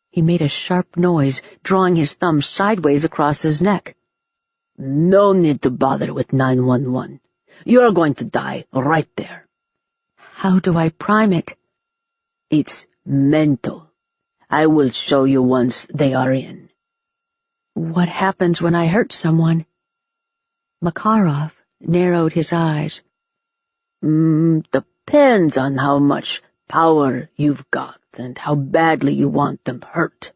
He made a sharp noise, drawing his thumb sideways across his neck. No need to bother with 911. You're going to die right there. How do I prime it? It's mental. I will show you once they are in. What happens when I hurt someone? Makarov narrowed his eyes. Depends on how much power you've got and how badly you want them hurt.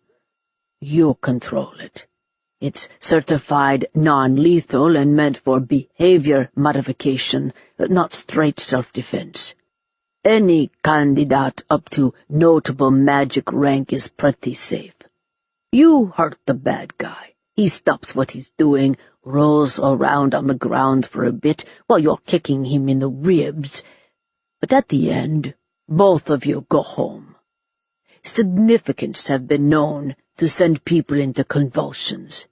You control it. It's certified non-lethal and meant for behavior modification, not straight self-defense. Any candidate up to notable magic rank is pretty safe. You hurt the bad guy. He stops what he's doing, rolls around on the ground for a bit while you're kicking him in the ribs. But at the end, both of you go home. Significants have been known to send people into convulsions.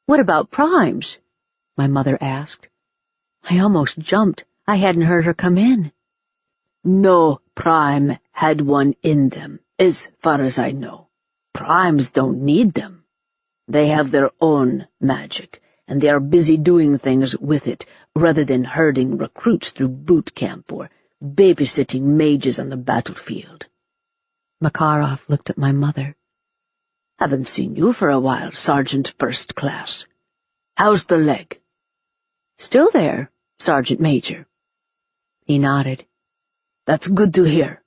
What about primes? My mother asked. I almost jumped. I hadn't heard her come in. No prime had one in them, as far as I know. Primes don't need them. They have their own magic, and they are busy doing things with it rather than herding recruits through boot camp or babysitting mages on the battlefield. Makarov looked at my mother. Haven't seen you for a while, Sergeant First Class. How's the leg? Still there, Sergeant Major. He nodded. That's good to hear.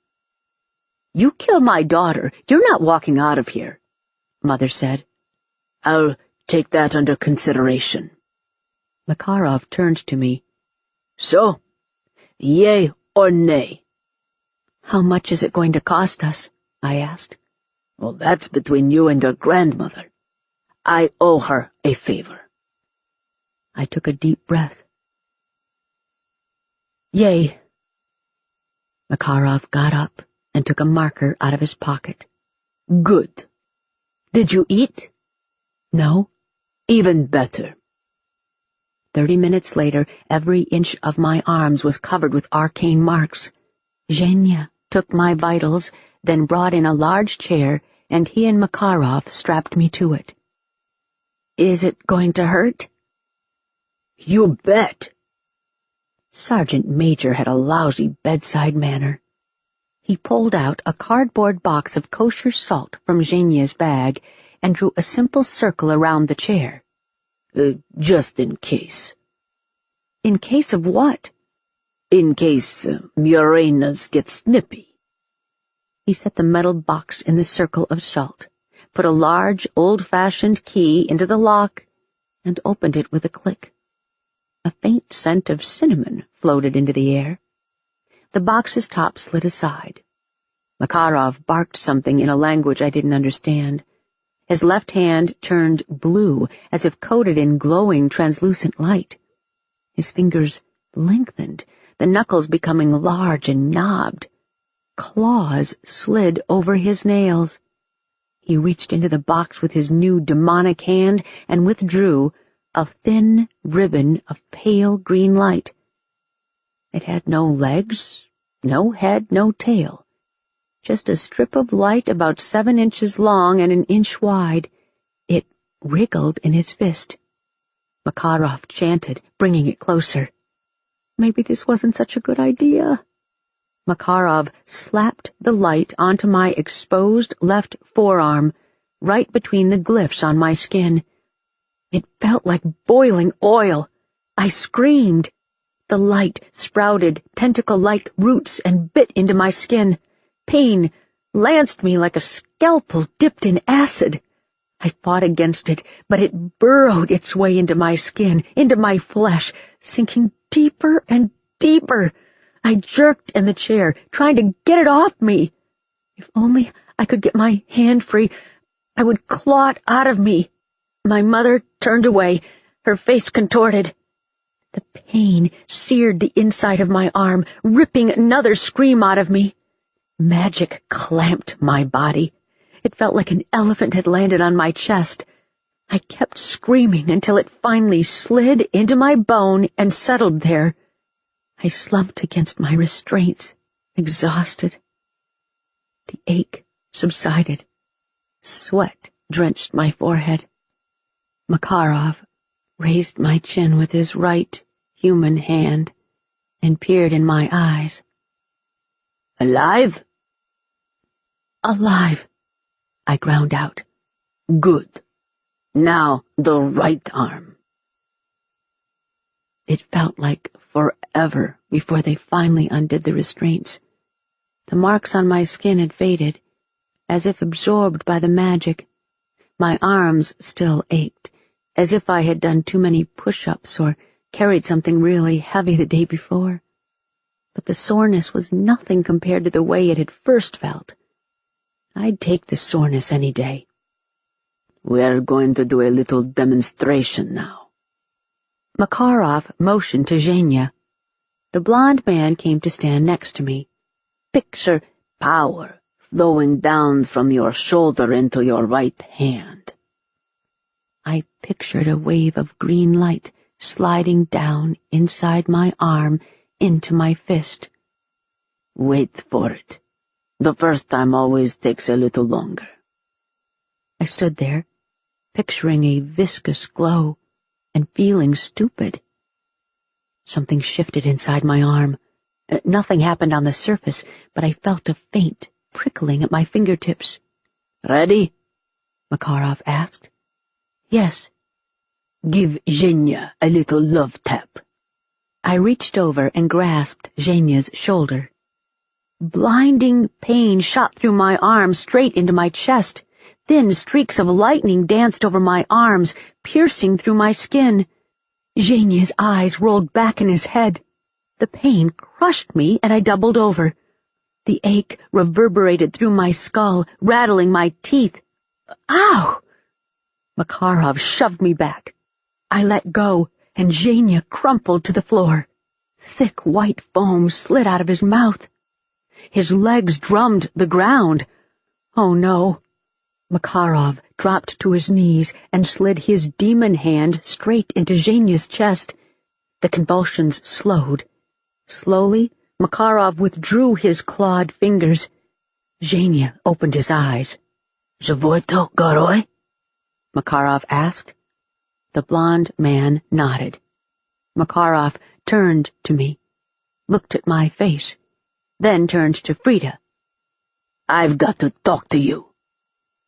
You kill my daughter, you're not walking out of here, Mother said. I'll take that under consideration. Makarov turned to me. So, yay or nay? How much is it going to cost us? I asked. Well, that's between you and your grandmother. I owe her a favor. I took a deep breath. Yay. Makarov got up and took a marker out of his pocket. Good. Did you eat? No. Even better. 30 minutes later, every inch of my arms was covered with arcane marks. Zhenya took my vitals, then brought in a large chair, and he and Makarov strapped me to it. Is it going to hurt? You bet. Sergeant Major had a lousy bedside manner. He pulled out a cardboard box of kosher salt from Zhenya's bag and drew a simple circle around the chair. Just in case. In case of what? In case Murenas get snippy. He set the metal box in the circle of salt, put a large, old-fashioned key into the lock, and opened it with a click. A faint scent of cinnamon floated into the air. The box's top slid aside. Makarov barked something in a language I didn't understand. His left hand turned blue, as if coated in glowing, translucent light. His fingers lengthened, the knuckles becoming large and knobbed. Claws slid over his nails. He reached into the box with his new demonic hand and withdrew a thin ribbon of pale green light. It had no legs, no head, no tail. Just a strip of light about 7 inches long and an inch wide. It wriggled in his fist. Makarov chanted, bringing it closer. Maybe this wasn't such a good idea. Makarov slapped the light onto my exposed left forearm, right between the glyphs on my skin. It felt like boiling oil. I screamed. The light sprouted tentacle-like roots and bit into my skin. Pain lanced me like a scalpel dipped in acid. I fought against it, but it burrowed its way into my skin, into my flesh, sinking deeper and deeper. I jerked in the chair, trying to get it off me. If only I could get my hand free, I would claw it out of me. My mother turned away, her face contorted. The pain seared the inside of my arm, ripping another scream out of me. Magic clamped my body. It felt like an elephant had landed on my chest. I kept screaming until it finally slid into my bone and settled there. I slumped against my restraints, exhausted. The ache subsided. Sweat drenched my forehead. Makarov raised my chin with his right human hand and peered in my eyes. Alive? Alive, I ground out. Good. Now the right arm. It felt like forever before they finally undid the restraints. The marks on my skin had faded, as if absorbed by the magic. My arms still ached, as if I had done too many push-ups or carried something really heavy the day before. But the soreness was nothing compared to the way it had first felt. I'd take the soreness any day. We're going to do a little demonstration now. Makarov motioned to Zhenya. The blond man came to stand next to me. Picture power flowing down from your shoulder into your right hand. I pictured a wave of green light sliding down inside my arm into my fist. Wait for it. The first time always takes a little longer. I stood there, picturing a viscous glow. and feeling stupid. Something shifted inside my arm. Nothing happened on the surface, but I felt a faint prickling at my fingertips. Ready? Makarov asked. Yes. Give Zhenya a little love tap. I reached over and grasped Zhenya's shoulder. Blinding pain shot through my arm straight into my chest. Thin streaks of lightning danced over my arms, piercing through my skin. Zhenya's eyes rolled back in his head. The pain crushed me, and I doubled over. The ache reverberated through my skull, rattling my teeth. Ow! Makarov shoved me back. I let go, and Zhenya crumpled to the floor. Thick white foam slid out of his mouth. His legs drummed the ground. Oh, no. Makarov dropped to his knees and slid his demon hand straight into Zhenya's chest. The convulsions slowed. Slowly, Makarov withdrew his clawed fingers. Zhenya opened his eyes. Zavoito, Goroy? Makarov asked. The blond man nodded. Makarov turned to me, looked at my face, then turned to Frida. I've got to talk to you.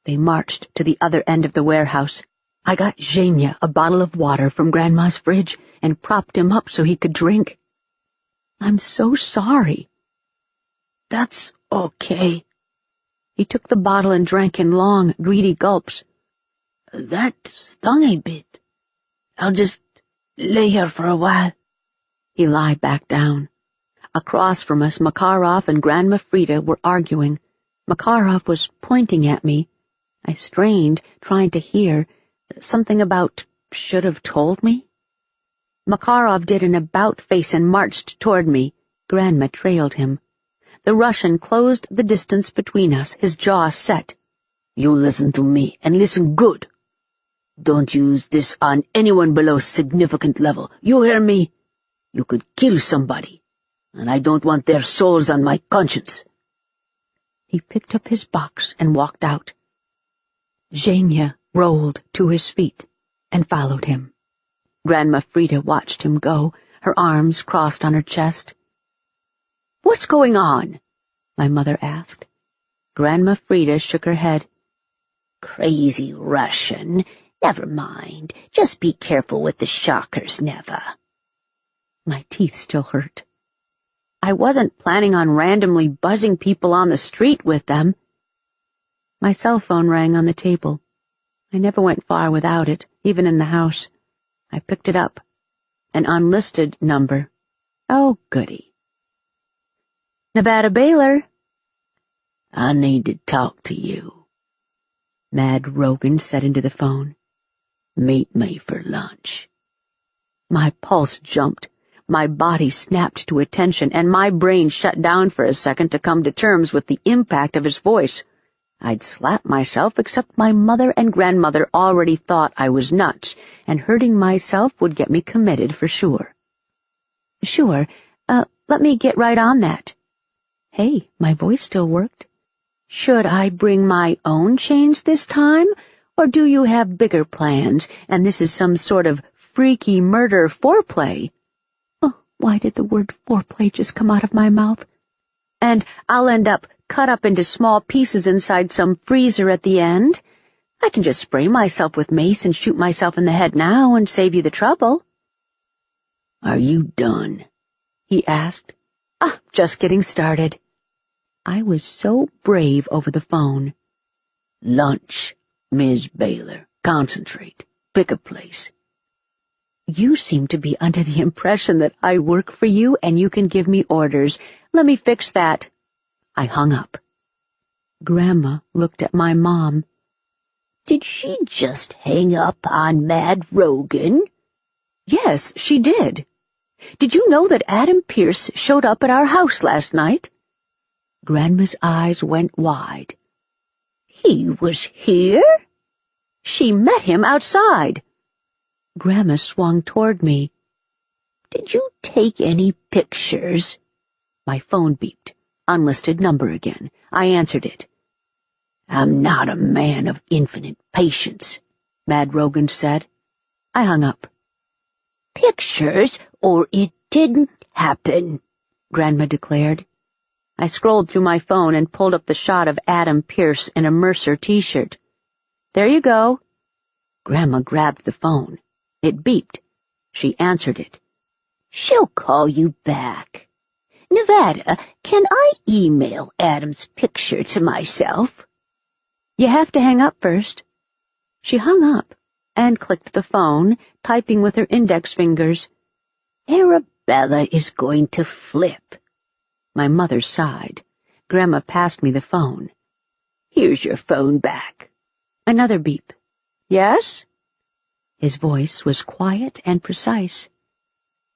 They marched to the other end of the warehouse. I got Zhenya a bottle of water from Grandma's fridge and propped him up so he could drink. I'm so sorry. That's okay. He took the bottle and drank in long, greedy gulps. That stung a bit. I'll just lay here for a while. He lied back down. Across from us, Makarov and Grandma Frida were arguing. Makarov was pointing at me. I strained, trying to hear. Something about should have told me? Makarov did an about-face and marched toward me. Grandma trailed him. The Russian closed the distance between us, his jaw set. You listen to me, and listen good. Don't use this on anyone below significant level. You hear me? You could kill somebody, and I don't want their souls on my conscience. He picked up his box and walked out. Zhenya rolled to his feet and followed him. Grandma Frida watched him go, her arms crossed on her chest. What's going on? My mother asked. Grandma Frida shook her head. Crazy Russian. Never mind. Just be careful with the shockers, Neva. My teeth still hurt. I wasn't planning on randomly buzzing people on the street with them. My cell phone rang on the table. I never went far without it, even in the house. I picked it up. An unlisted number. Oh, goody. Nevada Baylor. I need to talk to you. Mad Rogan said into the phone. Meet me for lunch. My pulse jumped. My body snapped to attention, and my brain shut down for a second to come to terms with the impact of his voice. I'd slap myself, except my mother and grandmother already thought I was nuts, and hurting myself would get me committed for sure. Sure, let me get right on that. Hey, my voice still worked. Should I bring my own chains this time, or do you have bigger plans, and this is some sort of freaky murder foreplay? Oh, why did the word foreplay just come out of my mouth? And I'll end up cut up into small pieces inside some freezer at the end. I can just spray myself with mace and shoot myself in the head now and save you the trouble. Are you done? He asked. Just getting started. I was so brave over the phone. Lunch, Ms. Baylor. Concentrate. Pick a place. You seem to be under the impression that I work for you and you can give me orders. Let me fix that. I hung up. Grandma looked at my mom. Did she just hang up on Mad Rogan? Yes, she did. Did you know that Adam Pierce showed up at our house last night? Grandma's eyes went wide. He was here? She met him outside. Grandma swung toward me. Did you take any pictures? My phone beeped. Unlisted number again. I answered it. I'm not a man of infinite patience, Mad Rogan said. I hung up. pictures or it didn't happen," Grandma declared. I scrolled through my phone and pulled up the shot of Adam Pierce in a Mercer t-shirt. "There you go." Grandma grabbed the phone. It beeped. She answered it. "She'll call you back. Nevada, can I email Adam's picture to myself?" "You have to hang up first." She hung up and clicked the phone, typing with her index fingers. "Arabella is going to flip." My mother sighed. Grandma passed me the phone. "Here's your phone back." Another beep. "Yes?" His voice was quiet and precise.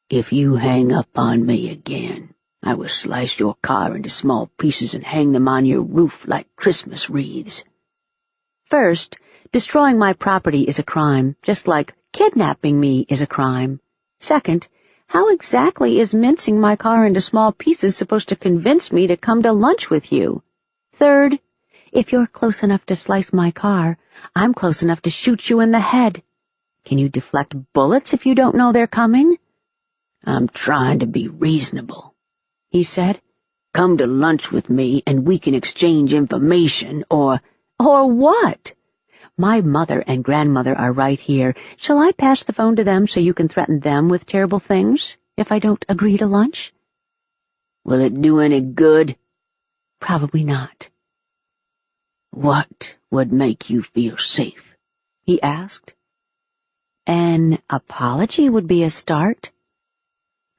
"If you hang up on me again, I will slice your car into small pieces and hang them on your roof like Christmas wreaths." First, destroying my property is a crime, just like kidnapping me is a crime. Second, how exactly is mincing my car into small pieces supposed to convince me to come to lunch with you? Third, if you're close enough to slice my car, I'm close enough to shoot you in the head. Can you deflect bullets if you don't know they're coming? "I'm trying to be reasonable," he said. "Come to lunch with me and we can exchange information or—" "Or what? My mother and grandmother are right here. Shall I pass the phone to them so you can threaten them with terrible things if I don't agree to lunch?" "Will it do any good?" "Probably not." "What would make you feel safe?" he asked. "An apology would be a start."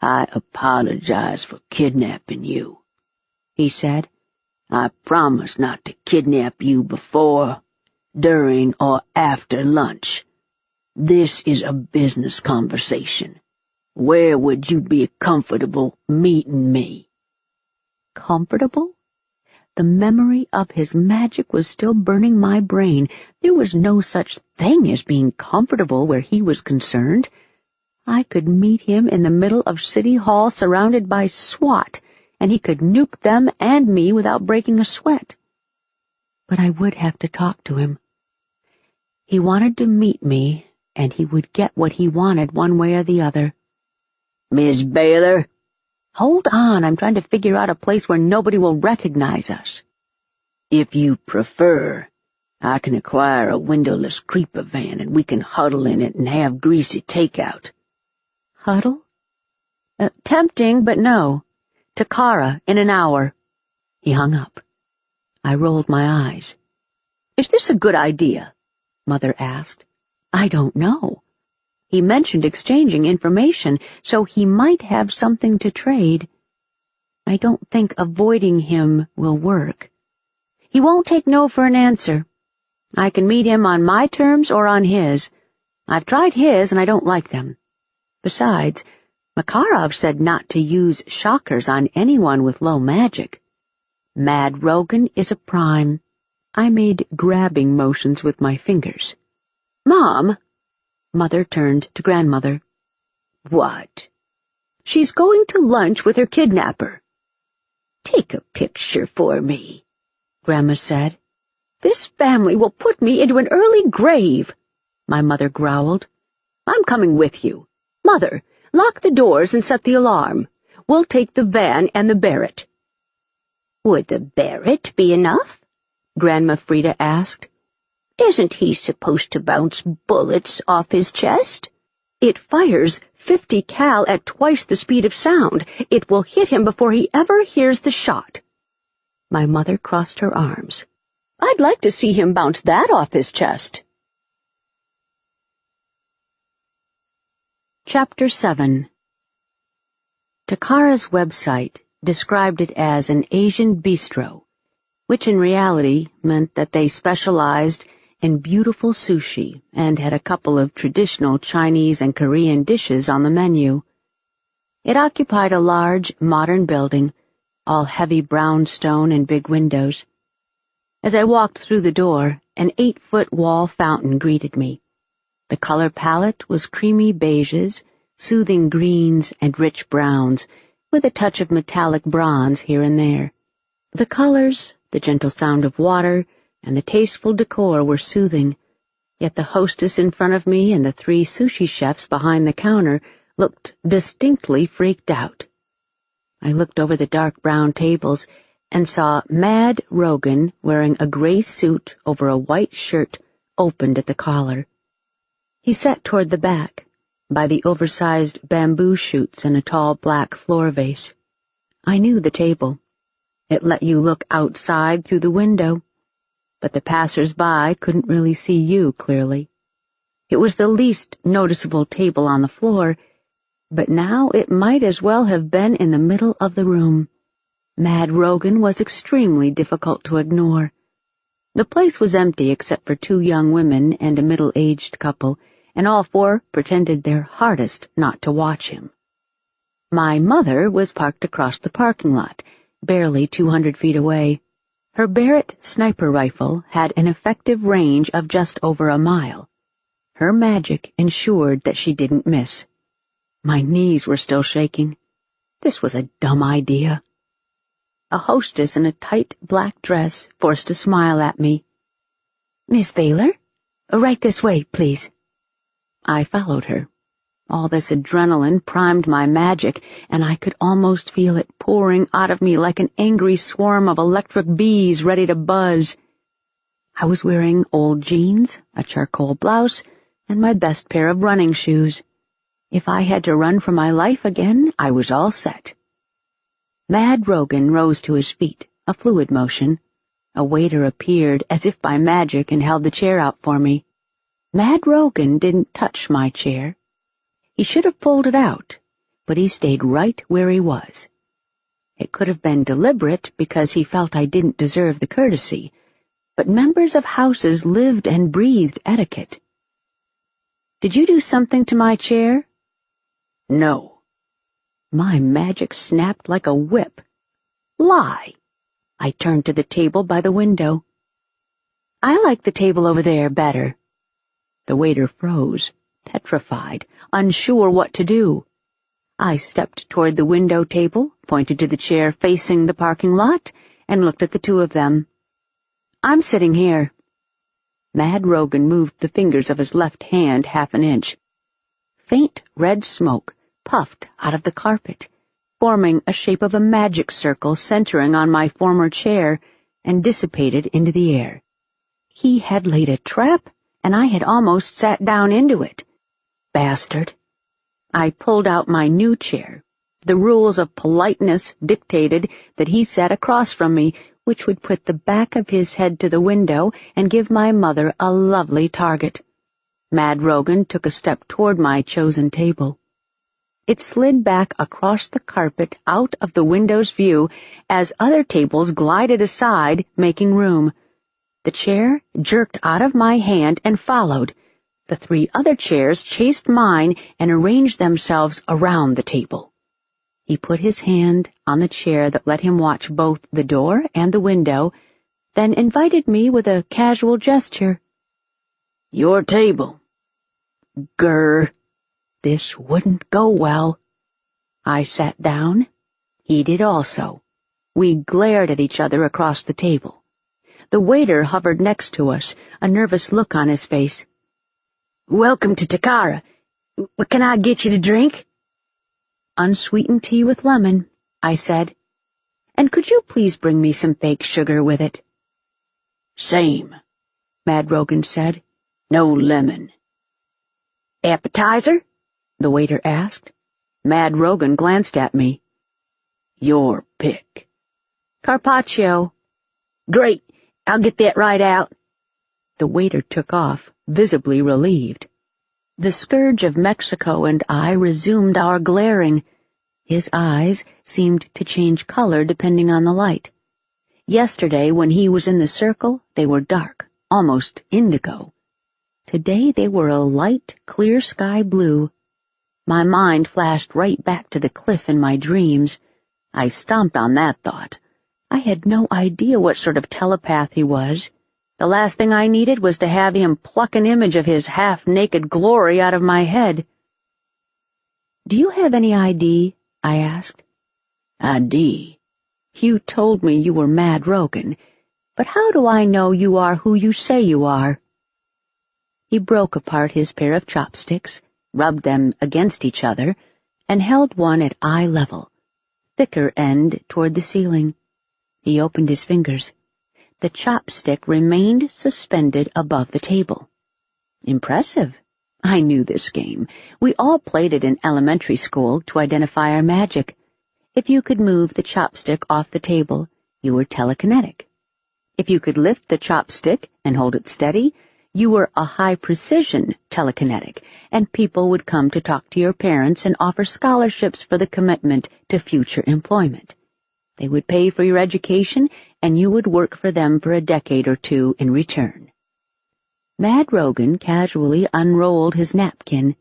"I apologize for kidnapping you," he said. "I promise not to kidnap you before, during, or after lunch. This is a business conversation. Where would you be comfortable meeting me?" Comfortable? The memory of his magic was still burning my brain. There was no such thing as being comfortable where he was concerned. I could meet him in the middle of City Hall surrounded by SWAT, and he could nuke them and me without breaking a sweat. But I would have to talk to him. He wanted to meet me, and he would get what he wanted one way or the other. "Miss Baylor?" "Hold on, I'm trying to figure out a place where nobody will recognize us." "If you prefer, I can acquire a windowless creeper van and we can huddle in it and have greasy takeout." Huddle? Tempting, but no. Takara, in an hour. He hung up. I rolled my eyes. "Is this a good idea?" Mother asked. "I don't know. He mentioned exchanging information, so he might have something to trade. I don't think avoiding him will work. He won't take no for an answer. I can meet him on my terms or on his. I've tried his, and I don't like them. Besides, Makarov said not to use shockers on anyone with low magic. Mad Rogan is a prime." I made grabbing motions with my fingers. "Mom!" Mother turned to Grandmother. "What?" "She's going to lunch with her kidnapper." "Take a picture for me," Grandma said. "This family will put me into an early grave," my mother growled. "I'm coming with you. Mother, lock the doors and set the alarm. We'll take the van and the Barrett." "Would the Barrett be enough?" Grandma Frida asked. "Isn't he supposed to bounce bullets off his chest?" "It fires 50 cal at twice the speed of sound. It will hit him before he ever hears the shot." My mother crossed her arms. "I'd like to see him bounce that off his chest." Chapter 7. Takara's website described it as an Asian bistro, which in reality meant that they specialized in beautiful sushi and had a couple of traditional Chinese and Korean dishes on the menu. It occupied a large, modern building, all heavy brown stone and big windows. As I walked through the door, an 8-foot wall fountain greeted me. The color palette was creamy beiges, soothing greens, and rich browns, with a touch of metallic bronze here and there. The colors, the gentle sound of water, and the tasteful decor were soothing, yet the hostess in front of me and the 3 sushi chefs behind the counter looked distinctly freaked out. I looked over the dark brown tables and saw Mad Rogan wearing a gray suit over a white shirt opened at the collar. He sat toward the back, by the oversized bamboo shoots in a tall black floor vase. I knew the table. It let you look outside through the window, but the passers-by couldn't really see you clearly. It was the least noticeable table on the floor, but now it might as well have been in the middle of the room. Mad Rogan was extremely difficult to ignore. The place was empty except for 2 young women and a middle-aged couple, and all 4 pretended their hardest not to watch him. My mother was parked across the parking lot, barely 200 feet away. Her Barrett sniper rifle had an effective range of just over a mile. Her magic ensured that she didn't miss. My knees were still shaking. This was a dumb idea. A hostess in a tight black dress forced a smile at me. "Miss Baylor? Right this way, please." I followed her. All this adrenaline primed my magic, and I could almost feel it pouring out of me like an angry swarm of electric bees ready to buzz. I was wearing old jeans, a charcoal blouse, and my best pair of running shoes. If I had to run for my life again, I was all set. Mad Rogan rose to his feet, a fluid motion. A waiter appeared as if by magic and held the chair out for me. Mad Rogan didn't touch my chair. He should have pulled it out, but he stayed right where he was. It could have been deliberate because he felt I didn't deserve the courtesy, but members of houses lived and breathed etiquette. "Did you do something to my chair?" "No." My magic snapped like a whip. "Lie." I turned to the table by the window. "I like the table over there better." The waiter froze, petrified, unsure what to do. I stepped toward the window table, pointed to the chair facing the parking lot, and looked at the 2 of them. "I'm sitting here." Mad Rogan moved the fingers of his left hand half an inch. Faint red smoke puffed out of the carpet, forming a shape of a magic circle centering on my former chair, and dissipated into the air. He had laid a trap, and I had almost sat down into it. Bastard. I pulled out my new chair. The rules of politeness dictated that he sat across from me, which would put the back of his head to the window and give my mother a lovely target. Mad Rogan took a step toward my chosen table. It slid back across the carpet out of the window's view as other tables glided aside, making room. The chair jerked out of my hand and followed. The 3 other chairs chased mine and arranged themselves around the table. He put his hand on the chair that let him watch both the door and the window, then invited me with a casual gesture. "Your table." Grr. This wouldn't go well. I sat down. He did also. We glared at each other across the table. The waiter hovered next to us, a nervous look on his face. "Welcome to Takara. What can I get you to drink?" "Unsweetened tea with lemon," I said. "And could you please bring me some fake sugar with it?" "Same," Mad Rogan said. "No lemon." "Appetizer?" the waiter asked. Mad Rogan glanced at me. "Your pick." "Carpaccio." "Great, I'll get that right out." The waiter took off, visibly relieved. The scourge of Mexico and I resumed our glaring. His eyes seemed to change color depending on the light. Yesterday, when he was in the circle, they were dark, almost indigo. Today they were a light, clear sky blue. My mind flashed right back to the cliff in my dreams. I stomped on that thought. I had no idea what sort of telepath he was. The last thing I needed was to have him pluck an image of his half-naked glory out of my head. "Do you have any ID?" I asked. "ID? You told me you were Mad Rogan, but how do I know you are who you say you are?" He broke apart his pair of chopsticks, rubbed them against each other, and held one at eye level, thicker end toward the ceiling. He opened his fingers. The chopstick remained suspended above the table. Impressive. I knew this game. We all played it in elementary school to identify our magic. If you could move the chopstick off the table, you were telekinetic. If you could lift the chopstick and hold it steady, you were a high-precision telekinetic, and people would come to talk to your parents and offer scholarships for the commitment to future employment. They would pay for your education, and you would work for them for a decade or two in return. Mad Rogan casually unrolled his napkin.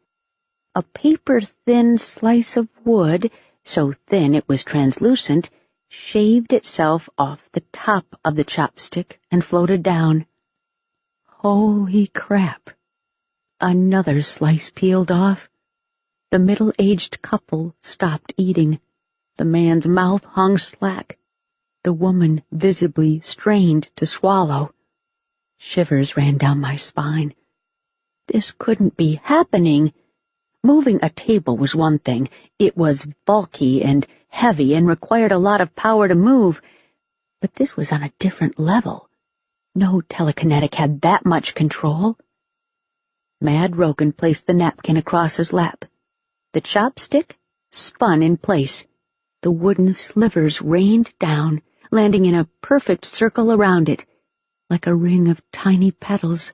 A paper-thin slice of wood, so thin it was translucent, shaved itself off the top of the chopstick and floated down. Holy crap! Another slice peeled off. The middle-aged couple stopped eating. The man's mouth hung slack. The woman visibly strained to swallow. Shivers ran down my spine. This couldn't be happening. Moving a table was one thing. It was bulky and heavy and required a lot of power to move. But this was on a different level. No telekinetic had that much control. Mad Rogan placed the napkin across his lap. The chopstick spun in place. The wooden slivers rained down, landing in a perfect circle around it, like a ring of tiny petals.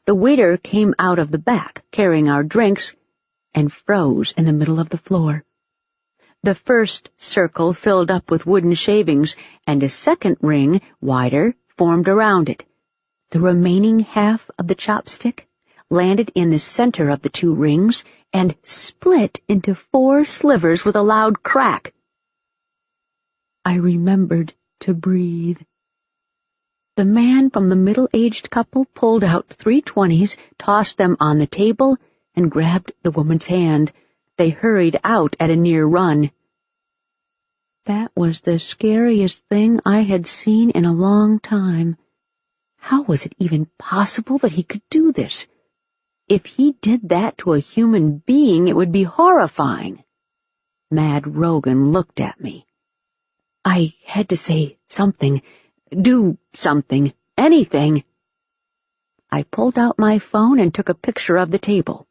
The waiter came out of the back, carrying our drinks, and froze in the middle of the floor. The first circle filled up with wooden shavings, and a second ring, wider, formed around it. The remaining half of the chopstick landed in the center of the two rings and split into 4 slivers with a loud crack. I remembered to breathe. The man from the middle-aged couple pulled out 3 20s, tossed them on the table, and grabbed the woman's hand. They hurried out at a near run. That was the scariest thing I had seen in a long time. How was it even possible that he could do this? If he did that to a human being, it would be horrifying. Mad Rogan looked at me. I had to say something. Do something. Anything. I pulled out my phone and took a picture of the table.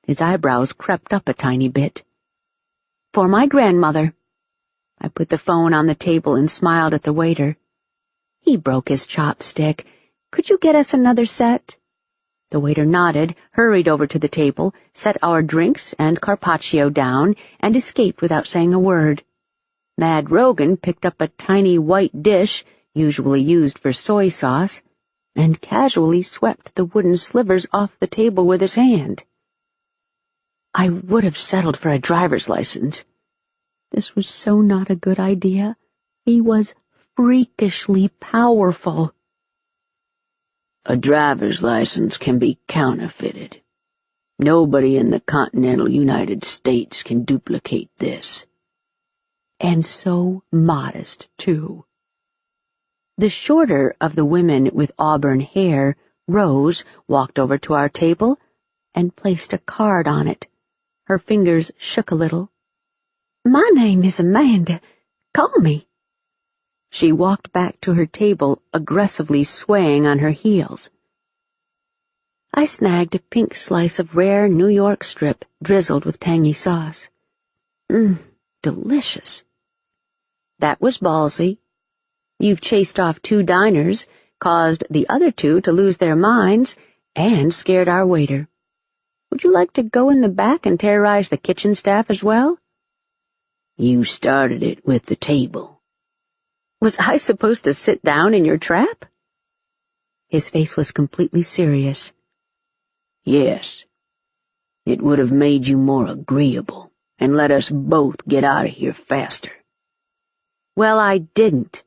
His eyebrows crept up a tiny bit. For my grandmother. I put the phone on the table and smiled at the waiter. He broke his chopstick. Could you get us another set? The waiter nodded, hurried over to the table, set our drinks and carpaccio down, and escaped without saying a word. Mad Rogan picked up a tiny white dish, usually used for soy sauce, and casually swept the wooden slivers off the table with his hand. I would have settled for a driver's license. This was so not a good idea. He was freakishly powerful. A driver's license can be counterfeited. Nobody in the continental United States can duplicate this. And so modest, too. The shorter of the women with auburn hair, Rose, walked over to our table and placed a card on it. Her fingers shook a little. My name is Amanda. Call me. She walked back to her table, aggressively swaying on her heels. I snagged a pink slice of rare New York strip drizzled with tangy sauce. Delicious. That was ballsy. You've chased off 2 diners, caused the other 2 to lose their minds, and scared our waiter. Would you like to go in the back and terrorize the kitchen staff as well? You started it with the table. Was I supposed to sit down in your trap? His face was completely serious. Yes. It would have made you more agreeable, and let us both get out of here faster. Well, I didn't.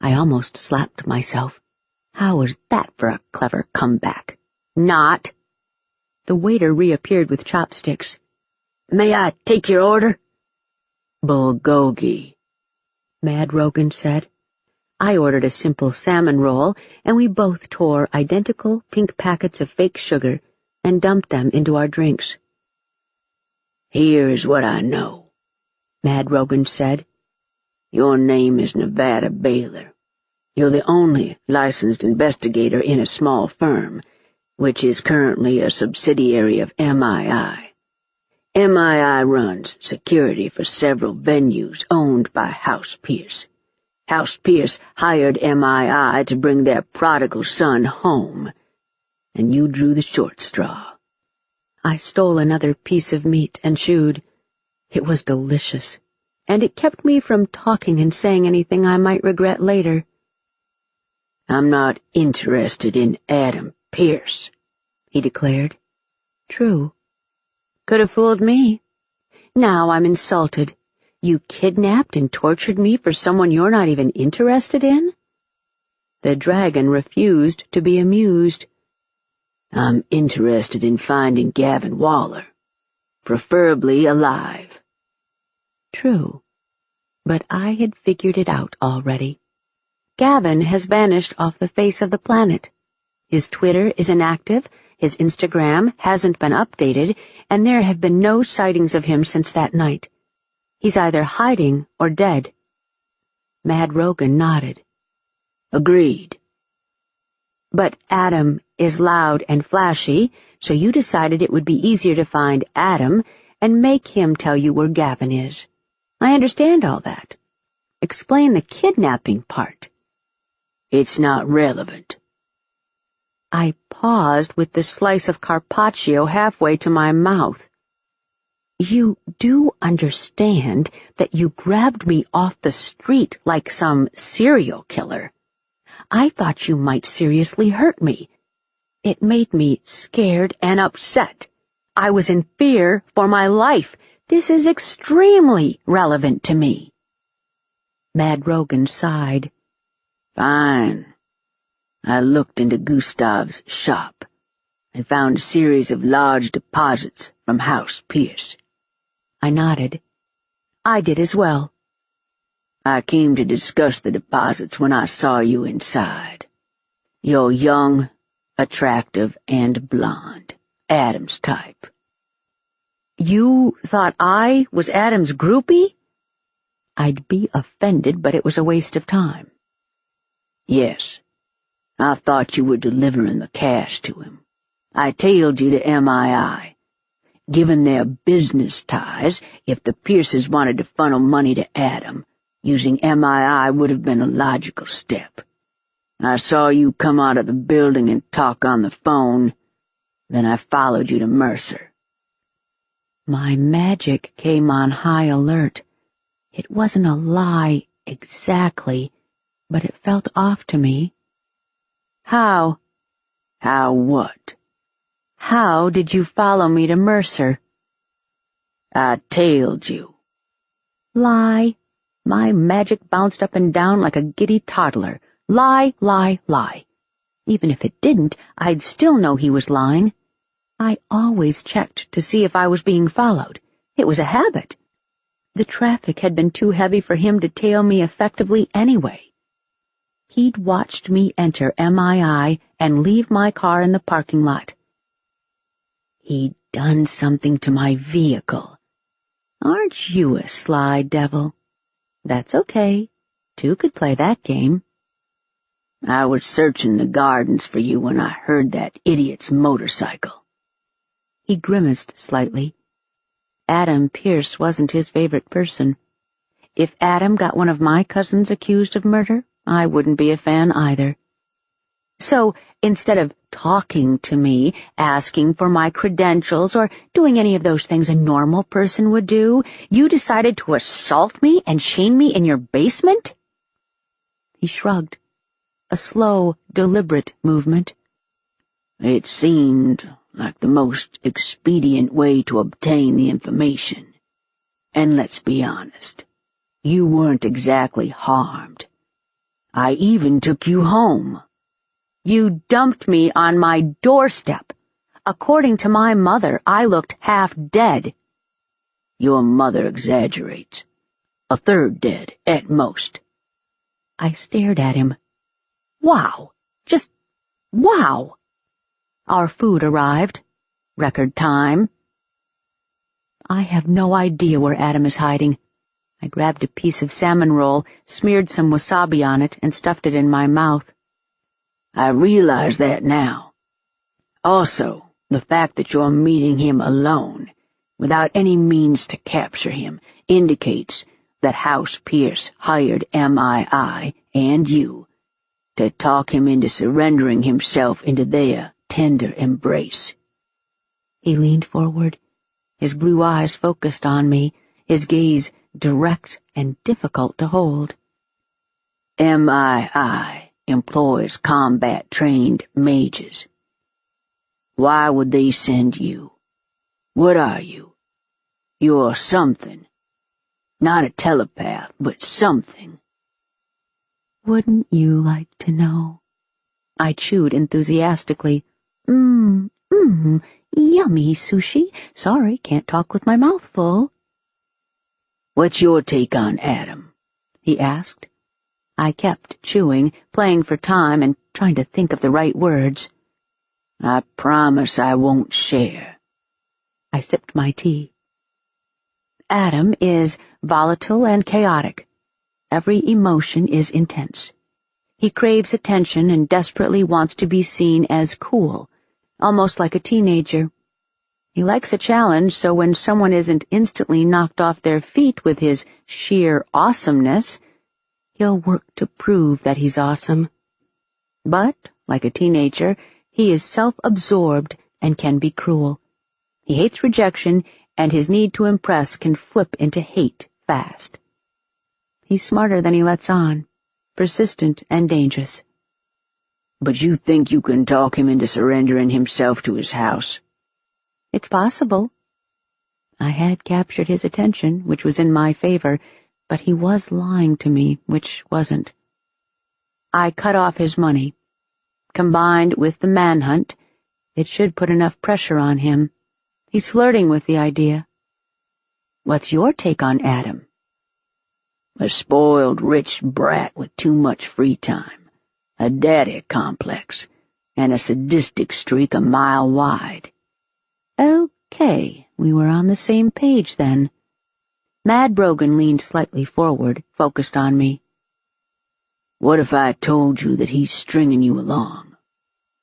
I almost slapped myself. How was that for a clever comeback? Not. The waiter reappeared with chopsticks. May I take your order? Bulgogi, Mad Rogan said. I ordered a simple salmon roll, and we both tore identical pink packets of fake sugar and dumped them into our drinks. Here's what I know, Mad Rogan said. Your name is Nevada Baylor. You're the only licensed investigator in a small firm, which is currently a subsidiary of MII. MII runs security for several venues owned by House Pierce. House Pierce hired MII to bring their prodigal son home, and you drew the short straw. I stole another piece of meat and chewed. It was delicious, and it kept me from talking and saying anything I might regret later. I'm not interested in Adam Pierce, he declared. True. Could have fooled me. Now I'm insulted. You kidnapped and tortured me for someone you're not even interested in? The dragon refused to be amused. I'm interested in finding Gavin Waller, preferably alive. True, but I had figured it out already. Gavin has vanished off the face of the planet. His Twitter is inactive, his Instagram hasn't been updated, and there have been no sightings of him since that night. He's either hiding or dead. Mad Rogan nodded. Agreed. But Adam is loud and flashy, so you decided it would be easier to find Adam and make him tell you where Gavin is. I understand all that. Explain the kidnapping part. It's not relevant. I paused with the slice of carpaccio halfway to my mouth. You do understand that you grabbed me off the street like some serial killer. I thought you might seriously hurt me. It made me scared and upset. I was in fear for my life. This is extremely relevant to me. Mad Rogan sighed. Fine. I looked into Gustav's shop and found a series of large deposits from House Pierce. I nodded. I did as well. I came to discuss the deposits when I saw you inside. You're young, attractive, and blonde. Adam's type. You thought I was Adam's groupie? I'd be offended, but it was a waste of time. Yes. I thought you were delivering the cash to him. I tailed you to MII. Given their business ties, if the Pierces wanted to funnel money to Adam, using MII would have been a logical step. I saw you come out of the building and talk on the phone. Then I followed you to Mercer. My magic came on high alert. It wasn't a lie exactly, but it felt off to me. How? How what? How did you follow me to Mercer? I tailed you. Lie. My magic bounced up and down like a giddy toddler. Lie, lie, lie. Even if it didn't, I'd still know he was lying. I always checked to see if I was being followed. It was a habit. The traffic had been too heavy for him to tail me effectively anyway. He'd watched me enter MII and leave my car in the parking lot. He'd done something to my vehicle. Aren't you a sly devil? That's okay. Two could play that game. I was searching the gardens for you when I heard that idiot's motorcycle. He grimaced slightly. Adam Pierce wasn't his favorite person. If Adam got one of my cousins accused of murder, I wouldn't be a fan either. So, instead of talking to me, asking for my credentials, or doing any of those things a normal person would do, you decided to assault me and chain me in your basement? He shrugged. A slow, deliberate movement. It seemed like the most expedient way to obtain the information. And let's be honest, you weren't exactly harmed. I even took you home. You dumped me on my doorstep. According to my mother, I looked half dead. Your mother exaggerates. A third dead, at most. I stared at him. Wow. Just wow. Our food arrived. Record time. I have no idea where Adam is hiding. I grabbed a piece of salmon roll, smeared some wasabi on it, and stuffed it in my mouth. I realize that now. Also, the fact that you're meeting him alone, without any means to capture him, indicates that House Pierce hired MII and you to talk him into surrendering himself into their tender embrace. He leaned forward, his blue eyes focused on me, his gaze direct and difficult to hold. MII employs combat-trained mages. Why would they send you? What are you? You're something. Not a telepath, but something. Wouldn't you like to know? I chewed enthusiastically. Yummy sushi. Sorry, can't talk with my mouth full. What's your take on Adam? He asked. I kept chewing, playing for time and trying to think of the right words. I promise I won't share. I sipped my tea. Adam is volatile and chaotic. Every emotion is intense. He craves attention and desperately wants to be seen as cool, almost like a teenager. He likes a challenge, so when someone isn't instantly knocked off their feet with his sheer awesomeness, he'll work to prove that he's awesome. But, like a teenager, he is self-absorbed and can be cruel. He hates rejection, and his need to impress can flip into hate fast. He's smarter than he lets on, persistent and dangerous. But you think you can talk him into surrendering himself to his house? It's possible. I had captured his attention, which was in my favor, but he was lying to me, which wasn't. I cut off his money. Combined with the manhunt, it should put enough pressure on him. He's flirting with the idea. What's your take on Adam? A spoiled, rich brat with too much free time, a daddy complex, and a sadistic streak a mile wide. Okay, we were on the same page then. Mad Brogan leaned slightly forward, focused on me. What if I told you that he's stringing you along?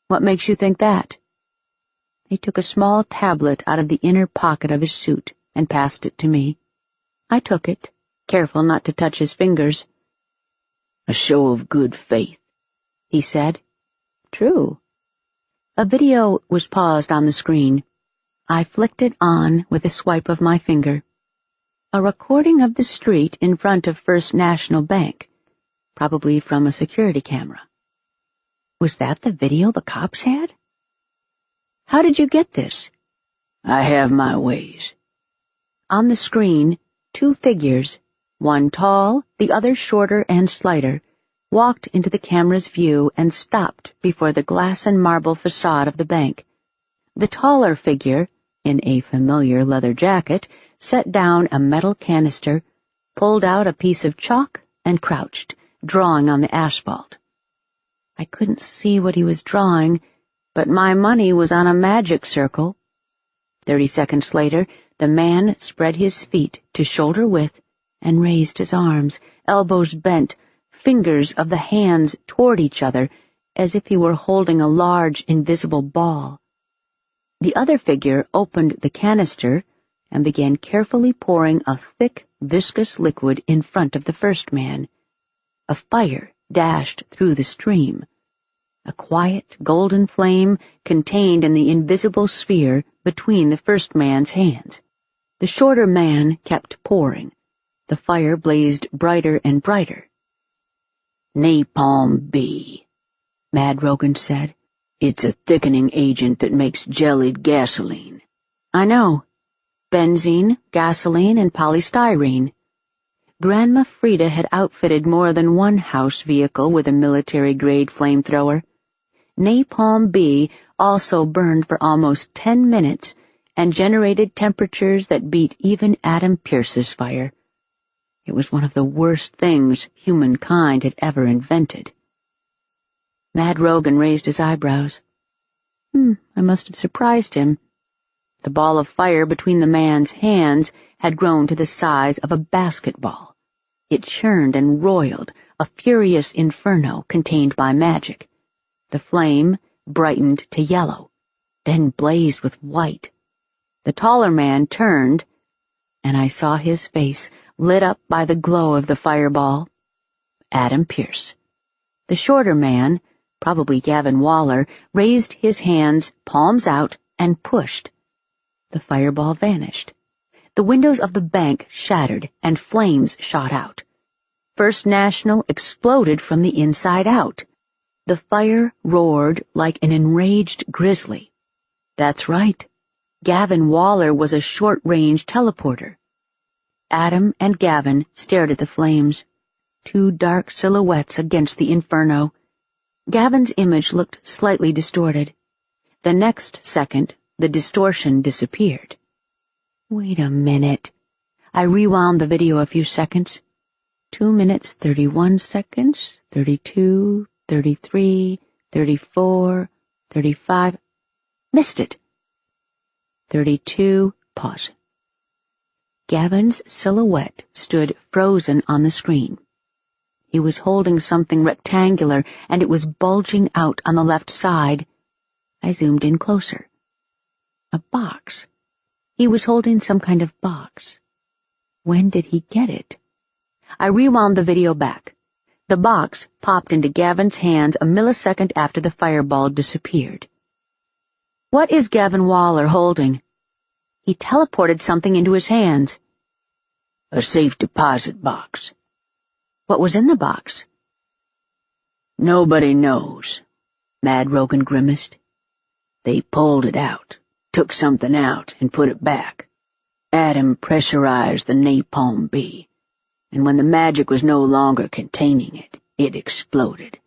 What makes you think that? He took a small tablet out of the inner pocket of his suit and passed it to me. I took it, careful not to touch his fingers. A show of good faith, he said. True. A video was paused on the screen. I flicked it on with a swipe of my finger. A recording of the street in front of First National Bank, probably from a security camera. Was that the video the cops had? How did you get this? I have my ways. On the screen, two figures, one tall, the other shorter and slighter, walked into the camera's view and stopped before the glass and marble facade of the bank. The taller figure, in a familiar leather jacket, set down a metal canister, pulled out a piece of chalk, and crouched, drawing on the asphalt. I couldn't see what he was drawing, but my money was on a magic circle. 30 seconds later, the man spread his feet to shoulder width and raised his arms, elbows bent, fingers of the hands toward each other, as if he were holding a large, invisible ball. The other figure opened the canister and began carefully pouring a thick, viscous liquid in front of the first man. A fire dashed through the stream. A quiet, golden flame contained in the invisible sphere between the first man's hands. The shorter man kept pouring. The fire blazed brighter and brighter. Napalm B, Mad Brogan said. It's a thickening agent that makes jellied gasoline. I know. Benzene, gasoline, and polystyrene. Grandma Frida had outfitted more than one house vehicle with a military-grade flamethrower. Napalm B also burned for almost 10 minutes and generated temperatures that beat even Adam Pierce's fire. It was one of the worst things humankind had ever invented. Mad Brogan raised his eyebrows. I must have surprised him. The ball of fire between the man's hands had grown to the size of a basketball. It churned and roiled, a furious inferno contained by magic. The flame brightened to yellow, then blazed with white. The taller man turned, and I saw his face lit up by the glow of the fireball. Adam Pierce. The shorter man, probably Gavin Waller, raised his hands, palms out, and pushed. The fireball vanished. The windows of the bank shattered, and flames shot out. First National exploded from the inside out. The fire roared like an enraged grizzly. That's right. Gavin Waller was a short-range teleporter. Adam and Gavin stared at the flames, two dark silhouettes against the inferno. Gavin's image looked slightly distorted. The next second, the distortion disappeared. Wait a minute. I rewound the video a few seconds. 2 minutes, 31 seconds, 32, 33, 34, 35. Missed it. 32, pause. Gavin's silhouette stood frozen on the screen. He was holding something rectangular, and it was bulging out on the left side. I zoomed in closer. A box. He was holding some kind of box. When did he get it? I rewound the video back. The box popped into Gavin's hands a millisecond after the fireball disappeared. What is Gavin Waller holding? He teleported something into his hands. A safe deposit box. What was in the box? Nobody knows. Mad Rogan grimaced. They pulled it out, took something out, and put it back. Adam pressurized the napalm bee, and when the magic was no longer containing it, it exploded.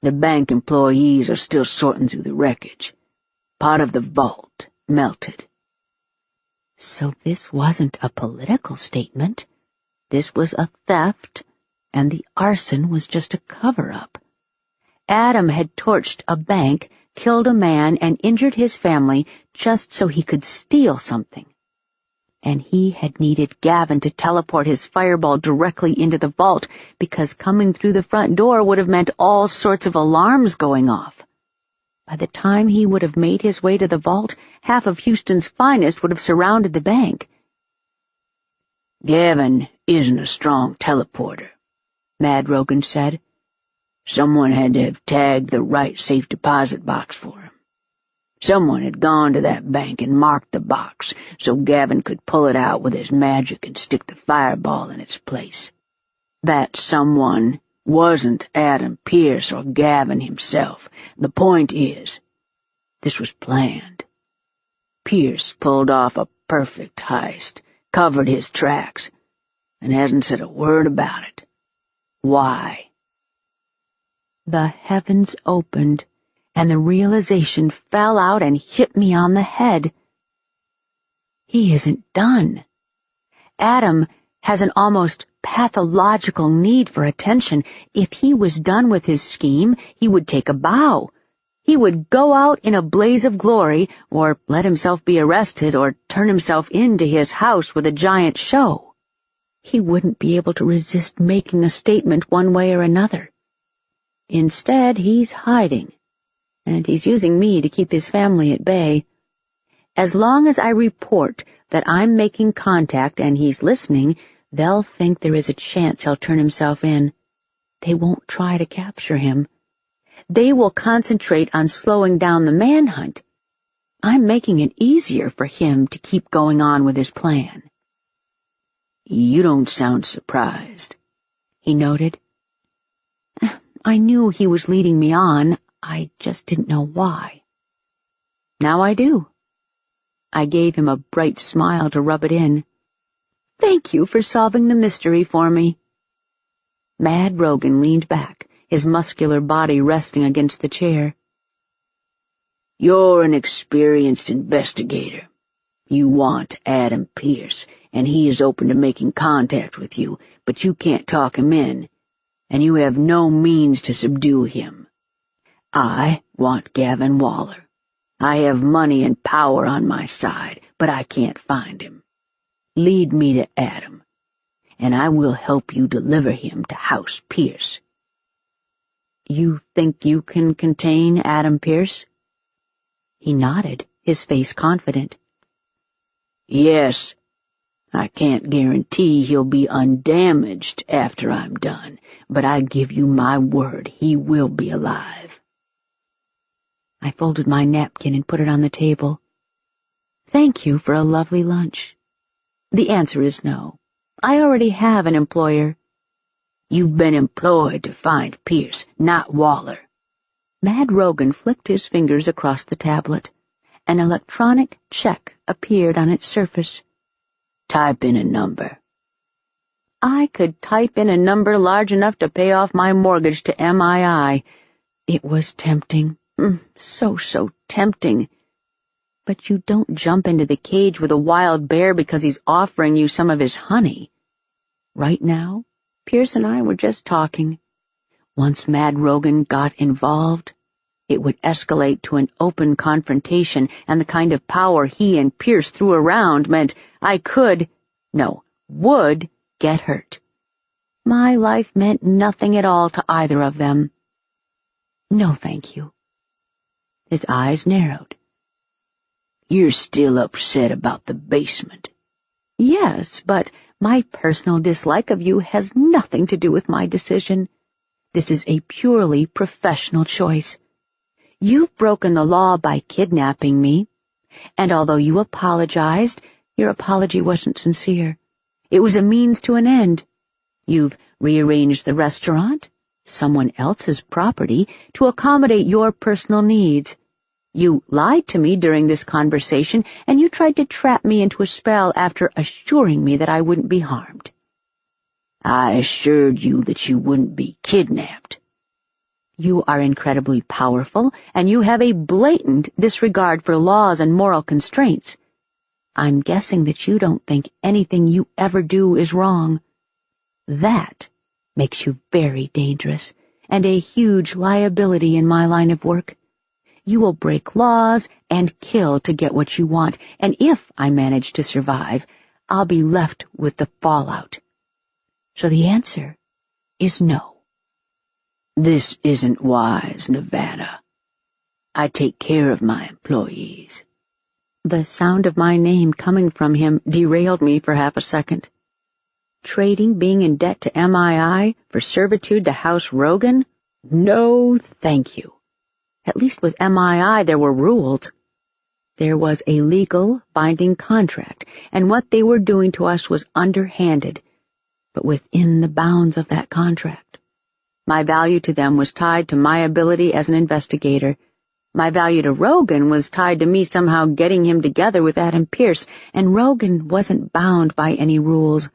The bank employees are still sorting through the wreckage. Part of the vault melted. So this wasn't a political statement. This was a theft, and the arson was just a cover-up. Adam had torched a bank, killed a man, and injured his family just so he could steal something. And he had needed Gavin to teleport his fireball directly into the vault because coming through the front door would have meant all sorts of alarms going off. By the time he would have made his way to the vault, half of Houston's finest would have surrounded the bank. Gavin isn't a strong teleporter, Mad Rogan said. Someone had to have tagged the right safe deposit box for him. Someone had gone to that bank and marked the box so Gavin could pull it out with his magic and stick the fireball in its place. That someone wasn't Adam Pierce or Gavin himself. The point is, this was planned. Pierce pulled off a perfect heist, covered his tracks, and hasn't said a word about it. Why? The heavens opened, and the realization fell out and hit me on the head. He isn't done. Adam has an almost pathological need for attention. If he was done with his scheme, he would take a bow. He would go out in a blaze of glory, or let himself be arrested, or turn himself into his house with a giant show. He wouldn't be able to resist making a statement one way or another. Instead, he's hiding, and he's using me to keep his family at bay. As long as I report that I'm making contact and he's listening, they'll think there is a chance he'll turn himself in. They won't try to capture him. They will concentrate on slowing down the manhunt. I'm making it easier for him to keep going on with his plan. You don't sound surprised, he noted. I knew he was leading me on. I just didn't know why. Now I do. I gave him a bright smile to rub it in. Thank you for solving the mystery for me. Mad Rogan leaned back, his muscular body resting against the chair. You're an experienced investigator. You want Adam Pierce, and he is open to making contact with you, but you can't talk him in, and you have no means to subdue him. I want Gavin Waller. I have money and power on my side, but I can't find him. Lead me to Adam, and I will help you deliver him to House Pierce." "You think you can contain Adam Pierce?" He nodded, his face confident. "Yes. I can't guarantee he'll be undamaged after I'm done, but I give you my word he will be alive." I folded my napkin and put it on the table. "Thank you for a lovely lunch." "The answer is no. I already have an employer." "You've been employed to find Pierce, not Waller." Mad Rogan flicked his fingers across the tablet. An electronic check appeared on its surface. "Type in a number." I could type in a number large enough to pay off my mortgage to MII. It was tempting. So tempting. But you don't jump into the cage with a wild bear because he's offering you some of his honey. Right now, Pierce and I were just talking. Once Mad Rogan got involved, it would escalate to an open confrontation, and the kind of power he and Pierce threw around meant I would get hurt. My life meant nothing at all to either of them. "No, thank you." His eyes narrowed. "You're still upset about the basement?" "Yes, but my personal dislike of you has nothing to do with my decision. This is a purely professional choice. You've broken the law by kidnapping me, and although you apologized, your apology wasn't sincere. It was a means to an end. You've rearranged the restaurant, someone else's property, to accommodate your personal needs. You lied to me during this conversation, and you tried to trap me into a spell after assuring me that I wouldn't be harmed." "I assured you that you wouldn't be kidnapped." "You are incredibly powerful, and you have a blatant disregard for laws and moral constraints. I'm guessing that you don't think anything you ever do is wrong. That makes you very dangerous, and a huge liability in my line of work. You will break laws and kill to get what you want, and if I manage to survive, I'll be left with the fallout. So the answer is no." "This isn't wise, Nevada. I take care of my employees." The sound of my name coming from him derailed me for half a second. Trading being in debt to MII for servitude to House Rogan? No, thank you. At least with MII there were rules. There was a legal, binding contract, and what they were doing to us was underhanded, but within the bounds of that contract. My value to them was tied to my ability as an investigator. My value to Rogan was tied to me somehow getting him together with Adam Pierce, and Rogan wasn't bound by any rules.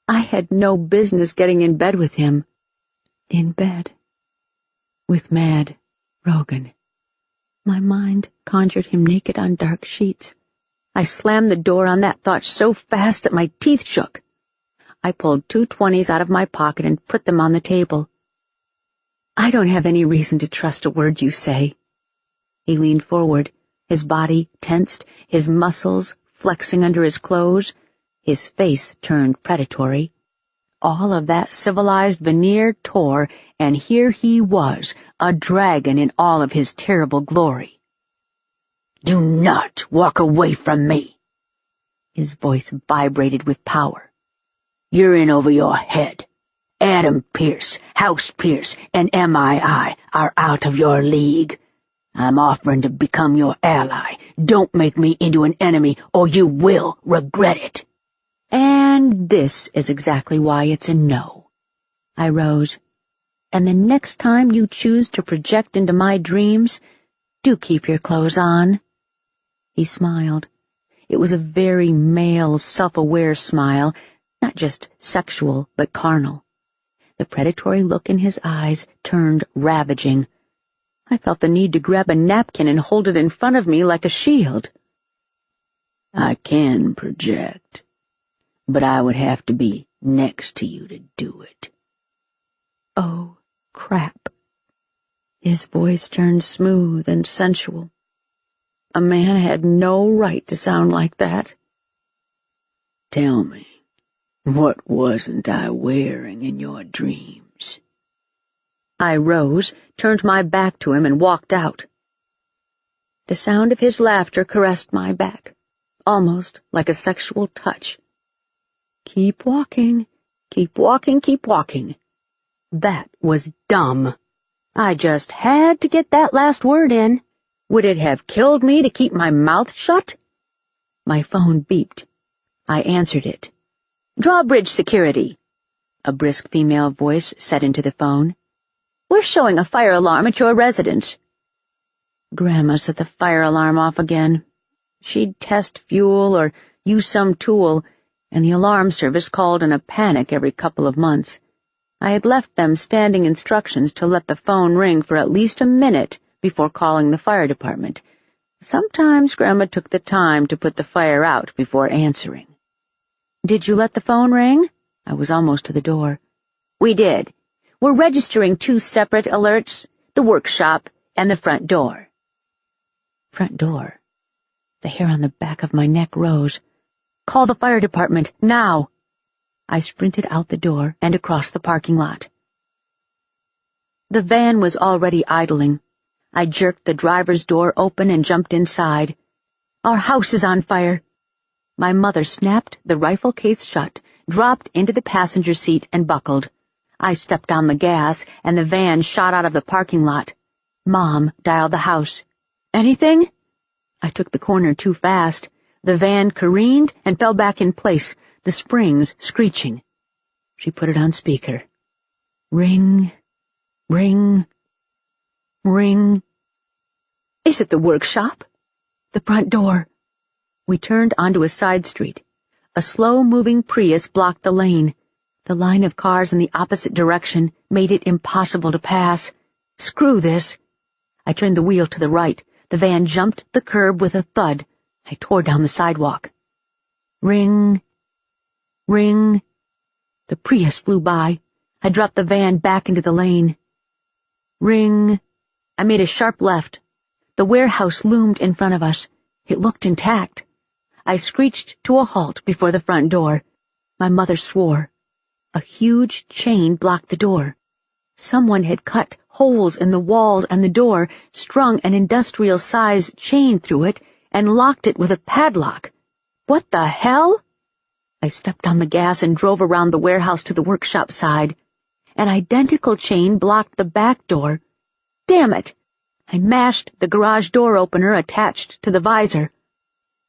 I had no business getting in bed with him. In bed with Mad Rogan. My mind conjured him naked on dark sheets. I slammed the door on that thought so fast that my teeth shook. I pulled 2 20s out of my pocket and put them on the table. "I don't have any reason to trust a word you say." He leaned forward, his body tensed, his muscles flexing under his clothes, his face turned predatory. All of that civilized veneer tore, and here he was, a dragon in all of his terrible glory. "Do not walk away from me." His voice vibrated with power. "You're in over your head. Adam Pierce, House Pierce, and MII are out of your league. I'm offering to become your ally. Don't make me into an enemy, or you will regret it." And this is exactly why it's a no. I rose. "And the next time you choose to project into my dreams, do keep your clothes on." He smiled. It was a very male, self-aware smile, not just sexual, but carnal. The predatory look in his eyes turned ravaging. I felt the need to grab a napkin and hold it in front of me like a shield. "I can project, but I would have to be next to you to do it." Oh, crap. His voice turned smooth and sensual. A man had no right to sound like that. Tell me, what wasn't I wearing in your dreams? I rose, turned my back to him, and walked out. The sound of his laughter caressed my back, almost like a sexual touch. Keep walking, keep walking, keep walking. That was dumb. I just had to get that last word in. Would it have killed me to keep my mouth shut? My phone beeped. I answered it. "Drawbridge Security," a brisk female voice said into the phone. "We're showing a fire alarm at your residence." Grandma set the fire alarm off again. She'd test fuel or use some tool, and the alarm service called in a panic every couple of months. I had left them standing instructions to let the phone ring for at least a minute before calling the fire department. Sometimes Grandma took the time to put the fire out before answering. "Did you let the phone ring?" I was almost to the door. "We did. We're registering 2 separate alerts, the workshop and the front door." Front door. The hair on the back of my neck rose. "Call the fire department, now!" I sprinted out the door and across the parking lot. The van was already idling. I jerked the driver's door open and jumped inside. "Our house is on fire!" My mother snapped the rifle case shut, dropped into the passenger seat, and buckled. I stepped on the gas, and the van shot out of the parking lot. Mom dialed the house. "Anything?" I took the corner too fast. The van careened and fell back in place, the springs screeching. She put it on speaker. Ring, ring, ring. "Is it the workshop?" "The front door." We turned onto a side street. A slow-moving Prius blocked the lane. The line of cars in the opposite direction made it impossible to pass. Screw this. I turned the wheel to the right. The van jumped the curb with a thud. I tore down the sidewalk. Ring, ring. The Prius flew by. I dropped the van back into the lane. Ring. I made a sharp left. The warehouse loomed in front of us. It looked intact. I screeched to a halt before the front door. My mother swore. A huge chain blocked the door. Someone had cut holes in the walls and the door, strung an industrial-sized chain through it, and locked it with a padlock. What the hell? I stepped on the gas and drove around the warehouse to the workshop side. An identical chain blocked the back door. Damn it! I mashed the garage door opener attached to the visor.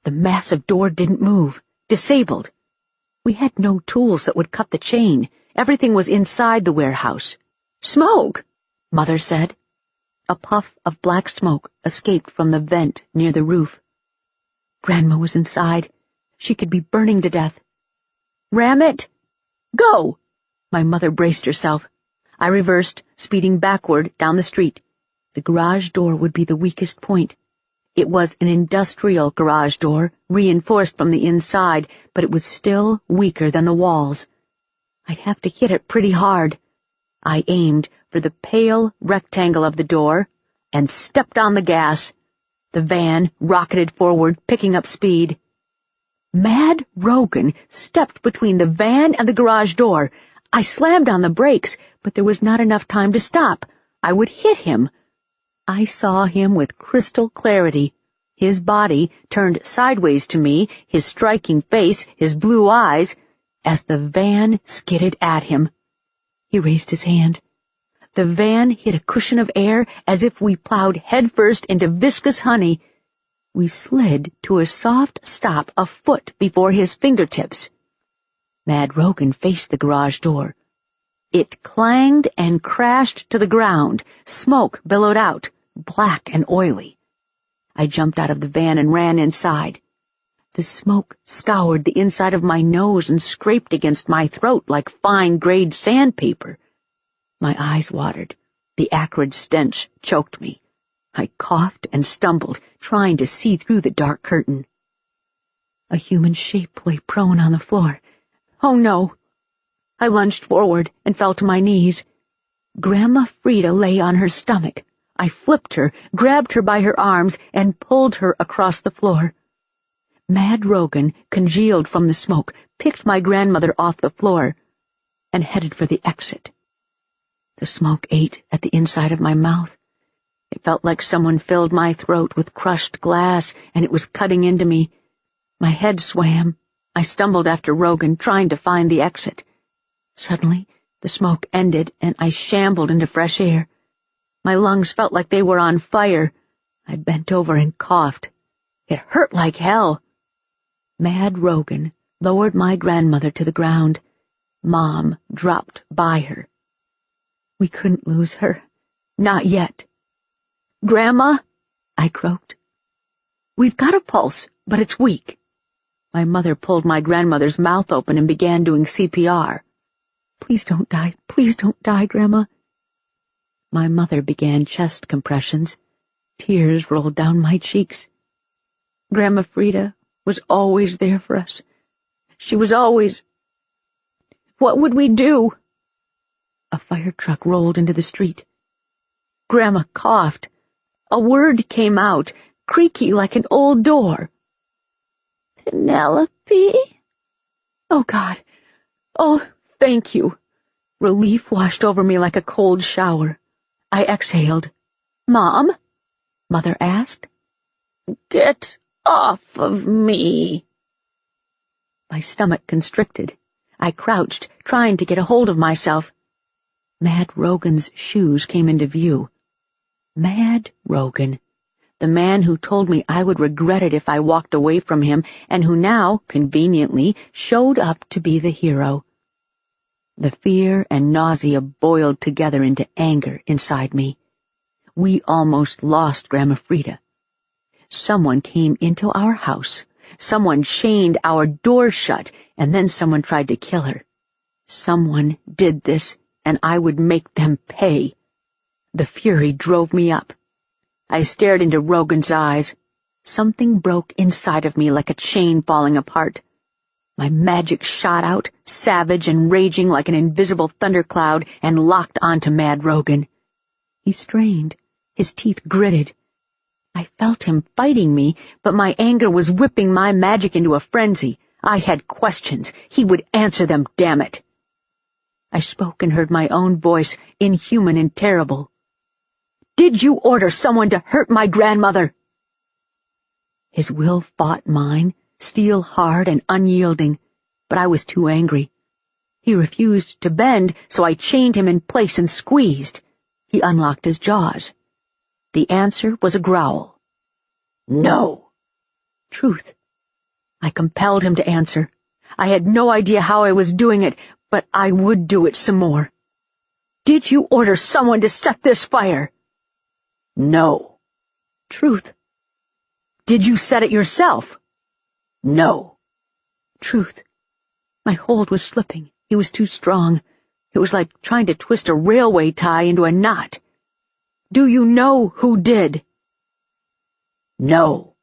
The massive door didn't move. Disabled. We had no tools that would cut the chain. Everything was inside the warehouse. "Smoke," Mother said. A puff of black smoke escaped from the vent near the roof. Grandma was inside. She could be burning to death. "Ram it! Go!" My mother braced herself. I reversed, speeding backward down the street. The garage door would be the weakest point. It was an industrial garage door, reinforced from the inside, but it was still weaker than the walls. I'd have to hit it pretty hard. I aimed for the pale rectangle of the door and stepped on the gas. The van rocketed forward, picking up speed. Mad Rogan stepped between the van and the garage door. I slammed on the brakes, but there was not enough time to stop. I would hit him. I saw him with crystal clarity. His body turned sideways to me, his striking face, his blue eyes, as the van skidded at him. He raised his hand. The van hit a cushion of air as if we plowed headfirst into viscous honey. We slid to a soft stop a foot before his fingertips. Mad Rogan faced the garage door. It clanged and crashed to the ground. Smoke billowed out, black and oily. I jumped out of the van and ran inside. The smoke scoured the inside of my nose and scraped against my throat like fine-grained sandpaper. My eyes watered. The acrid stench choked me. I coughed and stumbled, trying to see through the dark curtain. A human shape lay prone on the floor. Oh, no! I lunged forward and fell to my knees. Grandma Frida lay on her stomach, I flipped her, grabbed her by her arms, and pulled her across the floor. Mad Rogan, congealed from the smoke, picked my grandmother off the floor and headed for the exit. The smoke ate at the inside of my mouth. It felt like someone filled my throat with crushed glass, and it was cutting into me. My head swam. I stumbled after Rogan, trying to find the exit. Suddenly, the smoke ended, and I shambled into fresh air. My lungs felt like they were on fire. I bent over and coughed. It hurt like hell. Mad Rogan lowered my grandmother to the ground. Mom dropped by her. We couldn't lose her. Not yet. "Grandma," I croaked. "We've got a pulse, but it's weak." My mother pulled my grandmother's mouth open and began doing CPR. "Please don't die. Please don't die, Grandma." My mother began chest compressions. Tears rolled down my cheeks. Grandma Frida was always there for us. She was always... What would we do? A fire truck rolled into the street. Grandma coughed. A word came out, creaky like an old door. "Penelope?" Oh, God. Oh, thank you. Relief washed over me like a cold shower. I exhaled. "Mom?" Mother asked. "Get off of me." My stomach constricted. I crouched, trying to get a hold of myself. Mad Rogan's shoes came into view. Mad Rogan, the man who told me I would regret it if I walked away from him, and who now, conveniently, showed up to be the hero. The fear and nausea boiled together into anger inside me. We almost lost Grandma Frida. Someone came into our house. Someone chained our doors shut, and then someone tried to kill her. Someone did this, and I would make them pay. The fury drove me up. I stared into Rogan's eyes. Something broke inside of me like a chain falling apart. My magic shot out, savage and raging like an invisible thundercloud, and locked onto Mad Rogan. He strained. His teeth gritted. I felt him fighting me, but my anger was whipping my magic into a frenzy. I had questions. He would answer them, damn it. I spoke and heard my own voice, inhuman and terrible. "Did you order someone to hurt my grandmother?" His will fought mine, steel hard and unyielding, but I was too angry. He refused to bend, so I chained him in place and squeezed. He unlocked his jaws. The answer was a growl. "No." Truth. I compelled him to answer. I had no idea how I was doing it, but I would do it some more. "Did you order someone to set this fire?" "No." Truth. "Did you set it yourself?" "No." Truth. My hold was slipping. He was too strong. It was like trying to twist a railway tie into a knot. "Do you know who did?" "No."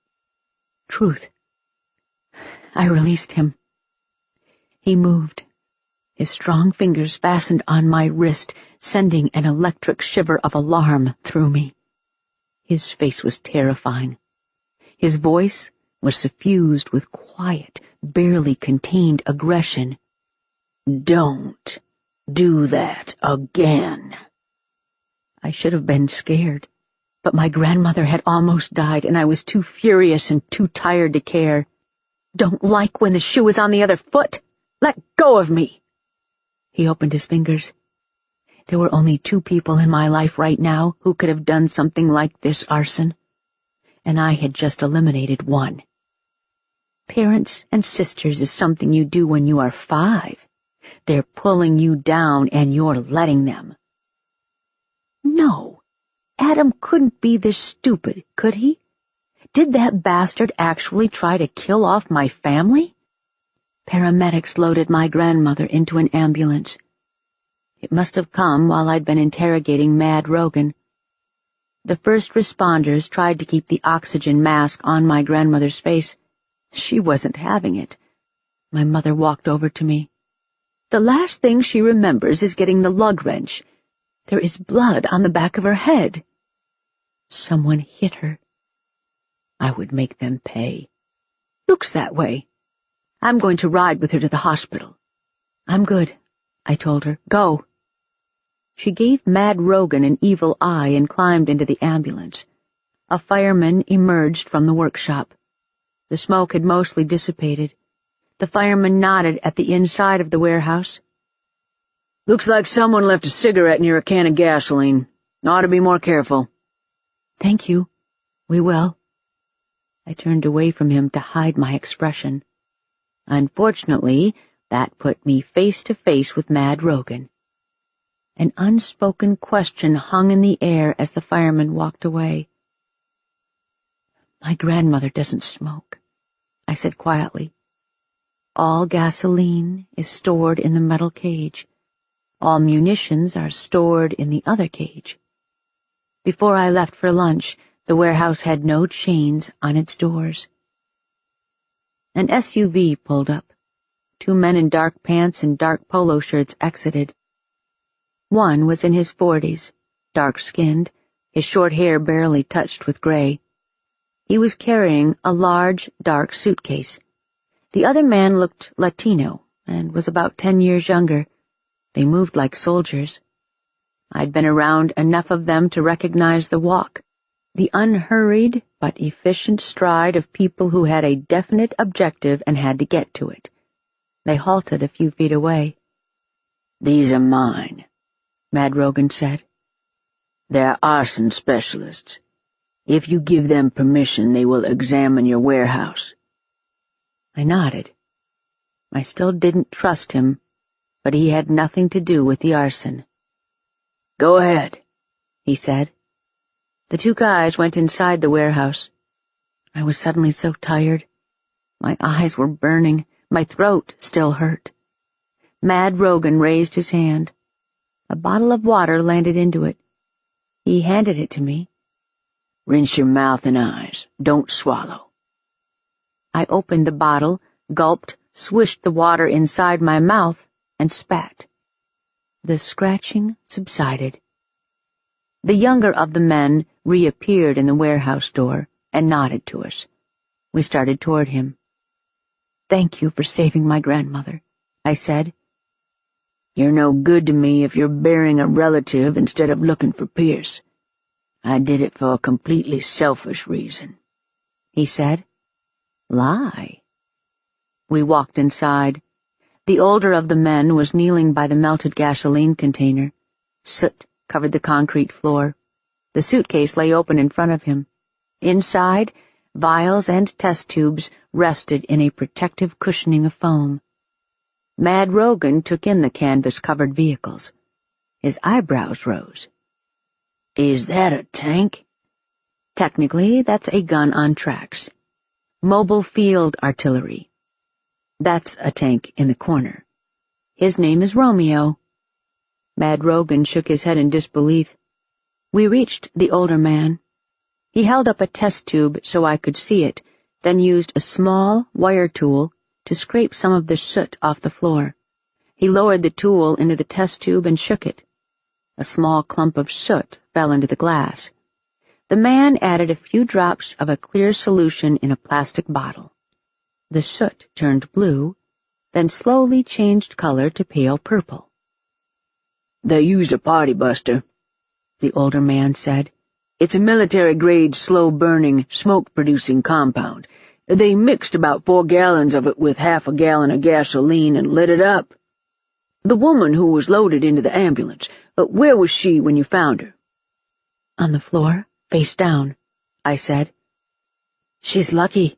Truth. I released him. He moved. His strong fingers fastened on my wrist, sending an electric shiver of alarm through me. His face was terrifying. His voice was suffused with quiet, barely contained aggression. "Don't do that again." I should have been scared, but my grandmother had almost died, and I was too furious and too tired to care. "Don't like when the shoe is on the other foot? Let go of me!" He opened his fingers. There were only 2 people in my life right now who could have done something like this arson, and I had just eliminated one. Parents and sisters is something you do when you are 5. They're pulling you down and you're letting them. No, Adam couldn't be this stupid, could he? Did that bastard actually try to kill off my family? Paramedics loaded my grandmother into an ambulance. It must have come while I'd been interrogating Mad Rogan. The first responders tried to keep the oxygen mask on my grandmother's face. She wasn't having it. My mother walked over to me. The last thing she remembers is getting the lug wrench. There is blood on the back of her head. Someone hit her. I would make them pay. Looks that way. I'm going to ride with her to the hospital. I'm good, I told her. Go. She gave Mad Rogan an evil eye and climbed into the ambulance. A fireman emerged from the workshop. The smoke had mostly dissipated. The fireman nodded at the inside of the warehouse. Looks like someone left a cigarette near a can of gasoline. Ought to be more careful. Thank you. We will. I turned away from him to hide my expression. Unfortunately, that put me face to face with Mad Rogan. An unspoken question hung in the air as the fireman walked away. My grandmother doesn't smoke, I said quietly. All gasoline is stored in the metal cage. All munitions are stored in the other cage. Before I left for lunch, the warehouse had no chains on its doors. An SUV pulled up. 2 men in dark pants and dark polo shirts exited. One was in his 40s, dark-skinned, his short hair barely touched with gray. He was carrying a large, dark suitcase. The other man looked Latino and was about 10 years younger. They moved like soldiers. I'd been around enough of them to recognize the walk, the unhurried but efficient stride of people who had a definite objective and had to get to it. They halted a few feet away. These are mine, Mad Rogan said. They're arson specialists. If you give them permission, they will examine your warehouse. I nodded. I still didn't trust him, but he had nothing to do with the arson. Go ahead, he said. The 2 guys went inside the warehouse. I was suddenly so tired. My eyes were burning. My throat still hurt. Mad Rogan raised his hand. A bottle of water landed into it. He handed it to me. Rinse your mouth and eyes. Don't swallow. I opened the bottle, gulped, swished the water inside my mouth, and spat. The scratching subsided. The younger of the men reappeared in the warehouse door and nodded to us. We started toward him. Thank you for saving my grandmother, I said. You're no good to me if you're burying a relative instead of looking for Pierce. I did it for a completely selfish reason, he said. Lie. We walked inside. The older of the men was kneeling by the melted gasoline container. Soot covered the concrete floor. The suitcase lay open in front of him. Inside, vials and test tubes rested in a protective cushioning of foam. Mad Rogan took in the canvas-covered vehicles. His eyebrows rose. Is that a tank? Technically, that's a gun on tracks. Mobile field artillery. That's a tank in the corner. His name is Romeo. Mad Rogan shook his head in disbelief. We reached the older man. He held up a test tube so I could see it, then used a small wire tool to scrape some of the soot off the floor. He lowered the tool into the test tube and shook it. A small clump of soot fell into the glass. The man added a few drops of a clear solution in a plastic bottle. The soot turned blue, then slowly changed color to pale purple. They used a party buster, the older man said. It's a military-grade, slow-burning, smoke-producing compound. They mixed about 4 gallons of it with half a gallon of gasoline and lit it up. The woman who was loaded into the ambulance, where was she when you found her? On the floor, face down, I said. She's lucky,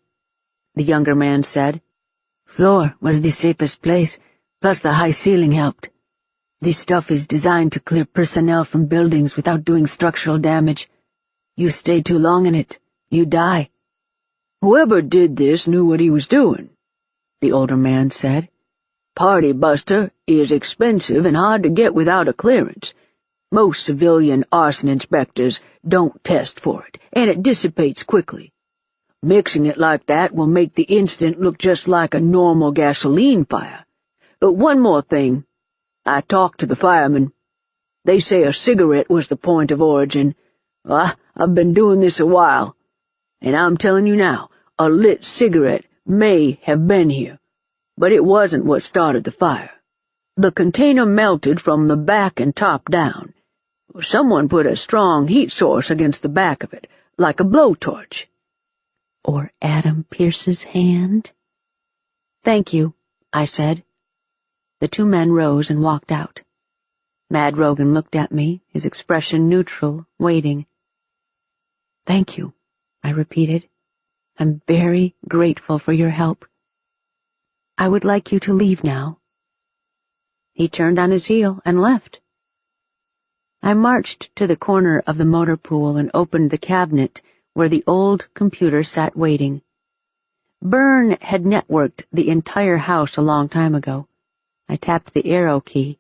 the younger man said. Floor was the safest place, plus the high ceiling helped. This stuff is designed to clear personnel from buildings without doing structural damage. You stay too long in it, you die. Whoever did this knew what he was doing, the older man said. Party buster is expensive and hard to get without a clearance. Most civilian arson inspectors don't test for it, and it dissipates quickly. Mixing it like that will make the incident look just like a normal gasoline fire. But one more thing. I talked to the firemen. They say a cigarette was the point of origin. I've been doing this a while, and I'm telling you now, a lit cigarette may have been here, but it wasn't what started the fire. The container melted from the back and top down. Someone put a strong heat source against the back of it, like a blowtorch. Or Adam Pierce's hand? Thank you, I said. The two men rose and walked out. Mad Rogan looked at me, his expression neutral, waiting. Thank you, I repeated. I'm very grateful for your help. I would like you to leave now. He turned on his heel and left. I marched to the corner of the motor pool and opened the cabinet where the old computer sat waiting. Byrne had networked the entire house a long time ago. I tapped the arrow key.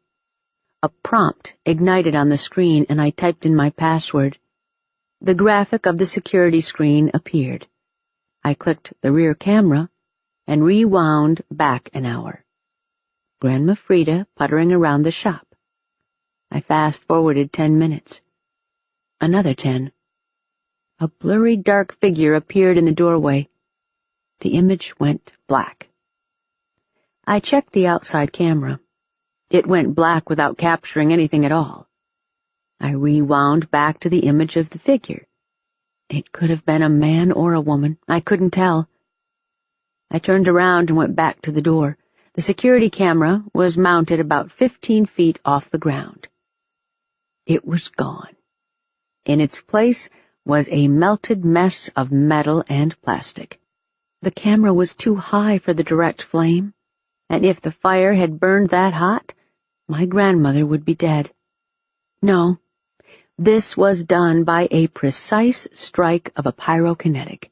A prompt ignited on the screen and I typed in my password. The graphic of the security screen appeared. I clicked the rear camera and rewound back an hour. Grandma Frida puttering around the shop. I fast-forwarded 10 minutes. Another 10. A blurry dark figure appeared in the doorway. The image went black. I checked the outside camera. It went black without capturing anything at all. I rewound back to the image of the figure. It could have been a man or a woman. I couldn't tell. I turned around and went back to the door. The security camera was mounted about 15 feet off the ground. It was gone. In its place was a melted mess of metal and plastic. The camera was too high for the direct flame, and if the fire had burned that hot, my grandmother would be dead. No, this was done by a precise strike of a pyrokinetic.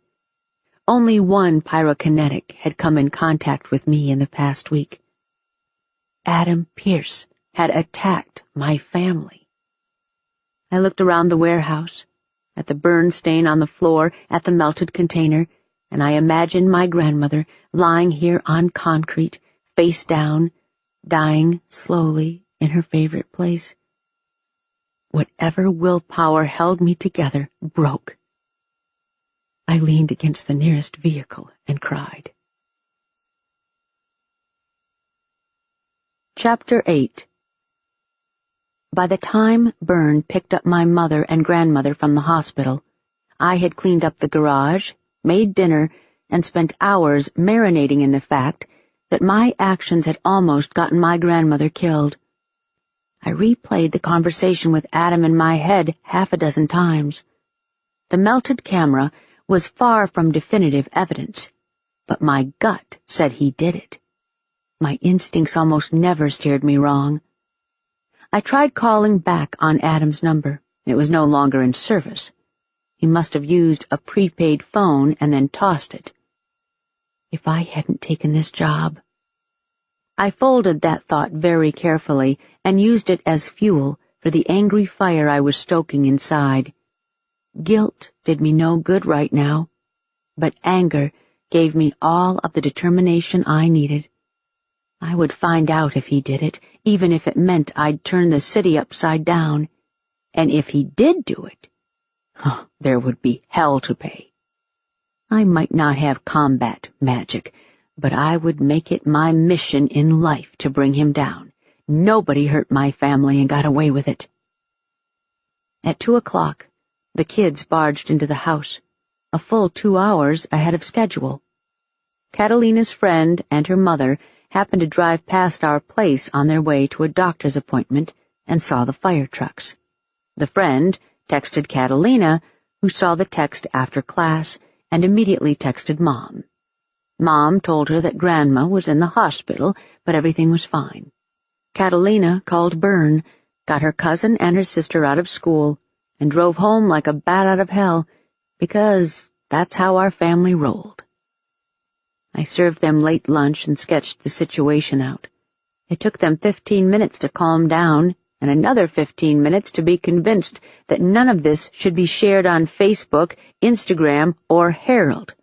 Only one pyrokinetic had come in contact with me in the past week. Adam Pierce had attacked my family. I looked around the warehouse, at the burn stain on the floor, at the melted container, and I imagined my grandmother lying here on concrete, face down, dying slowly in her favorite place. Whatever willpower held me together broke. I leaned against the nearest vehicle and cried. Chapter 8. By the time Byrne picked up my mother and grandmother from the hospital, I had cleaned up the garage, made dinner, and spent hours marinating in the fact that my actions had almost gotten my grandmother killed. I replayed the conversation with Adam in my head half a dozen times. The melted camera was far from definitive evidence, but my gut said he did it. My instincts almost never steered me wrong. I tried calling back on Adam's number. It was no longer in service. He must have used a prepaid phone and then tossed it. If I hadn't taken this job. I folded that thought very carefully and used it as fuel for the angry fire I was stoking inside. Guilt did me no good right now, but anger gave me all of the determination I needed. I would find out if he did it, even if it meant I'd turn the city upside down. And if he did do it, there would be hell to pay. I might not have combat magic, but I would make it my mission in life to bring him down. Nobody hurt my family and got away with it. At 2:00, the kids barged into the house, a full 2 hours ahead of schedule. Catalina's friend and her mother happened to drive past our place on their way to a doctor's appointment and saw the fire trucks. The friend texted Catalina, who saw the text after class and immediately texted Mom. Mom told her that Grandma was in the hospital, but everything was fine. Catalina called Byrne, got her cousin and her sister out of school, and drove home like a bat out of hell, because that's how our family rolled. I served them late lunch and sketched the situation out. It took them 15 minutes to calm down, and another 15 minutes to be convinced that none of this should be shared on Facebook, Instagram, or Herald.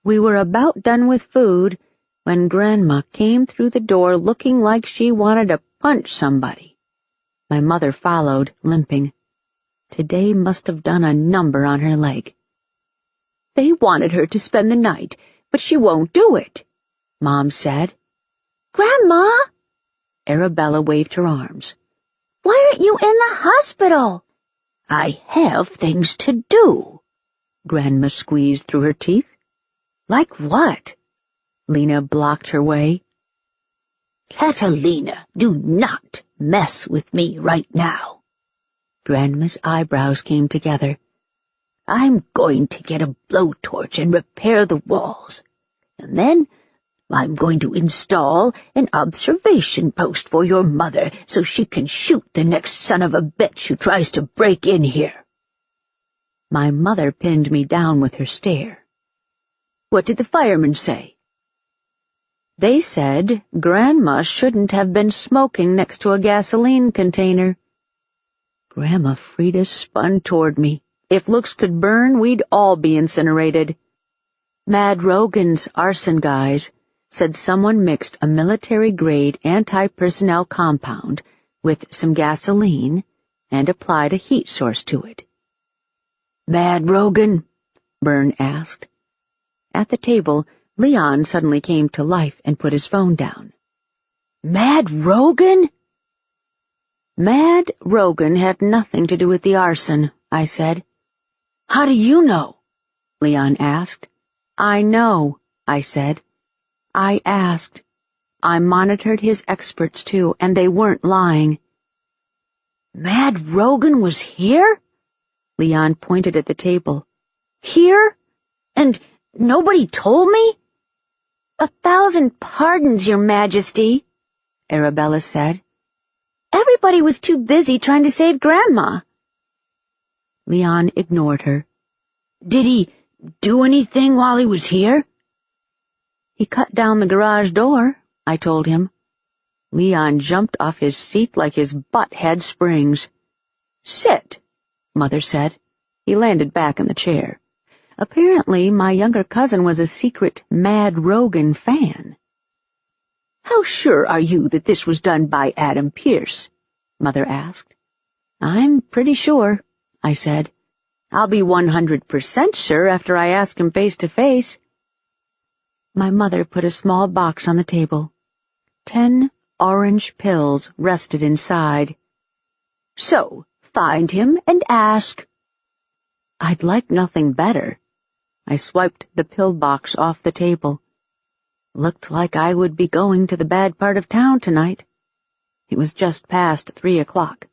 We were about done with food when Grandma came through the door looking like she wanted to punch somebody. My mother followed, limping. Today must have done a number on her leg. "They wanted her to spend the night, but she won't do it," Mom said. "Grandma!" Arabella waved her arms. "Why aren't you in the hospital?" "I have things to do." Grandma squeezed through her teeth. "Like what?" Lena blocked her way. "Catalina, do not mess with me right now." Grandma's eyebrows came together. "I'm going to get a blowtorch and repair the walls. And then I'm going to install an observation post for your mother so she can shoot the next son of a bitch who tries to break in here." My mother pinned me down with her stare. "What did the firemen say?" "They said Grandma shouldn't have been smoking next to a gasoline container." Grandma Frida spun toward me. If looks could burn, we'd all be incinerated. Mad Rogan's arson guys said someone mixed a military-grade anti-personnel compound with some gasoline and applied a heat source to it. "Mad Rogan?" Byrne asked. At the table, Leon suddenly came to life and put his phone down. "Mad Rogan?" "Mad Rogan had nothing to do with the arson," I said. "How do you know?" Leon asked. "I know," I said. "I asked. I monitored his experts too, and they weren't lying." "Mad Rogan was here?" Leon pointed at the table. "Here? And nobody told me?" "1,000 pardons, Your Majesty," Arabella said. "Everybody was too busy trying to save Grandma." Leon ignored her. "Did he do anything while he was here?" "He cut down the garage door," I told him. Leon jumped off his seat like his butt had springs. "Sit," Mother said. He landed back in the chair. Apparently, my younger cousin was a secret Mad Rogan fan. "How sure are you that this was done by Adam Pierce?" Mother asked. "I'm pretty sure," I said. "I'll be 100% sure after I ask him face to face." My mother put a small box on the table. 10 orange pills rested inside. "So, find him and ask." "I'd like nothing better." I swiped the pill box off the table. Looked like I would be going to the bad part of town tonight. It was just past 3 o'clock.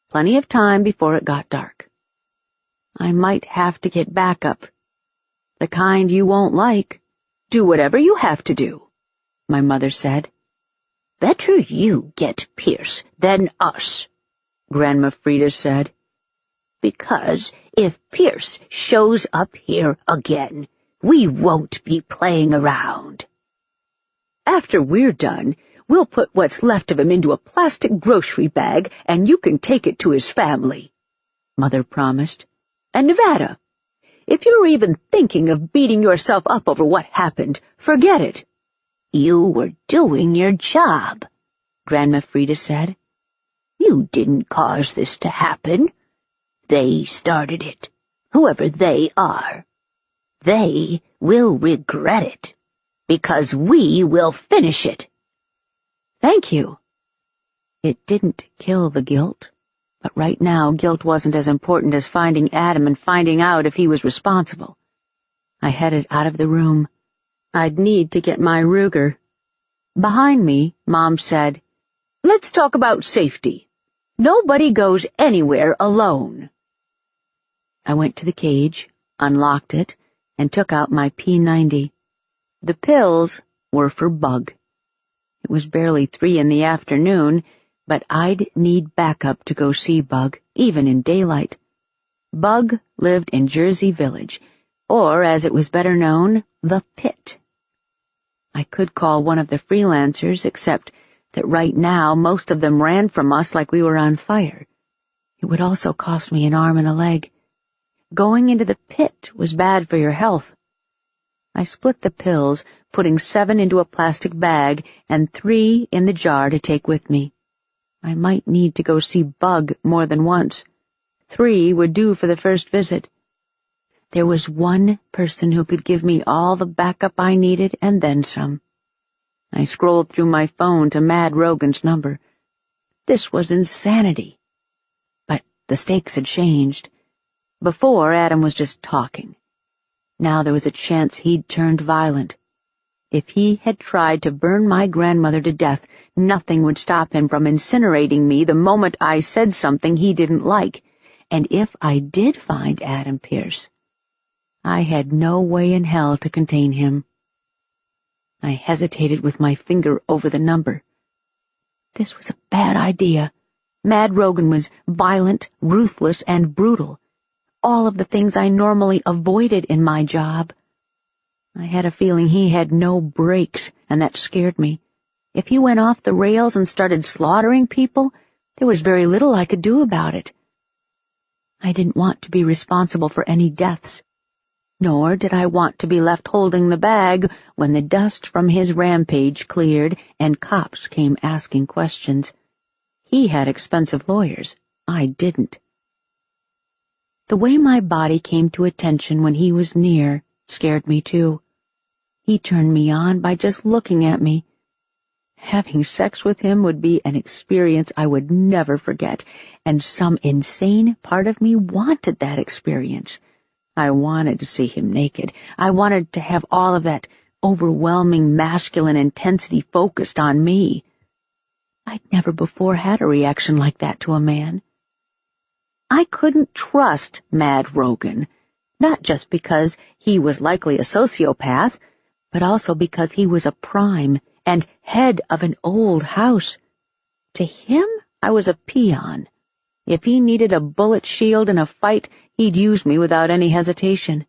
Plenty of time before it got dark. I might have to get backup. The kind you won't like. "Do whatever you have to do," my mother said. "Better you get Pierce than us," Grandma Frida said. "Because if Pierce shows up here again, we won't be playing around. After we're done, we'll put what's left of him into a plastic grocery bag and you can take it to his family," Mother promised. "And Nevada, if you're even thinking of beating yourself up over what happened, forget it." "You were doing your job," Grandma Frida said. "You didn't cause this to happen. They started it, whoever they are. They will regret it, because we will finish it." "Thank you." It didn't kill the guilt, but right now guilt wasn't as important as finding Adam and finding out if he was responsible. I headed out of the room. I'd need to get my Ruger. Behind me, Mom said, "Let's talk about safety. Nobody goes anywhere alone." I went to the cage, unlocked it, and took out my P90. The pills were for Bug. It was barely 3 in the afternoon, but I'd need backup to go see Bug, even in daylight. Bug lived in Jersey Village, or as it was better known, the Pit. I could call one of the freelancers, except that right now most of them ran from us like we were on fire. It would also cost me an arm and a leg. Going into the Pit was bad for your health. I split the pills, putting 7 into a plastic bag and 3 in the jar to take with me. I might need to go see Bug more than once. 3 would do for the first visit. There was one person who could give me all the backup I needed and then some. I scrolled through my phone to Mad Rogan's number. This was insanity. But the stakes had changed. Before, Adam was just talking. Now there was a chance he'd turned violent. If he had tried to burn my grandmother to death, nothing would stop him from incinerating me the moment I said something he didn't like. And if I did find Adam Pierce, I had no way in hell to contain him. I hesitated with my finger over the number. This was a bad idea. Mad Rogan was violent, ruthless, and brutal. All of the things I normally avoided in my job. I had a feeling he had no brakes, and that scared me. If he went off the rails and started slaughtering people, there was very little I could do about it. I didn't want to be responsible for any deaths, nor did I want to be left holding the bag when the dust from his rampage cleared and cops came asking questions. He had expensive lawyers. I didn't. The way my body came to attention when he was near scared me too. He turned me on by just looking at me. Having sex with him would be an experience I would never forget, and some insane part of me wanted that experience. I wanted to see him naked. I wanted to have all of that overwhelming masculine intensity focused on me. I'd never before had a reaction like that to a man. I couldn't trust Mad Rogan, not just because he was likely a sociopath, but also because he was a prime and head of an old house. To him, I was a peon. If he needed a bullet shield in a fight, he'd use me without any hesitation.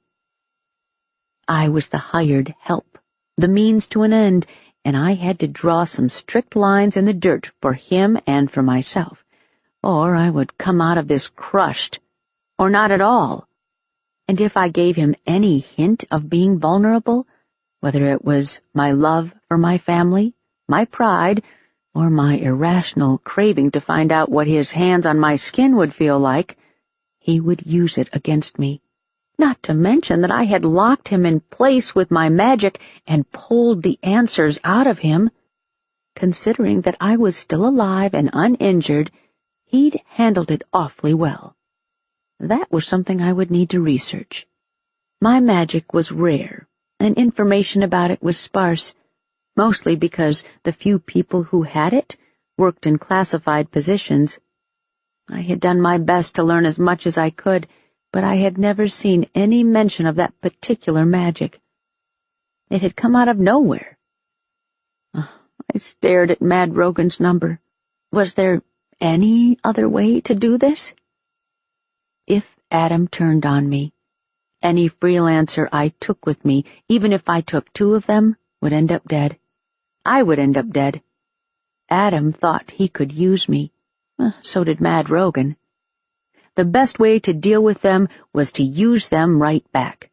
I was the hired help, the means to an end, and I had to draw some strict lines in the dirt for him and for myself, or I would come out of this crushed, or not at all. And if I gave him any hint of being vulnerable, whether it was my love for my family, my pride, or my irrational craving to find out what his hands on my skin would feel like, he would use it against me. Not to mention that I had locked him in place with my magic and pulled the answers out of him. Considering that I was still alive and uninjured, he'd handled it awfully well. That was something I would need to research. My magic was rare, and information about it was sparse, mostly because the few people who had it worked in classified positions. I had done my best to learn as much as I could, but I had never seen any mention of that particular magic. It had come out of nowhere. I stared at Mad Rogan's number. Was there any other way to do this? If Adam turned on me, any freelancer I took with me, even if I took 2 of them, would end up dead. I would end up dead. Adam thought he could use me. So did Mad Rogan. The best way to deal with them was to use them right back.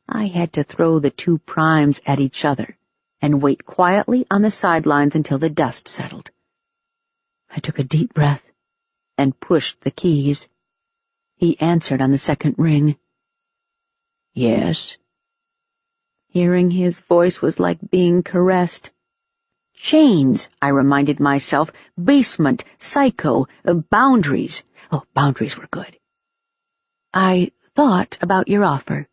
I had to throw the 2 primes at each other and wait quietly on the sidelines until the dust settled. I took a deep breath and pushed the keys. He answered on the second ring. Yes. Hearing his voice was like being caressed. Chains, I reminded myself, basement, psycho, boundaries. Oh, boundaries were good. I thought about your offer.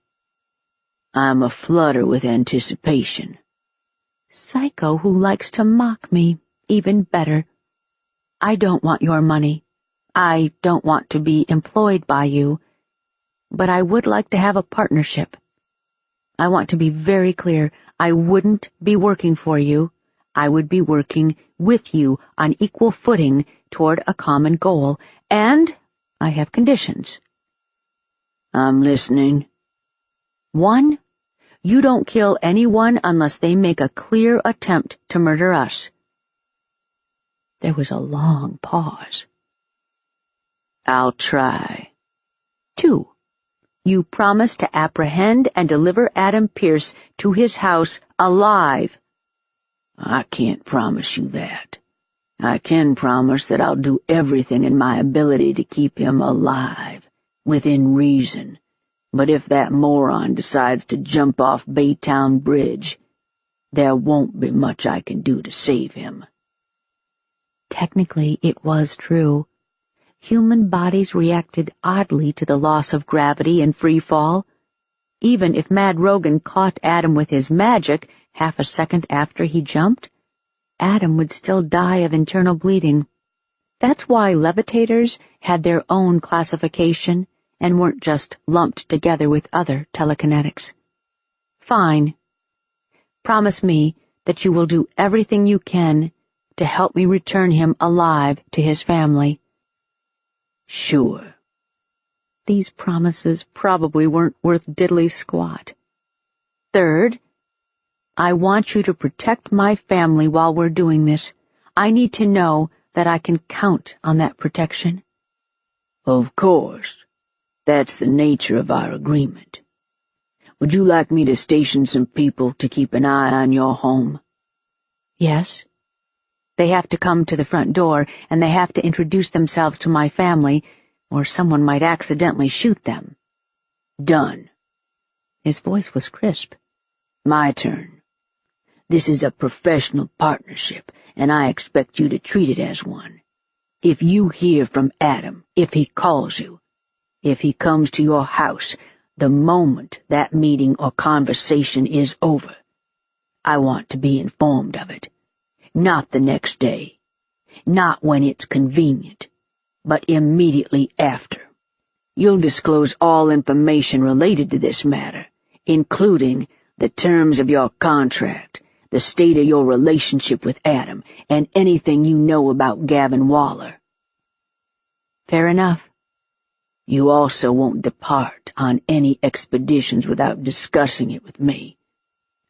I'm aflutter with anticipation. Psycho who likes to mock me, even better. I don't want your money. I don't want to be employed by you, but I would like to have a partnership. I want to be very clear. I wouldn't be working for you. I would be working with you on equal footing toward a common goal, and I have conditions. I'm listening. 1, you don't kill anyone unless they make a clear attempt to murder us. There was a long pause. I'll try. 2, you promise to apprehend and deliver Adam Pierce to his house alive. I can't promise you that. I can promise that I'll do everything in my ability to keep him alive, within reason. But if that moron decides to jump off Baytown Bridge, there won't be much I can do to save him." Technically, it was true. Human bodies reacted oddly to the loss of gravity and free fall. Even if Mad Rogan caught Adam with his magic half a second after he jumped, Adam would still die of internal bleeding. That's why levitators had their own classification and weren't just lumped together with other telekinetics. "Fine. Promise me that you will do everything you can to help me return him alive to his family." "Sure." These promises probably weren't worth diddly squat. "Third, I want you to protect my family while we're doing this. I need to know that I can count on that protection." "Of course. That's the nature of our agreement. Would you like me to station some people to keep an eye on your home?" "Yes. They have to come to the front door, and they have to introduce themselves to my family, or someone might accidentally shoot them." "Done." His voice was crisp. "My turn. This is a professional partnership, and I expect you to treat it as one. If you hear from Adam, if he calls you, if he comes to your house, the moment that meeting or conversation is over, I want to be informed of it. Not the next day, not when it's convenient, but immediately after. You'll disclose all information related to this matter, including the terms of your contract, the state of your relationship with Adam, and anything you know about Gavin Waller." "Fair enough." "You also won't depart on any expeditions without discussing it with me.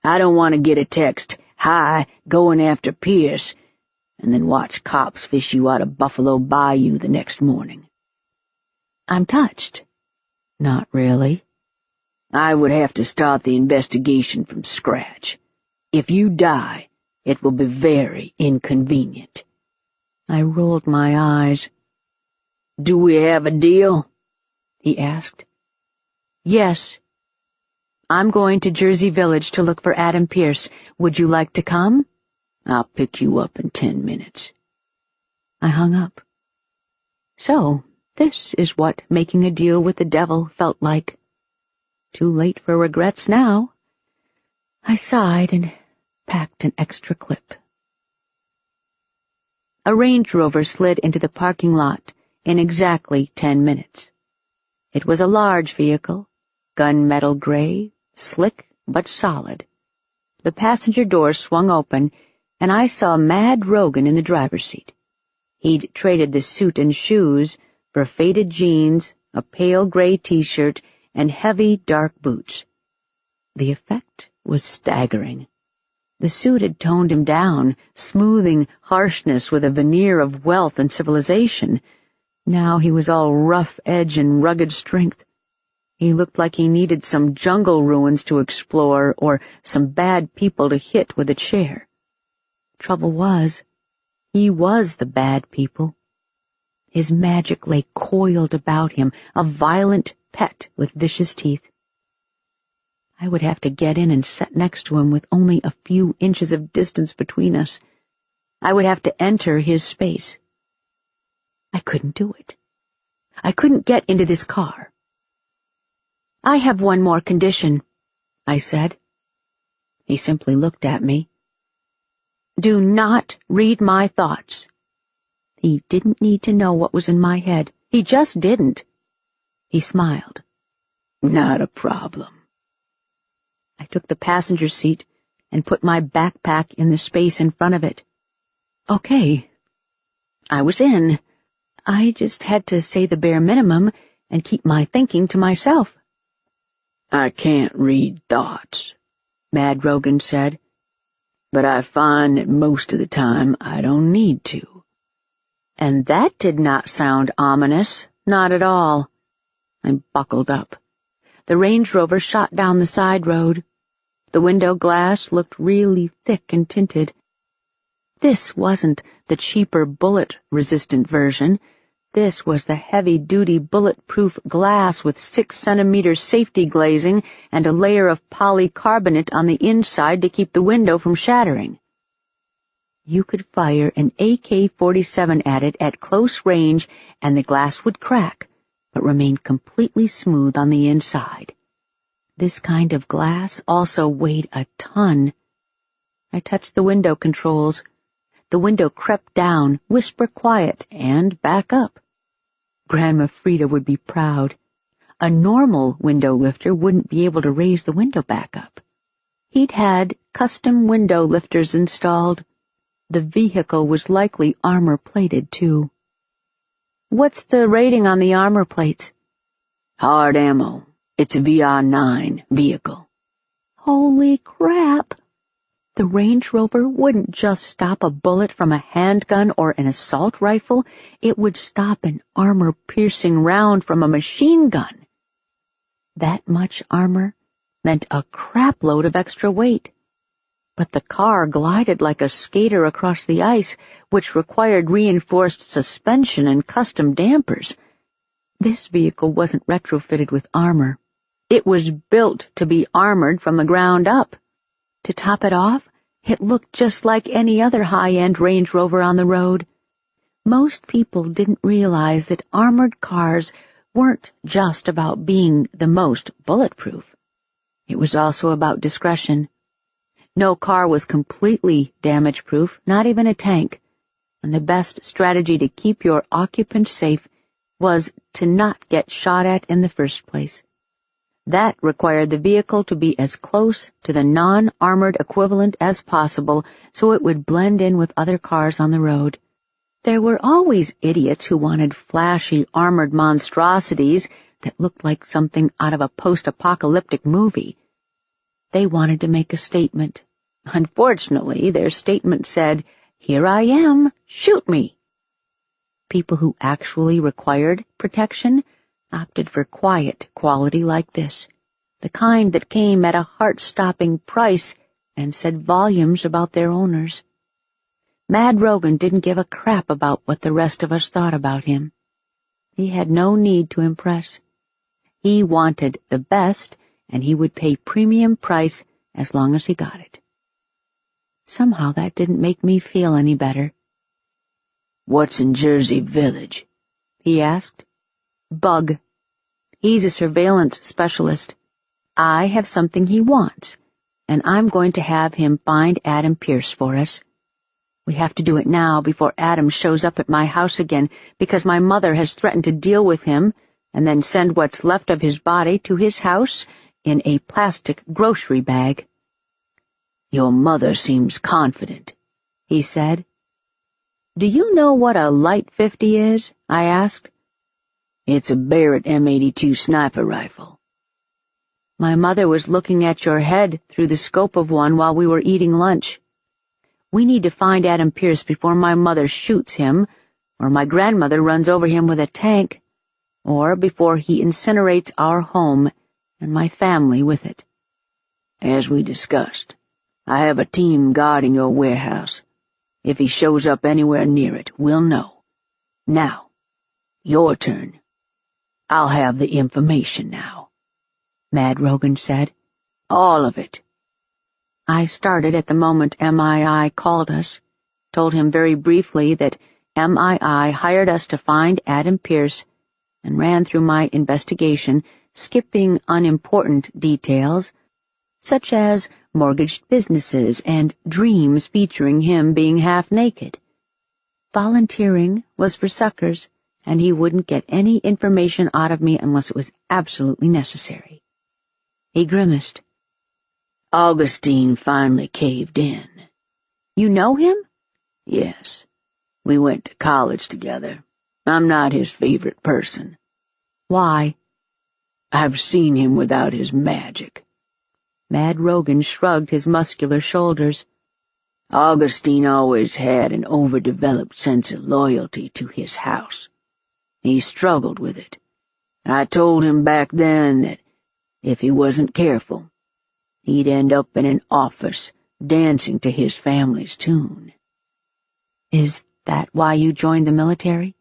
I don't want to get a text, 'Hi, going after Pierce,' and then watch cops fish you out of Buffalo Bayou the next morning." "I'm touched." "Not really." "I would have to start the investigation from scratch. If you die, it will be very inconvenient." I rolled my eyes. "Do we have a deal?" he asked. "Yes. I'm going to Jersey Village to look for Adam Pierce. Would you like to come?" "I'll pick you up in 10 minutes. I hung up. So, this is what making a deal with the devil felt like. Too late for regrets now. I sighed and packed an extra clip. A Range Rover slid into the parking lot in exactly 10 minutes. It was a large vehicle, gunmetal gray, slick but solid. The passenger door swung open, and I saw Mad Rogan in the driver's seat. He'd traded the suit and shoes for faded jeans, a pale gray t-shirt, and heavy dark boots. The effect was staggering. The suit had toned him down, smoothing harshness with a veneer of wealth and civilization. Now he was all rough edge and rugged strength. He looked like he needed some jungle ruins to explore or some bad people to hit with a chair. Trouble was, he was the bad people. His magic lay coiled about him, a violent pet with vicious teeth. I would have to get in and sit next to him with only a few inches of distance between us. I would have to enter his space. I couldn't do it. I couldn't get into this car. "I have one more condition," I said. He simply looked at me. "Do not read my thoughts." He didn't need to know what was in my head. He just didn't. He smiled. "Not a problem." I took the passenger seat and put my backpack in the space in front of it. Okay. I was in. I just had to say the bare minimum and keep my thinking to myself. "I can't read thoughts," Mad Rogan said, "but I find that most of the time I don't need to." And that did not sound ominous, not at all. I buckled up. The Range Rover shot down the side road. The window glass looked really thick and tinted. This wasn't the cheaper bullet-resistant version. This was the heavy-duty bulletproof glass with 6 centimeter safety glazing and a layer of polycarbonate on the inside to keep the window from shattering. You could fire an AK-47 at it at close range and the glass would crack, but remain completely smooth on the inside. This kind of glass also weighed a ton. I touched the window controls. The window crept down, whisper quiet, and back up. Grandma Frida would be proud. A normal window lifter wouldn't be able to raise the window back up. He'd had custom window lifters installed. The vehicle was likely armor-plated, too. What's the rating on the armor plates? Hard ammo. It's a VR-9 vehicle. Holy crap! The Range Rover wouldn't just stop a bullet from a handgun or an assault rifle, it would stop an armor-piercing round from a machine gun. That much armor meant a crapload of extra weight. But the car glided like a skater across the ice, which required reinforced suspension and custom dampers. This vehicle wasn't retrofitted with armor. It was built to be armored from the ground up. To top it off, it looked just like any other high-end Range Rover on the road. Most people didn't realize that armored cars weren't just about being the most bulletproof. It was also about discretion. No car was completely damage-proof, not even a tank, and the best strategy to keep your occupants safe was to not get shot at in the first place. That required the vehicle to be as close to the non-armored equivalent as possible so it would blend in with other cars on the road. There were always idiots who wanted flashy armored monstrosities that looked like something out of a post-apocalyptic movie. They wanted to make a statement. Unfortunately, their statement said, "Here I am, shoot me." People who actually required protection opted for quiet quality like this, the kind that came at a heart-stopping price and said volumes about their owners. Mad Rogan didn't give a crap about what the rest of us thought about him. He had no need to impress. He wanted the best, and he would pay premium price as long as he got it. Somehow that didn't make me feel any better. "What's in Jersey Village?" he asked. "Bug. He's a surveillance specialist. I have something he wants, and I'm going to have him find Adam Pierce for us. We have to do it now before Adam shows up at my house again, because my mother has threatened to deal with him and then send what's left of his body to his house in a plastic grocery bag." "Your mother seems confident," he said. "Do you know what a Light 50 is?" I asked. "It's a Barrett M82 sniper rifle." "My mother was looking at your head through the scope of one while we were eating lunch. We need to find Adam Pierce before my mother shoots him, or my grandmother runs over him with a tank, or before he incinerates our home and my family with it." "As we discussed, I have a team guarding your warehouse. If he shows up anywhere near it, we'll know. Now, your turn. I'll have the information now," Mad Rogan said. "All of it." I started at the moment MII called us, told him very briefly that MII hired us to find Adam Pierce, and ran through my investigation, skipping unimportant details, such as mortgaged businesses and dreams featuring him being half-naked. Volunteering was for suckers, and he wouldn't get any information out of me unless it was absolutely necessary. He grimaced. "Augustine finally caved in." "You know him?" "Yes. We went to college together. I'm not his favorite person." "Why?" "I've seen him without his magic." Mad Rogan shrugged his muscular shoulders. "Augustine always had an overdeveloped sense of loyalty to his house. He struggled with it. I told him back then that if he wasn't careful, he'd end up in an office dancing to his family's tune." Is that why you joined the military?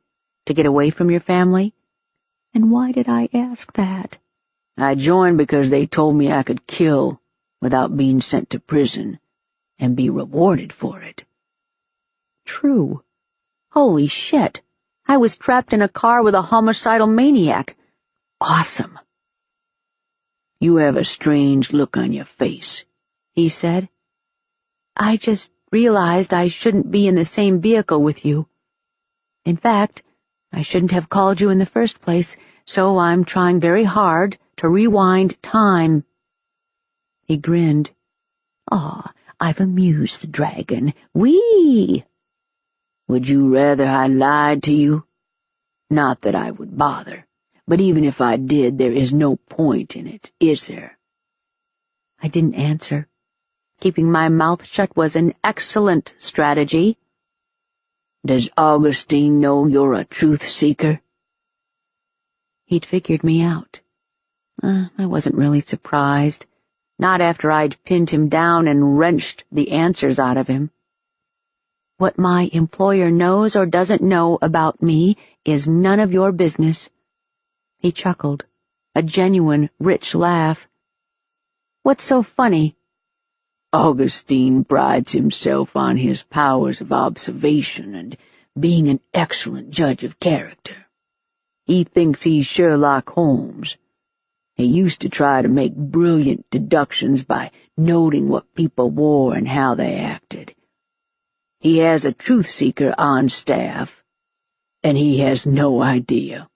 To get away from your family? And why did I ask that? I joined because they told me I could kill without being sent to prison and be rewarded for it. True. Holy shit. I was trapped in a car with a homicidal maniac. Awesome. You have a strange look on your face, he said. I just realized I shouldn't be in the same vehicle with you. In fact, I shouldn't have called you in the first place, so I'm trying very hard to rewind time. He grinned. Aw, I've amused the dragon. Whee! Would you rather I lied to you? Not that I would bother, but even if I did, there is no point in it, is there? I didn't answer. Keeping my mouth shut was an excellent strategy. Does Augustine know you're a truth-seeker? He'd figured me out. I wasn't really surprised. Not after I'd pinned him down and wrenched the answers out of him. What my employer knows or doesn't know about me is none of your business. He chuckled, a genuine, rich laugh. What's so funny? Augustine prides himself on his powers of observation and being an excellent judge of character. He thinks he's Sherlock Holmes. He used to try to make brilliant deductions by noting what people wore and how they acted. He has a truth-seeker on staff, and he has no idea.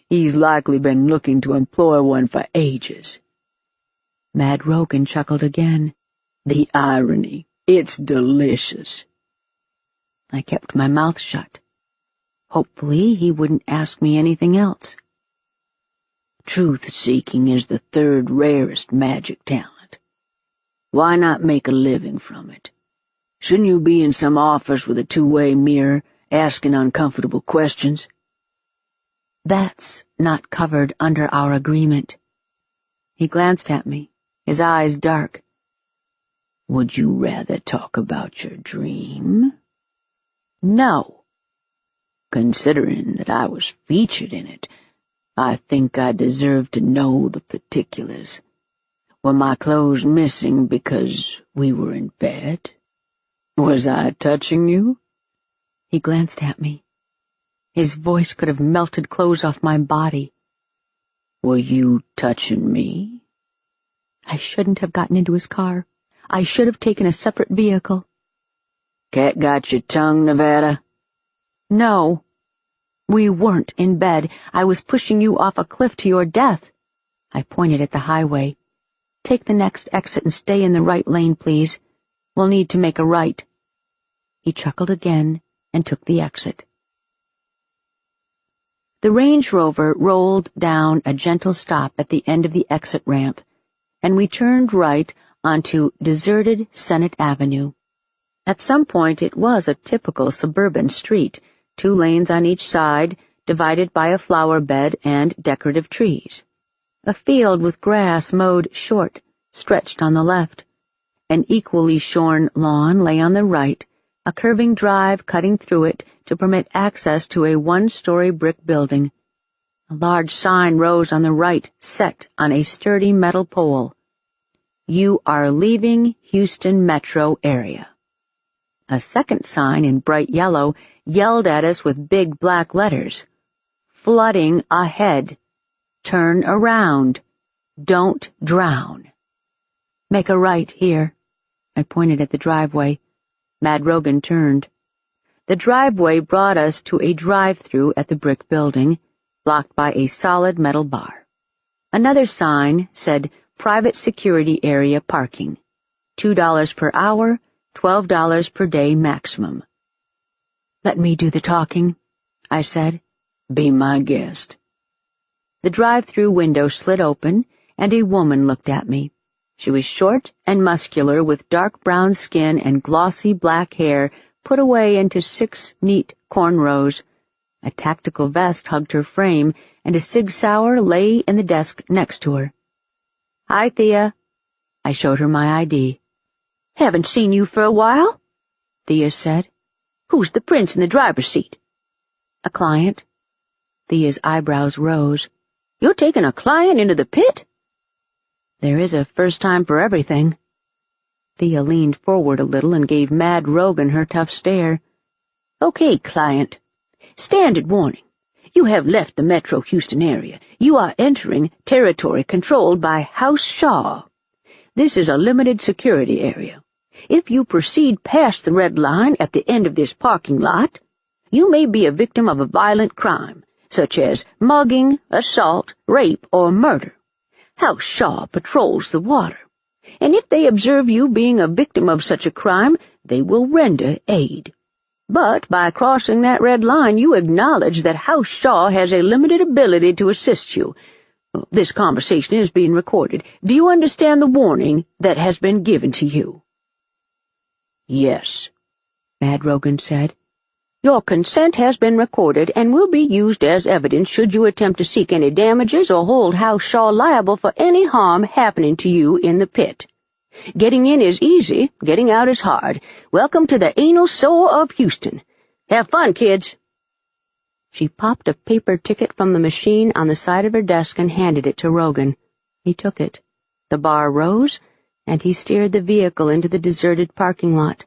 He's likely been looking to employ one for ages. Mad Rogan chuckled again. The irony. It's delicious. I kept my mouth shut. Hopefully he wouldn't ask me anything else. Truth-seeking is the third rarest magic talent. Why not make a living from it? Shouldn't you be in some office with a two-way mirror, asking uncomfortable questions? That's not covered under our agreement. He glanced at me, his eyes dark. Would you rather talk about your dream? No. Considering that I was featured in it, I think I deserve to know the particulars. Were my clothes missing because we were in bed? Was I touching you? He glanced at me. His voice could have melted clothes off my body. Were you touching me? I shouldn't have gotten into his car. I should have taken a separate vehicle. Cat got your tongue, Nevada? No. We weren't in bed. I was pushing you off a cliff to your death. I pointed at the highway. Take the next exit and stay in the right lane, please. We'll need to make a right. He chuckled again and took the exit. The Range Rover rolled down a gentle stop at the end of the exit ramp, and we turned right onto deserted Senate Avenue. At some point it was a typical suburban street, 2 lanes on each side, divided by a flower bed and decorative trees. A field with grass mowed short stretched on the left. An equally shorn lawn lay on the right, a curving drive cutting through it to permit access to a 1-story brick building. A large sign rose on the right, set on a sturdy metal pole. You are leaving Houston metro area. A second sign in bright yellow yelled at us with big black letters. Flooding ahead. Turn around. Don't drown. Make a right here. I pointed at the driveway. Mad Rogan turned. The driveway brought us to a drive-through at the brick building, blocked by a solid metal bar. Another sign said private security area parking. $2 per hour, $12 per day maximum. Let me do the talking, I said. Be my guest. The drive-through window slid open, and a woman looked at me. She was short and muscular, with dark brown skin and glossy black hair put away into 6 neat cornrows. A tactical vest hugged her frame, and a Sig Sauer lay in the desk next to her. Hi, Thea. I showed her my ID. Haven't seen you for a while, Thea said. Who's the prince in the driver's seat?" "A client." Thea's eyebrows rose. "You're taking a client into the pit?" "There is a first time for everything." Thea leaned forward a little and gave Mad Rogan her tough stare. "Okay, client. Standard warning. You have left the Metro Houston area. You are entering territory controlled by House Shaw. This is a limited security area. If you proceed past the red line at the end of this parking lot, you may be a victim of a violent crime, such as mugging, assault, rape, or murder. House Shaw patrols the water, and if they observe you being a victim of such a crime, they will render aid. But by crossing that red line, you acknowledge that House Shaw has a limited ability to assist you. This conversation is being recorded. Do you understand the warning that has been given to you?" "Yes," Mad Rogan said. "Your consent has been recorded and will be used as evidence should you attempt to seek any damages or hold House Shaw liable for any harm happening to you in the pit. Getting in is easy, getting out is hard. Welcome to the anal sore of Houston. Have fun, kids." She popped a paper ticket from the machine on the side of her desk and handed it to Rogan. He took it. The bar rose, and he steered the vehicle into the deserted parking lot.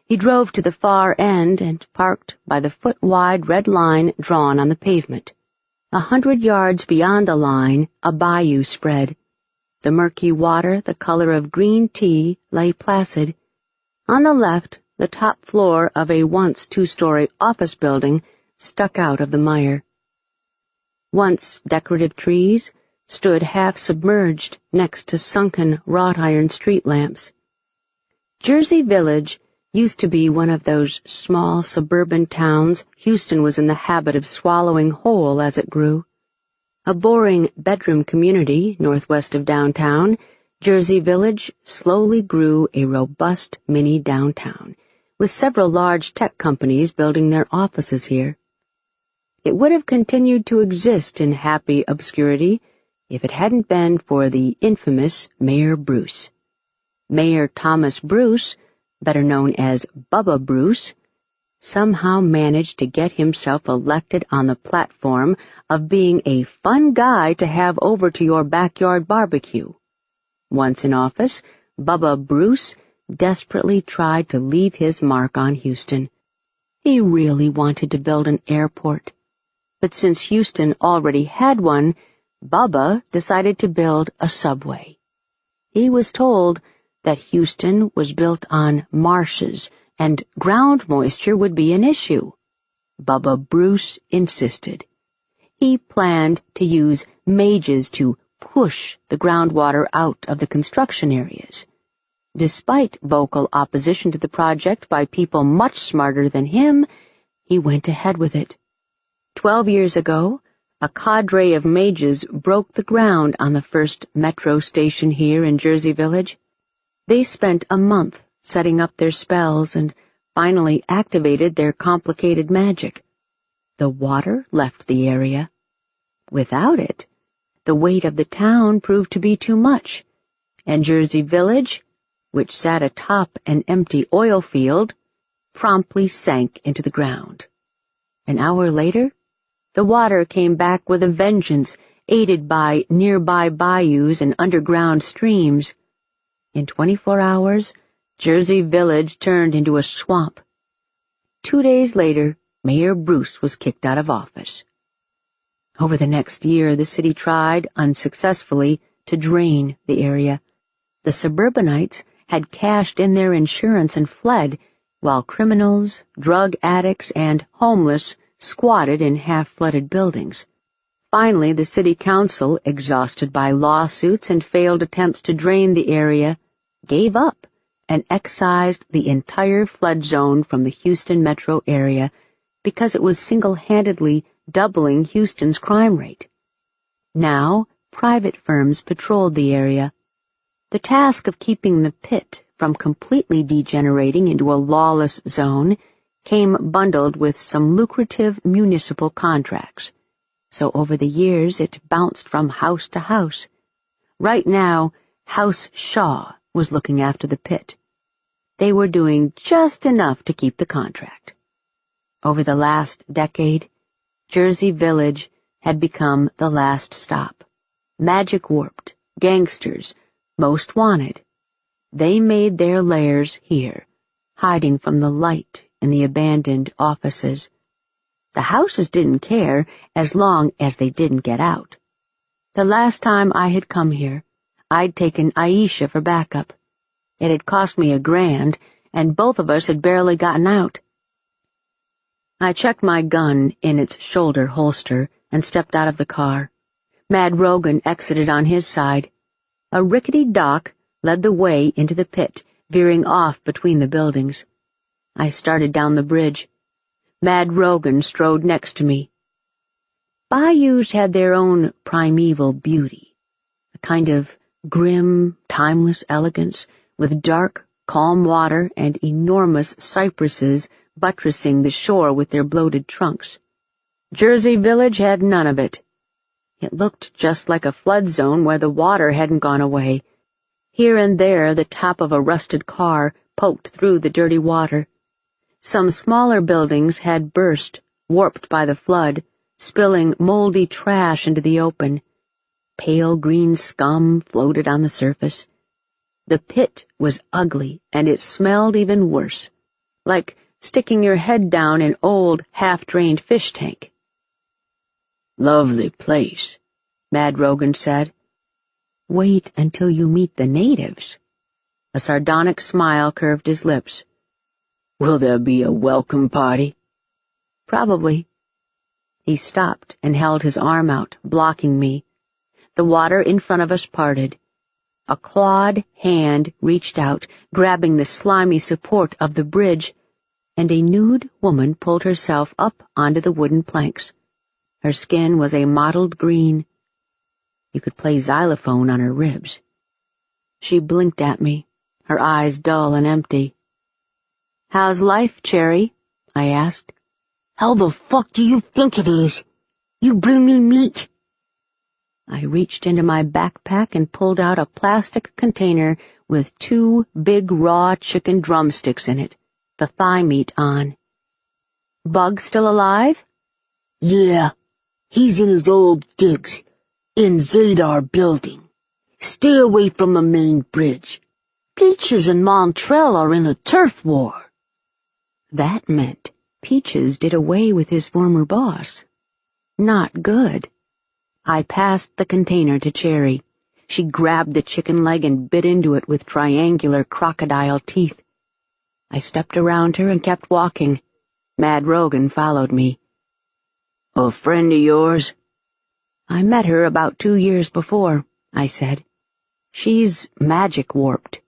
He drove to the far end and parked by the foot-wide red line drawn on the pavement. 100 yards beyond the line, a bayou spread. The murky water, the color of green tea, lay placid. On the left, the top floor of a once 2-story office building stuck out of the mire. Once decorative trees stood half-submerged next to sunken wrought-iron street lamps. Jersey Village used to be one of those small suburban towns Houston was in the habit of swallowing whole as it grew. A boring bedroom community northwest of downtown, Jersey Village slowly grew a robust mini-downtown, with several large tech companies building their offices here. It would have continued to exist in happy obscurity if it hadn't been for the infamous Mayor Bruce. Mayor Thomas Bruce, better known as Bubba Bruce, somehow managed to get himself elected on the platform of being a fun guy to have over to your backyard barbecue. Once in office, Bubba Bruce desperately tried to leave his mark on Houston. He really wanted to build an airport. But since Houston already had one, Bubba decided to build a subway. He was told that Houston was built on marshes and ground moisture would be an issue. Bubba Bruce insisted. He planned to use mages to push the groundwater out of the construction areas. Despite vocal opposition to the project by people much smarter than him, he went ahead with it. 12 years ago, a cadre of mages broke the ground on the first metro station here in Jersey Village. They spent a month setting up their spells and finally activated their complicated magic. The water left the area. Without it, the weight of the town proved to be too much, and Jersey Village, which sat atop an empty oil field, promptly sank into the ground. An hour later, the water came back with a vengeance, aided by nearby bayous and underground streams. In 24 hours, Jersey Village turned into a swamp. 2 days later, Mayor Bruce was kicked out of office. Over the next year, the city tried, unsuccessfully, to drain the area. The suburbanites had cashed in their insurance and fled, while criminals, drug addicts, and homeless squatted in half-flooded buildings. Finally, the city council, exhausted by lawsuits and failed attempts to drain the area, gave up and excised the entire flood zone from the Houston metro area because it was single-handedly doubling Houston's crime rate. Now, private firms patrolled the area. The task of keeping the pit from completely degenerating into a lawless zone came bundled with some lucrative municipal contracts. So over the years, it bounced from house to house. Right now, House Shaw was looking after the pit. They were doing just enough to keep the contract. Over the last decade, Jersey Village had become the last stop. Magic warped, gangsters, most wanted. They made their lairs here, hiding from the light in the abandoned offices. The houses didn't care as long as they didn't get out. The last time I had come here, I'd taken Aisha for backup. It had cost me $1,000, and both of us had barely gotten out. I checked my gun in its shoulder holster and stepped out of the car. Mad Rogan exited on his side. A rickety dock led the way into the pit, veering off between the buildings. I started down the bridge. Mad Rogan strode next to me. Bayous had their own primeval beauty, a kind of grim, timeless elegance with dark, calm water and enormous cypresses buttressing the shore with their bloated trunks. Jersey Village had none of it. It looked just like a flood zone where the water hadn't gone away. Here and there the top of a rusted car poked through the dirty water. Some smaller buildings had burst, warped by the flood, spilling moldy trash into the open. Pale green scum floated on the surface. The pit was ugly, and it smelled even worse, like sticking your head down an old, half-drained fish tank. Lovely place, Mad Rogan said. Wait until you meet the natives. A sardonic smile curved his lips. Will there be a welcome party? Probably. He stopped and held his arm out, blocking me. The water in front of us parted. A clawed hand reached out, grabbing the slimy support of the bridge, and a nude woman pulled herself up onto the wooden planks. Her skin was a mottled green. You could play xylophone on her ribs. She blinked at me, her eyes dull and empty. How's life, Cherry? I asked. How the fuck do you think it is? You bring me meat? I reached into my backpack and pulled out a plastic container with 2 big raw chicken drumsticks in it, the thigh meat on. Bug still alive? Yeah, he's in his old digs, in Zadar building. Stay away from the main bridge. Peaches and Montreal are in a turf war. That meant Peaches did away with his former boss. Not good. I passed the container to Cherry. She grabbed the chicken leg and bit into it with triangular crocodile teeth. I stepped around her and kept walking. Mad Rogan followed me. A friend of yours? I met her about 2 years before, I said. She's magic warped.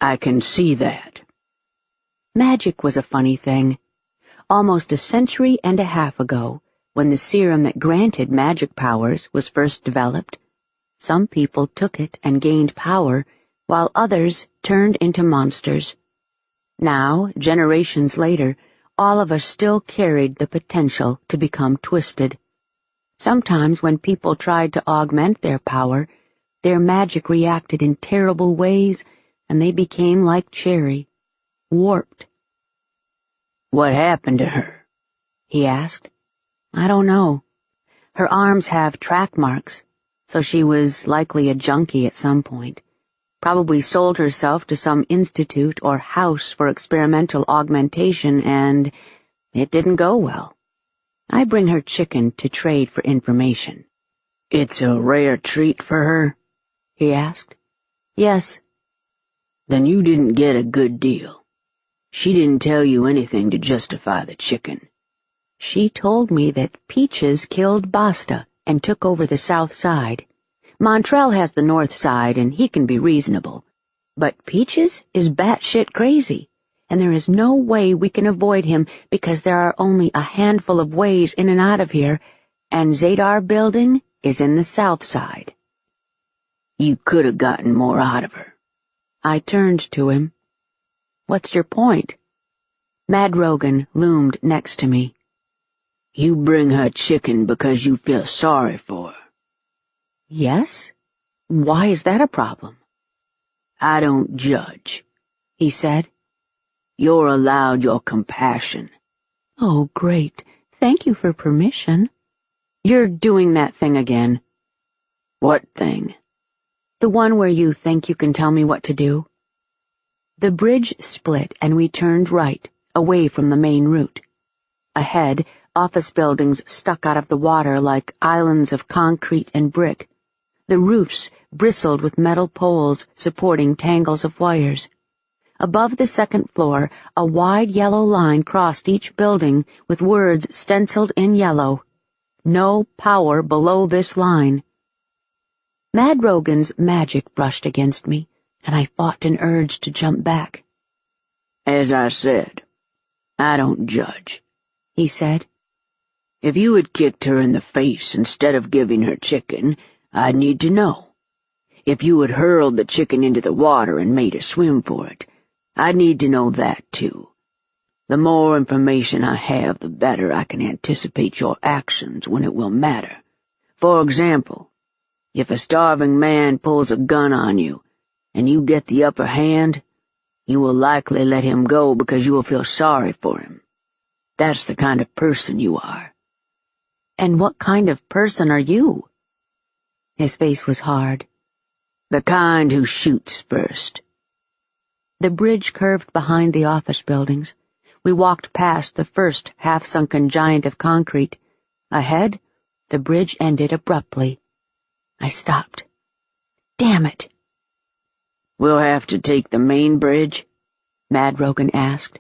I can see that. Magic was a funny thing. Almost a century and a half ago, when the serum that granted magic powers was first developed, some people took it and gained power, while others turned into monsters. Now, generations later, all of us still carried the potential to become twisted. Sometimes when people tried to augment their power, their magic reacted in terrible ways, and they became like Cherry, warped. What happened to her? He asked. I don't know. Her arms have track marks, so she was likely a junkie at some point. Probably sold herself to some institute or house for experimental augmentation, and it didn't go well. I bring her chicken to trade for information. It's a rare treat for her? He asked. Yes. Then you didn't get a good deal. She didn't tell you anything to justify the chicken. She told me that Peaches killed Basta and took over the south side. Montreal has the north side, and he can be reasonable. But Peaches is batshit crazy, and there is no way we can avoid him because there are only a handful of ways in and out of here, and Zadar building is in the south side. You could have gotten more out of her. I turned to him. What's your point? Mad Rogan loomed next to me. You bring her chicken because you feel sorry for her. Yes? Why is that a problem? I don't judge, he said. You're allowed your compassion. Oh, great. Thank you for permission. You're doing that thing again. What thing? The one where you think you can tell me what to do. The bridge split and we turned right, away from the main route. Ahead, office buildings stuck out of the water like islands of concrete and brick. The roofs bristled with metal poles supporting tangles of wires. Above the second floor, a wide yellow line crossed each building with words stenciled in yellow. No power below this line. Mad Rogan's magic brushed against me, and I fought an urge to jump back. As I said, I don't judge, he said. If you had kicked her in the face instead of giving her chicken, I'd need to know. If you had hurled the chicken into the water and made her swim for it, I'd need to know that, too. The more information I have, the better I can anticipate your actions when it will matter. For example, if a starving man pulls a gun on you, and you get the upper hand, you will likely let him go because you will feel sorry for him. That's the kind of person you are. And what kind of person are you? His face was hard. The kind who shoots first. The bridge curved behind the office buildings. We walked past the first half-sunken giant of concrete. Ahead, the bridge ended abruptly. I stopped. Damn it! We'll have to take the main bridge? Mad Rogan asked.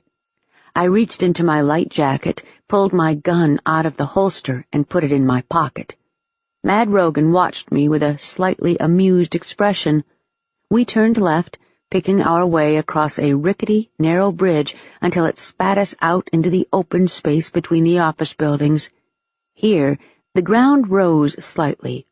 I reached into my light jacket, pulled my gun out of the holster, and put it in my pocket. Mad Rogan watched me with a slightly amused expression. We turned left, picking our way across a rickety, narrow bridge until it spat us out into the open space between the office buildings. Here, the ground rose slightly.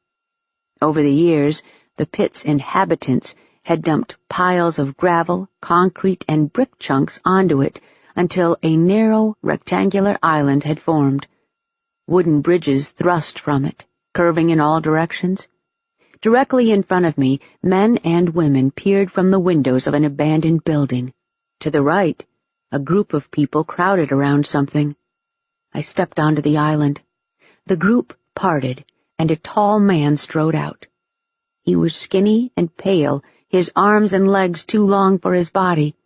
Over the years, the pit's inhabitants had dumped piles of gravel, concrete, and brick chunks onto it until a narrow, rectangular island had formed. Wooden bridges thrust from it, curving in all directions. Directly in front of me, men and women peered from the windows of an abandoned building. To the right, a group of people crowded around something. I stepped onto the island. The group parted, and a tall man strode out. He was skinny and pale, his arms and legs too long for his body.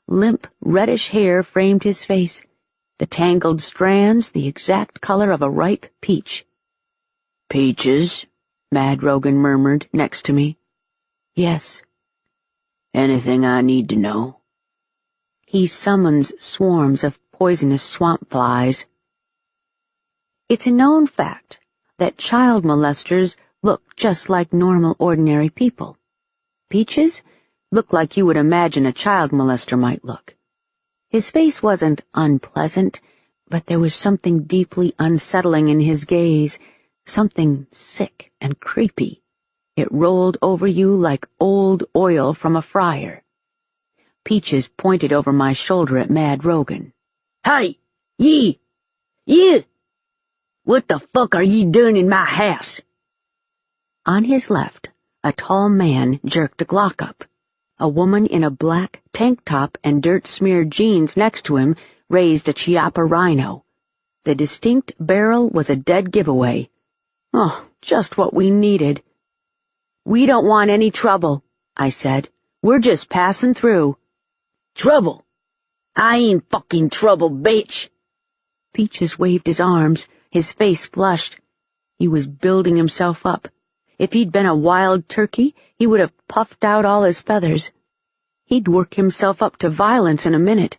Limp, reddish hair framed his face, the tangled strands the exact color of a ripe peach. Peaches? Mad Rogan murmured next to me. Yes. Anything I need to know? He summons swarms of poisonous swamp flies. It's a known fact that child molesters look just like normal, ordinary people. Peaches look like you would imagine a child molester might look. His face wasn't unpleasant, but there was something deeply unsettling in his gaze, something sick and creepy. It rolled over you like old oil from a fryer. Peaches pointed over my shoulder at Mad Rogan. Hey, ye! What the fuck are ye doing in my house? On his left, a tall man jerked a Glock up. A woman in a black tank top and dirt-smeared jeans next to him raised a Chiapa rhino. The distinct barrel was a dead giveaway. Oh, just what we needed. We don't want any trouble, I said. We're just passing through. Trouble? I ain't fucking trouble, bitch. Peaches waved his arms, his face flushed. He was building himself up. If he'd been a wild turkey, he would have puffed out all his feathers. He'd work himself up to violence in a minute.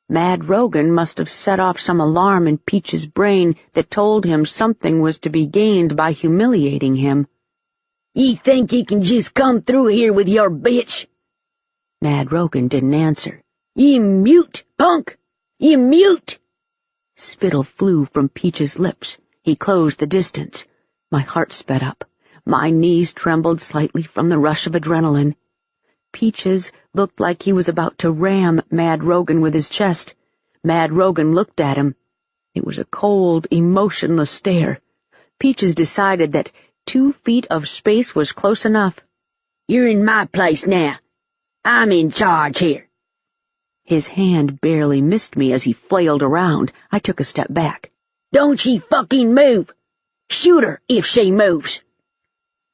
Mad Rogan must have set off some alarm in Peach's brain that told him something was to be gained by humiliating him. Ye think ye can just come through here with your bitch? Mad Rogan didn't answer. Ye mute, punk! Ye mute! Spittle flew from Peach's lips. He closed the distance. My heart sped up. My knees trembled slightly from the rush of adrenaline. Peaches looked like he was about to ram Mad Rogan with his chest. Mad Rogan looked at him. It was a cold, emotionless stare. Peaches decided that 2 feet of space was close enough. You're in my place now. I'm in charge here. His hand barely missed me as he flailed around. I took a step back. Don't she fucking move! Shoot her if she moves!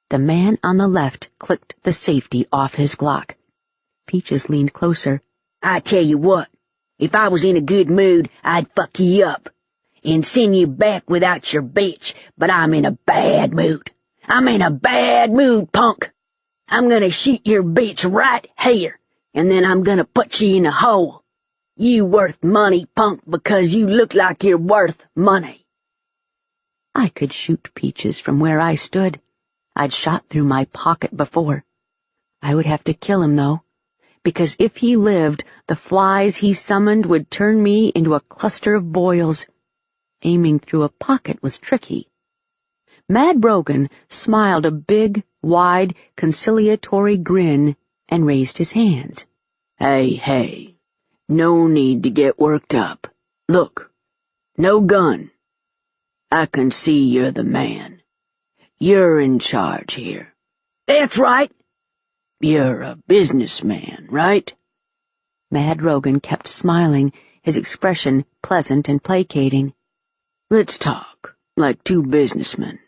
The man on the left clicked the safety off his Glock. Peaches leaned closer. I tell you what, if I was in a good mood, I'd fuck you up and send you back without your bitch, but I'm in a bad mood. I'm in a bad mood, punk. I'm gonna shoot your bitch right here, and then I'm gonna put you in a hole. You worth money, punk, because you look like you're worth money. I could shoot Peaches from where I stood. I'd shot through my pocket before. I would have to kill him, though, because if he lived, the flies he summoned would turn me into a cluster of boils. Aiming through a pocket was tricky. Mad Brogan smiled a big, wide, conciliatory grin and raised his hands. Hey, no need to get worked up. Look, no gun. I can see you're the man. You're in charge here. That's right. You're a businessman, right? Mad Rogan kept smiling, his expression pleasant and placating. Let's talk, like two businessmen.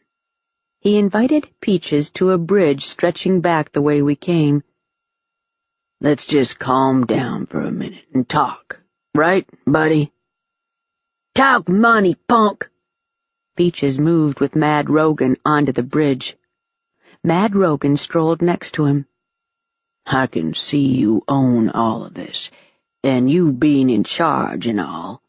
He invited Peaches to a bridge stretching back the way we came. Let's just calm down for a minute and talk, right, buddy? Talk money, punk! Peaches moved with Mad Rogan onto the bridge. Mad Rogan strolled next to him. I can see you own all of this, and you being in charge and all.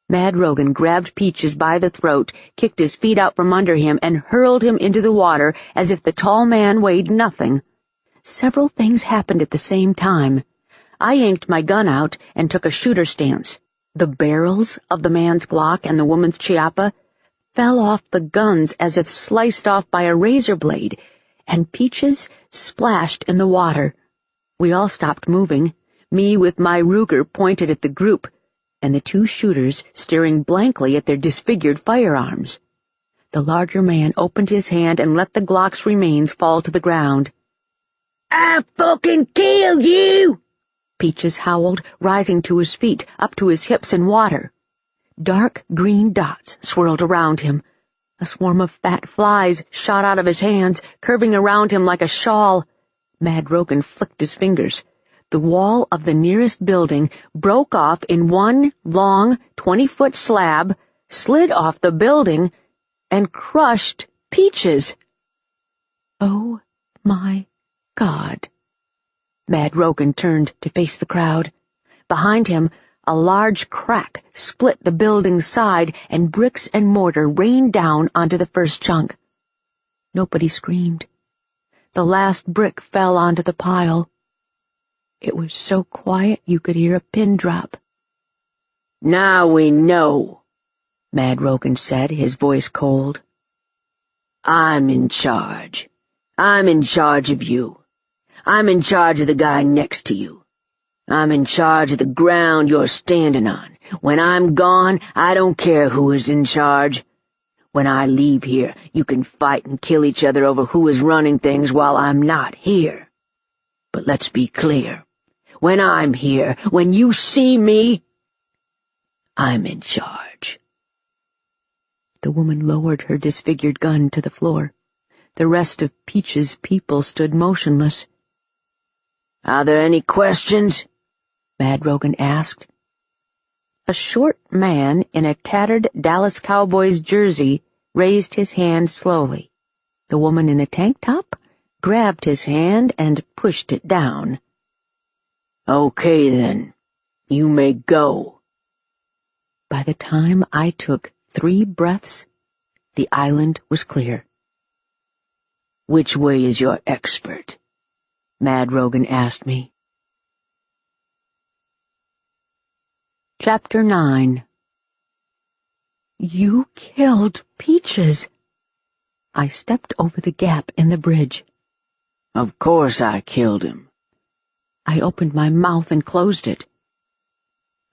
Mad Rogan grabbed Peaches by the throat, kicked his feet out from under him, and hurled him into the water as if the tall man weighed nothing. Several things happened at the same time. I yanked my gun out and took a shooter stance. The barrels of the man's Glock and the woman's Chiappa fell off the guns as if sliced off by a razor blade, and Peaches splashed in the water. We all stopped moving, me with my Ruger pointed at the group, and the two shooters staring blankly at their disfigured firearms. The larger man opened his hand and let the Glock's remains fall to the ground. I fucking killed you! Peaches howled, rising to his feet, up to his hips in water. Dark green dots swirled around him. A swarm of fat flies shot out of his hands, curving around him like a shawl. Mad Rogan flicked his fingers. The wall of the nearest building broke off in one long 20-foot slab, slid off the building, and crushed Peaches. Oh, my God. Mad Rogan turned to face the crowd. Behind him, a large crack split the building's side, and bricks and mortar rained down onto the first chunk. Nobody screamed. The last brick fell onto the pile. It was so quiet you could hear a pin drop. Now we know, Mad Rogan said, his voice cold. I'm in charge. I'm in charge of you. I'm in charge of the guy next to you. I'm in charge of the ground you're standing on. When I'm gone, I don't care who is in charge. When I leave here, you can fight and kill each other over who is running things while I'm not here. But let's be clear. When I'm here, when you see me, I'm in charge. The woman lowered her disfigured gun to the floor. The rest of Peach's people stood motionless. Are there any questions? Mad Rogan asked. A short man in a tattered Dallas Cowboys jersey raised his hand slowly. The woman in the tank top grabbed his hand and pushed it down. Okay, then. You may go. By the time I took 3 breaths, the island was clear. Which way is your expert? Mad Rogan asked me. Chapter 9. You killed Peaches. I stepped over the gap in the bridge. Of course I killed him. I opened my mouth and closed it.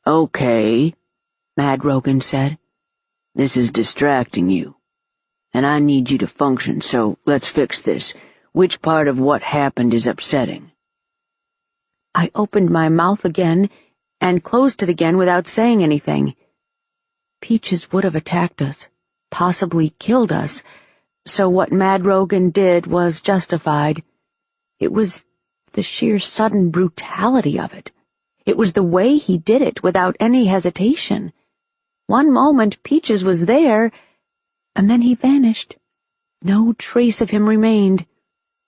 Okay, Mad Rogan said. This is distracting you, and I need you to function, so let's fix this. Which part of what happened is upsetting? I opened my mouth again and closed it again without saying anything. Peaches would have attacked us, possibly killed us, so what Mad Rogan did was justified. It was the sheer sudden brutality of it. It was the way he did it without any hesitation. One moment Peaches was there, and then he vanished. No trace of him remained.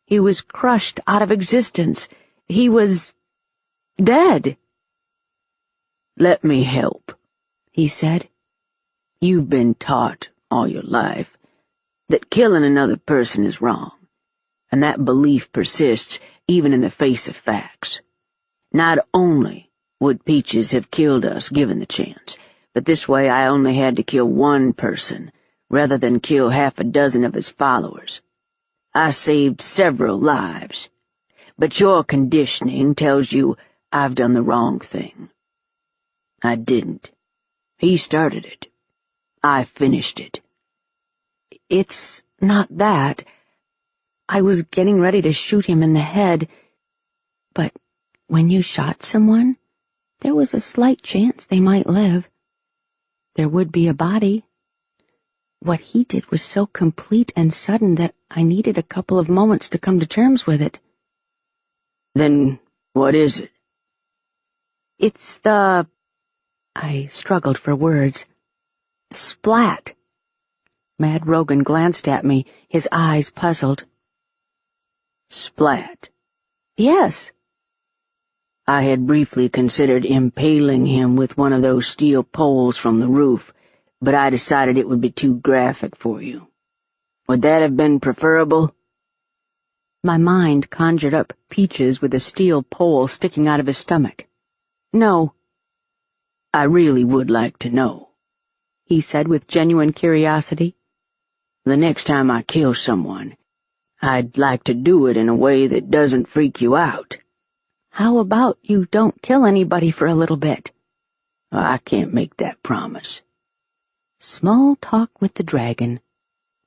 He was crushed out of existence. He was dead. "Let me help," he said. "You've been taught all your life that killing another person is wrong, and that belief persists even in the face of facts. Not only would Peaches have killed us given the chance, but this way I only had to kill one person rather than kill half a dozen of his followers. I saved several lives, but your conditioning tells you I've done the wrong thing. I didn't. He started it. I finished it." "It's not that. I was getting ready to shoot him in the head, but when you shot someone, there was a slight chance they might live. There would be a body. What he did was so complete and sudden that I needed a couple of moments to come to terms with it." "Then what is it?" "It's the—" I struggled for words. "Splat." Mad Rogan glanced at me, his eyes puzzled. "Splat?" "Yes." I had briefly considered impaling him with one of those steel poles from the roof, but I decided it would be too graphic for you. Would that have been preferable? My mind conjured up Peaches with a steel pole sticking out of his stomach. "No." "I really would like to know," he said with genuine curiosity. "The next time I kill someone, I'd like to do it in a way that doesn't freak you out." "How about you don't kill anybody for a little bit?" "I can't make that promise." Small talk with the dragon.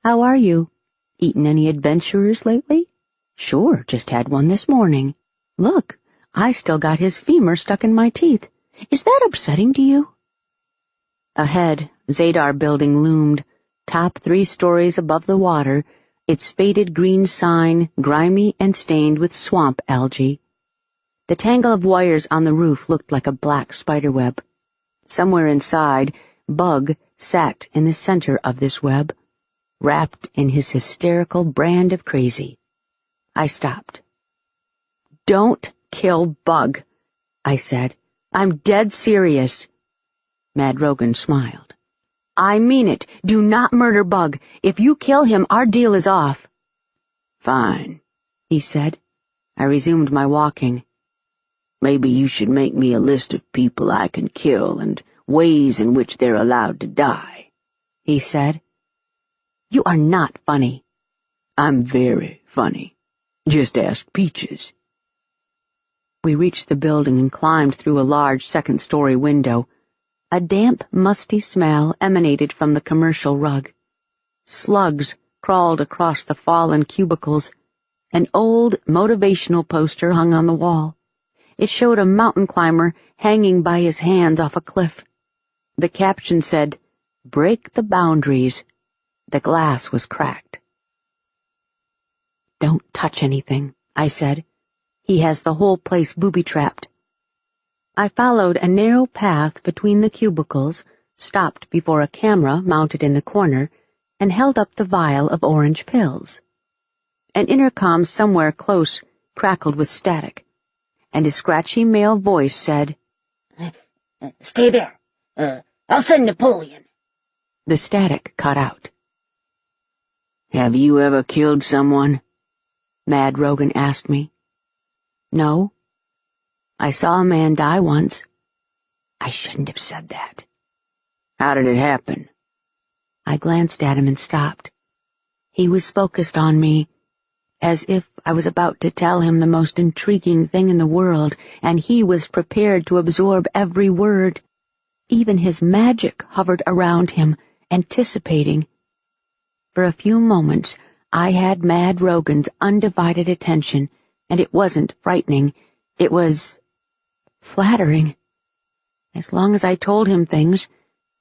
"How are you? Eaten any adventurers lately?" "Sure, just had one this morning. Look, I still got his femur stuck in my teeth. Is that upsetting to you?" Ahead, Zadar Building loomed, top 3 stories above the water, its faded green sign grimy and stained with swamp algae. The tangle of wires on the roof looked like a black spiderweb. Somewhere inside, Bug sat in the center of this web, wrapped in his hysterical brand of crazy. I stopped. "Don't kill Bug," I said. "I'm dead serious." Mad Rogan smiled. "I mean it. Do not murder Bug. If you kill him, our deal is off." "Fine," he said. I resumed my walking. "Maybe you should make me a list of people I can kill and ways in which they're allowed to die," he said. "You are not funny." "I'm very funny. Just ask Peaches." We reached the building and climbed through a large second-story window. A damp, musty smell emanated from the commercial rug. Slugs crawled across the fallen cubicles. An old motivational poster hung on the wall. It showed a mountain climber hanging by his hands off a cliff. The caption said, "Break the boundaries." The glass was cracked. "Don't touch anything," I said. "He has the whole place booby-trapped." I followed a narrow path between the cubicles, stopped before a camera mounted in the corner, and held up the vial of orange pills. An intercom somewhere close crackled with static, and a scratchy male voice said, "Stay there. I'll send Napoleon." The static cut out. "Have you ever killed someone?" Mad Rogan asked me. "No. I saw a man die once." I shouldn't have said that. "How did it happen?" I glanced at him and stopped. He was focused on me, as if I was about to tell him the most intriguing thing in the world, and he was prepared to absorb every word. Even his magic hovered around him, anticipating. For a few moments, I had Mad Rogan's undivided attention, and it wasn't frightening. It was flattering. As long as I told him things,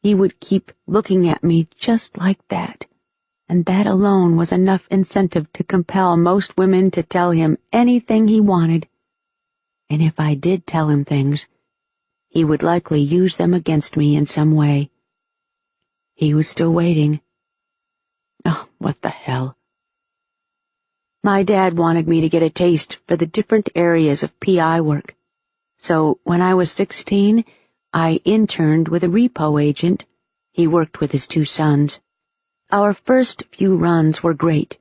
he would keep looking at me just like that, and that alone was enough incentive to compel most women to tell him anything he wanted. And if I did tell him things, he would likely use them against me in some way. He was still waiting. Oh, what the hell. My dad wanted me to get a taste for the different areas of PI work. So when I was 16, I interned with a repo agent. He worked with his 2 sons. Our first few runs were great.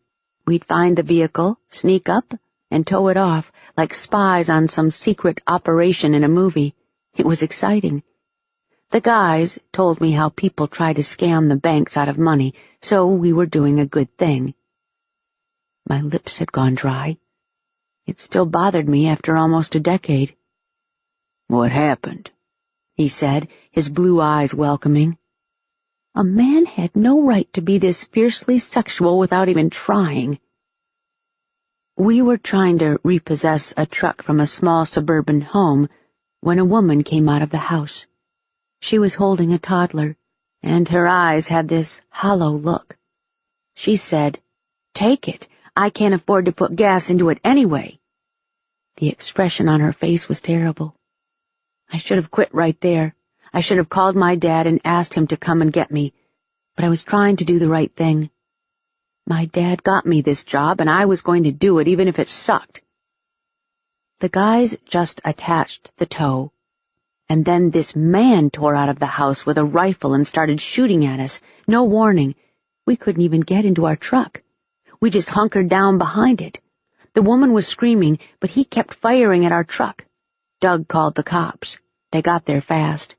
We'd find the vehicle, sneak up, and tow it off like spies on some secret operation in a movie. It was exciting. The guys told me how people try to scam the banks out of money, so we were doing a good thing. My lips had gone dry. It still bothered me after almost a decade. "What happened?" he said, his blue eyes welcoming. A man had no right to be this fiercely sexual without even trying. We were trying to repossess a truck from a small suburban home when a woman came out of the house. She was holding a toddler, and her eyes had this hollow look. She said, "Take it. I can't afford to put gas into it anyway." The expression on her face was terrible. I should have quit right there. I should have called my dad and asked him to come and get me, but I was trying to do the right thing. My dad got me this job, and I was going to do it even if it sucked. The guys just attached the tow, and then this man tore out of the house with a rifle and started shooting at us. No warning. We couldn't even get into our truck. We just hunkered down behind it. The woman was screaming, but he kept firing at our truck. Doug called the cops. They got there fast.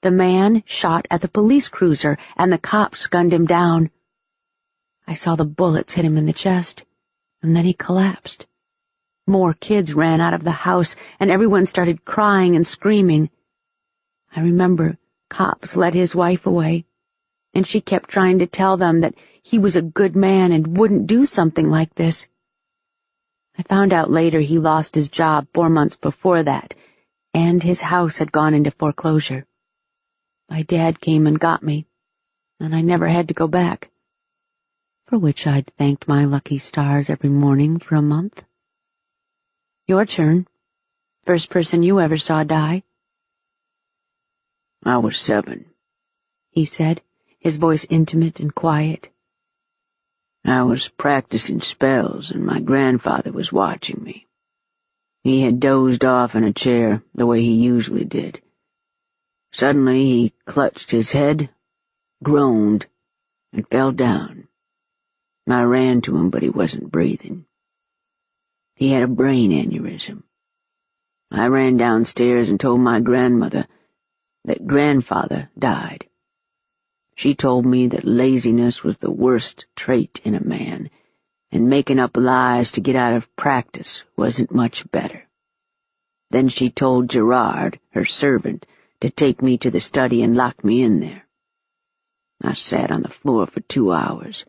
The man shot at the police cruiser, and the cops gunned him down. I saw the bullets hit him in the chest, and then he collapsed. More kids ran out of the house, and everyone started crying and screaming. I remember cops led his wife away, and she kept trying to tell them that he was a good man and wouldn't do something like this. I found out later he lost his job 4 months before that, and his house had gone into foreclosure. My dad came and got me, and I never had to go back, for which I'd thanked my lucky stars every morning for a month. Your turn. First person you ever saw die. "I was 7, he said, his voice intimate and quiet. I was practicing spells, and my grandfather was watching me. He had dozed off in a chair the way he usually did. Suddenly he clutched his head, groaned, and fell down. I ran to him, but he wasn't breathing. He had a brain aneurysm. I ran downstairs and told my grandmother that grandfather died. She told me that laziness was the worst trait in a man, and making up lies to get out of practice wasn't much better. Then she told Gerard, her servant, to take me to the study and lock me in there. I sat on the floor for 2 hours,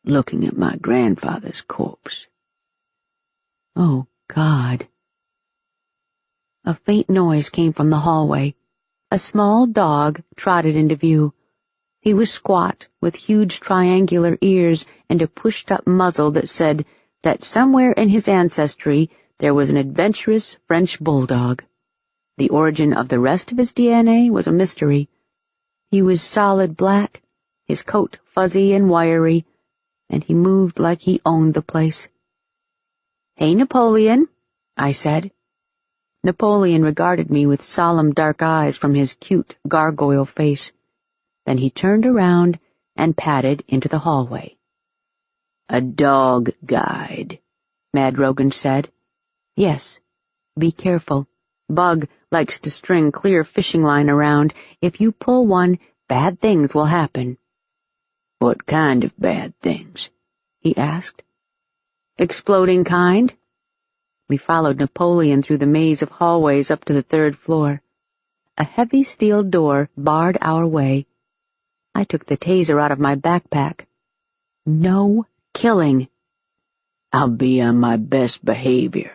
looking at my grandfather's corpse. Oh, God. A faint noise came from the hallway. A small dog trotted into view. He was squat, with huge triangular ears and a pushed-up muzzle that said that somewhere in his ancestry there was an adventurous French bulldog. The origin of the rest of his DNA was a mystery. He was solid black, his coat fuzzy and wiry, and he moved like he owned the place. "Hey, Napoleon," I said. Napoleon regarded me with solemn dark eyes from his cute gargoyle face. Then he turned around and padded into the hallway. "A dog guide," Mad Rogan said. "Yes. Be careful. Bug likes to string clear fishing line around. If you pull one, bad things will happen." "What kind of bad things?" he asked. "Exploding kind." We followed Napoleon through the maze of hallways up to the 3rd floor. A heavy steel door barred our way. I took the taser out of my backpack. No killing. "I'll be on my best behavior,"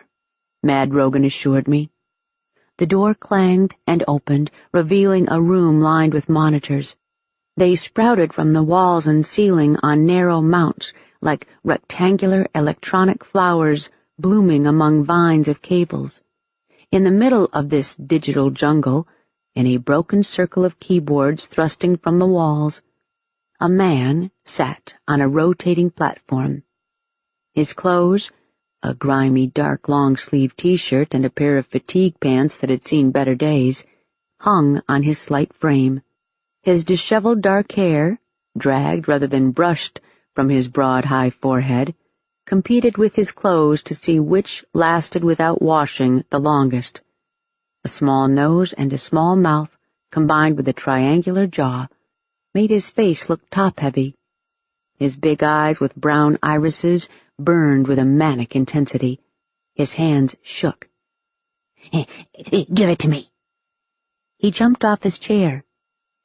Mad Rogan assured me. The door clanged and opened, revealing a room lined with monitors. They sprouted from the walls and ceiling on narrow mounts like rectangular electronic flowers blooming among vines of cables. In the middle of this digital jungle, in a broken circle of keyboards thrusting from the walls, a man sat on a rotating platform. His clothes, a grimy dark long-sleeved t-shirt and a pair of fatigue pants that had seen better days, hung on his slight frame. His disheveled dark hair, dragged rather than brushed from his broad high forehead, competed with his clothes to see which lasted without washing the longest. A small nose and a small mouth, combined with a triangular jaw, made his face look top-heavy. His big eyes with brown irises burned with a manic intensity. His hands shook. Give it to me. He jumped off his chair.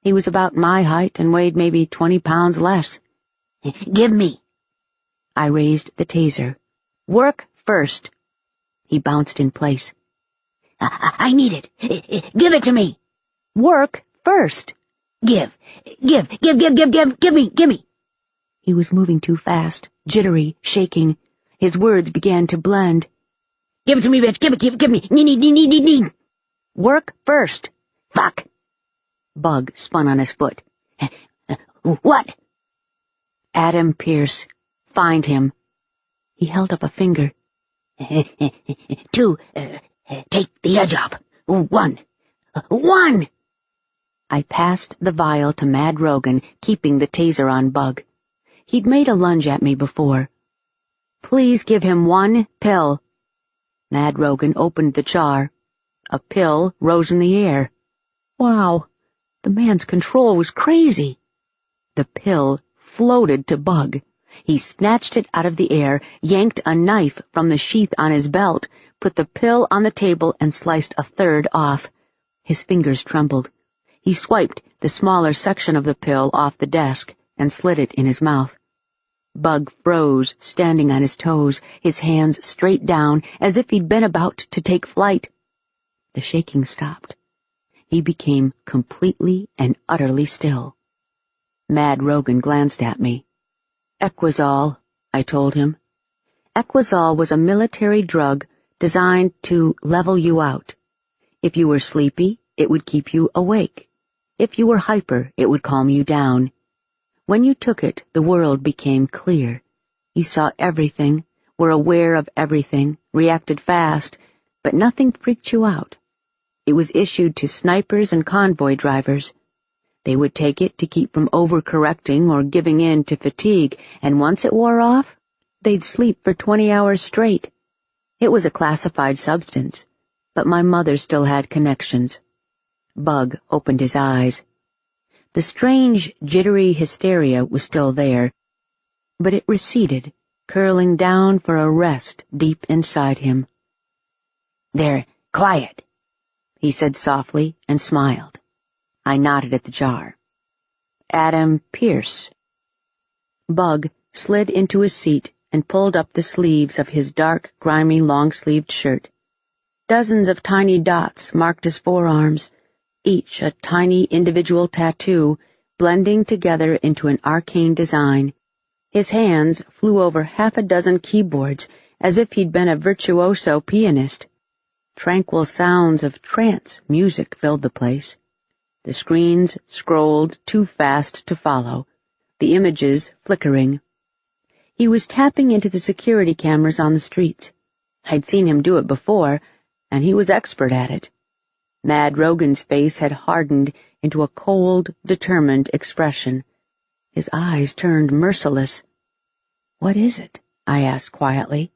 He was about my height and weighed maybe 20 pounds less. Give me. I raised the taser. Work first. He bounced in place. I need it. Give it to me. Work first. Give me. He was moving too fast, jittery, shaking. His words began to blend. Give it to me, bitch. Give me. Need. Work first. Fuck. Bug spun on his foot. What? Adam Pierce. Find him. He held up a finger. 2. Take the edge off. 1. I passed the vial to Mad Rogan, keeping the taser on Bug. He'd made a lunge at me before. Please give him 1 pill. Mad Rogan opened the jar. A pill rose in the air. Wow, the man's control was crazy. The pill floated to Bug. He snatched it out of the air, yanked a knife from the sheath on his belt, put the pill on the table, and sliced a third off. His fingers trembled. He swiped the smaller section of the pill off the desk and slid it in his mouth. Bug froze, standing on his toes, his hands straight down, as if he'd been about to take flight. The shaking stopped. He became completely and utterly still. Mad Rogan glanced at me. Equazole, I told him. Equazole was a military drug designed to level you out. If you were sleepy, it would keep you awake. If you were hyper, it would calm you down. When you took it, the world became clear. You saw everything, were aware of everything, reacted fast, but nothing freaked you out. It was issued to snipers and convoy drivers. They would take it to keep from overcorrecting or giving in to fatigue, and once it wore off, they'd sleep for 20 hours straight. It was a classified substance, but my mother still had connections. Bug opened his eyes. The strange, jittery hysteria was still there, but it receded, curling down for a rest deep inside him. They're quiet, he said softly and smiled. I nodded at the jar. Adam Pierce. Bug slid into his seat and pulled up the sleeves of his dark, grimy, long-sleeved shirt. Dozens of tiny dots marked his forearms, each a tiny individual tattoo, blending together into an arcane design. His hands flew over 6 keyboards, as if he'd been a virtuoso pianist. Tranquil sounds of trance music filled the place. The screens scrolled too fast to follow, the images flickering. He was tapping into the security cameras on the streets. I'd seen him do it before, and he was expert at it. Mad Rogan's face had hardened into a cold, determined expression. His eyes turned merciless. "What is it?" I asked quietly.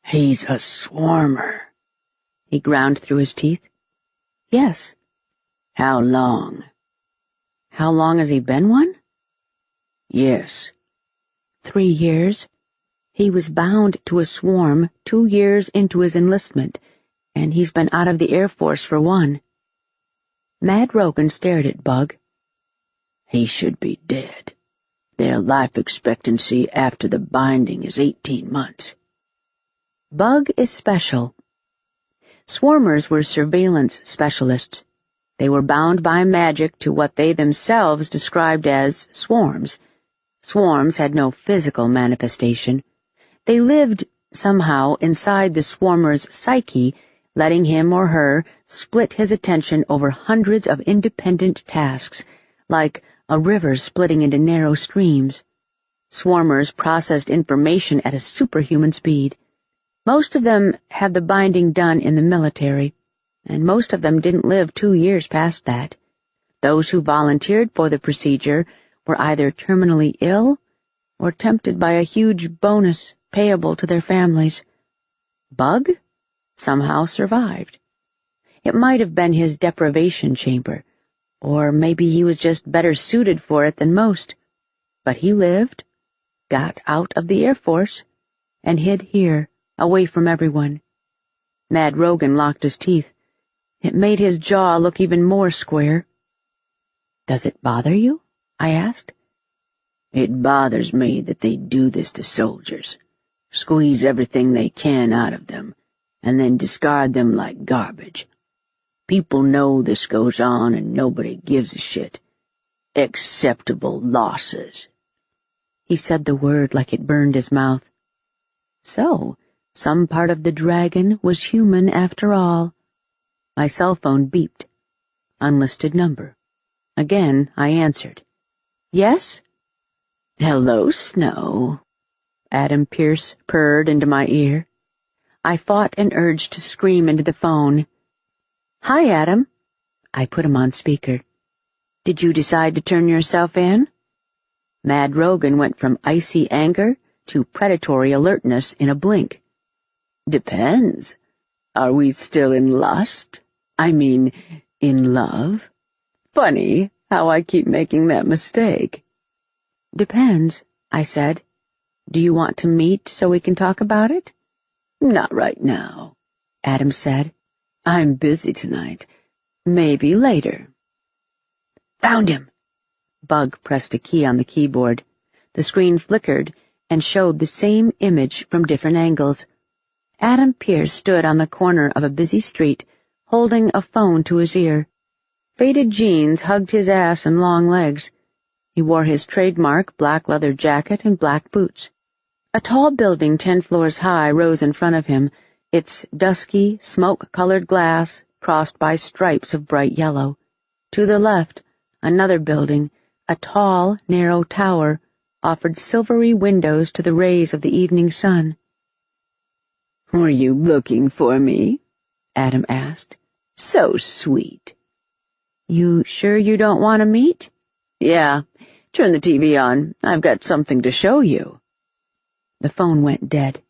"He's a swarmer," he ground through his teeth. "Yes." "How long?" "How long has he been one?" "Yes." 3 years. He was bound to a swarm 2 years into his enlistment, and he's been out of the Air Force for 1. Mad Rogan stared at Bug. "He should be dead. Their life expectancy after the binding is 18 months. Bug is special. Swarmers were surveillance specialists. They were bound by magic to what they themselves described as swarms. Swarms had no physical manifestation. They lived, somehow, inside the swarmer's psyche, letting him or her split his attention over hundreds of independent tasks, like a river splitting into narrow streams. Swarmers processed information at a superhuman speed. Most of them had the binding done in the military, and most of them didn't live 2 years past that. Those who volunteered for the procedure were either terminally ill or tempted by a huge bonus payable to their families. Bug somehow survived. It might have been his deprivation chamber, or maybe he was just better suited for it than most. But he lived, got out of the Air Force, and hid here, away from everyone. Mad Rogan locked his teeth. It made his jaw look even more square. "Does it bother you?" I asked. "It bothers me that they do this to soldiers, squeeze everything they can out of them, and then discard them like garbage. People know this goes on and nobody gives a shit. Acceptable losses." He said the word like it burned his mouth. So, some part of the dragon was human after all. My cell phone beeped. Unlisted number. Again, I answered. "Yes?" "Hello, Snow," Adam Pierce purred into my ear. I fought an urge to scream into the phone. "Hi, Adam." I put him on speaker. "Did you decide to turn yourself in?" Mad Rogan went from icy anger to predatory alertness in a blink. "Depends. Are we still in lust? I mean, in love? Funny how I keep making that mistake." "Depends," I said. "Do you want to meet so we can talk about it?" "Not right now," Adam said. "I'm busy tonight. Maybe later." "Found him!" Bug pressed a key on the keyboard. The screen flickered and showed the same image from different angles. Adam Pierce stood on the corner of a busy street, holding a phone to his ear. Faded jeans hugged his ass and long legs. He wore his trademark black leather jacket and black boots. A tall building 10 floors high rose in front of him, its dusky, smoke-colored glass crossed by stripes of bright yellow. To the left, another building, a tall, narrow tower, offered silvery windows to the rays of the evening sun. "Were you looking for me?" Adam asked. "So sweet." "You sure you don't want to meet?" "Yeah. Turn the TV on. I've got something to show you." The phone went dead.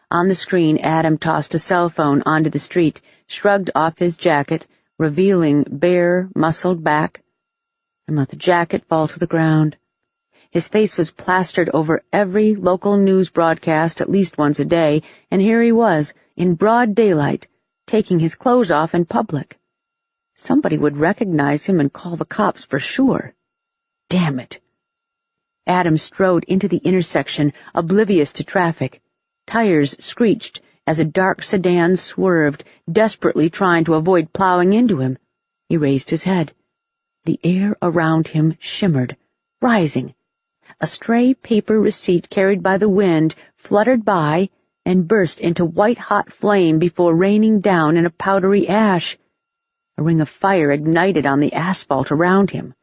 On the screen, Adam tossed a cell phone onto the street, shrugged off his jacket, revealing bare, muscled back, and let the jacket fall to the ground. His face was plastered over every local news broadcast at least once a day, and here he was, in broad daylight, taking his clothes off in public. Somebody would recognize him and call the cops for sure. Damn it. Adam strode into the intersection, oblivious to traffic. Tires screeched as a dark sedan swerved, desperately trying to avoid plowing into him. He raised his head. The air around him shimmered, rising. A stray paper receipt carried by the wind fluttered by and burst into white-hot flame before raining down in a powdery ash. A ring of fire ignited on the asphalt around him.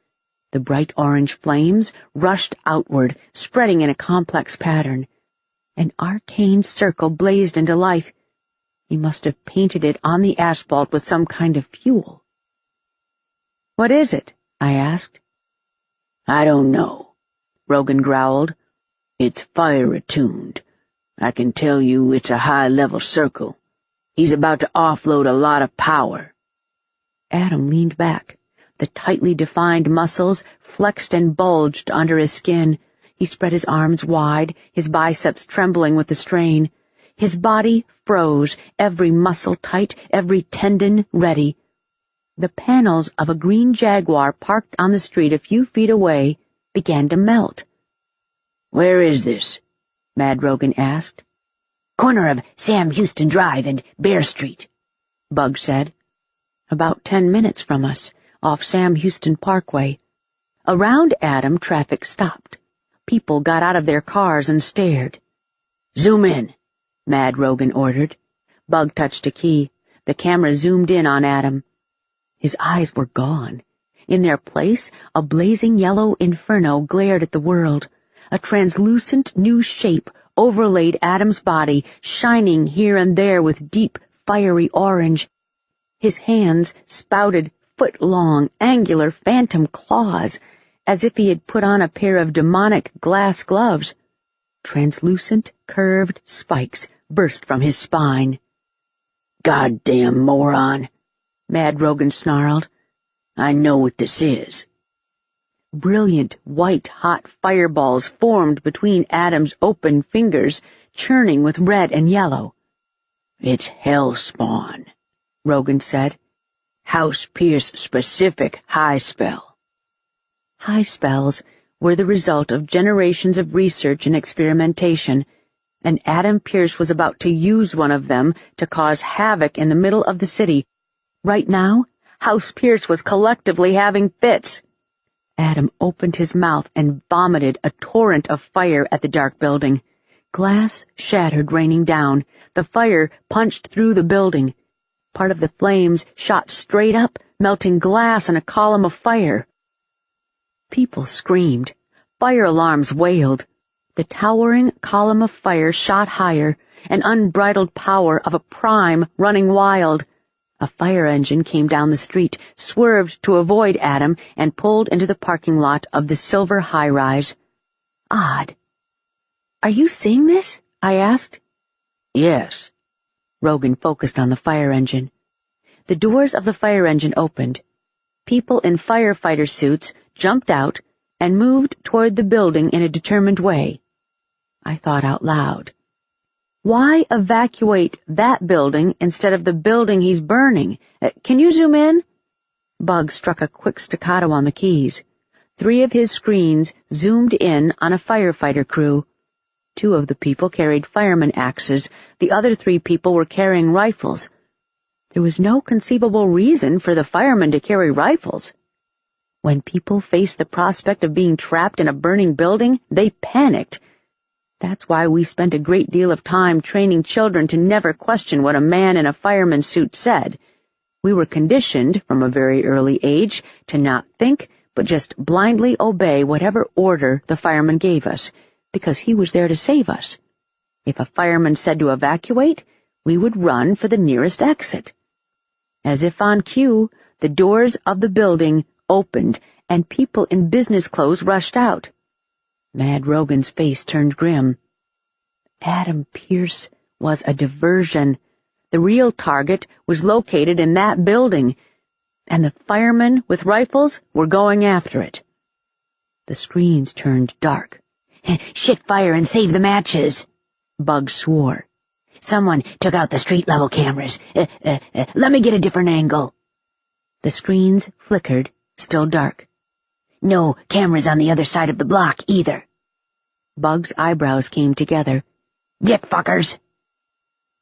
The bright orange flames rushed outward, spreading in a complex pattern. An arcane circle blazed into life. He must have painted it on the asphalt with some kind of fuel. "What is it?" I asked. "I don't know," Rogan growled. "It's fire-attuned. I can tell you it's a high-level circle. He's about to offload a lot of power." Adam leaned back. The tightly defined muscles flexed and bulged under his skin. He spread his arms wide, his biceps trembling with the strain. His body froze, every muscle tight, every tendon ready. The panels of a green Jaguar parked on the street a few feet away began to melt. "Where is this?" Mad Rogan asked. "Corner of Sam Houston Drive and Bear Street." Bug said. About 10 minutes from us, off Sam Houston Parkway. Around Adam, traffic stopped. People got out of their cars and stared. Zoom in, Mad Rogan ordered. Bug touched a key. The camera zoomed in on Adam. His eyes were gone. In their place, a blazing yellow inferno glared at the world. A translucent new shape overlaid Adam's body, shining here and there with deep, fiery orange. His hands spouted foot-long, angular phantom claws, as if he had put on a pair of demonic glass gloves. Translucent, curved spikes burst from his spine. "Goddamn moron," Mad Rogan snarled. "I know what this is." Brilliant, white-hot fireballs formed between Adam's open fingers, churning with red and yellow. "It's Hellspawn," Rogan said. "House Pierce specific high spell." High spells were the result of generations of research and experimentation, and Adam Pierce was about to use one of them to cause havoc in the middle of the city. Right now, House Pierce was collectively having fits. Adam opened his mouth and vomited a torrent of fire at the dark building. Glass shattered, raining down. The fire punched through the building. Part of the flames shot straight up, melting glass in a column of fire. People screamed. Fire alarms wailed. The towering column of fire shot higher, an unbridled power of a prime running wild. A fire engine came down the street, swerved to avoid Adam, and pulled into the parking lot of the silver high-rise. Odd. "Are you seeing this?" I asked. "Yes." Rogan focused on the fire engine. The doors of the fire engine opened. People in firefighter suits jumped out and moved toward the building in a determined way. I thought out loud. Why evacuate that building instead of the building he's burning? Can you zoom in? Bug struck a quick staccato on the keys. 3 of his screens zoomed in on a firefighter crew. 2 of the people carried fireman axes. The other 3 people were carrying rifles. There was no conceivable reason for the firemen to carry rifles. When people faced the prospect of being trapped in a burning building, they panicked. That's why we spent a great deal of time training children to never question what a man in a fireman's suit said. We were conditioned, from a very early age, to not think, but just blindly obey whatever order the fireman gave us, because he was there to save us. If a fireman said to evacuate, we would run for the nearest exit. As if on cue, the doors of the building opened, and people in business clothes rushed out. Mad Rogan's face turned grim. Adam Pierce was a diversion. The real target was located in that building, and the firemen with rifles were going after it. The screens turned dark. "Shit fire and save the matches," Bug swore. "Someone took out the street-level cameras. Let me get a different angle." The screens flickered, still dark. "No cameras on the other side of the block, either." Bug's eyebrows came together. "Dick fuckers!"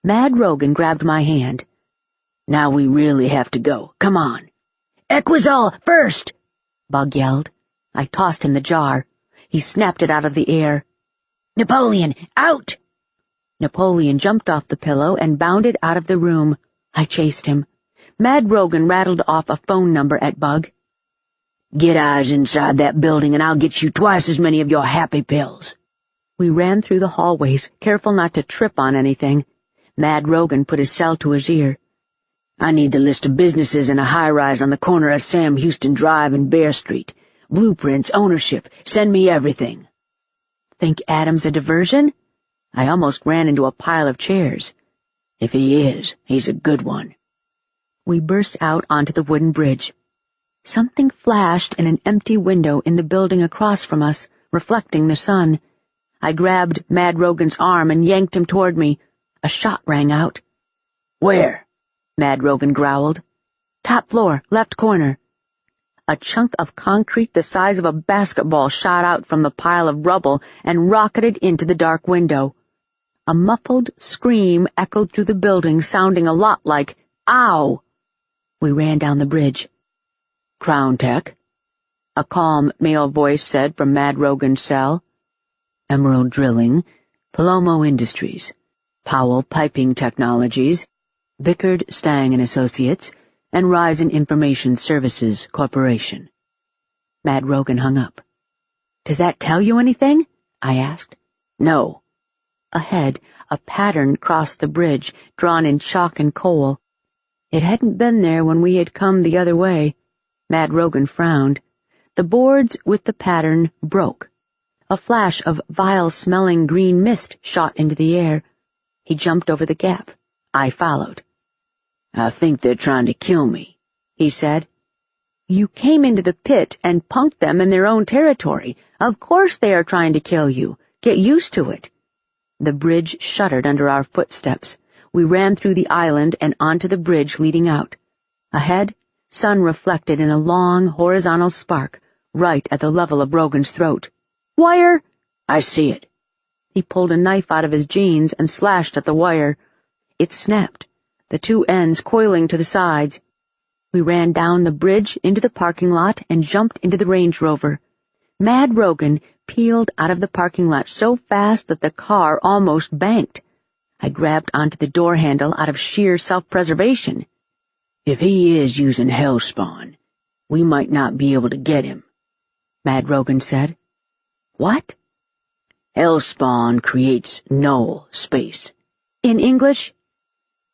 Mad Rogan grabbed my hand. "Now we really have to go. Come on." "Equisol first!" Bug yelled. I tossed him the jar. He snapped it out of the air. "Napoleon, out!" Napoleon jumped off the pillow and bounded out of the room. I chased him. Mad Rogan rattled off a phone number at Bug. "Get eyes inside that building and I'll get you twice as many of your happy pills." We ran through the hallways, careful not to trip on anything. Mad Rogan put his cell to his ear. "I need the list of businesses in a high-rise on the corner of Sam Houston Drive and Bear Street. Blueprints, ownership. Send me everything." Think Adam's a diversion? I almost ran into a pile of chairs. If he is, he's a good one. We burst out onto the wooden bridge. Something flashed in an empty window in the building across from us, reflecting the sun. I grabbed Mad Rogan's arm and yanked him toward me. A shot rang out. "Where?" Mad Rogan growled. "Top floor, left corner." A chunk of concrete the size of a basketball shot out from the pile of rubble and rocketed into the dark window. A muffled scream echoed through the building, sounding a lot like, Ow! We ran down the bridge. Crown Tech, a calm male voice said from Mad Rogan's cell. Emerald Drilling, Palomo Industries, Powell Piping Technologies, Bickard, Stang & Associates, and Ryzen Information Services Corporation. Mad Rogan hung up. Does that tell you anything? I asked. No. Ahead, a pattern crossed the bridge, drawn in chalk and coal. It hadn't been there when we had come the other way. Mad Rogan frowned. The boards with the pattern broke. A flash of vile-smelling green mist shot into the air. He jumped over the gap. I followed. I think they're trying to kill me, he said. You came into the pit and punked them in their own territory. Of course they are trying to kill you. Get used to it. The bridge shuddered under our footsteps. We ran through the island and onto the bridge leading out. Ahead, sun reflected in a long, horizontal spark, right at the level of Rogan's throat. Wire! I see it. He pulled a knife out of his jeans and slashed at the wire. It snapped, the two ends coiling to the sides. We ran down the bridge into the parking lot and jumped into the Range Rover. Mad Rogan peeled out of the parking lot so fast that the car almost banked. I grabbed onto the door handle out of sheer self-preservation. If he is using Hellspawn, we might not be able to get him, Mad Rogan said. What? Hellspawn creates null space. In English?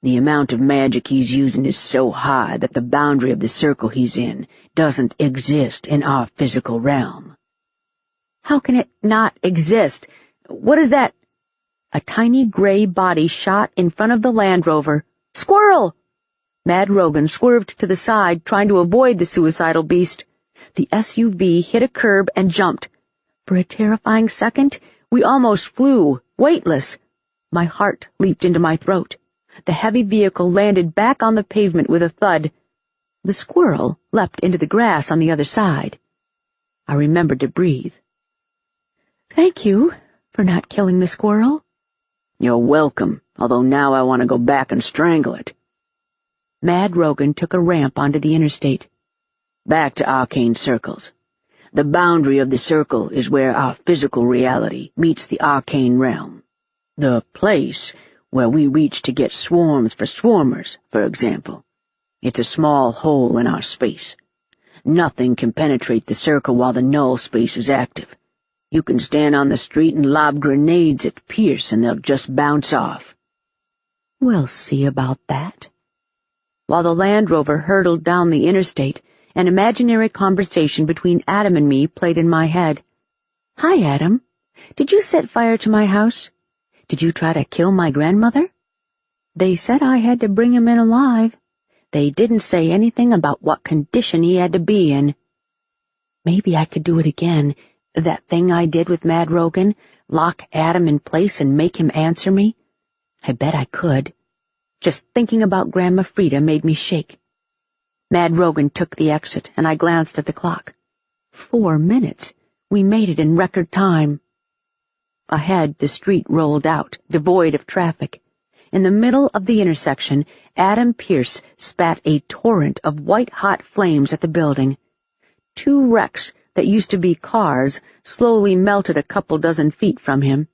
The amount of magic he's using is so high that the boundary of the circle he's in doesn't exist in our physical realm. How can it not exist? What is that? A tiny gray body shot in front of the Land Rover. Squirrel! Mad Rogan swerved to the side, trying to avoid the suicidal beast. The SUV hit a curb and jumped. For a terrifying second, we almost flew, weightless. My heart leaped into my throat. The heavy vehicle landed back on the pavement with a thud. The squirrel leapt into the grass on the other side. I remembered to breathe. Thank you for not killing the squirrel. You're welcome, although now I want to go back and strangle it. Mad Rogan took a ramp onto the interstate. Back to arcane circles. The boundary of the circle is where our physical reality meets the arcane realm. The place where we reach to get swarms for swarmers, for example. It's a small hole in our space. Nothing can penetrate the circle while the null space is active. You can stand on the street and lob grenades at Pierce and they'll just bounce off. We'll see about that. While the Land Rover hurtled down the interstate, an imaginary conversation between Adam and me played in my head. Hi, Adam. Did you set fire to my house? Did you try to kill my grandmother? They said I had to bring him in alive. They didn't say anything about what condition he had to be in. Maybe I could do it again, that thing I did with Mad Rogan, lock Adam in place and make him answer me. I bet I could. Just thinking about Grandma Frida made me shake. Mad Rogan took the exit, and I glanced at the clock. 4 minutes. We made it in record time. Ahead, the street rolled out, devoid of traffic. In the middle of the intersection, Adam Pierce spat a torrent of white-hot flames at the building. 2 wrecks that used to be cars slowly melted a couple dozen feet from him.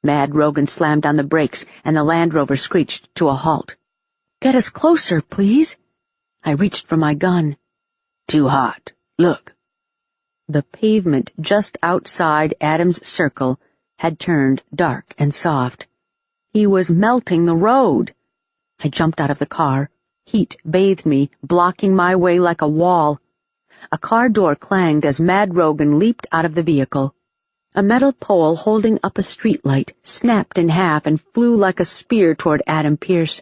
Mad Rogan slammed on the brakes, and the Land Rover screeched to a halt. Get us closer, please. I reached for my gun. Too hot. Look. The pavement just outside Adam's circle had turned dark and soft. He was melting the road. I jumped out of the car. Heat bathed me, blocking my way like a wall. A car door clanged as Mad Rogan leaped out of the vehicle. A metal pole holding up a streetlight snapped in half and flew like a spear toward Adam Pierce.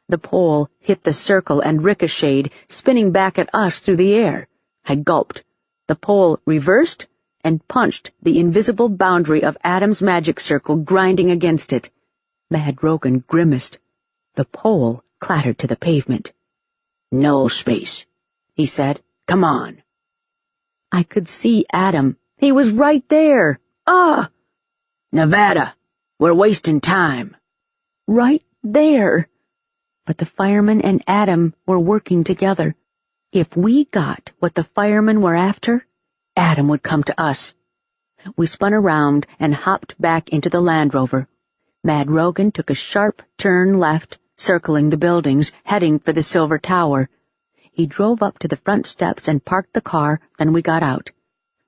The pole hit the circle and ricocheted, spinning back at us through the air. I gulped. The pole reversed and punched the invisible boundary of Adam's magic circle, grinding against it. Mad Rogan grimaced. The pole clattered to the pavement. No space, he said. Come on. I could see Adam. He was right there. Ah! Nevada, we're wasting time. Right there. but the fireman and Adam were working together. If we got what the firemen were after, Adam would come to us. We spun around and hopped back into the Land Rover. Mad Rogan took a sharp turn left, circling the buildings, heading for the Silver Tower. He drove up to the front steps and parked the car, then we got out.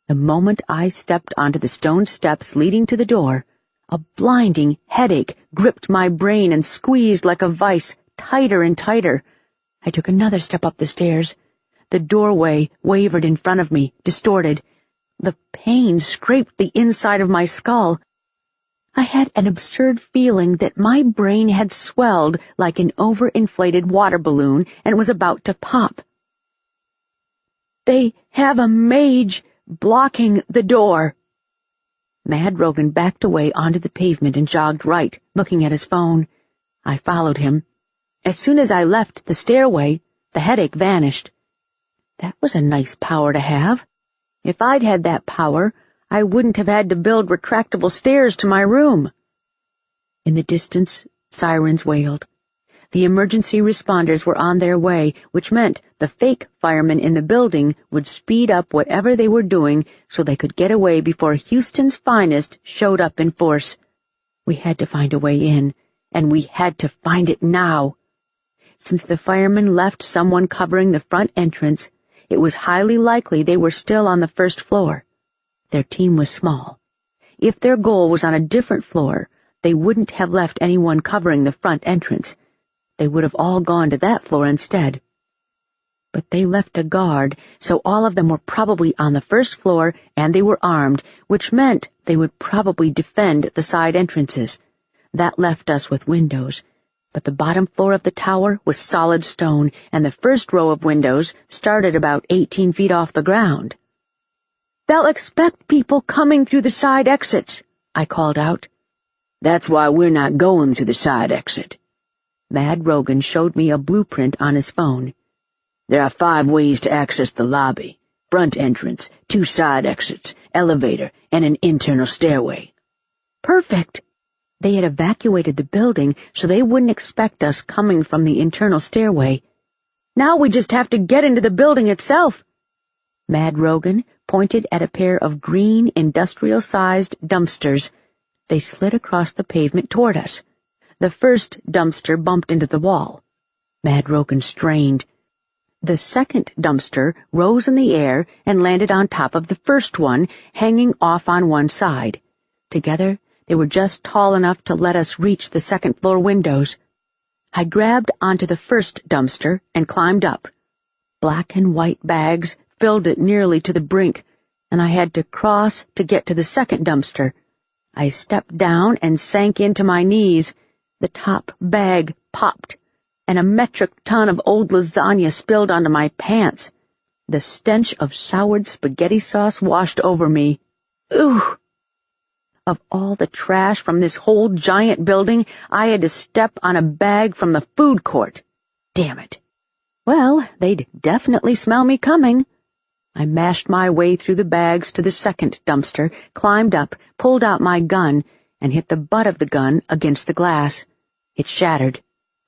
The moment I stepped onto the stone steps leading to the door, a blinding headache gripped my brain and squeezed like a vice, tighter and tighter. I took another step up the stairs. The doorway wavered in front of me, distorted. The pain scraped the inside of my skull. I had an absurd feeling that my brain had swelled like an overinflated water balloon and was about to pop. "They have a mage blocking the door." Mad Rogan backed away onto the pavement and jogged right, looking at his phone. I followed him. As soon as I left the stairway, the headache vanished. That was a nice power to have. If I'd had that power, I wouldn't have had to build retractable stairs to my room. In the distance, sirens wailed. The emergency responders were on their way, which meant the fake firemen in the building would speed up whatever they were doing so they could get away before Houston's finest showed up in force. We had to find a way in, and we had to find it now. Since the firemen left someone covering the front entrance, it was highly likely they were still on the first floor. Their team was small. If their goal was on a different floor, they wouldn't have left anyone covering the front entrance. They would have all gone to that floor instead. But they left a guard, so all of them were probably on the first floor, and they were armed, which meant they would probably defend the side entrances. That left us with windows. But the bottom floor of the tower was solid stone, and the first row of windows started about 18 feet off the ground. "They'll expect people coming through the side exits," I called out. "That's why we're not going through the side exit." Mad Rogan showed me a blueprint on his phone. "There are 5 ways to access the lobby. Front entrance, 2 side exits, elevator, and an internal stairway." Perfect! They had evacuated the building, so they wouldn't expect us coming from the internal stairway. Now we just have to get into the building itself. Mad Rogan pointed at a pair of green, industrial-sized dumpsters. They slid across the pavement toward us. The first dumpster bumped into the wall. Mad Rogan strained. The second dumpster rose in the air and landed on top of the first one, hanging off on one side. Together, they were just tall enough to let us reach the second-floor windows. I grabbed onto the first dumpster and climbed up. Black and white bags filled it nearly to the brink, and I had to cross to get to the second dumpster. I stepped down and sank into my knees. The top bag popped, and a metric ton of old lasagna spilled onto my pants. The stench of soured spaghetti sauce washed over me. Ooh! Of all the trash from this whole giant building, I had to step on a bag from the food court. Damn it. Well, they'd definitely smell me coming. I mashed my way through the bags to the second dumpster, climbed up, pulled out my gun, and hit the butt of the gun against the glass. It shattered.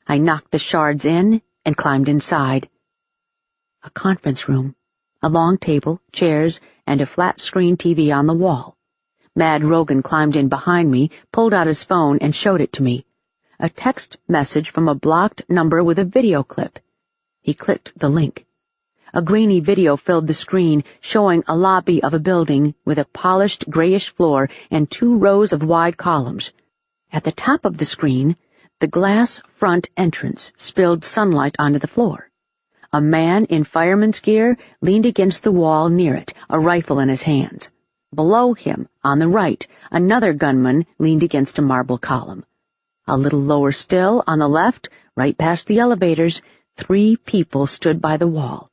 I knocked the shards in and climbed inside. A conference room, a long table, chairs, and a flat-screen TV on the wall. Mad Rogan climbed in behind me, pulled out his phone, and showed it to me. A text message from a blocked number with a video clip. He clicked the link. A grainy video filled the screen, showing a lobby of a building with a polished grayish floor and 2 rows of wide columns. At the top of the screen, the glass front entrance spilled sunlight onto the floor. A man in fireman's gear leaned against the wall near it, a rifle in his hands. Below him, on the right, another gunman leaned against a marble column. A little lower still, on the left, right past the elevators, 3 people stood by the wall.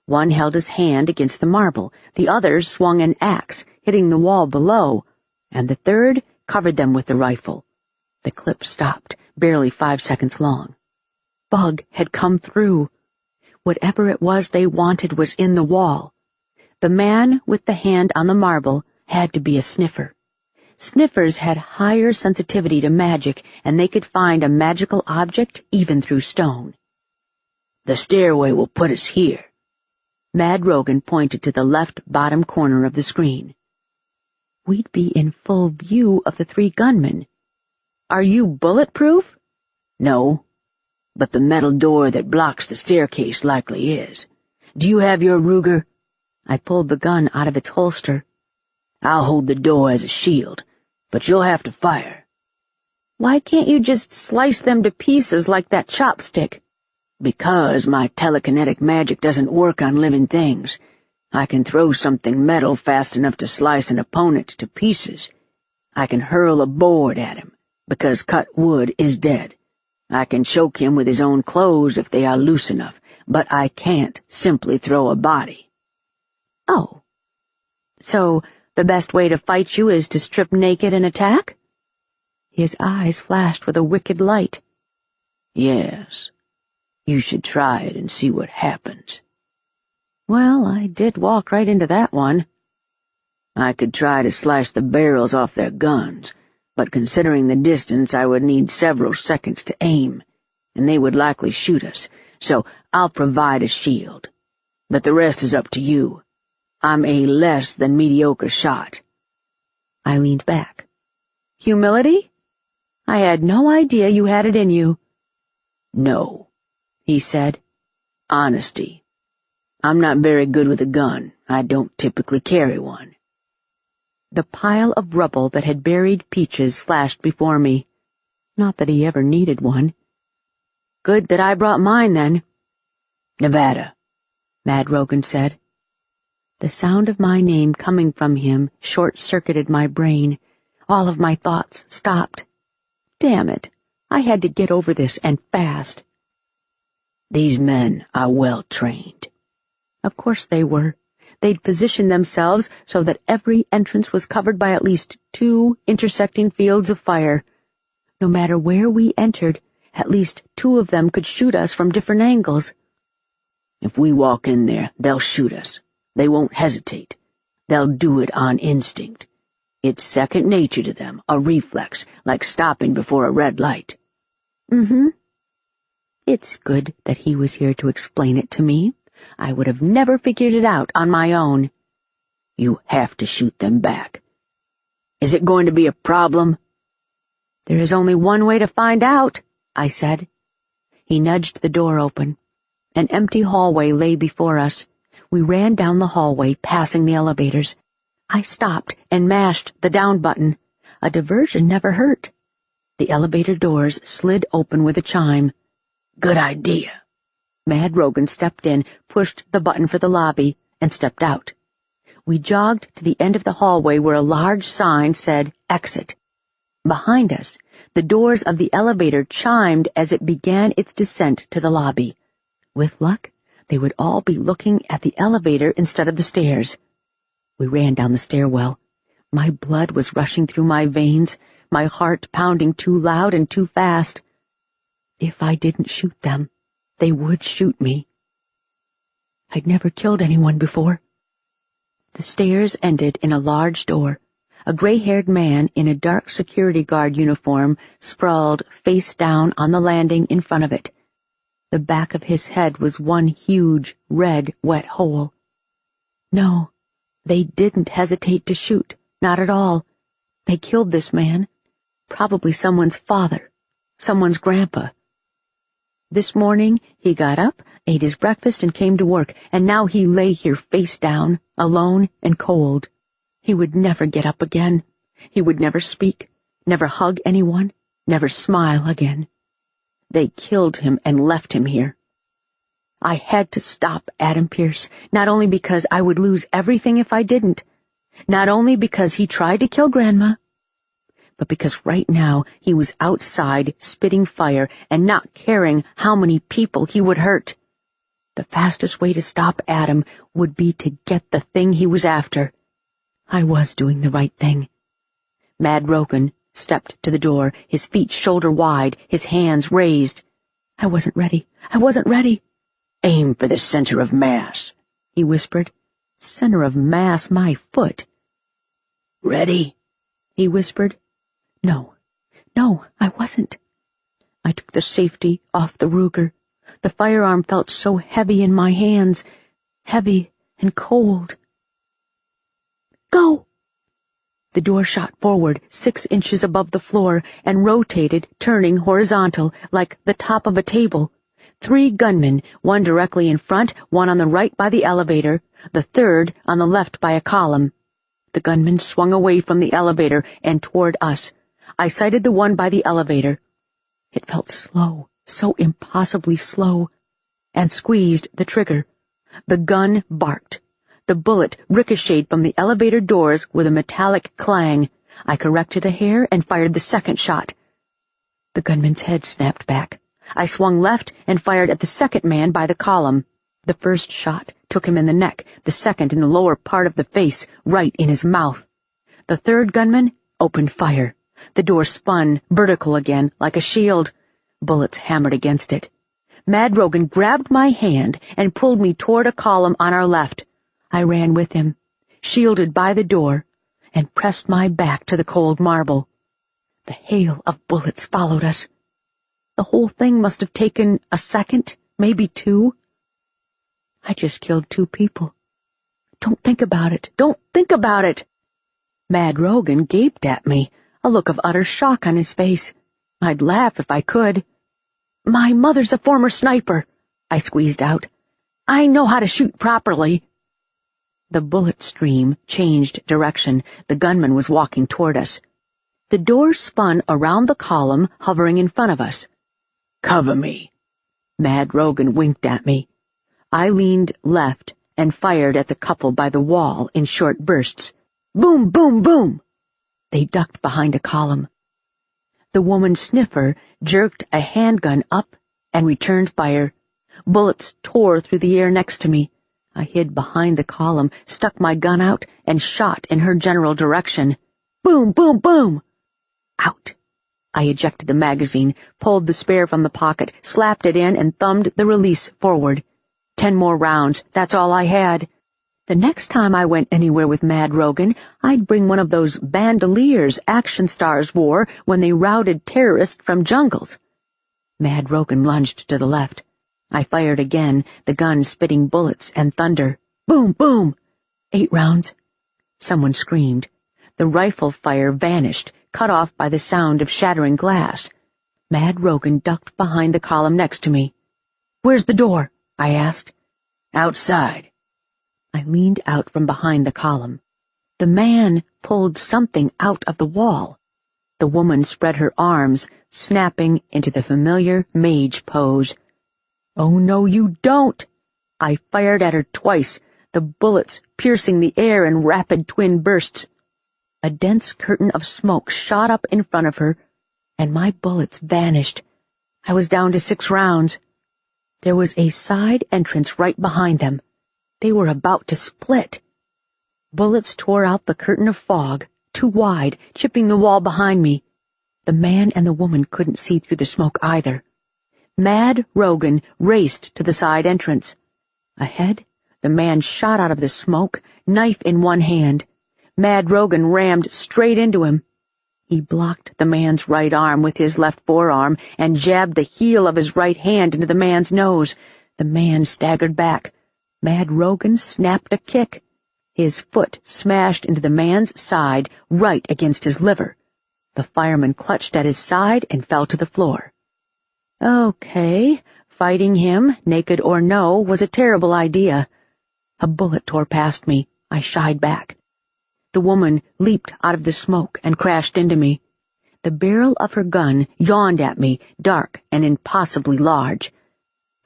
One held his hand against the marble, the other swung an axe, hitting the wall below, and the third covered them with the rifle. The clip stopped, barely 5 seconds long. Bug had come through. Whatever it was they wanted was in the wall. The man with the hand on the marble had to be a sniffer. Sniffers had higher sensitivity to magic, and they could find a magical object even through stone. The stairway will put us here. Mad Rogan pointed to the left bottom corner of the screen. We'd be in full view of the 3 gunmen. Are you bulletproof? No, but the metal door that blocks the staircase likely is. Do you have your Ruger? I pulled the gun out of its holster. I'll hold the door as a shield, but you'll have to fire. Why can't you just slice them to pieces like that chopstick? Because my telekinetic magic doesn't work on living things. I can throw something metal fast enough to slice an opponent to pieces. I can hurl a board at him, because cut wood is dead. I can choke him with his own clothes if they are loose enough, but I can't simply throw a body. Oh. So the best way to fight you is to strip naked and attack? His eyes flashed with a wicked light. Yes. You should try it and see what happens. Well, I did walk right into that one. I could try to slice the barrels off their guns, but considering the distance, I would need several seconds to aim, and they would likely shoot us, so I'll provide a shield. But the rest is up to you. I'm a less than mediocre shot. I leaned back. Humility? I had no idea you had it in you. No, he said. Honesty. I'm not very good with a gun. I don't typically carry one. The pile of rubble that had buried Peaches flashed before me. Not that he ever needed one. Good that I brought mine, then. Nevada, Mad Rogan said. The sound of my name coming from him short-circuited my brain. All of my thoughts stopped. Damn it, I had to get over this, and fast. These men are well trained. Of course they were. They'd positioned themselves so that every entrance was covered by at least 2 intersecting fields of fire. No matter where we entered, at least 2 of them could shoot us from different angles. If we walk in there, they'll shoot us. They won't hesitate. They'll do it on instinct. It's second nature to them, a reflex, like stopping before a red light. Mm-hmm. It's good that he was here to explain it to me. I would have never figured it out on my own. You have to shoot them back. Is it going to be a problem? There is only one way to find out, I said. He nudged the door open. An empty hallway lay before us. We ran down the hallway, passing the elevators. I stopped and mashed the down button. A diversion never hurt. The elevator doors slid open with a chime. Good idea. Mad Rogan stepped in, pushed the button for the lobby, and stepped out. We jogged to the end of the hallway where a large sign said, Exit. Behind us, the doors of the elevator chimed as it began its descent to the lobby. With luck, they would all be looking at the elevator instead of the stairs. We ran down the stairwell. My blood was rushing through my veins, my heart pounding too loud and too fast. If I didn't shoot them, they would shoot me. I'd never killed anyone before. The stairs ended in a large door. A gray-haired man in a dark security guard uniform sprawled face down on the landing in front of it. The back of his head was one huge, red, wet hole. No, they didn't hesitate to shoot, not at all. They killed this man, probably someone's father, someone's grandpa. This morning, he got up, ate his breakfast, and came to work, and now he lay here face down, alone and cold. He would never get up again. He would never speak, never hug anyone, never smile again. They killed him and left him here. I had to stop Adam Pierce, not only because I would lose everything if I didn't, not only because he tried to kill Grandma, but because right now he was outside spitting fire and not caring how many people he would hurt. The fastest way to stop Adam would be to get the thing he was after. I was doing the right thing. Mad Rogan stepped to the door, his feet shoulder-wide, his hands raised. I wasn't ready. Aim for the center of mass, he whispered. Center of mass, my foot. Ready? he whispered. No, I wasn't. I took the safety off the Ruger. The firearm felt so heavy in my hands, heavy and cold. Go! The door shot forward 6 inches above the floor and rotated, turning horizontal like the top of a table. 3 gunmen, one directly in front, one on the right by the elevator, the third on the left by a column. The gunman swung away from the elevator and toward us. I sighted the one by the elevator. It felt slow, so impossibly slow, and squeezed the trigger. The gun barked. The bullet ricocheted from the elevator doors with a metallic clang. I corrected a hair and fired the second shot. The gunman's head snapped back. I swung left and fired at the second man by the column. The first shot took him in the neck, the second in the lower part of the face, right in his mouth. The third gunman opened fire. The door spun vertical again, like a shield. Bullets hammered against it. Mad Rogan grabbed my hand and pulled me toward a column on our left. I ran with him, shielded by the door, and pressed my back to the cold marble. The hail of bullets followed us. The whole thing must have taken a second, maybe 2. I just killed 2 people. Don't think about it. Don't think about it. Mad Rogan gaped at me, a look of utter shock on his face. I'd laugh if I could. My mother's a former sniper, I squeezed out. I know how to shoot properly. The bullet stream changed direction. The gunman was walking toward us. The door spun around the column, hovering in front of us. Cover me. Mad Rogan winked at me. I leaned left and fired at the couple by the wall in short bursts. Boom, boom, boom! They ducked behind a column. The woman sniffer jerked a handgun up and returned fire. Bullets tore through the air next to me. I hid behind the column, stuck my gun out, and shot in her general direction. Boom, boom, boom! Out. I ejected the magazine, pulled the spare from the pocket, slapped it in, and thumbed the release forward. 10 more rounds, that's all I had. The next time I went anywhere with Mad Rogan, I'd bring one of those bandoliers action stars wore when they routed terrorists from jungles. Mad Rogan lunged to the left. I fired again, the gun spitting bullets and thunder. Boom, boom! 8 rounds. Someone screamed. The rifle fire vanished, cut off by the sound of shattering glass. Mad Rogan ducked behind the column next to me. Where's the door? I asked. Outside. I leaned out from behind the column. The man pulled something out of the wall. The woman spread her arms, snapping into the familiar mage pose. Oh, no, you don't! I fired at her twice, the bullets piercing the air in rapid twin bursts. A dense curtain of smoke shot up in front of her, and my bullets vanished. I was down to 6 rounds. There was a side entrance right behind them. They were about to split. Bullets tore out the curtain of fog, too wide, chipping the wall behind me. The man and the woman couldn't see through the smoke either. Mad Rogan raced to the side entrance. Ahead, the man shot out of the smoke, knife in one hand. Mad Rogan rammed straight into him. He blocked the man's right arm with his left forearm and jabbed the heel of his right hand into the man's nose. The man staggered back. Mad Rogan snapped a kick. His foot smashed into the man's side, right against his liver. The fireman clutched at his side and fell to the floor. Okay, fighting him, naked or no, was a terrible idea. A bullet tore past me. I shied back. The woman leaped out of the smoke and crashed into me. The barrel of her gun yawned at me, dark and impossibly large.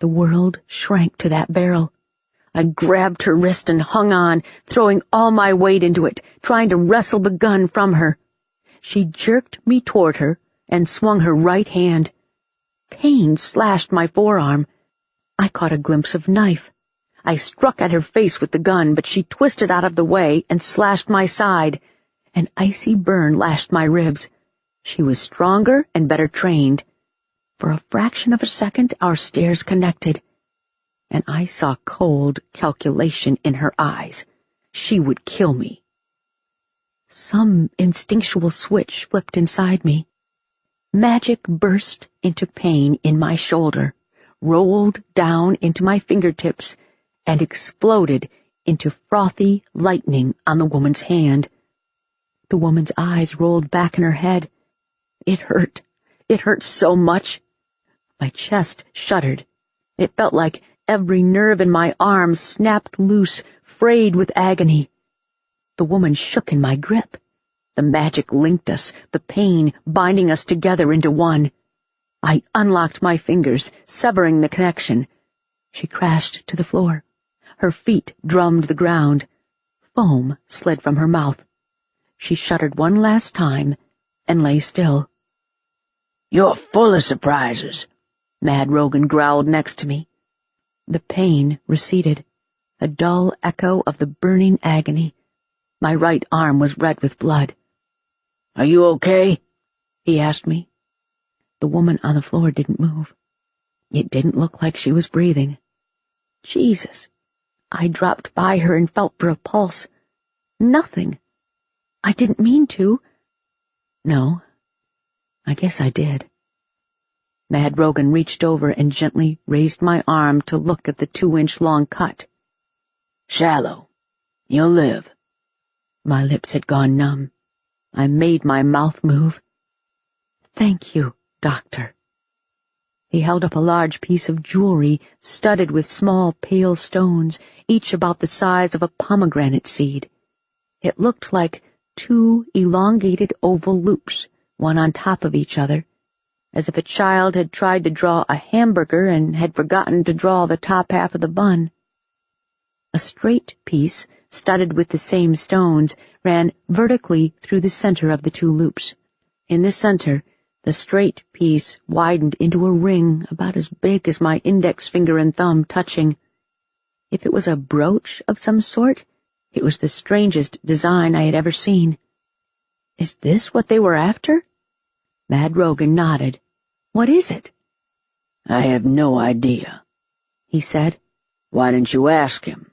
The world shrank to that barrel. I grabbed her wrist and hung on, throwing all my weight into it, trying to wrestle the gun from her. She jerked me toward her and swung her right hand. Pain slashed my forearm. I caught a glimpse of knife. I struck at her face with the gun, but she twisted out of the way and slashed my side. An icy burn lashed my ribs. She was stronger and better trained. For a fraction of a second, our stares connected, and I saw cold calculation in her eyes. She would kill me. Some instinctual switch flipped inside me. Magic burst into pain in my shoulder, rolled down into my fingertips, and exploded into frothy lightning on the woman's hand. The woman's eyes rolled back in her head. It hurt. It hurt so much. My chest shuddered. It felt like every nerve in my arm snapped loose, frayed with agony. The woman shook in my grip. The magic linked us, the pain binding us together into one. I unlocked my fingers, severing the connection. She crashed to the floor. Her feet drummed the ground. Foam slid from her mouth. She shuddered one last time and lay still. "You're full of surprises," Mad Rogan growled next to me. The pain receded, a dull echo of the burning agony. My right arm was red with blood. "Are you okay?" he asked me. The woman on the floor didn't move. It didn't look like she was breathing. Jesus! I dropped by her and felt for a pulse. Nothing. I didn't mean to. No, I guess I did. Mad Rogan reached over and gently raised my arm to look at the 2-inch-long cut. "Shallow. You'll live." My lips had gone numb. I made my mouth move. "Thank you, doctor." He held up a large piece of jewelry studded with small pale stones, each about the size of a pomegranate seed. It looked like 2 elongated oval loops, one on top of each other, as if a child had tried to draw a hamburger and had forgotten to draw the top half of the bun. A straight piece, studded with the same stones, ran vertically through the center of the 2 loops. In the center, the straight piece widened into a ring about as big as my index finger and thumb touching. If it was a brooch of some sort, it was the strangest design I had ever seen. "Is this what they were after?" Mad Rogan nodded. "What is it?" "I have no idea," he said. "Why didn't you ask him?"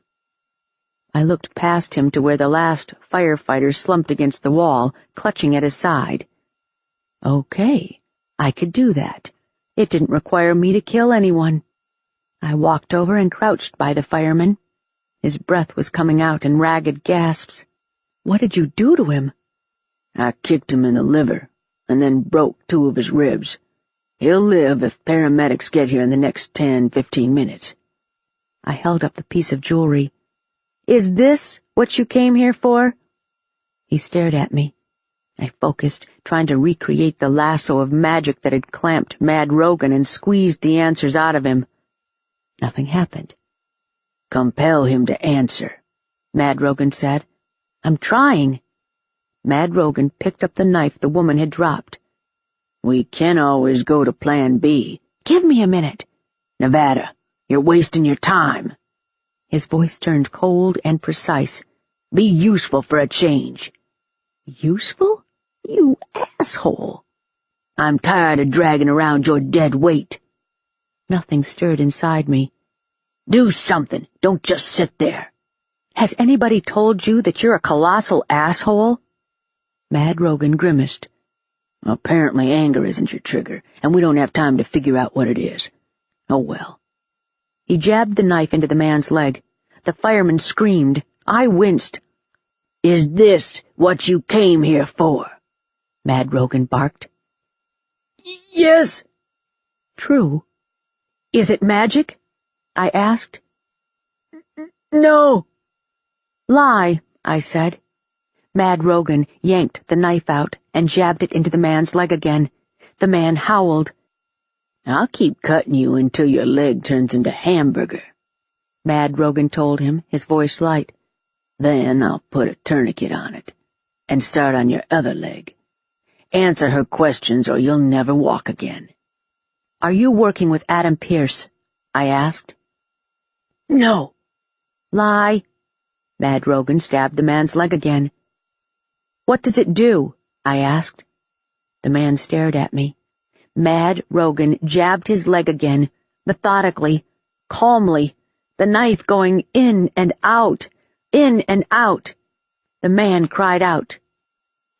I looked past him to where the last firefighter slumped against the wall, clutching at his side. Okay, I could do that. It didn't require me to kill anyone. I walked over and crouched by the fireman. His breath was coming out in ragged gasps. "What did you do to him?" "I kicked him in the liver, and then broke 2 of his ribs. He'll live if paramedics get here in the next 10-15 minutes. I held up the piece of jewelry. "Is this what you came here for?" He stared at me. I focused, trying to recreate the lasso of magic that had clamped Mad Rogan and squeezed the answers out of him. Nothing happened. "Compel him to answer," Mad Rogan said. "I'm trying." Mad Rogan picked up the knife the woman had dropped. "We can always go to Plan B." "Give me a minute." "Nevada, you're wasting your time." His voice turned cold and precise. "Be useful for a change." "Useful? You asshole." "I'm tired of dragging around your dead weight." Nothing stirred inside me. "Do something. Don't just sit there." "Has anybody told you that you're a colossal asshole?" Mad Rogan grimaced. "Apparently anger isn't your trigger, and we don't have time to figure out what it is. Oh well." He jabbed the knife into the man's leg. The fireman screamed. I winced. "Is this what you came here for?" Mad Rogan barked. "Yes." "True. Is it magic?" I asked. "No." "Lie," I said. Mad Rogan yanked the knife out and jabbed it into the man's leg again. The man howled. "I'll keep cutting you until your leg turns into hamburger," Mad Rogan told him, his voice light. "Then I'll put a tourniquet on it and start on your other leg. Answer her questions or you'll never walk again." "Are you working with Adam Pierce?" I asked. "No." "Lie." Mad Rogan stabbed the man's leg again. "What does it do?" I asked. The man stared at me. Mad Rogan jabbed his leg again, methodically, calmly, the knife going in and out, in and out. The man cried out.